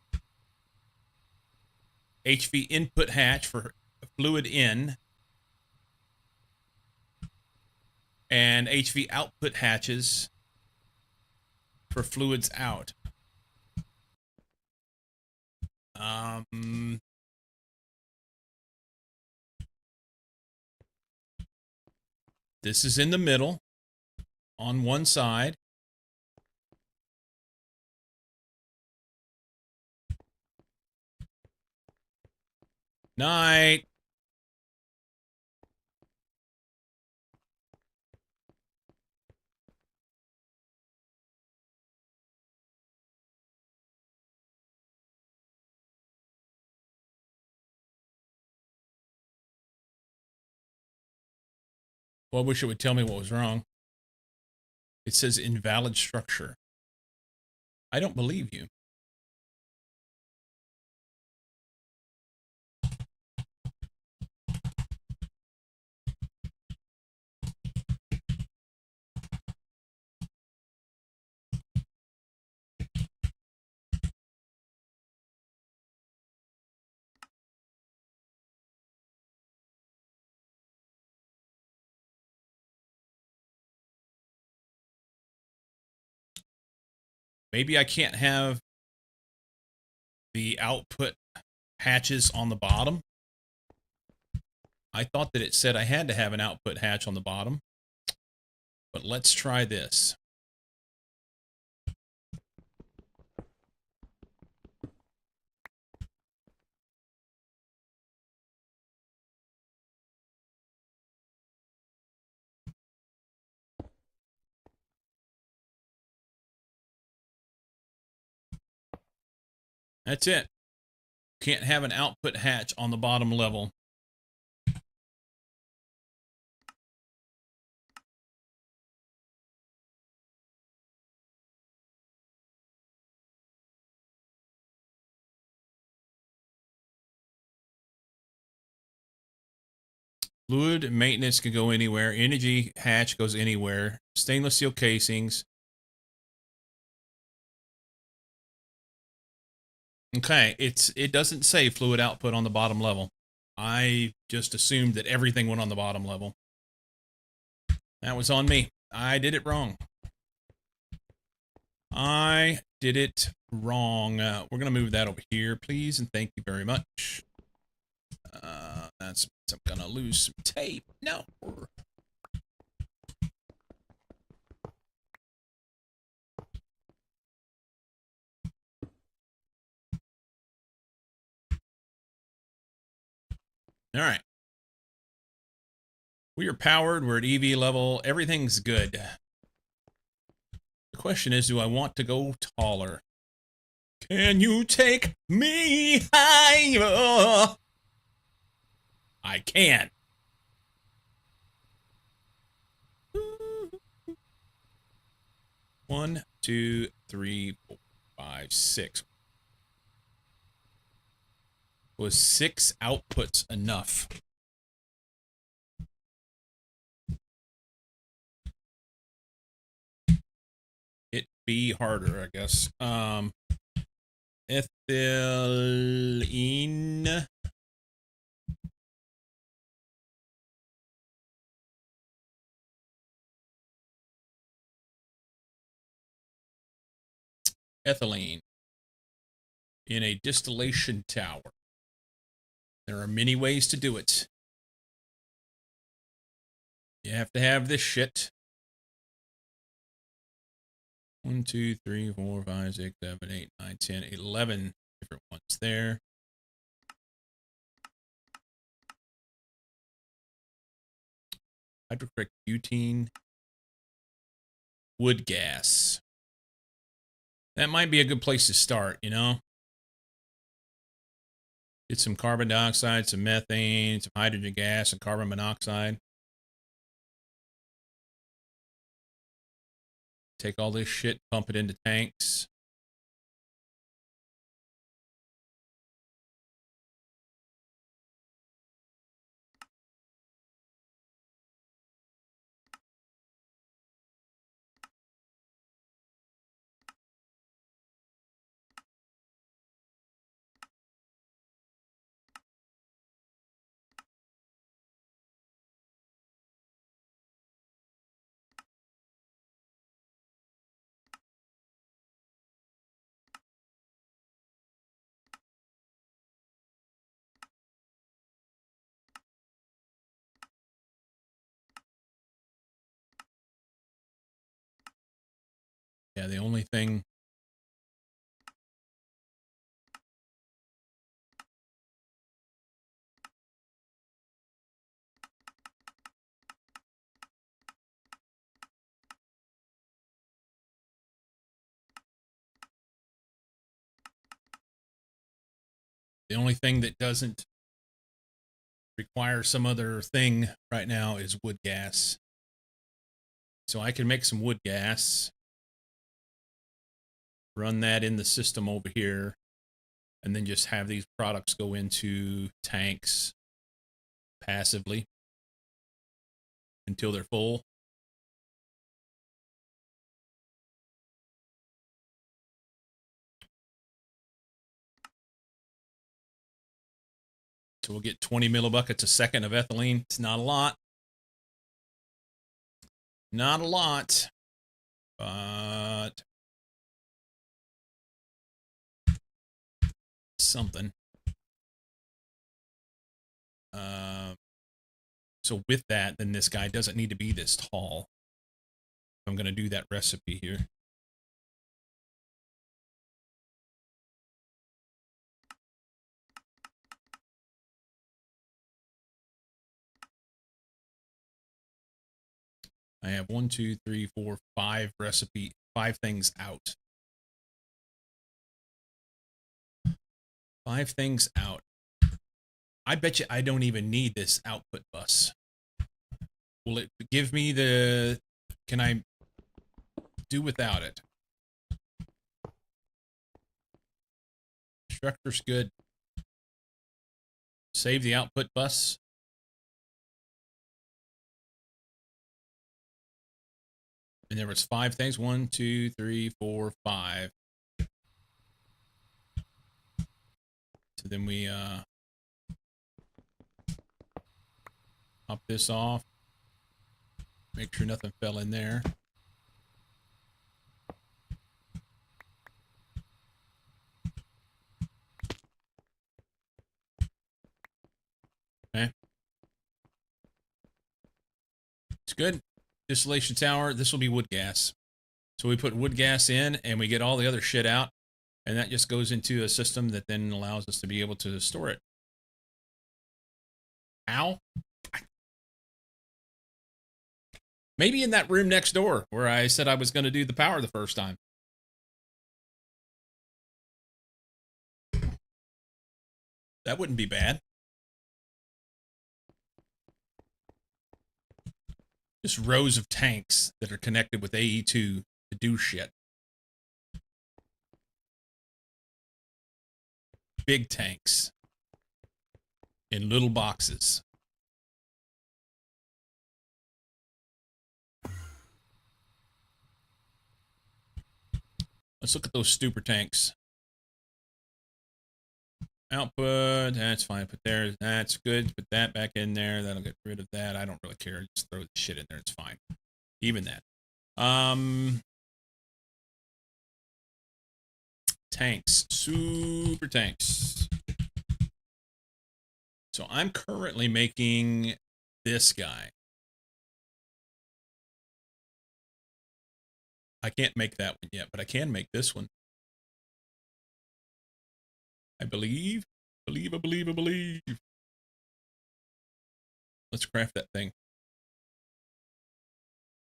HV input hatch for fluid in. And HV output hatches for fluids out. This is in the middle on one side. Night. Well, I wish it would tell me what was wrong. It says invalid structure. I don't believe you. Maybe I can't have the output hatches on the bottom. I thought that it said I had to have an output hatch on the bottom. But let's try this. That's it. Can't have an output hatch on the bottom level. Fluid maintenance can go anywhere. Energy hatch goes anywhere. Stainless steel casings. Okay, it doesn't say fluid output on the bottom level. I just assumed that everything went on the bottom level. That was on me. I did it wrong. I did it wrong. We're going to move that over here, please, and thank you very much. That's I'm going to lose some tape. No. All right. We are powered. We're at EV level. Everything's good. The question is, do I want to go taller? Can you take me higher? I can. One, two, three, four, five, six. Was 6 outputs enough? It'd be harder, I guess. Ethylene. Ethylene in a distillation tower. There are many ways to do it. You have to have this shit. 1, 2, 3, 4, 5, 6, 7, 8, 9, 10, 11 different ones there. Hydrochloric butene. Wood gas. That might be a good place to start, you know? Get some carbon dioxide, some methane, some hydrogen gas, and carbon monoxide. Take all this shit, pump it into tanks. Yeah, the only thing. The only thing that doesn't require some other thing right now is wood gas. So I can make some wood gas, run that in the system over here, and then just have these products go into tanks passively until they're full. So we'll get 20 millibuckets a second of ethylene. It's not a lot. Not a lot. But something. So with that, then this guy doesn't need to be this tall. I'm going to do that recipe here. I have 1, 2, 3, 4, 5 recipe, 5 things out. 5 things out. I bet you I don't even need this output bus. Will it give me the... Can I do without it? Structure's good. Save the output bus. And there was 5 things. 1, 2, 3, 4, 5. So then we pop this off. Make sure nothing fell in there. Okay. It's good. Distillation tower. This will be wood gas. So we put wood gas in and we get all the other shit out. And that just goes into a system that then allows us to be able to store it. Ow. Maybe in that room next door where I said I was going to do the power the first time. That wouldn't be bad. Just rows of tanks that are connected with AE2 to do shit. Big tanks in little boxes. Let's look at those stupor tanks. Output, that's fine. Put there, that's good. Put that back in there. That'll get rid of that. I don't really care. Just throw the shit in there. It's fine. Even that. Tanks. Super tanks. So I'm currently making this guy. I can't make that one yet, but I can make this one. I believe. I believe. Let's craft that thing.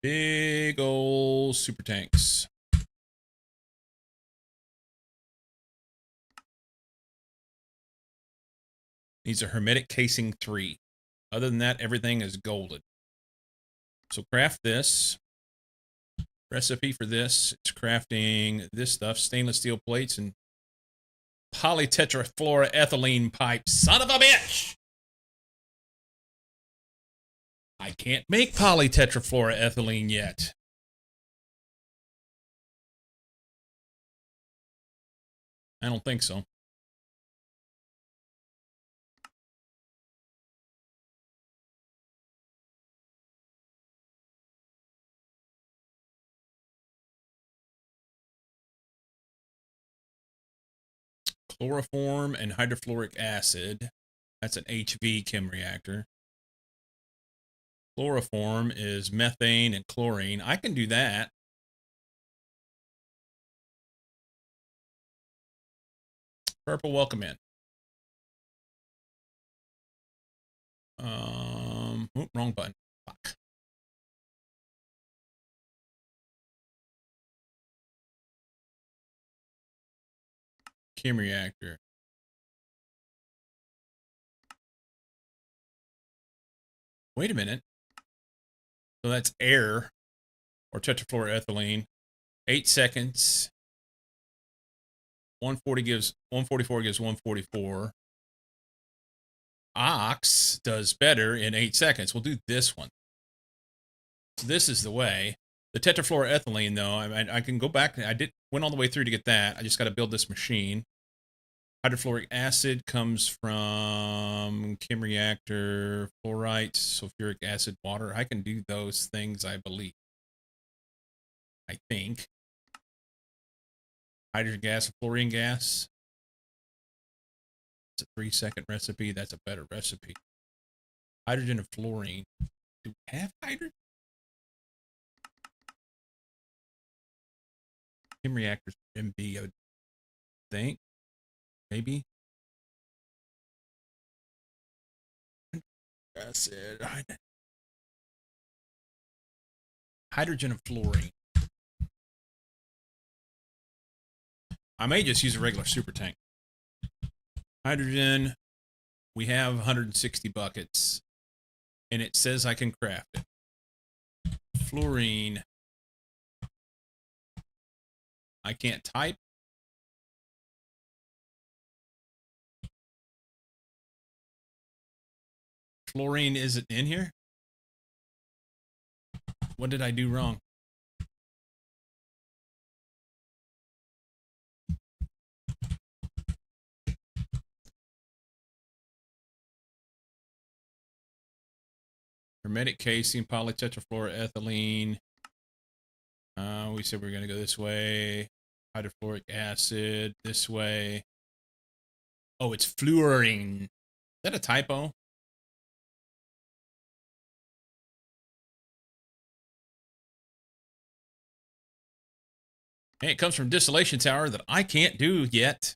Big old super tanks. Needs a hermetic casing 3. Other than that, everything is golden. So craft this. Recipe for this. It's crafting this stuff. Stainless steel plates and polytetrafluoroethylene pipes. Son of a bitch! I can't make polytetrafluoroethylene yet. I don't think so. Chloroform and hydrofluoric acid. That's an HV chem reactor. Chloroform is methane and chlorine. I can do that. Purple, welcome in. Wrong button. Fuck. Chem reactor. Wait a minute. So that's air or tetrafluoroethylene. 8 seconds. 144 gives 144. Ox does better in 8 seconds. We'll do this one. So this is the way. The tetrafluoroethylene, though, I can go back. Went all the way through to get that. I just got to build this machine. Hydrofluoric acid comes from chem reactor, fluorite, sulfuric acid, water. I can do those things, I believe. I think. Hydrogen gas and fluorine gas. It's a 3-second recipe. That's a better recipe. Hydrogen and fluorine. Do we have hydrogen? Chem reactors MB, I would think. Maybe. Acid. Hydrogen and fluorine. I may just use a regular super tank. Hydrogen, we have 160 buckets, and it says I can craft it. Fluorine, I can't type. Fluorine isn't in here. What did I do wrong? Hermetic casing, polytetrafluoroethylene. We said we were going to go this way. Hydrofluoric acid, this way. Oh, it's fluorine. Is that a typo? Hey, it comes from distillation tower that I can't do yet.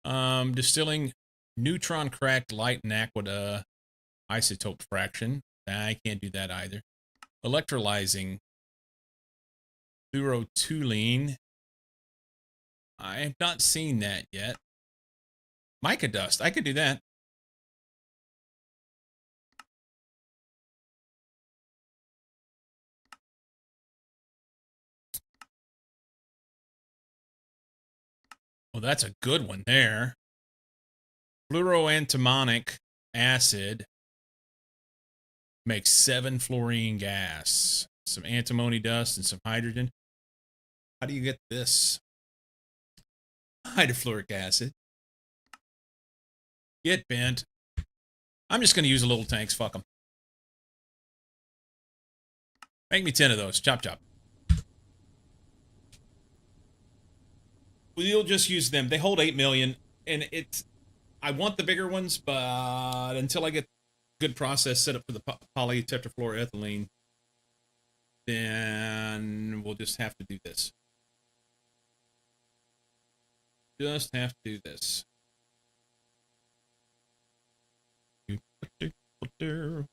Distilling neutron cracked light and aqua isotope fraction. I can't do that either. Electrolyzing fluorotoluene. I have not seen that yet. Mica dust. I could do that. Well, that's a good one there. Fluoroantimonic acid makes 7 fluorine gas. Some antimony dust and some hydrogen. How do you get this? Hydrofluoric acid. Get bent. I'm just going to use a little tanks. Fuck them. Make me 10 of those. Chop, chop. We'll just use them. They hold 8 million. And I want the bigger ones, but until I get good process set up for the polytetrafluoroethylene, then we'll just have to do this. Just have to do this. Do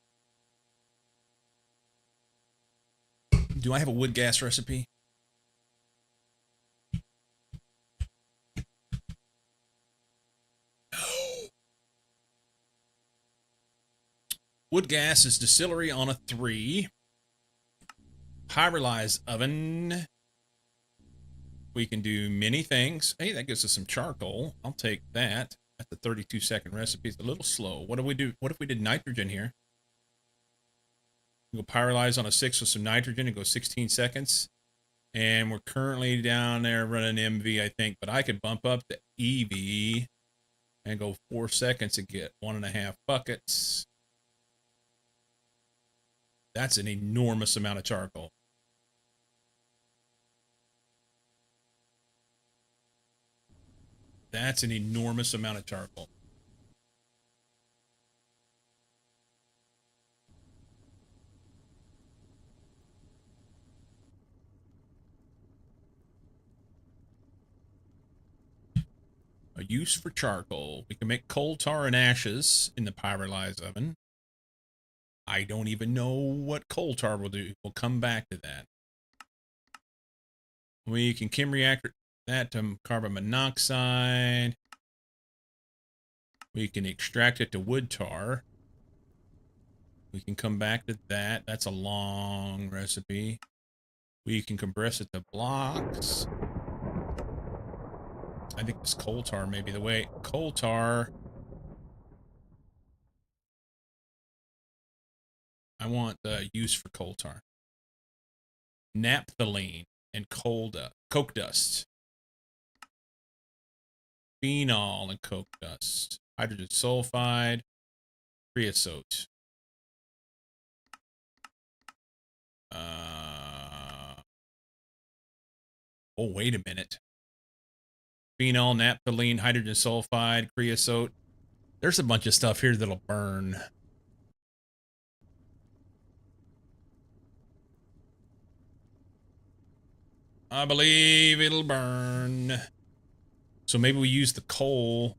I have a wood gas recipe? Wood gas is distillery on a 3. Pyrolyzed oven. We can do many things. Hey, that gives us some charcoal. I'll take that. That's a 32-second recipe. It's a little slow. What do we do? What if we did nitrogen here? We'll pyrolyze on a 6 with some nitrogen and go 16 seconds. And we're currently down there running MV, I think. But I could bump up the EV and go 4 seconds and get 1.5 buckets. That's an enormous amount of charcoal. That's an enormous amount of charcoal. use for charcoal. We can make coal tar and ashes in the pyrolyze oven. I don't even know what coal tar will do. We'll come back to that. We can chem reactor that to carbon monoxide. We can extract it to wood tar. We can come back to that. That's a long recipe. We can compress it to blocks. I think this coal tar may be the way. Coal tar. I want the use for coal tar. Naphthalene and coke dust. Phenol and coke dust. Hydrogen sulfide. Creosote. Oh, wait a minute. Phenol, naphthalene, hydrogen sulfide, creosote. There's a bunch of stuff here that'll burn. I believe it'll burn. So maybe we use the coal.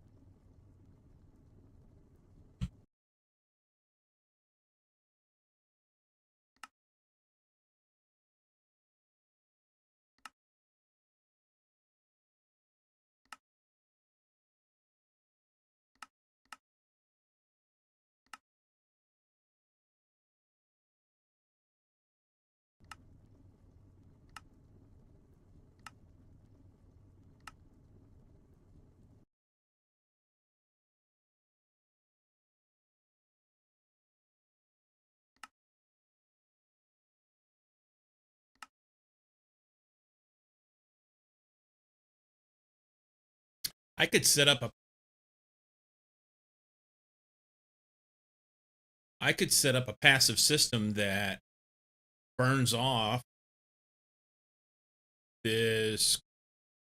I could set up a passive system that burns off this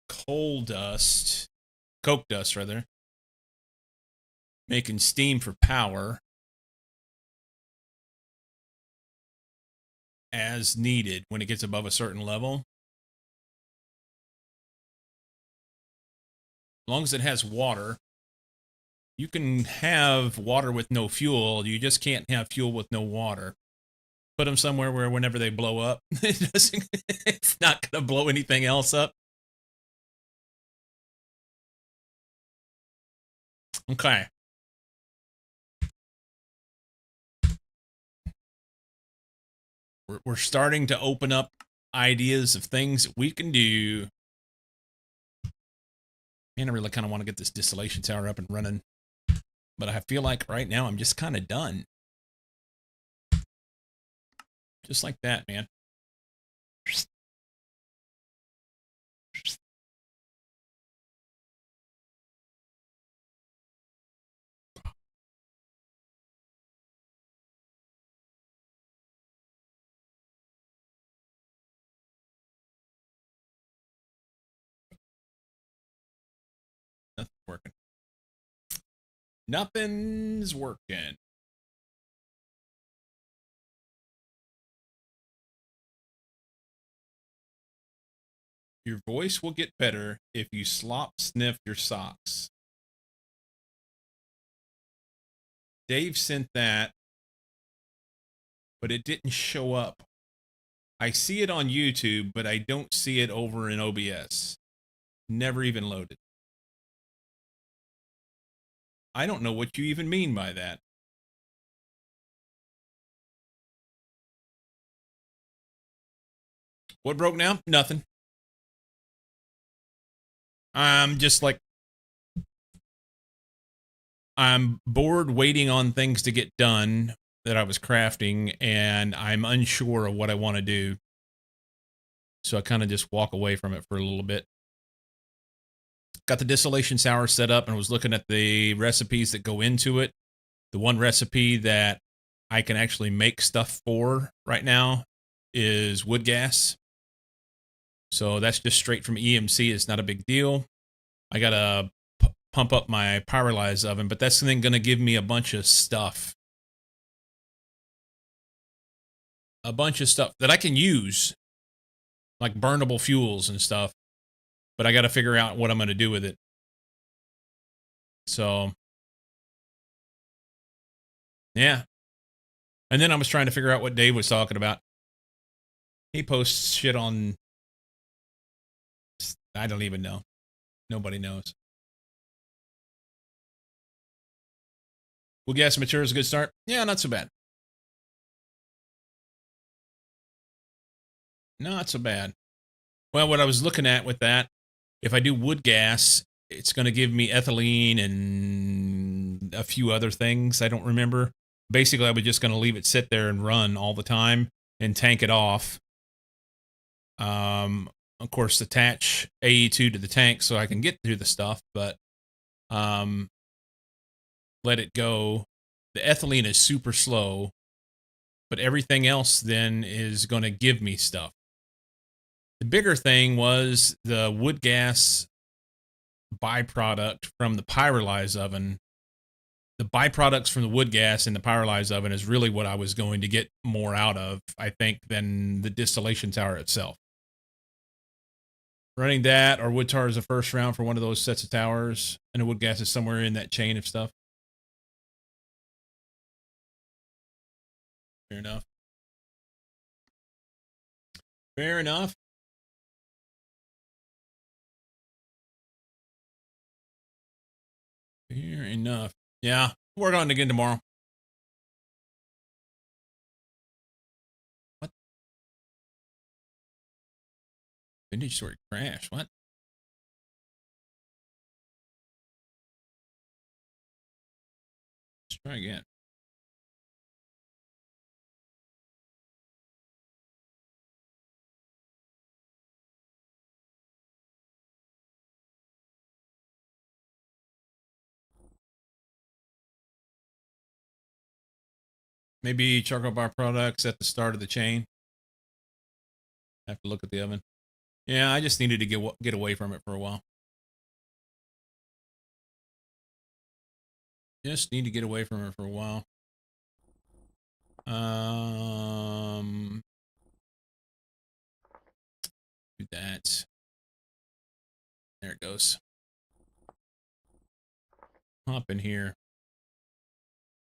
coke dust rather, making steam for power as needed when it gets above a certain level. As long as it has water, you can have water with no fuel. You just can't have fuel with no water. Put them somewhere where whenever they blow up, it's not going to blow anything else up. Okay. We're starting to open up ideas of things that we can do. Man, I really kind of want to get this distillation tower up and running. But I feel like right now I'm just kind of done. Just like that, man. Nothing's working. Nothing's working. Your voice will get better if you slop sniff your socks. Dave sent that, but it didn't show up. I see it on YouTube, but I don't see it over in OBS. Never even loaded. I don't know what you even mean by that. What broke now? Nothing. I'm just like, I'm bored waiting on things to get done that I was crafting, and I'm unsure of what I want to do. So I kind of just walk away from it for a little bit. Got the distillation sour set up and was looking at the recipes that go into it. The one recipe that I can actually make stuff for right now is wood gas. So that's just straight from EMC. It's not a big deal. I got to pump up my pyrolyze oven, but that's then going to give me a bunch of stuff. A bunch of stuff that I can use, like burnable fuels and stuff. But I got to figure out what I'm going to do with it. So, yeah. And then I was trying to figure out what Dave was talking about. He posts shit on, I don't even know. Nobody knows. Wood gas and mature is a good start. Yeah, not so bad. Not so bad. Well, what I was looking at with that, if I do wood gas, it's going to give me ethylene and a few other things I don't remember. Basically, I was just going to leave it sit there and run all the time and tank it off. Of course, attach AE2 to the tank so I can get through the stuff, but let it go. The ethylene is super slow, but everything else then is going to give me stuff. The bigger thing was the wood gas byproduct from the pyrolyzed oven. The byproducts from the wood gas in the pyrolyzed oven is really what I was going to get more out of, I think, than the distillation tower itself. Running that or wood tar is the first round for one of those sets of towers, and the wood gas is somewhere in that chain of stuff. Fair enough. Fair enough. Fair enough. Yeah, work on it again tomorrow. What? Vintage story crash. What? Let's try again. Maybe charcoal byproducts at the start of the chain. I have to look at the oven. Yeah, I just needed to get away from it for a while. Just need to get away from it for a while. Do that. There it goes. Hop in here.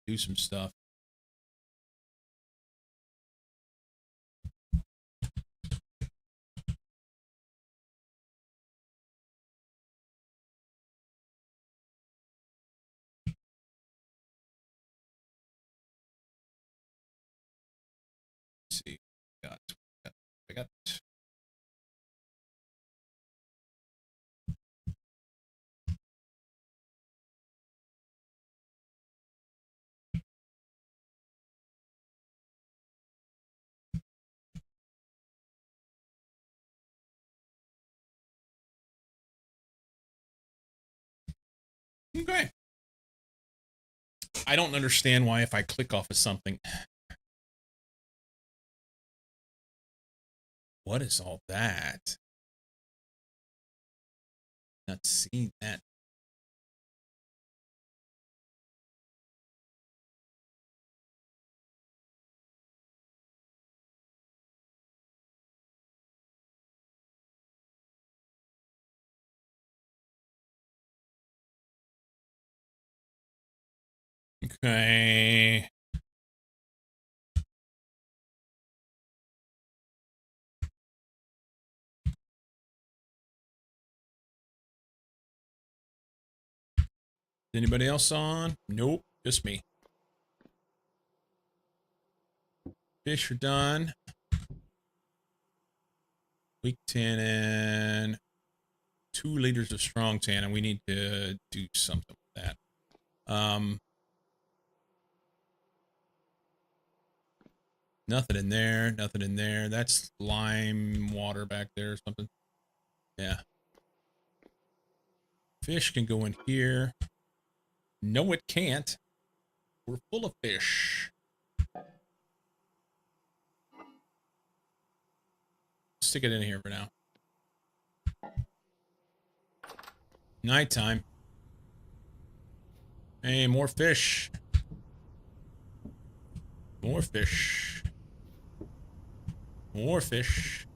Do some stuff. Let's see. I got. Okay. I don't understand why if I click off of something. What is all that? Not seeing that. Okay. Anybody else on? Nope, just me. Fish are done. Weak tannin. 2 liters of strong tannin. We need to do something with that. Nothing in there. Nothing in there. That's lime water back there or something. Yeah. Fish can go in here. No, it can't. We're full of fish. Stick it in here for now. Nighttime. Hey, more fish. More fish. More fish.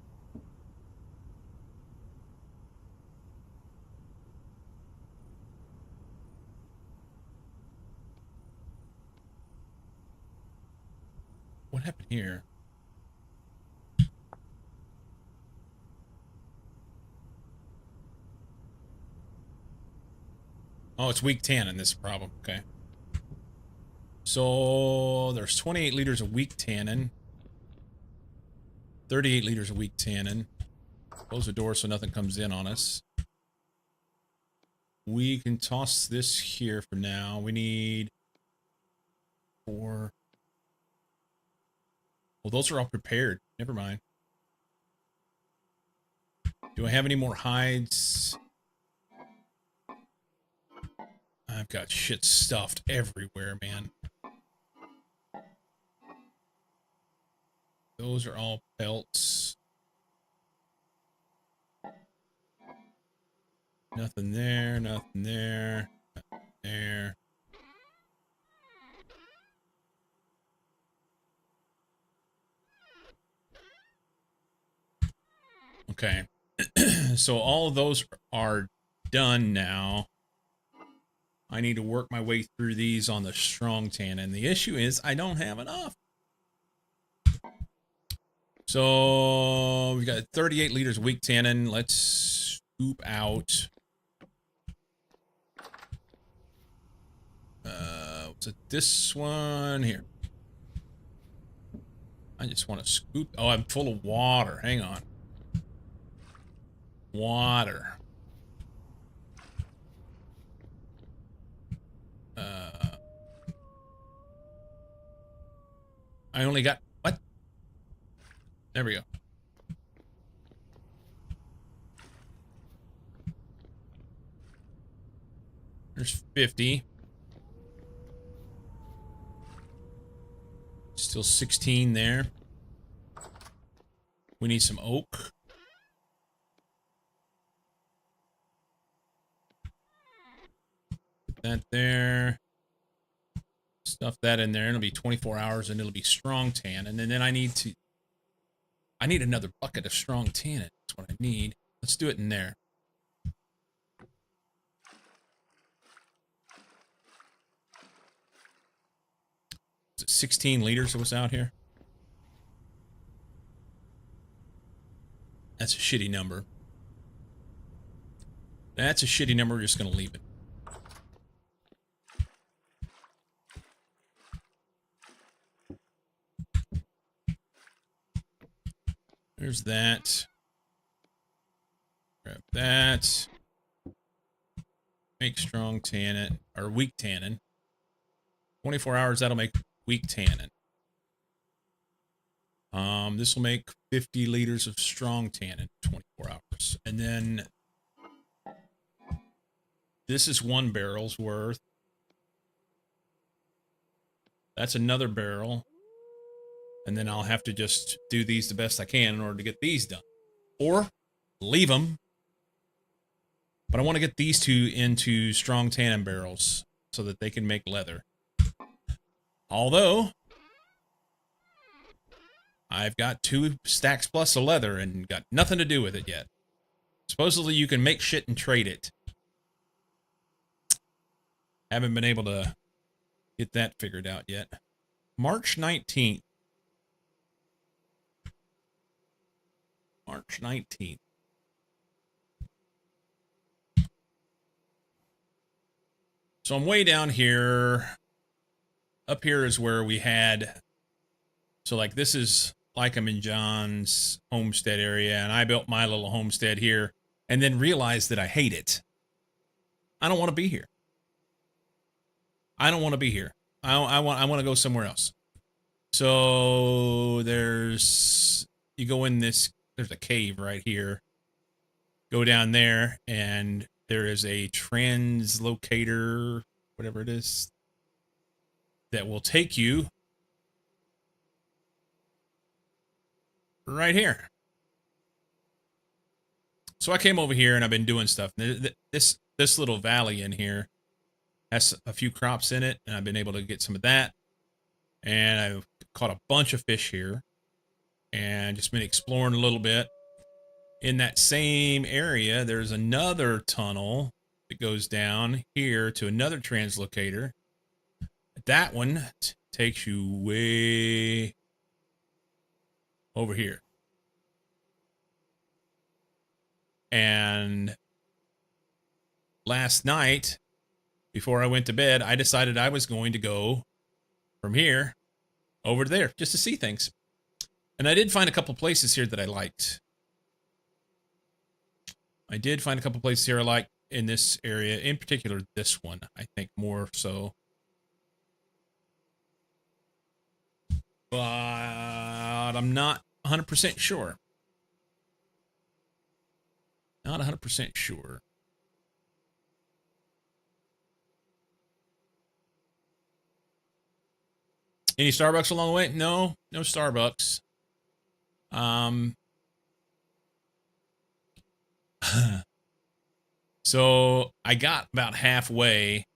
What happened here? Oh, it's weak tannin. This problem. Okay. So there's 28 liters of weak tannin. 38 liters of weak tannin. Close the door so nothing comes in on us. We can toss this here for now. We need 4. Well, those are all prepared. Never mind. Do I have any more hides? I've got shit stuffed everywhere, man. Those are all pelts. Nothing there, nothing there, nothing there. Okay. So all of those are done now. I need to work my way through these on the strong tannin. The issue is I don't have enough. So we've got 38 liters of weak tannin. Let's scoop out. What's it? This one here. I just want to scoop. Oh, I'm full of water. Hang on. Water. I only got what? There we go. There's 50. Still 16 there. We need some oak. Put that there. Stuff that in there. It'll be 24 hours and it'll be strong tannin. And then I need another bucket of strong tannin. That's what I need. Let's do it in there. Is it 16 liters that was out here? That's a shitty number. That's a shitty number. We're just going to leave it. There's that. Grab that. Make strong tannin, or weak tannin. 24 hours, that'll make weak tannin. This will make 50 liters of strong tannin, 24 hours. And then this is 1 barrel's worth. That's another barrel. And then I'll have to just do these the best I can in order to get these done. Or leave them. But I want to get these 2 into strong tannin barrels so that they can make leather. Although I've got 2 stacks plus of leather and got nothing to do with it yet. Supposedly you can make shit and trade it. Haven't been able to get that figured out yet. March 19th. March 19th. So I'm way down here. Up here is where we had... So like this is like I'm in John's homestead area, and I built my little homestead here, and then realized that I hate it. I don't want to be here. I don't want to be here. I want to go somewhere else. So you go in this, there's a cave right here. Go down there, and there is a translocator, whatever it is, that will take you right here. So I came over here and I've been doing stuff. This little valley in here has a few crops in it, and I've been able to get some of that. And I've caught a bunch of fish here and just been exploring a little bit. In that same area, there's another tunnel that goes down here to another translocator. That one takes you way over here. And last night, before I went to bed, I decided I was going to go from here over to there just to see things. And I did find a couple places here that I liked. I did find a couple places here I liked in this area, in particular this one, I think more so. But I'm not 100% sure. Not 100% sure. Any Starbucks along the way? No, no Starbucks. So I got about halfway.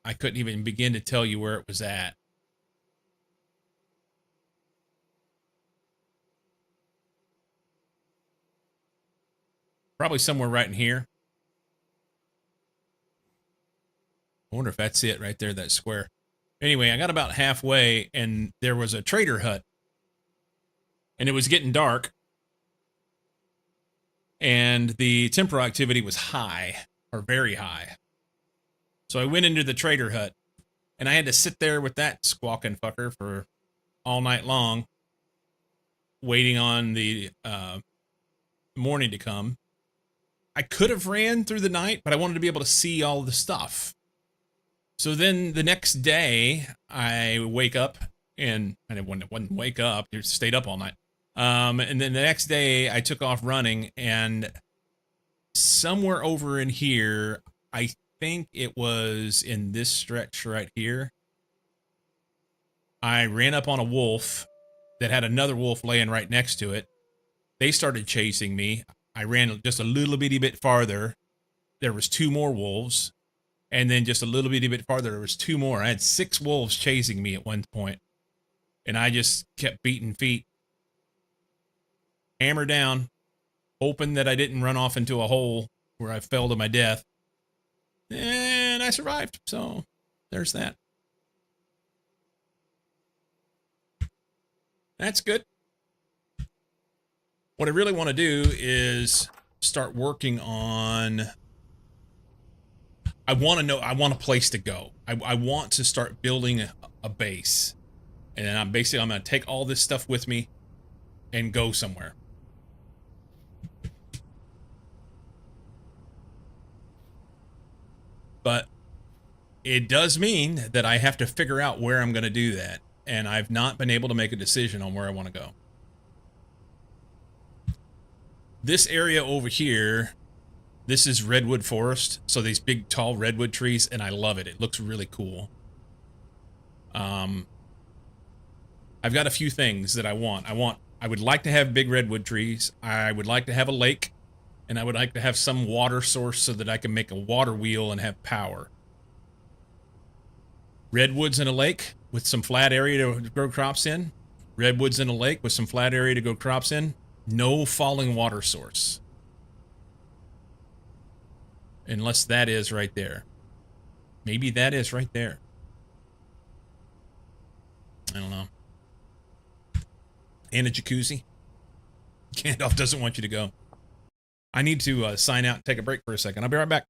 I couldn't even begin to tell you where it was at. Probably somewhere right in here. I wonder if that's it right there, that square. Anyway, I got about halfway and there was a trader hut. And it was getting dark. And the temporal activity was high, or very high. So I went into the trader hut. And I had to sit there with that squawking fucker for all night long, waiting on the morning to come. I could have ran through the night, but I wanted to be able to see all the stuff. So then the next day, I wake up, and I didn't wake up, I stayed up all night. And then the next day, I took off running, and somewhere over in here, I think it was in this stretch right here, I ran up on a wolf that had another wolf laying right next to it. They started chasing me. I ran just a little bitty bit farther. There was 2 more wolves. And then just a little bitty bit farther, there was 2 more. I had 6 wolves chasing me at one point. And I just kept beating feet. Hammer down, hoping that I didn't run off into a hole where I fell to my death. And I survived. So there's that. That's good. What I really want to do is start working on... I want a place to go. I want to start building a base. And then I'm going to take all this stuff with me and go somewhere. But it does mean that I have to figure out where I'm going to do that. And I've not been able to make a decision on where I want to go. This area over here, this is redwood forest. So these big, tall redwood trees, and I love it. It looks really cool. I've got a few things that I want. I would like to have big redwood trees. I would like to have a lake. And I would like to have some water source so that I can make a water wheel and have power. Redwoods in a lake with some flat area to grow crops in. Redwoods in a lake with some flat area to grow crops in. No falling water source. Unless that is right there. Maybe that is right there. I don't know. And a jacuzzi. Gandalf doesn't want you to go. I need to sign out and take a break for a second. I'll be right back.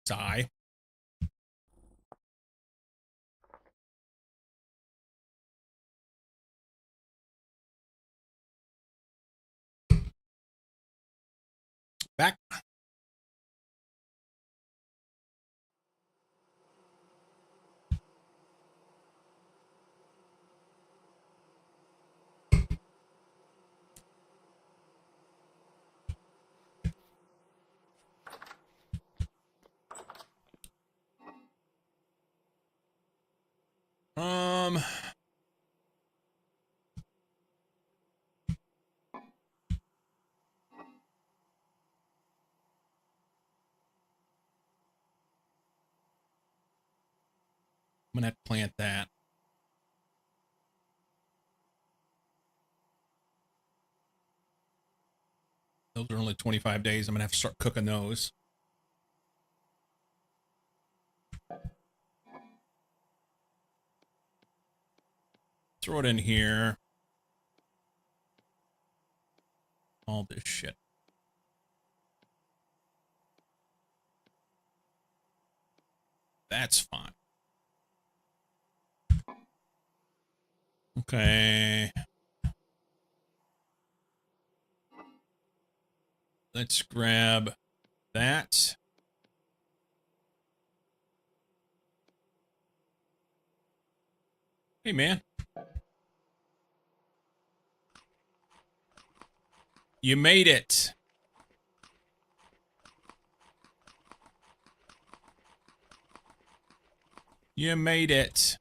Sigh. Back. Um, I'm gonna have to plant that. Those are only 25 days. I'm gonna have to start cooking those. Throw it in here. All this shit. That's fine. Okay. Let's grab that. Hey, man. You made it. You made it.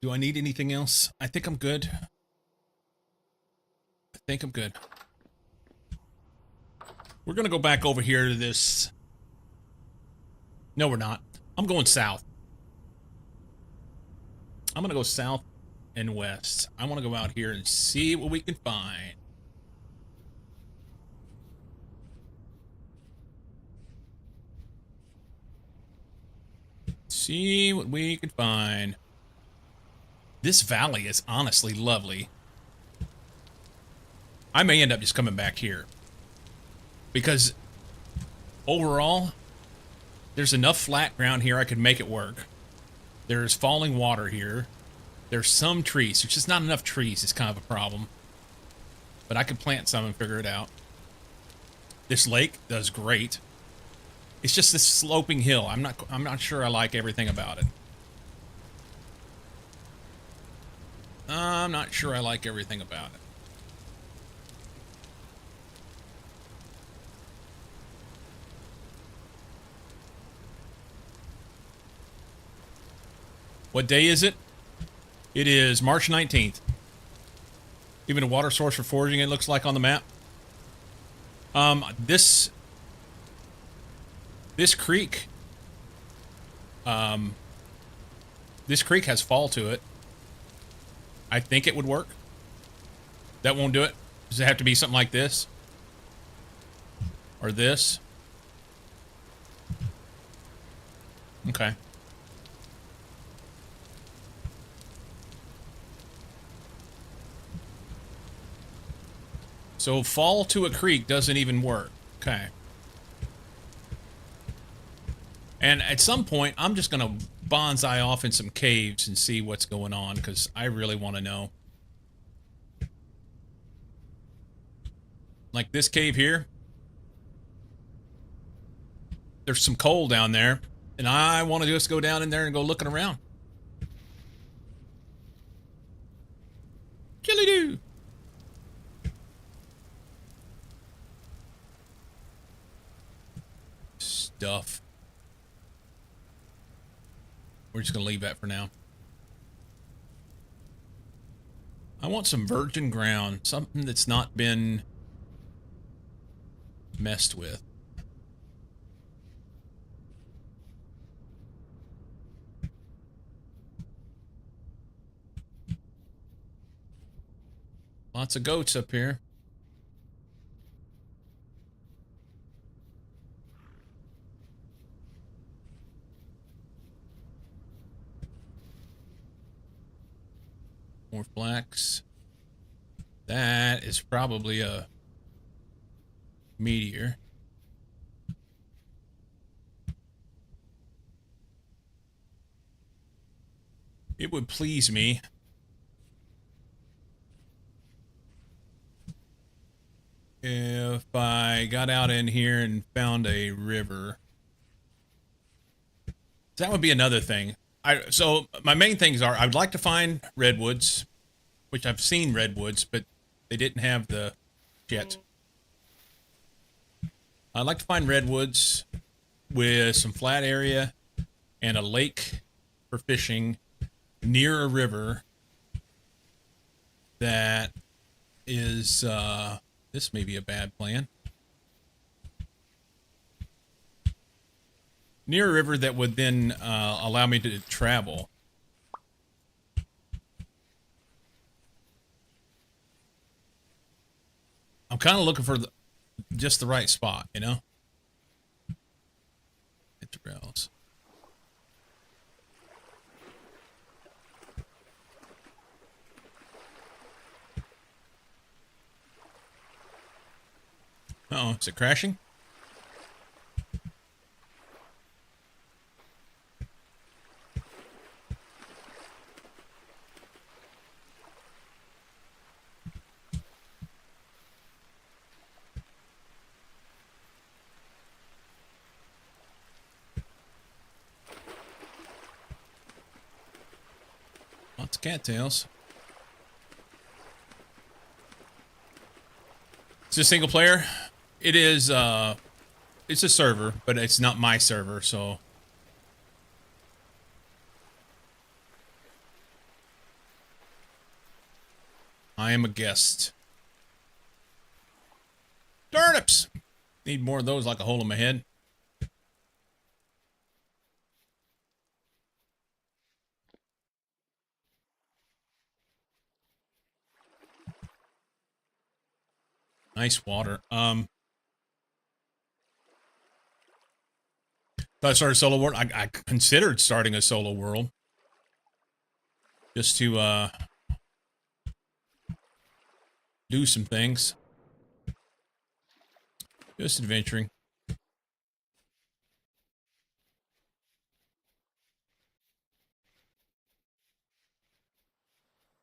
Do I need anything else? I think I'm good. I think I'm good. We're going to go back over here to this. No, we're not. I'm going south. I'm going to go south and west. I want to go out here and see what we can find. See what we can find. This valley is honestly lovely. I may end up just coming back here. Because overall, there's enough flat ground here I could make it work. There's falling water here. There's some trees. There's just not enough trees. It's kind of a problem. But I could plant some and figure it out. This lake does great. It's just this sloping hill. I'm not sure I like everything about it. I'm not sure I like everything about it. What day is it? It is March 19th. Even a water source for foraging, it looks like on the map. This creek. This creek has fall to it. I think it would work. That won't do it. Does it have to be something like this? Or this? Okay. So fall to a creek doesn't even work. Okay. And at some point, I'm just going to bonsai off in some caves and see what's going on, because I really want to know. Like this cave here. There's some coal down there, and I want to just go down in there and go looking around. Chilly-doo! Stuff. We're just going to leave that for now. I want some virgin ground. Something that's not been messed with. Lots of goats up here. More flax. That is probably a meteor. It would please me if I got out in here and found a river. That would be another thing. So my main things are I would like to find redwoods, which I've seen redwoods, but they didn't have the jets. I'd like to find redwoods with some flat area and a lake for fishing near a river that is, this may be a bad plan. Near a river that would then allow me to travel. I'm kind of looking for just the right spot, you know? Hit the rails. Uh-oh, is it crashing? Lots of cattails. It's a single player. It is, it's a server, but it's not my server, so. I am a guest. Turnips! Need more of those like a hole in my head. Nice water. Thought I started a solo world. I considered starting a solo world. Just to, do some things. Just adventuring.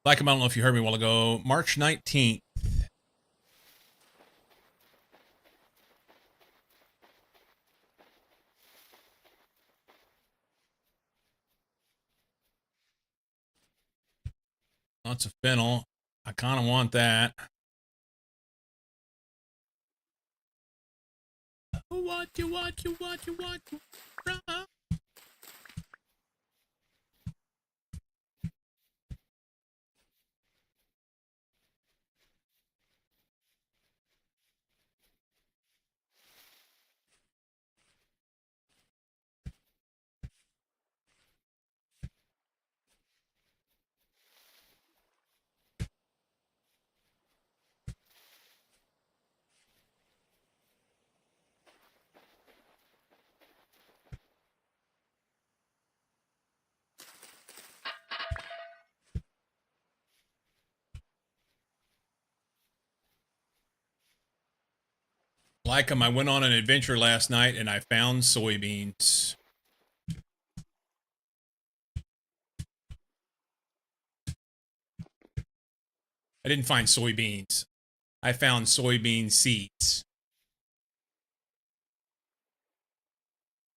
Like him, I don't know if you heard me a while ago. March 19th. Lots of fennel. I kind of want that. What you want. Like him, I went on an adventure last night and I found soybeans. I didn't find soybeans. I found soybean seeds.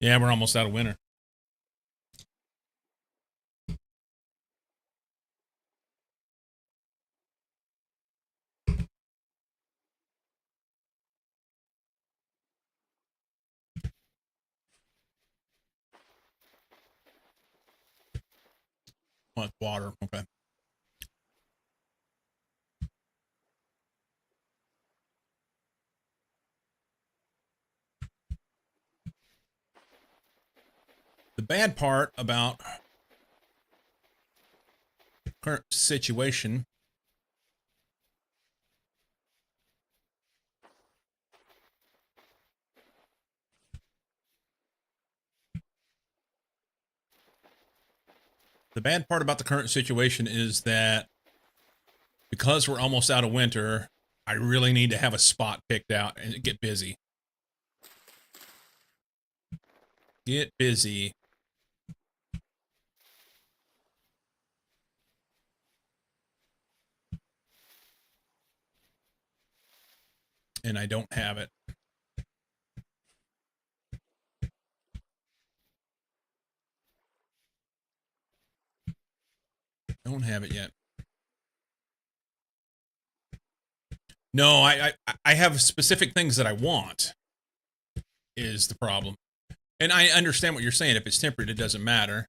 Yeah, we're almost out of winter. Want water. Okay. The bad part about current situation is that because we're almost out of winter, I really need to have a spot picked out and get busy. Get busy. and I don't have it. Don't have it yet. No, I have specific things that I want, is the problem. And I understand what you're saying. If it's tempered, it doesn't matter.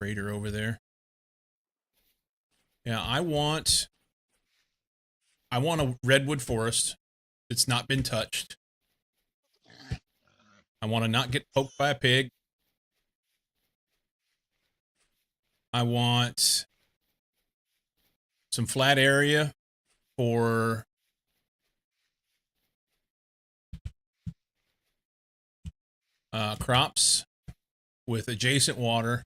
Raider over there. Yeah, I want a redwood forest that's not been touched. I want to not get poked by a pig. I want some flat area for crops with adjacent water.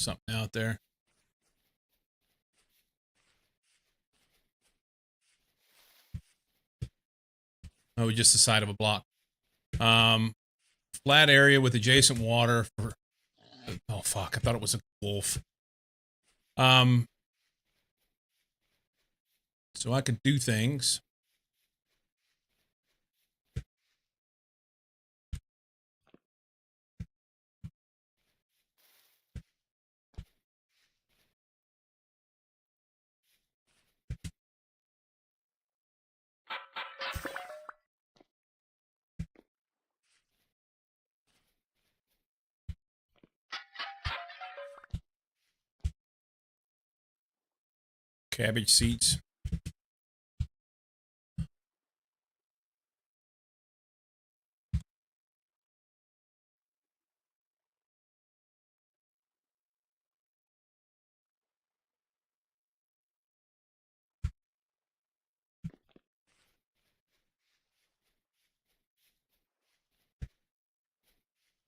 Something out there. Oh, just the side of a block. Flat area with adjacent water for... Oh, fuck. I thought it was a wolf. So I could do things. Cabbage seeds.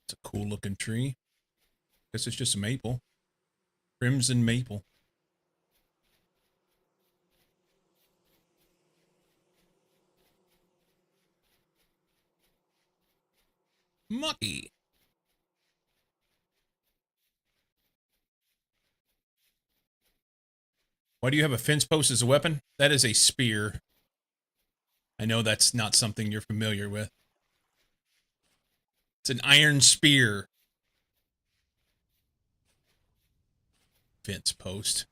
It's a cool looking tree. Guess it's just a maple. Crimson maple. Mucky. Why do you have a fence post as a weapon? That is a spear. I know that's not something you're familiar with. It's an iron spear. Fence post.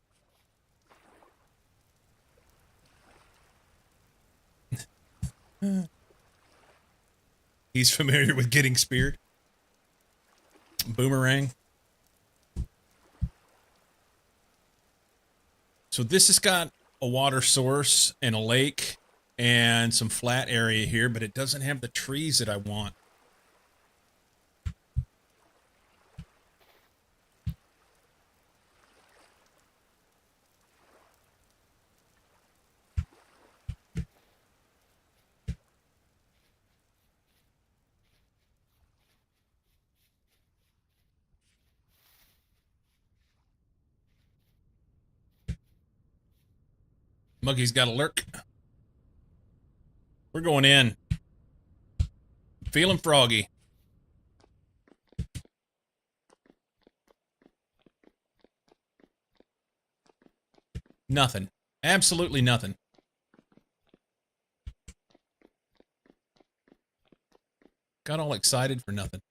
He's familiar with getting speared. Boomerang. So this has got a water source and a lake and some flat area here, but it doesn't have the trees that I want. Muggy's got a lurk. We're going in. Feeling froggy. Nothing. Absolutely nothing. Got all excited for nothing.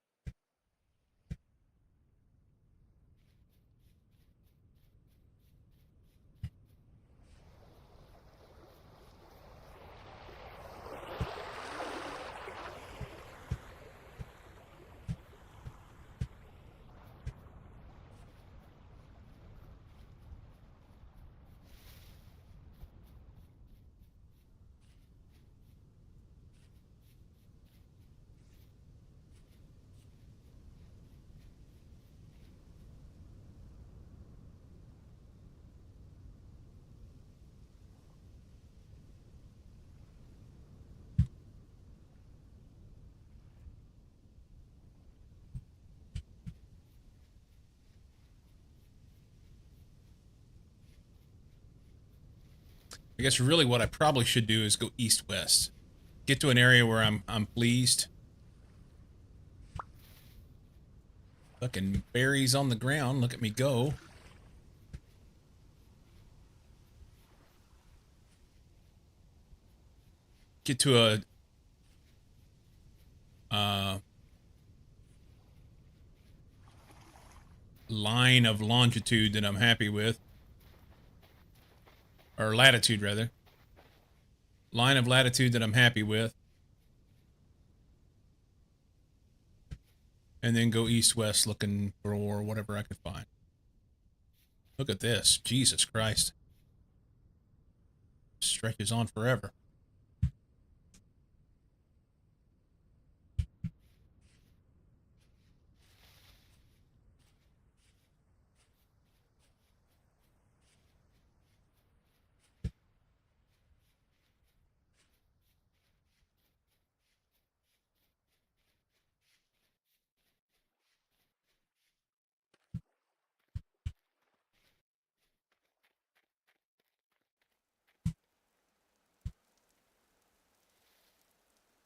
I guess really what I probably should do is go east-west. Get to an area where I'm pleased. Fucking berries on the ground. Look at me go. Get to a line of longitude that I'm happy with. Or latitude, rather. Line of latitude that I'm happy with. And then go east-west looking for whatever I could find. Look at this. Jesus Christ. Stretches on forever.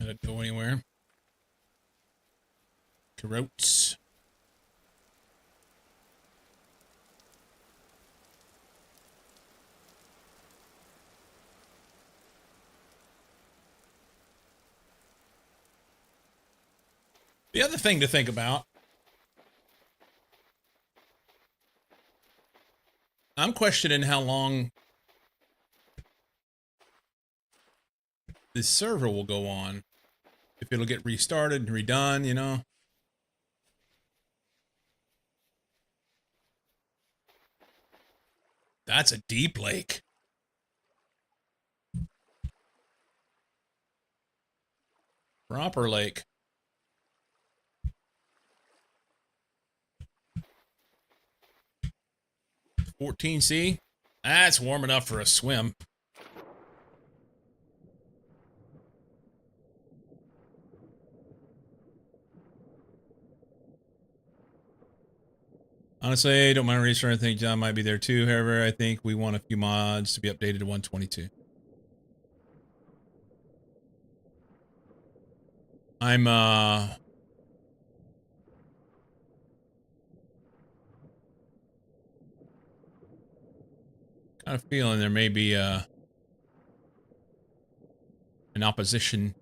Did it go anywhere? Carotes. The other thing to think about, I'm questioning how long this server will go on. If it'll get restarted and redone, you know. That's a deep lake. Proper lake. 14C? That's warm enough for a swim. Honestly, I don't mind restarting. I think John might be there too. However, I think we want a few mods to be updated to 122. I'm kind of feeling there may be an opposition.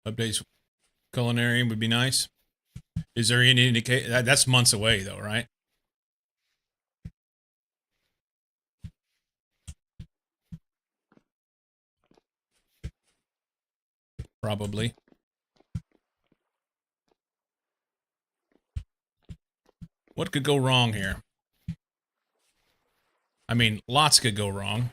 Updates culinary would be nice. Is there any indication? That's months away though, right? Probably. What could go wrong here? I mean, lots could go wrong.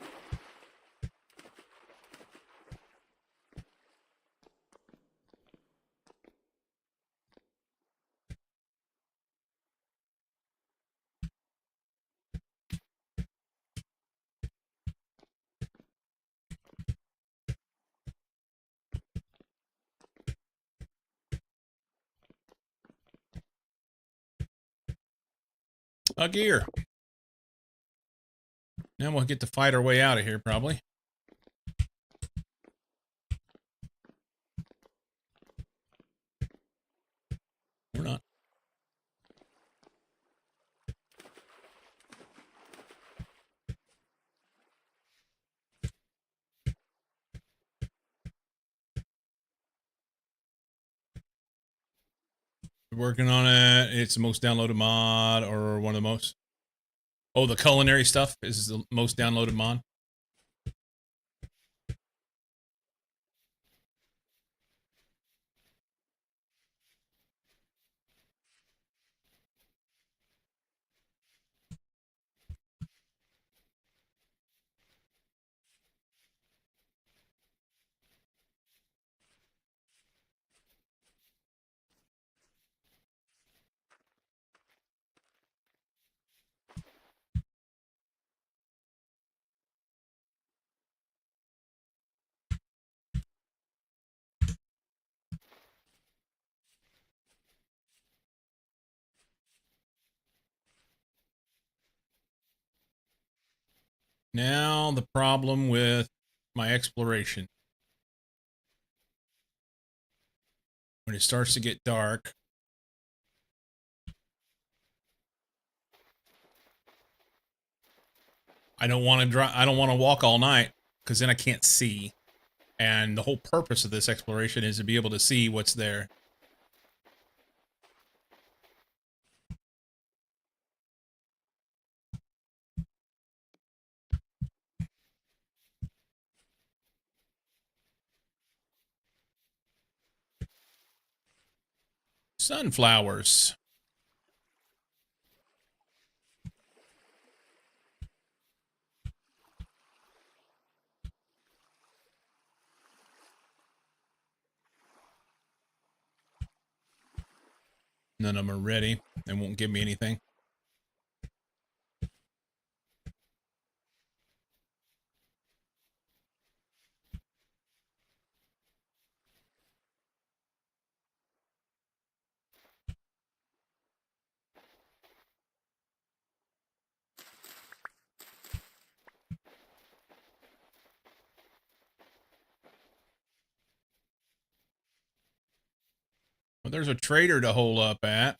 A gear. Now we'll get to fight our way out of here, probably. We're not. We're working on it. It's the most downloaded mod, or one of the most. Oh, the culinary stuff is the most downloaded mod. Now the problem with my exploration. When it starts to get dark, I don't want to drive. I don't want to walk all night because then I can't see. And the whole purpose of this exploration is to be able to see what's there. Sunflowers. None of them are ready. They won't give me anything. Well, there's a trader to hole up at.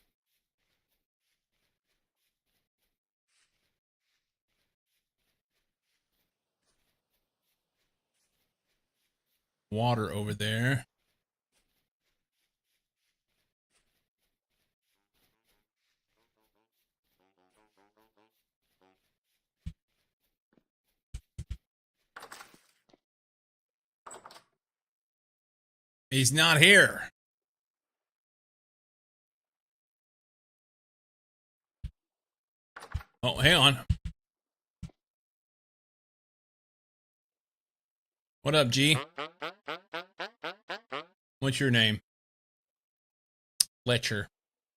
Water over there. He's not here. Oh, hang on. What up, G? What's your name? Fletcher.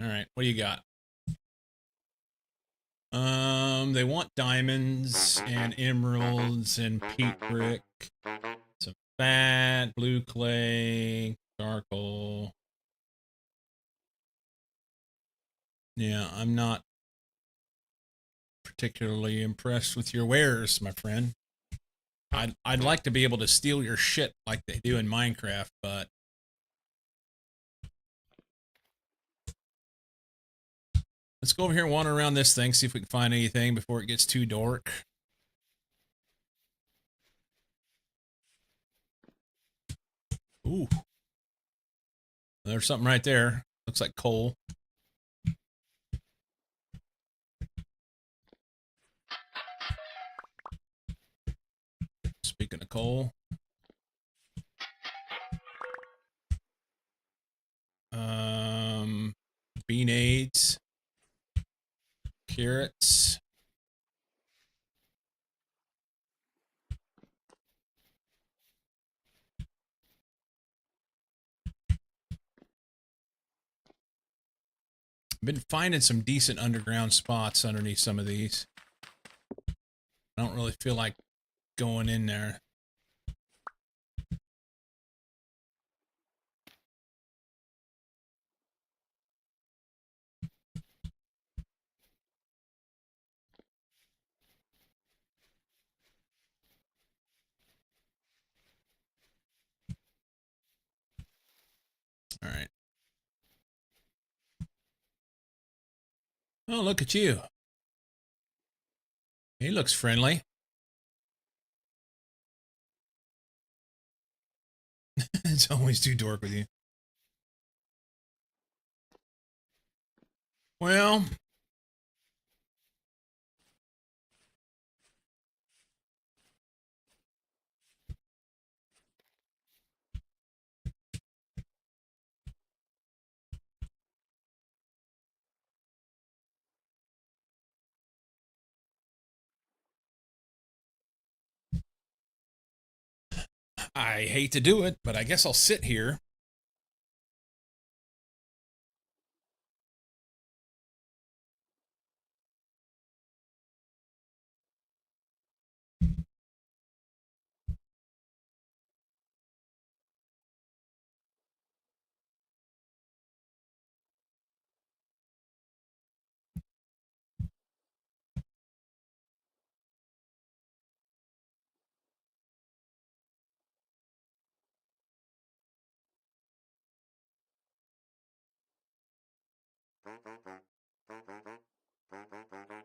All right, what do you got? They want diamonds and emeralds and peat brick, some fat, blue clay, charcoal. Yeah, I'm not particularly impressed with your wares, my friend. I'd like to be able to steal your shit like they do in Minecraft, but let's go over here and wander around this thing, see if we can find anything before it gets too dark. Ooh. There's something right there. Looks like coal. Speaking of coal. Beanades. Carrots. I've been finding some decent underground spots underneath some of these. I don't really feel like going in there. All right. Oh, look at you. He looks friendly. It's always too dark with you. Well, I hate to do it, but I guess I'll sit here.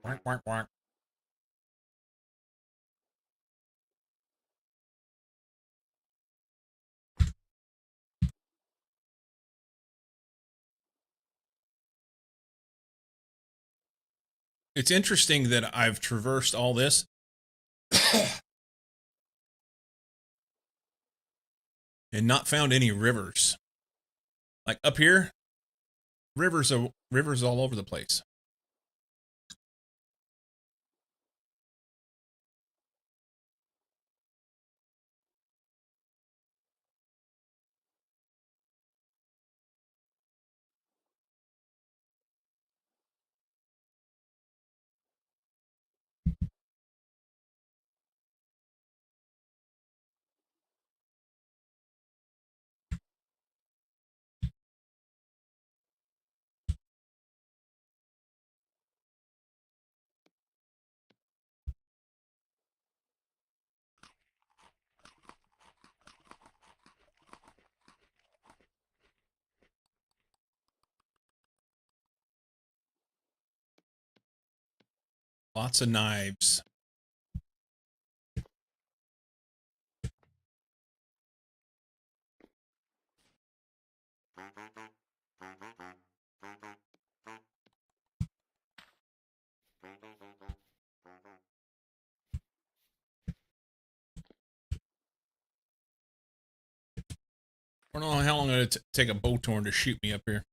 Quack, quack, quack. It's interesting that I've traversed all this and not found any rivers. Like up here, rivers are rivers all over the place. Lots of knives. I don't know how long it'll take a bow torn to shoot me up here.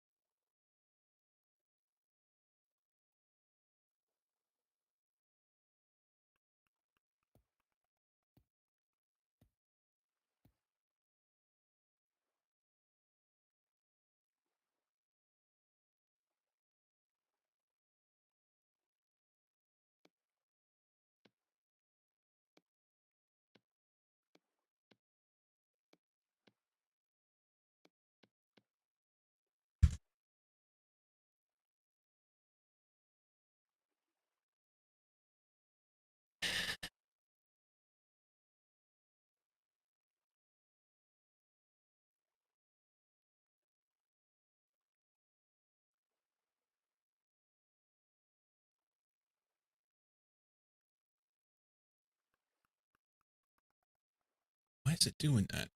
Why is it doing that?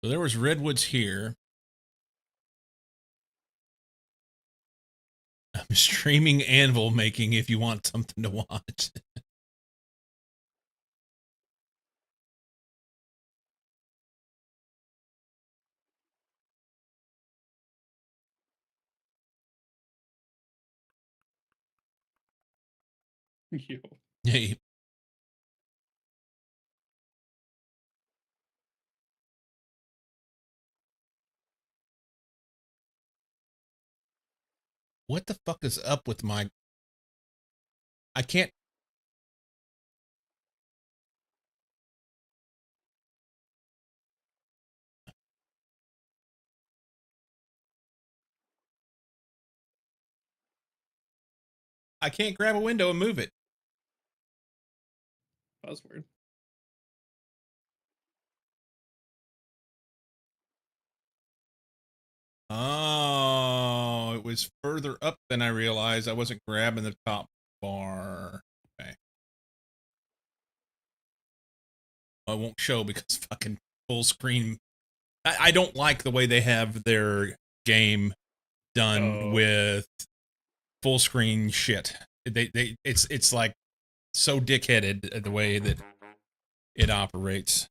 So there was redwoods here. I'm streaming anvil making if you want something to watch. Yo. Hey, what the fuck is up with my... I can't... I can't grab a window and move it. Buzzword. Oh, it was further up than I realized. I wasn't grabbing the top bar. Okay. I won't show because fucking full screen I don't like the way they have their game done Oh. with full screen shit. It's like so dickheaded the way that it operates.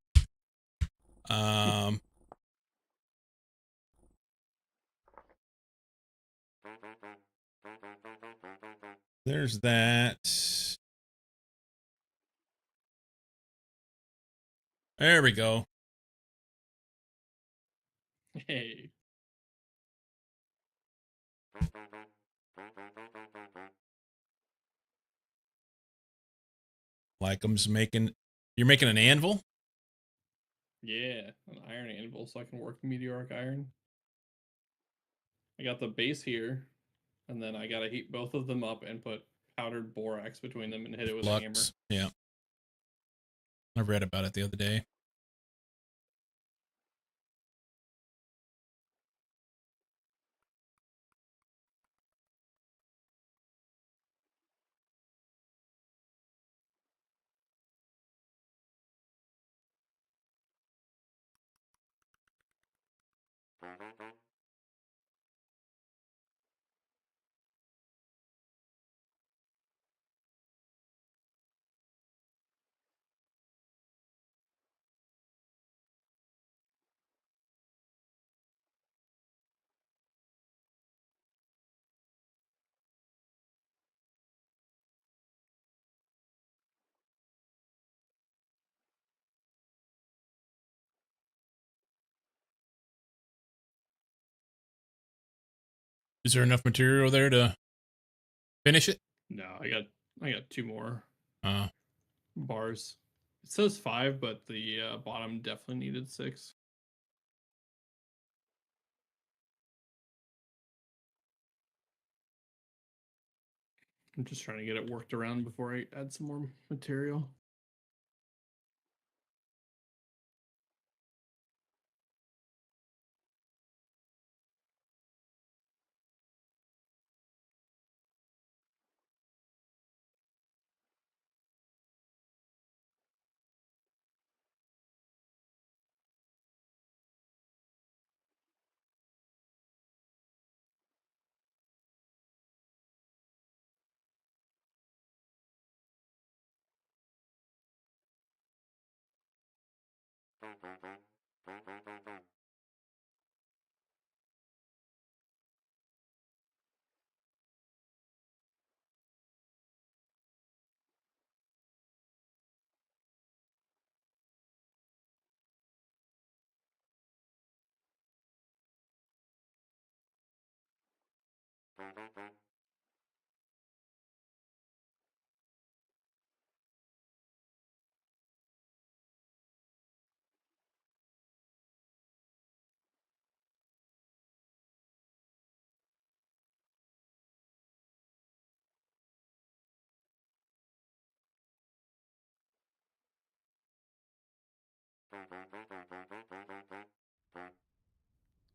There's that. There we go. Hey. Likeum's making. You're making an anvil? Yeah, an iron anvil so I can work meteoric iron. I got the base here, and then I gotta heat both of them up and put powdered borax between them and hit it with a hammer. Flux. Yeah. I read about it the other day. Is there enough material there to finish it? No, I got 2 more Uh, bars. It says 5, but the bottom definitely needed 6. I'm just trying to get it worked around before I add some more material.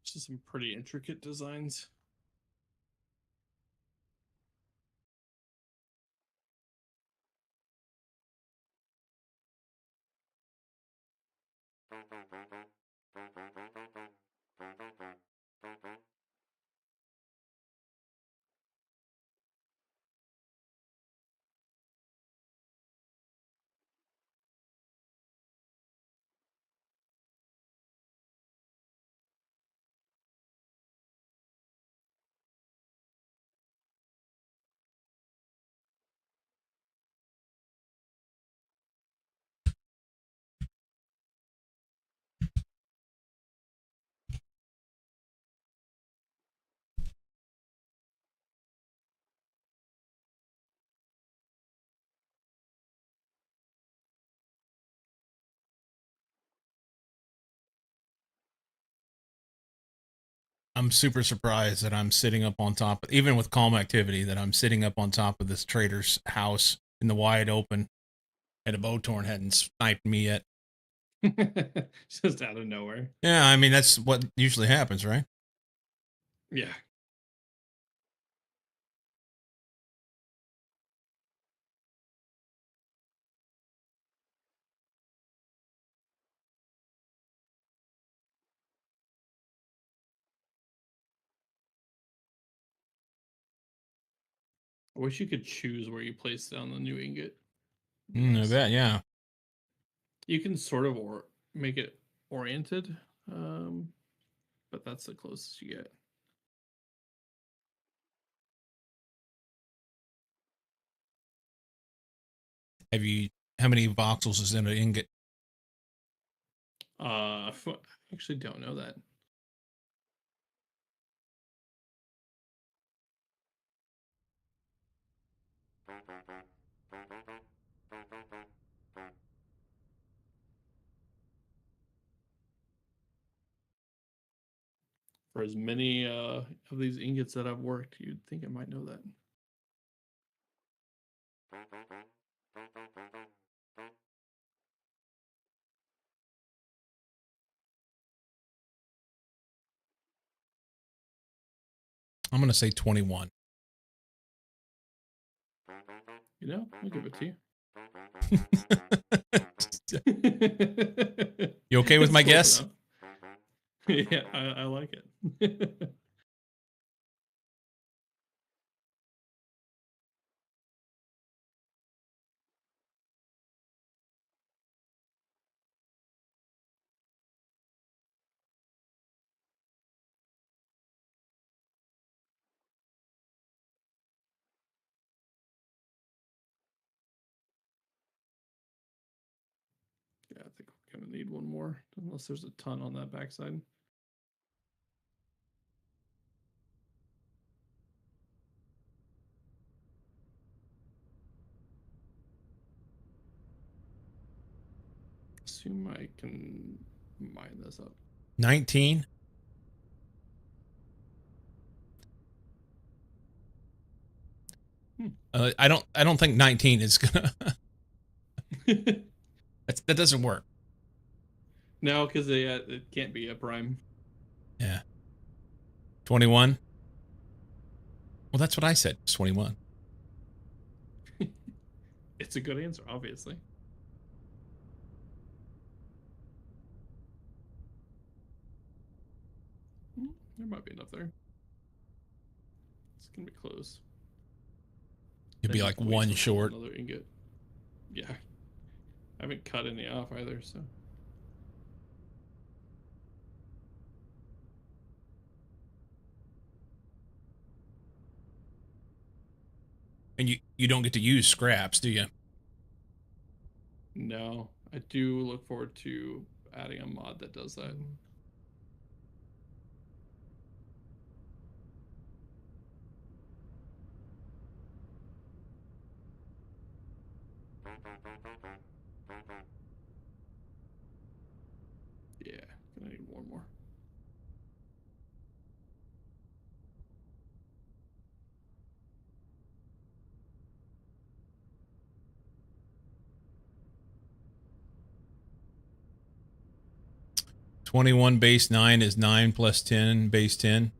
Just some pretty intricate designs. I'm super surprised that I'm sitting up on top, even with calm activity, that I'm sitting up on top of this trader's house in the wide open, and a Botorn hadn't sniped me yet. Just out of nowhere. Yeah, I mean that's what usually happens, right? Yeah. I wish you could choose where you place down the new ingot. Be I nice. bet, yeah. You can sort of make it oriented, but that's the closest you get. How many voxels is in an ingot? I actually don't know that. For as many of these ingots that I've worked, you'd think I might know that. I'm gonna say 21. You know, I'll give it to you. You okay with It's my close guess? enough. Yeah, I like it. Yeah, I think we're gonna need one more, unless there's a ton on that backside. Assume I can mine this up. 19. I don't think 19 is gonna. That doesn't work. No, because it can't be a prime. Yeah. 21. Well, that's what I said. It's 21. It's a good answer, obviously. There might be enough there. It's gonna be close. You'd Then be just like waste one a whole short. Another ingot. Yeah. I haven't cut any off either, so. And you don't get to use scraps, do you? No, I do look forward to adding a mod that does that. Yeah, gonna need one more. $21 base 9 is 9 plus 10 base 10.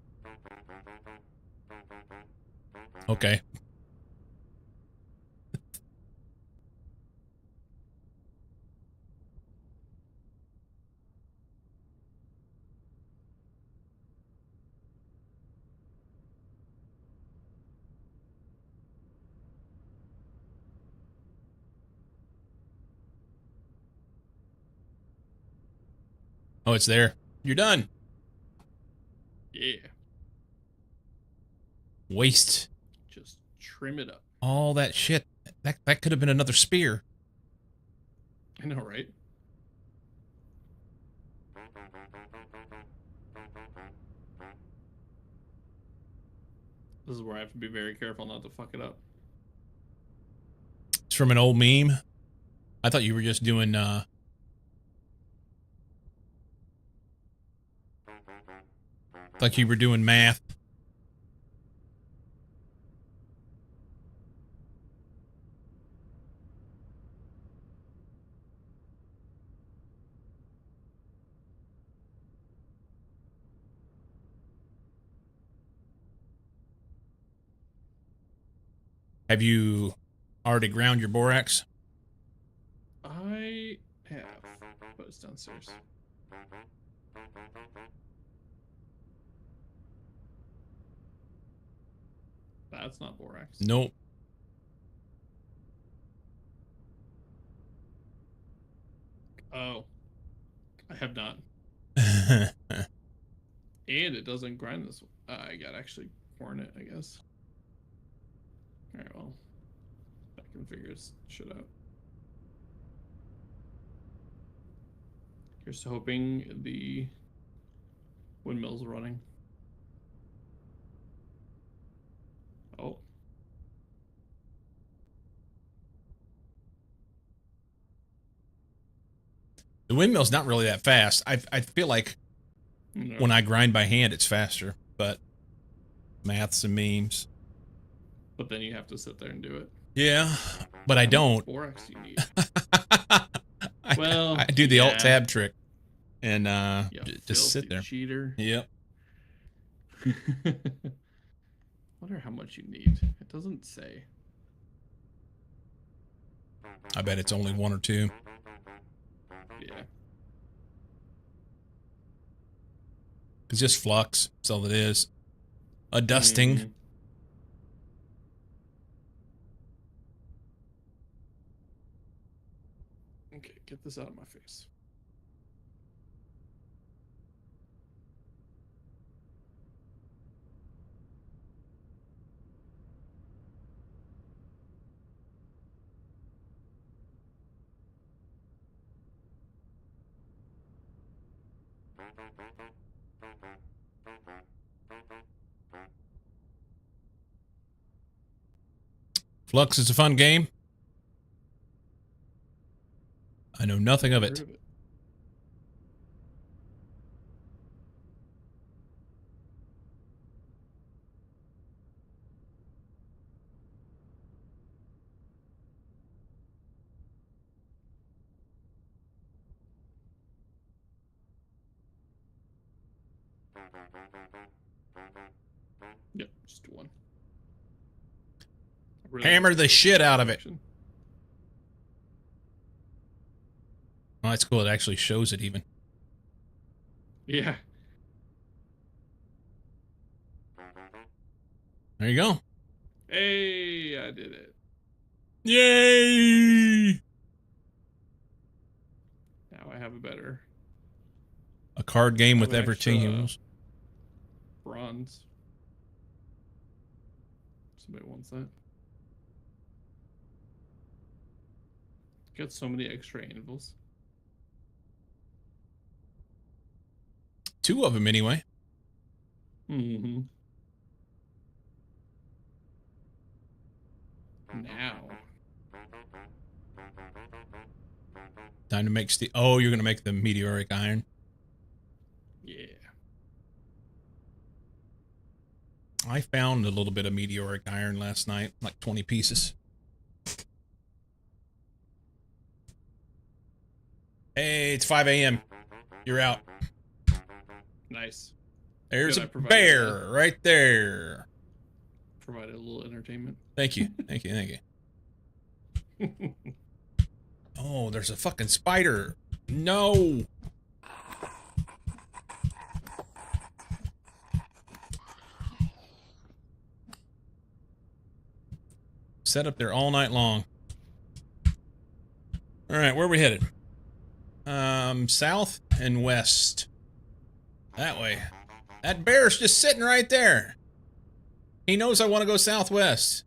Okay. Oh, it's there. You're done. Yeah, Waste just trim it up. all that shit. That could have been another spear. I know, right? This is where I have to be very careful not to fuck it up. It's from an old meme. I thought you were just doing like you were doing math. Have you already ground your borax? I have, but it's downstairs. That's not borax. Nope. Oh, I have not. And it doesn't grind this. I got actually corn it, I guess. All right, well, I can figure this shit out. Here's hoping the windmill's running. Oh, The windmill's not really that fast. I feel like no. when I grind by hand, it's faster, but maths and memes. But then you have to sit there and do it. Yeah, but I How much don't. borax do you need? I, Well, I do the alt yeah. tab trick and You just sit filthy there. cheater. Yep. Wonder how much you need. It doesn't say. I bet it's only 1 or 2. Yeah. It's just flux. That's all it is. A dusting. Mhm. Okay, get this out of my face. Flux is a fun game. I know nothing of Heard it. of it. Yep, just one. Really Hammer like the shit out of it. action. Oh, that's cool. It actually shows it even. Yeah. There you go. Hey, I did it. Yay! Now I have a better A card game I with have an extra, Evertingles. bronze. Somebody wants that. Got so many extra anvils. 2 of them anyway. Mm-hmm. Now. Time to make steel. Oh, you're gonna make the meteoric iron. Yeah. I found a little bit of meteoric iron last night, like 20 pieces. Hey, it's 5 a.m. You're out. Nice. There's Good, I a provided bear right there. Provided a little entertainment. Thank you. Thank you. Thank you. Oh, there's a fucking spider. No. Set up there all night long. All right, where are we headed? South and west. That way. That bear's just sitting right there. He knows I want to go southwest.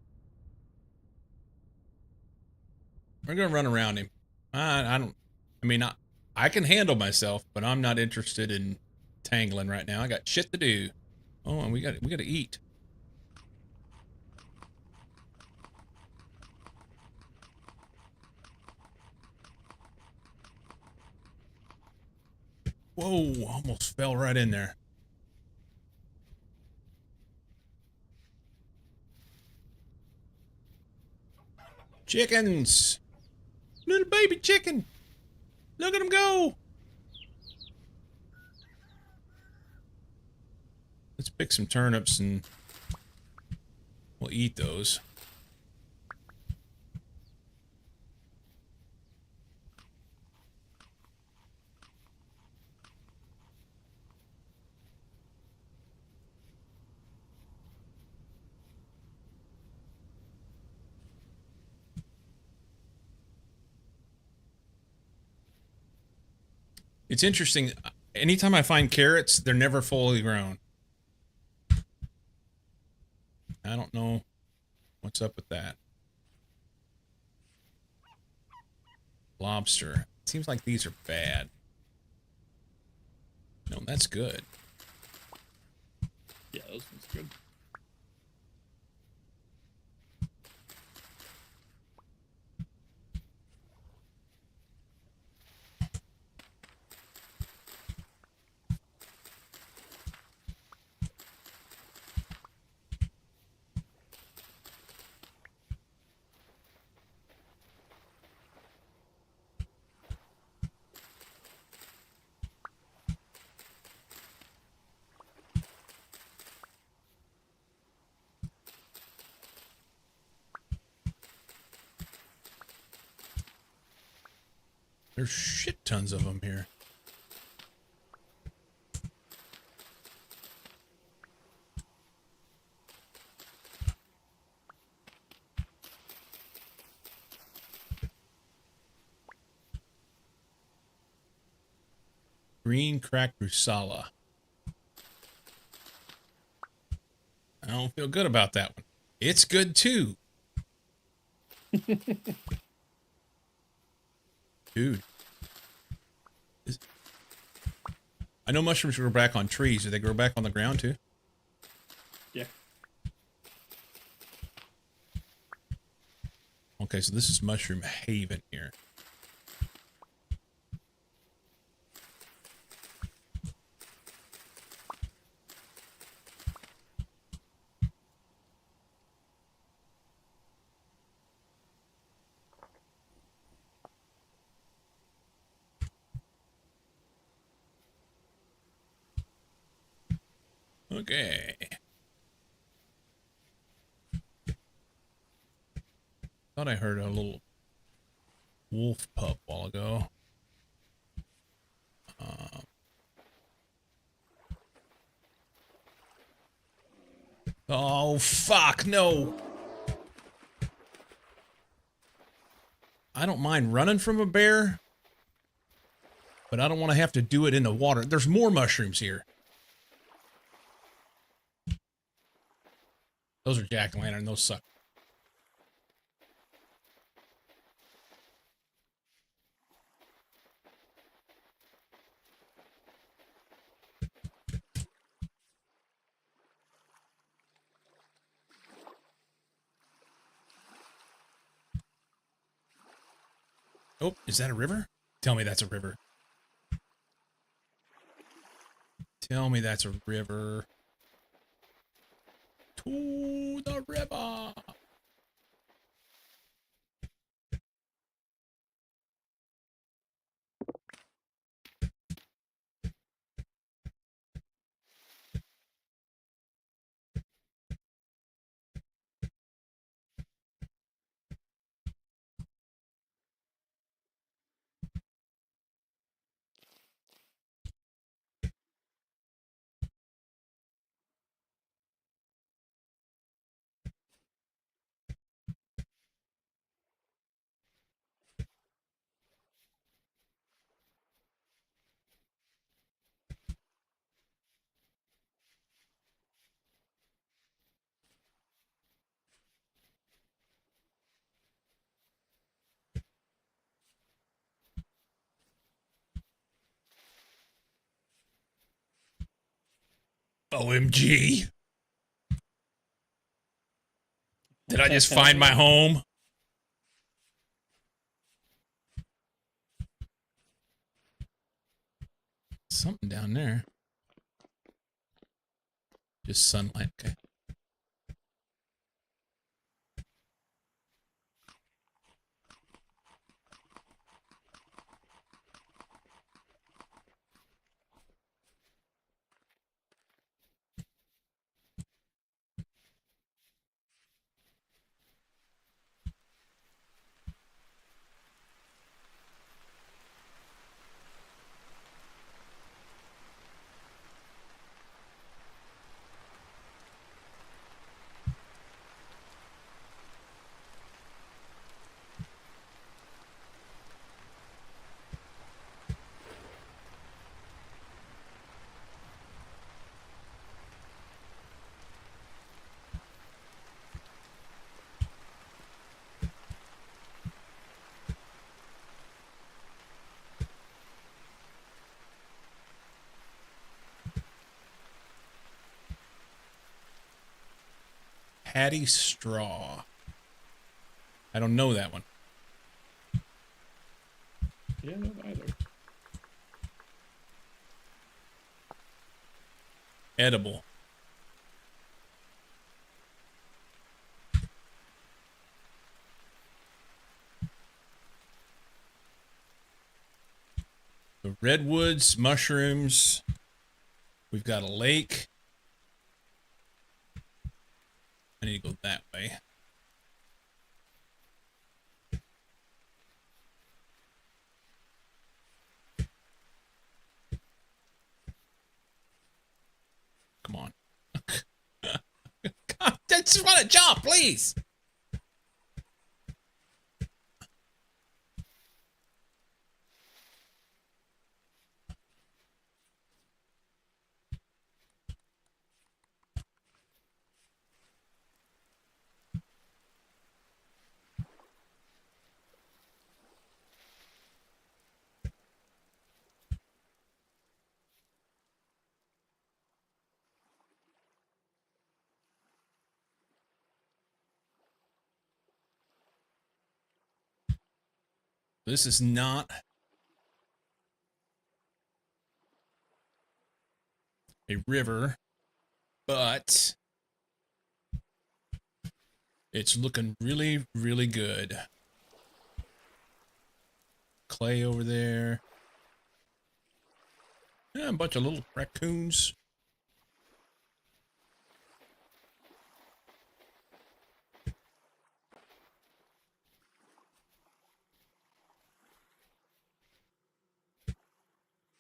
We're gonna run around him. I don't. I mean, I can handle myself, but I'm not interested in tangling right now. I got shit to do. Oh, and we got to eat. Whoa! Almost fell right in there. Chickens! Little baby chicken! Look at him go! Let's pick some turnips and we'll eat those. It's interesting. Anytime I find carrots, they're never fully grown. I don't know what's up with that. Lobster. Seems like these are bad. No, that's good. Yeah, those ones good. There's shit tons of them here. Green cracked rusala. I don't feel good about that one. It's good too. Dude. I know mushrooms grow back on trees. Do they grow back on the ground too? Yeah. Okay, so this is mushroom haven here. Okay. Thought I heard a little wolf pup a while ago. Oh, fuck, no. I don't mind running from a bear, but I don't want to have to do it in the water. There's more mushrooms here. Those are jack-o'-lantern. Those suck. Oh, is that a river? Tell me that's a river. Tell me that's a river. To the river. OMG. Did I just find my home? Something down there. Just sunlight. Okay. Patty straw. I don't know that one. Yeah, no, either. Edible. The redwoods, mushrooms. We've got a lake. I need to go that way. Come on. God, I just want to jump, please. This is not a river, but it's looking really, really good. Clay over there. Yeah, a bunch of little raccoons.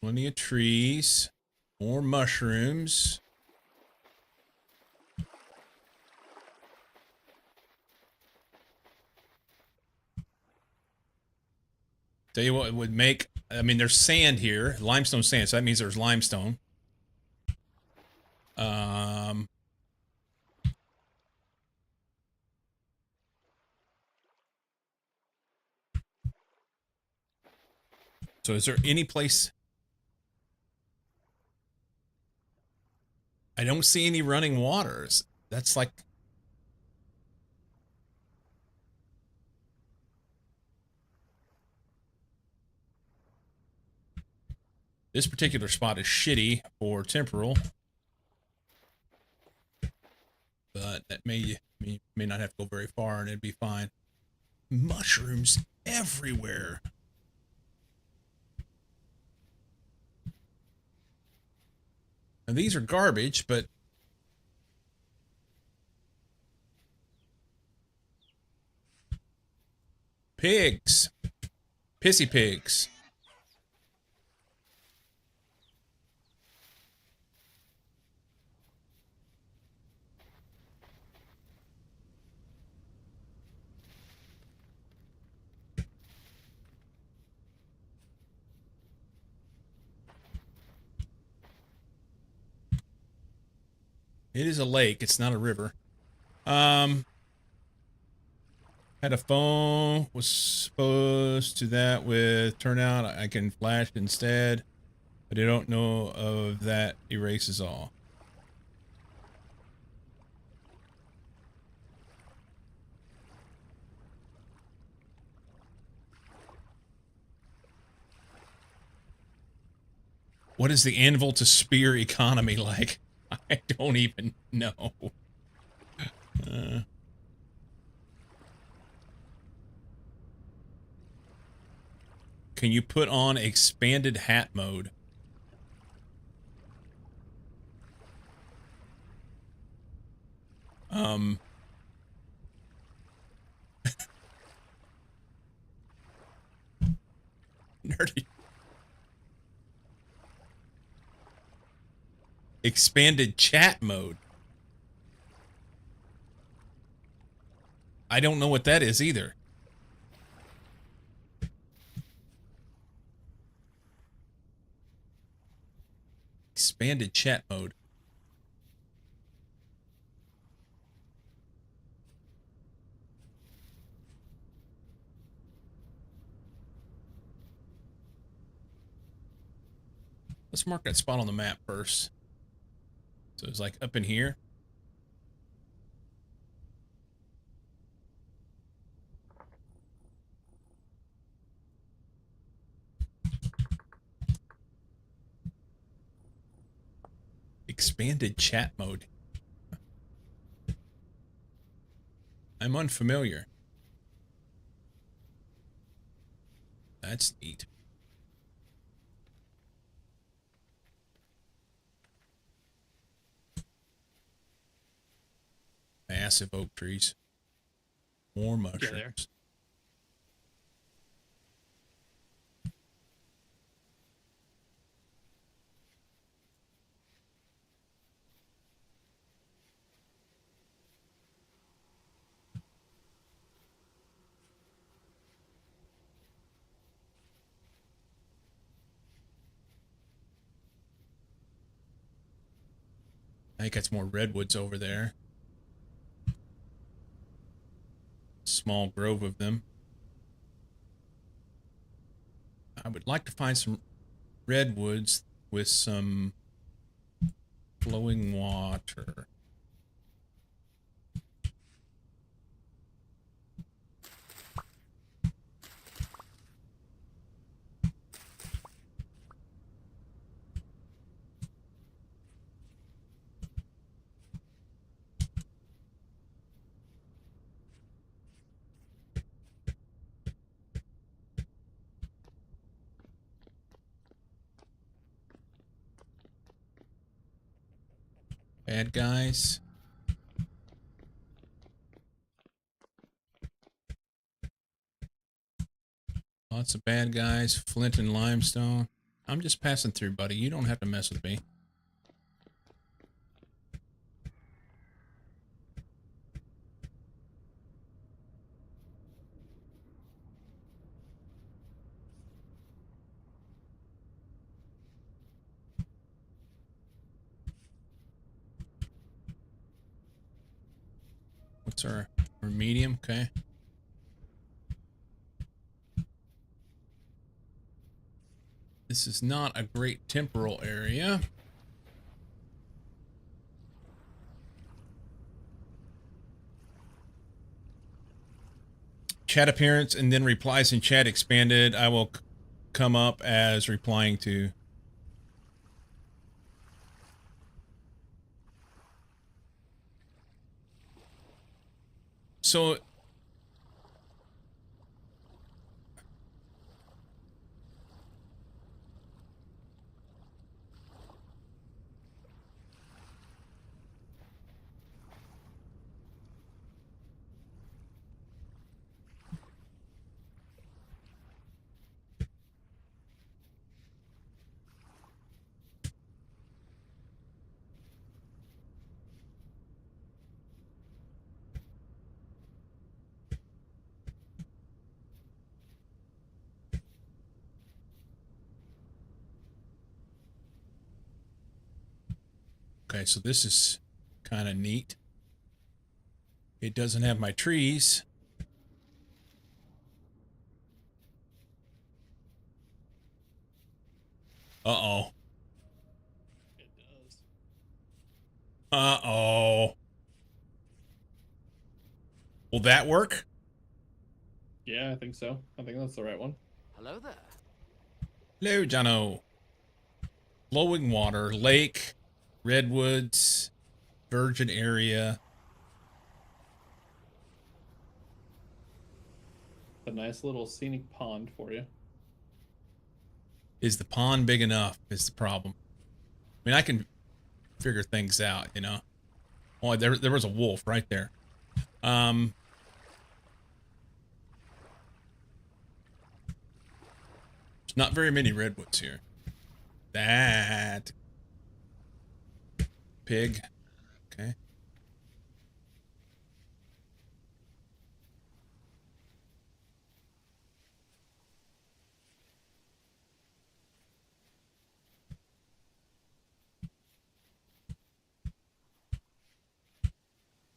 Plenty of trees. More mushrooms. Tell you what it would make, I mean, there's sand here, limestone sand, so that means there's limestone. So is there any place? I don't see any running waters. That's like, this particular spot is shitty for temporal. But that may not have to go very far and it'd be fine. Mushrooms everywhere. And these are garbage, but pigs. Pissy pigs. It is a lake. It's not a river. Had a phone. Was supposed to that with turnout. I can flash instead. But I don't know of that erases all. What is the anvil to spear economy like? I don't even know. Can you put on expanded hat mode? Nerdy. Expanded chat mode. I don't know what that is either. Expanded chat mode. Let's mark that spot on the map first. So it's like up in here. Expanded chat mode. I'm unfamiliar. That's neat. Massive oak trees. More mushrooms. there. I think that's more redwoods over there. Small grove of them. I would like to find some redwoods with some flowing water. Bad guys. Lots of bad guys. Flint and limestone. I'm just passing through, buddy. You don't have to mess with me. What's our medium? Okay. This is not a great temporal area. Chat appearance and then replies in chat expanded. I will come up as replying to. So okay, so this is kind of neat. It doesn't have my trees. Uh-oh. It does. Uh-oh. Will that work? Yeah, I think so. I think that's the right one. Hello there. Hello, Jono. Flowing water, lake, redwoods, virgin area. A nice little scenic pond for you. Is the pond big enough is the problem. I mean, I can figure things out, you know. Oh, there was a wolf right there. There's not very many redwoods here. That pig. Okay.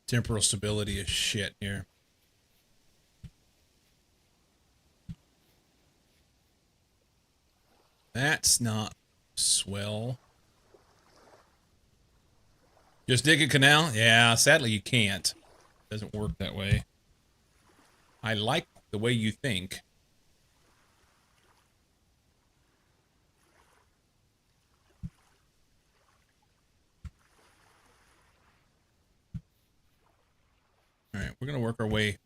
Temporal stability is shit here. That's not swell. Just dig a canal? Yeah, sadly you can't. Doesn't work that way. I like the way you think. All right, we're gonna work our way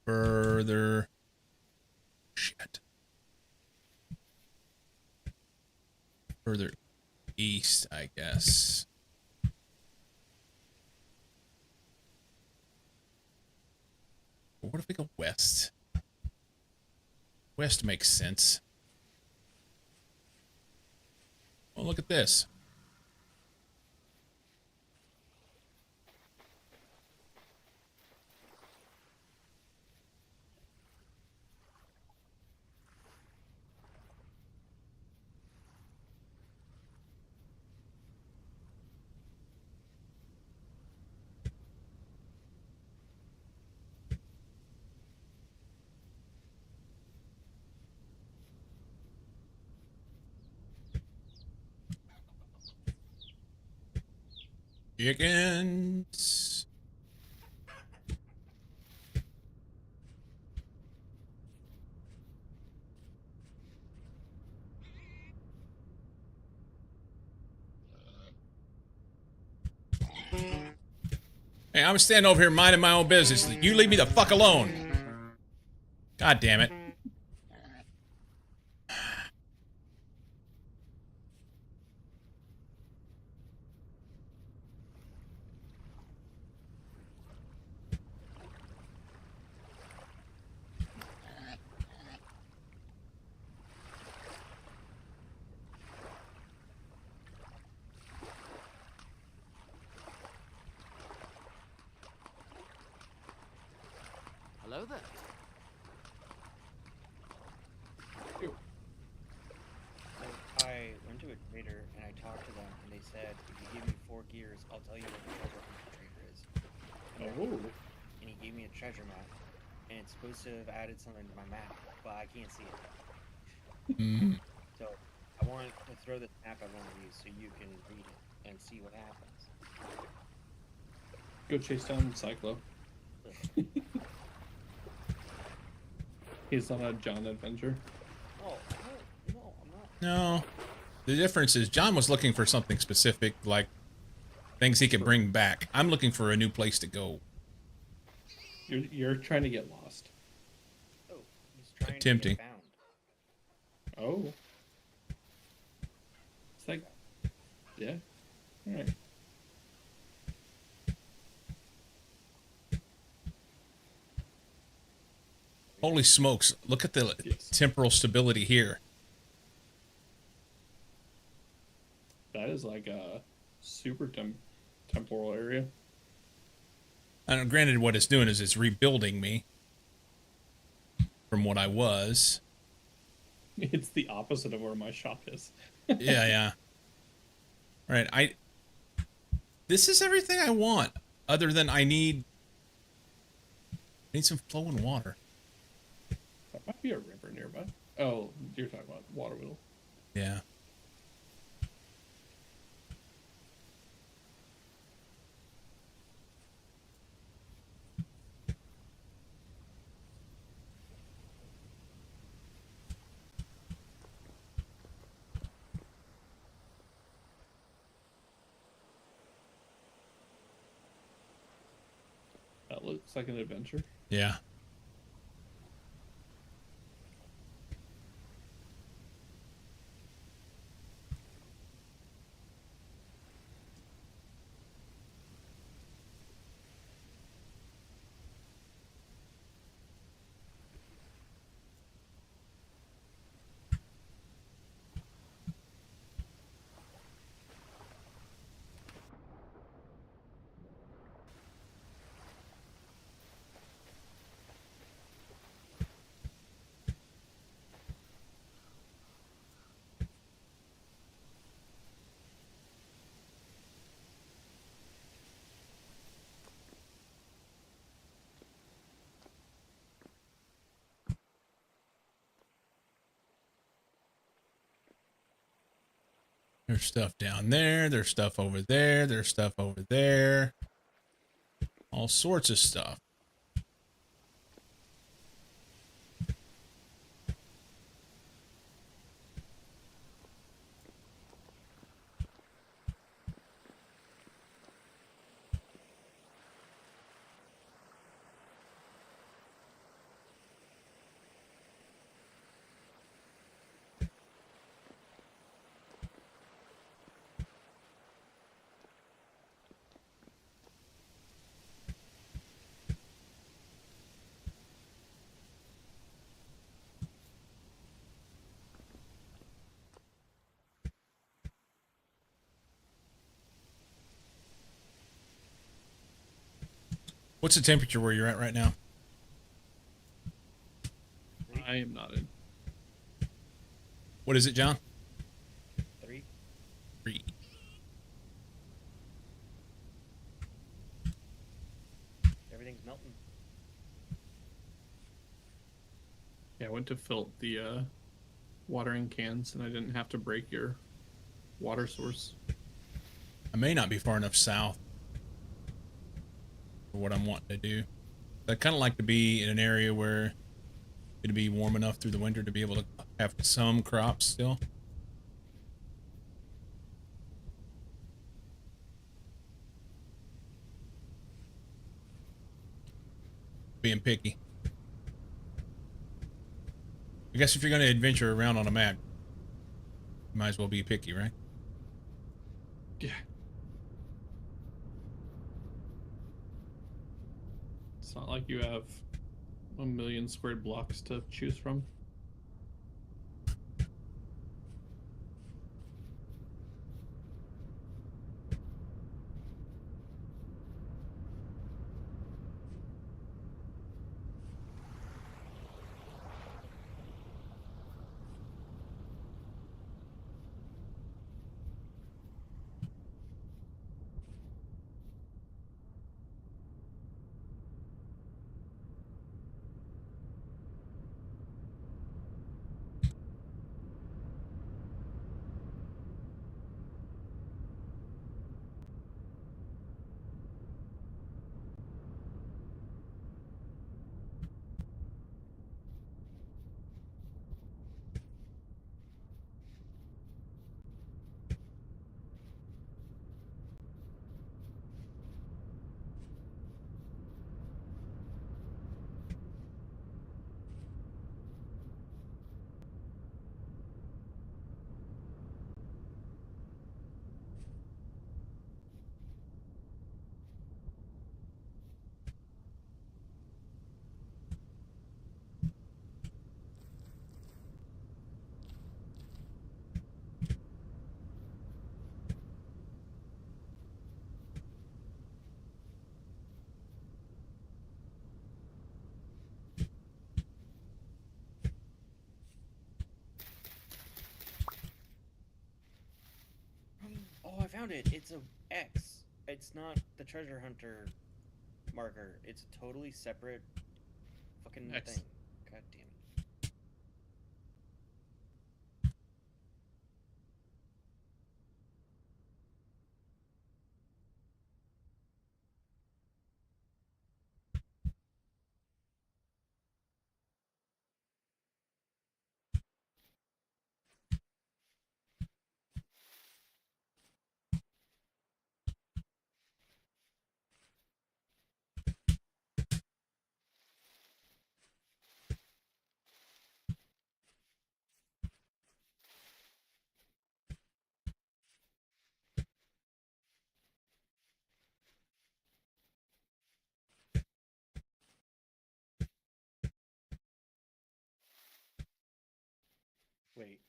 further. Shit. Further east, I guess. Or what if we go west? West makes sense. Oh, look at this. Chickens. Hey, I'm standing over here minding my own business. You leave me the fuck alone. God damn it. Hello there. Ew. So I went to a trader and I talked to them and they said, if you give me 4 gears, I'll tell you what the treasure hunt trader is. Oh. And he gave me a treasure map, and it's supposed to have added something to my map, but I can't see it. Mm. So I want to throw this map at one of you so you can read it and see what happens. Go chase down Cyclo. He's on a John adventure. Oh, no, I'm not. No. The difference is John was looking for something specific, like things he could bring back. I'm looking for a new place to go. You're trying to get lost. Oh, he's trying Attempting. to get found. Oh. It's like, yeah. All right. Holy smokes, look at the Yes. temporal stability here. That is like a super temporal area. And granted, what it's doing is it's rebuilding me from what I was. It's the opposite of where my shop is. Yeah, yeah. Right, this is everything I want, other than I need some flowing water. That might be a river nearby. Oh, you're talking about water wheel. Yeah. That looks like an adventure. Yeah. There's stuff down there. There's stuff over there. There's stuff over there. All sorts of stuff. What's the temperature where you're at right now? I am not in. What is it, John? 3. 3. Everything's melting. Yeah, I went to fill the watering cans, and I didn't have to break your water source. I may not be far enough south for what I'm wanting to do. I kind of like to be in an area where it'd be warm enough through the winter to be able to have some crops still. Being picky. I guess if you're going to adventure around on a map, you might as well be picky, right? Yeah. It's not like you have a million squared blocks to choose from. Oh, I found it. It's a X. It's not the treasure hunter marker. It's a totally separate fucking X. thing. God damn it. Wait.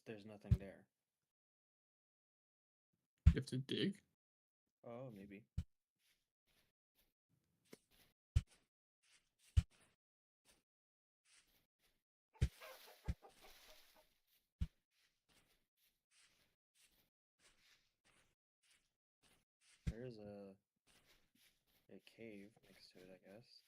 There's nothing there. You have to dig. Oh, maybe. There's a cave next to it, I guess.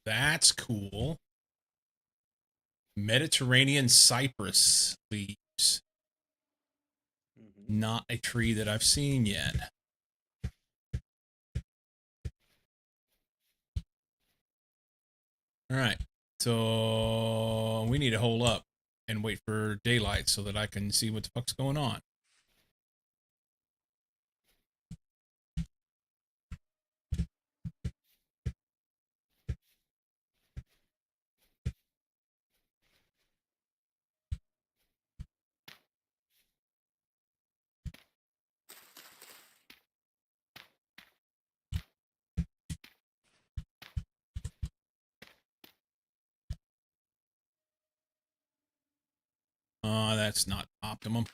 That's cool. Mediterranean cypress leaves. Mm-hmm. Not a tree that I've seen yet. All right. So we need to hold up and wait for daylight so that I can see what the fuck's going on. That's not optimum.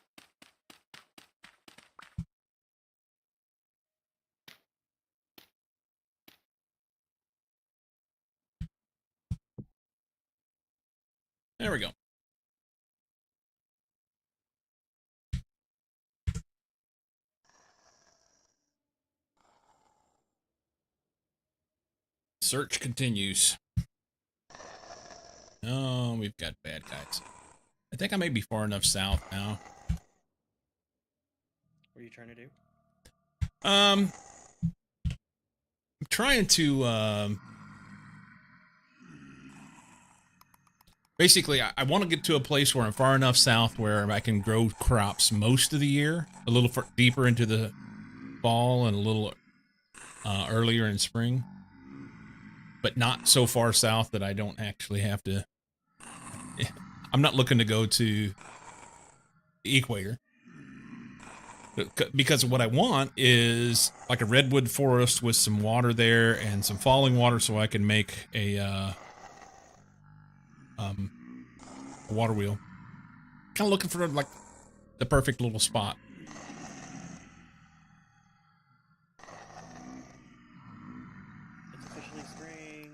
There we go. Search continues. Oh, we've got bad guys. I think I may be far enough south now. What are you trying to do? I'm trying to basically I want to get to a place where I'm far enough south where I can grow crops most of the year, a little deeper into the fall and a little earlier in spring, but not so far south that I don't actually have to. I'm not looking to go to the equator. Because what I want is like a redwood forest with some water there and some falling water so I can make a water wheel. Kind of looking for like the perfect little spot. It's officially spring.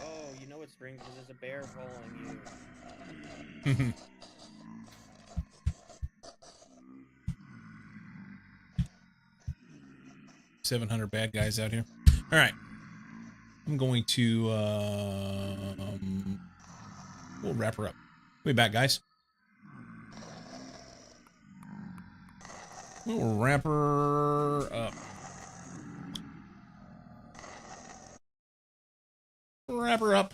Oh, you know it's spring because there's a bear following you. 700 bad guys out here. All right. I'm going to we'll wrap her up. We'll be back, guys. We'll wrap her up. Wrap her up.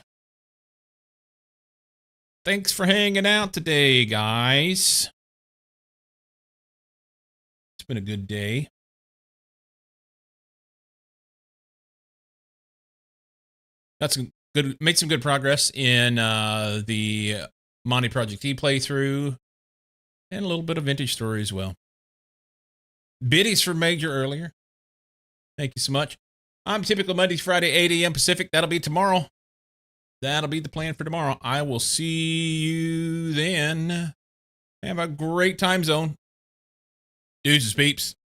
Thanks for hanging out today, guys. It's been a good day. That's good. Made some good progress in the Moni&ProjectE playthrough, and a little bit of vintage story as well. Biddies for Major earlier. Thank you so much. I'm typical Mondays, Friday, 8 a.m. Pacific. That'll be tomorrow. That'll be the plan for tomorrow. I will see you then. Have a great time zone. Dudes and peeps.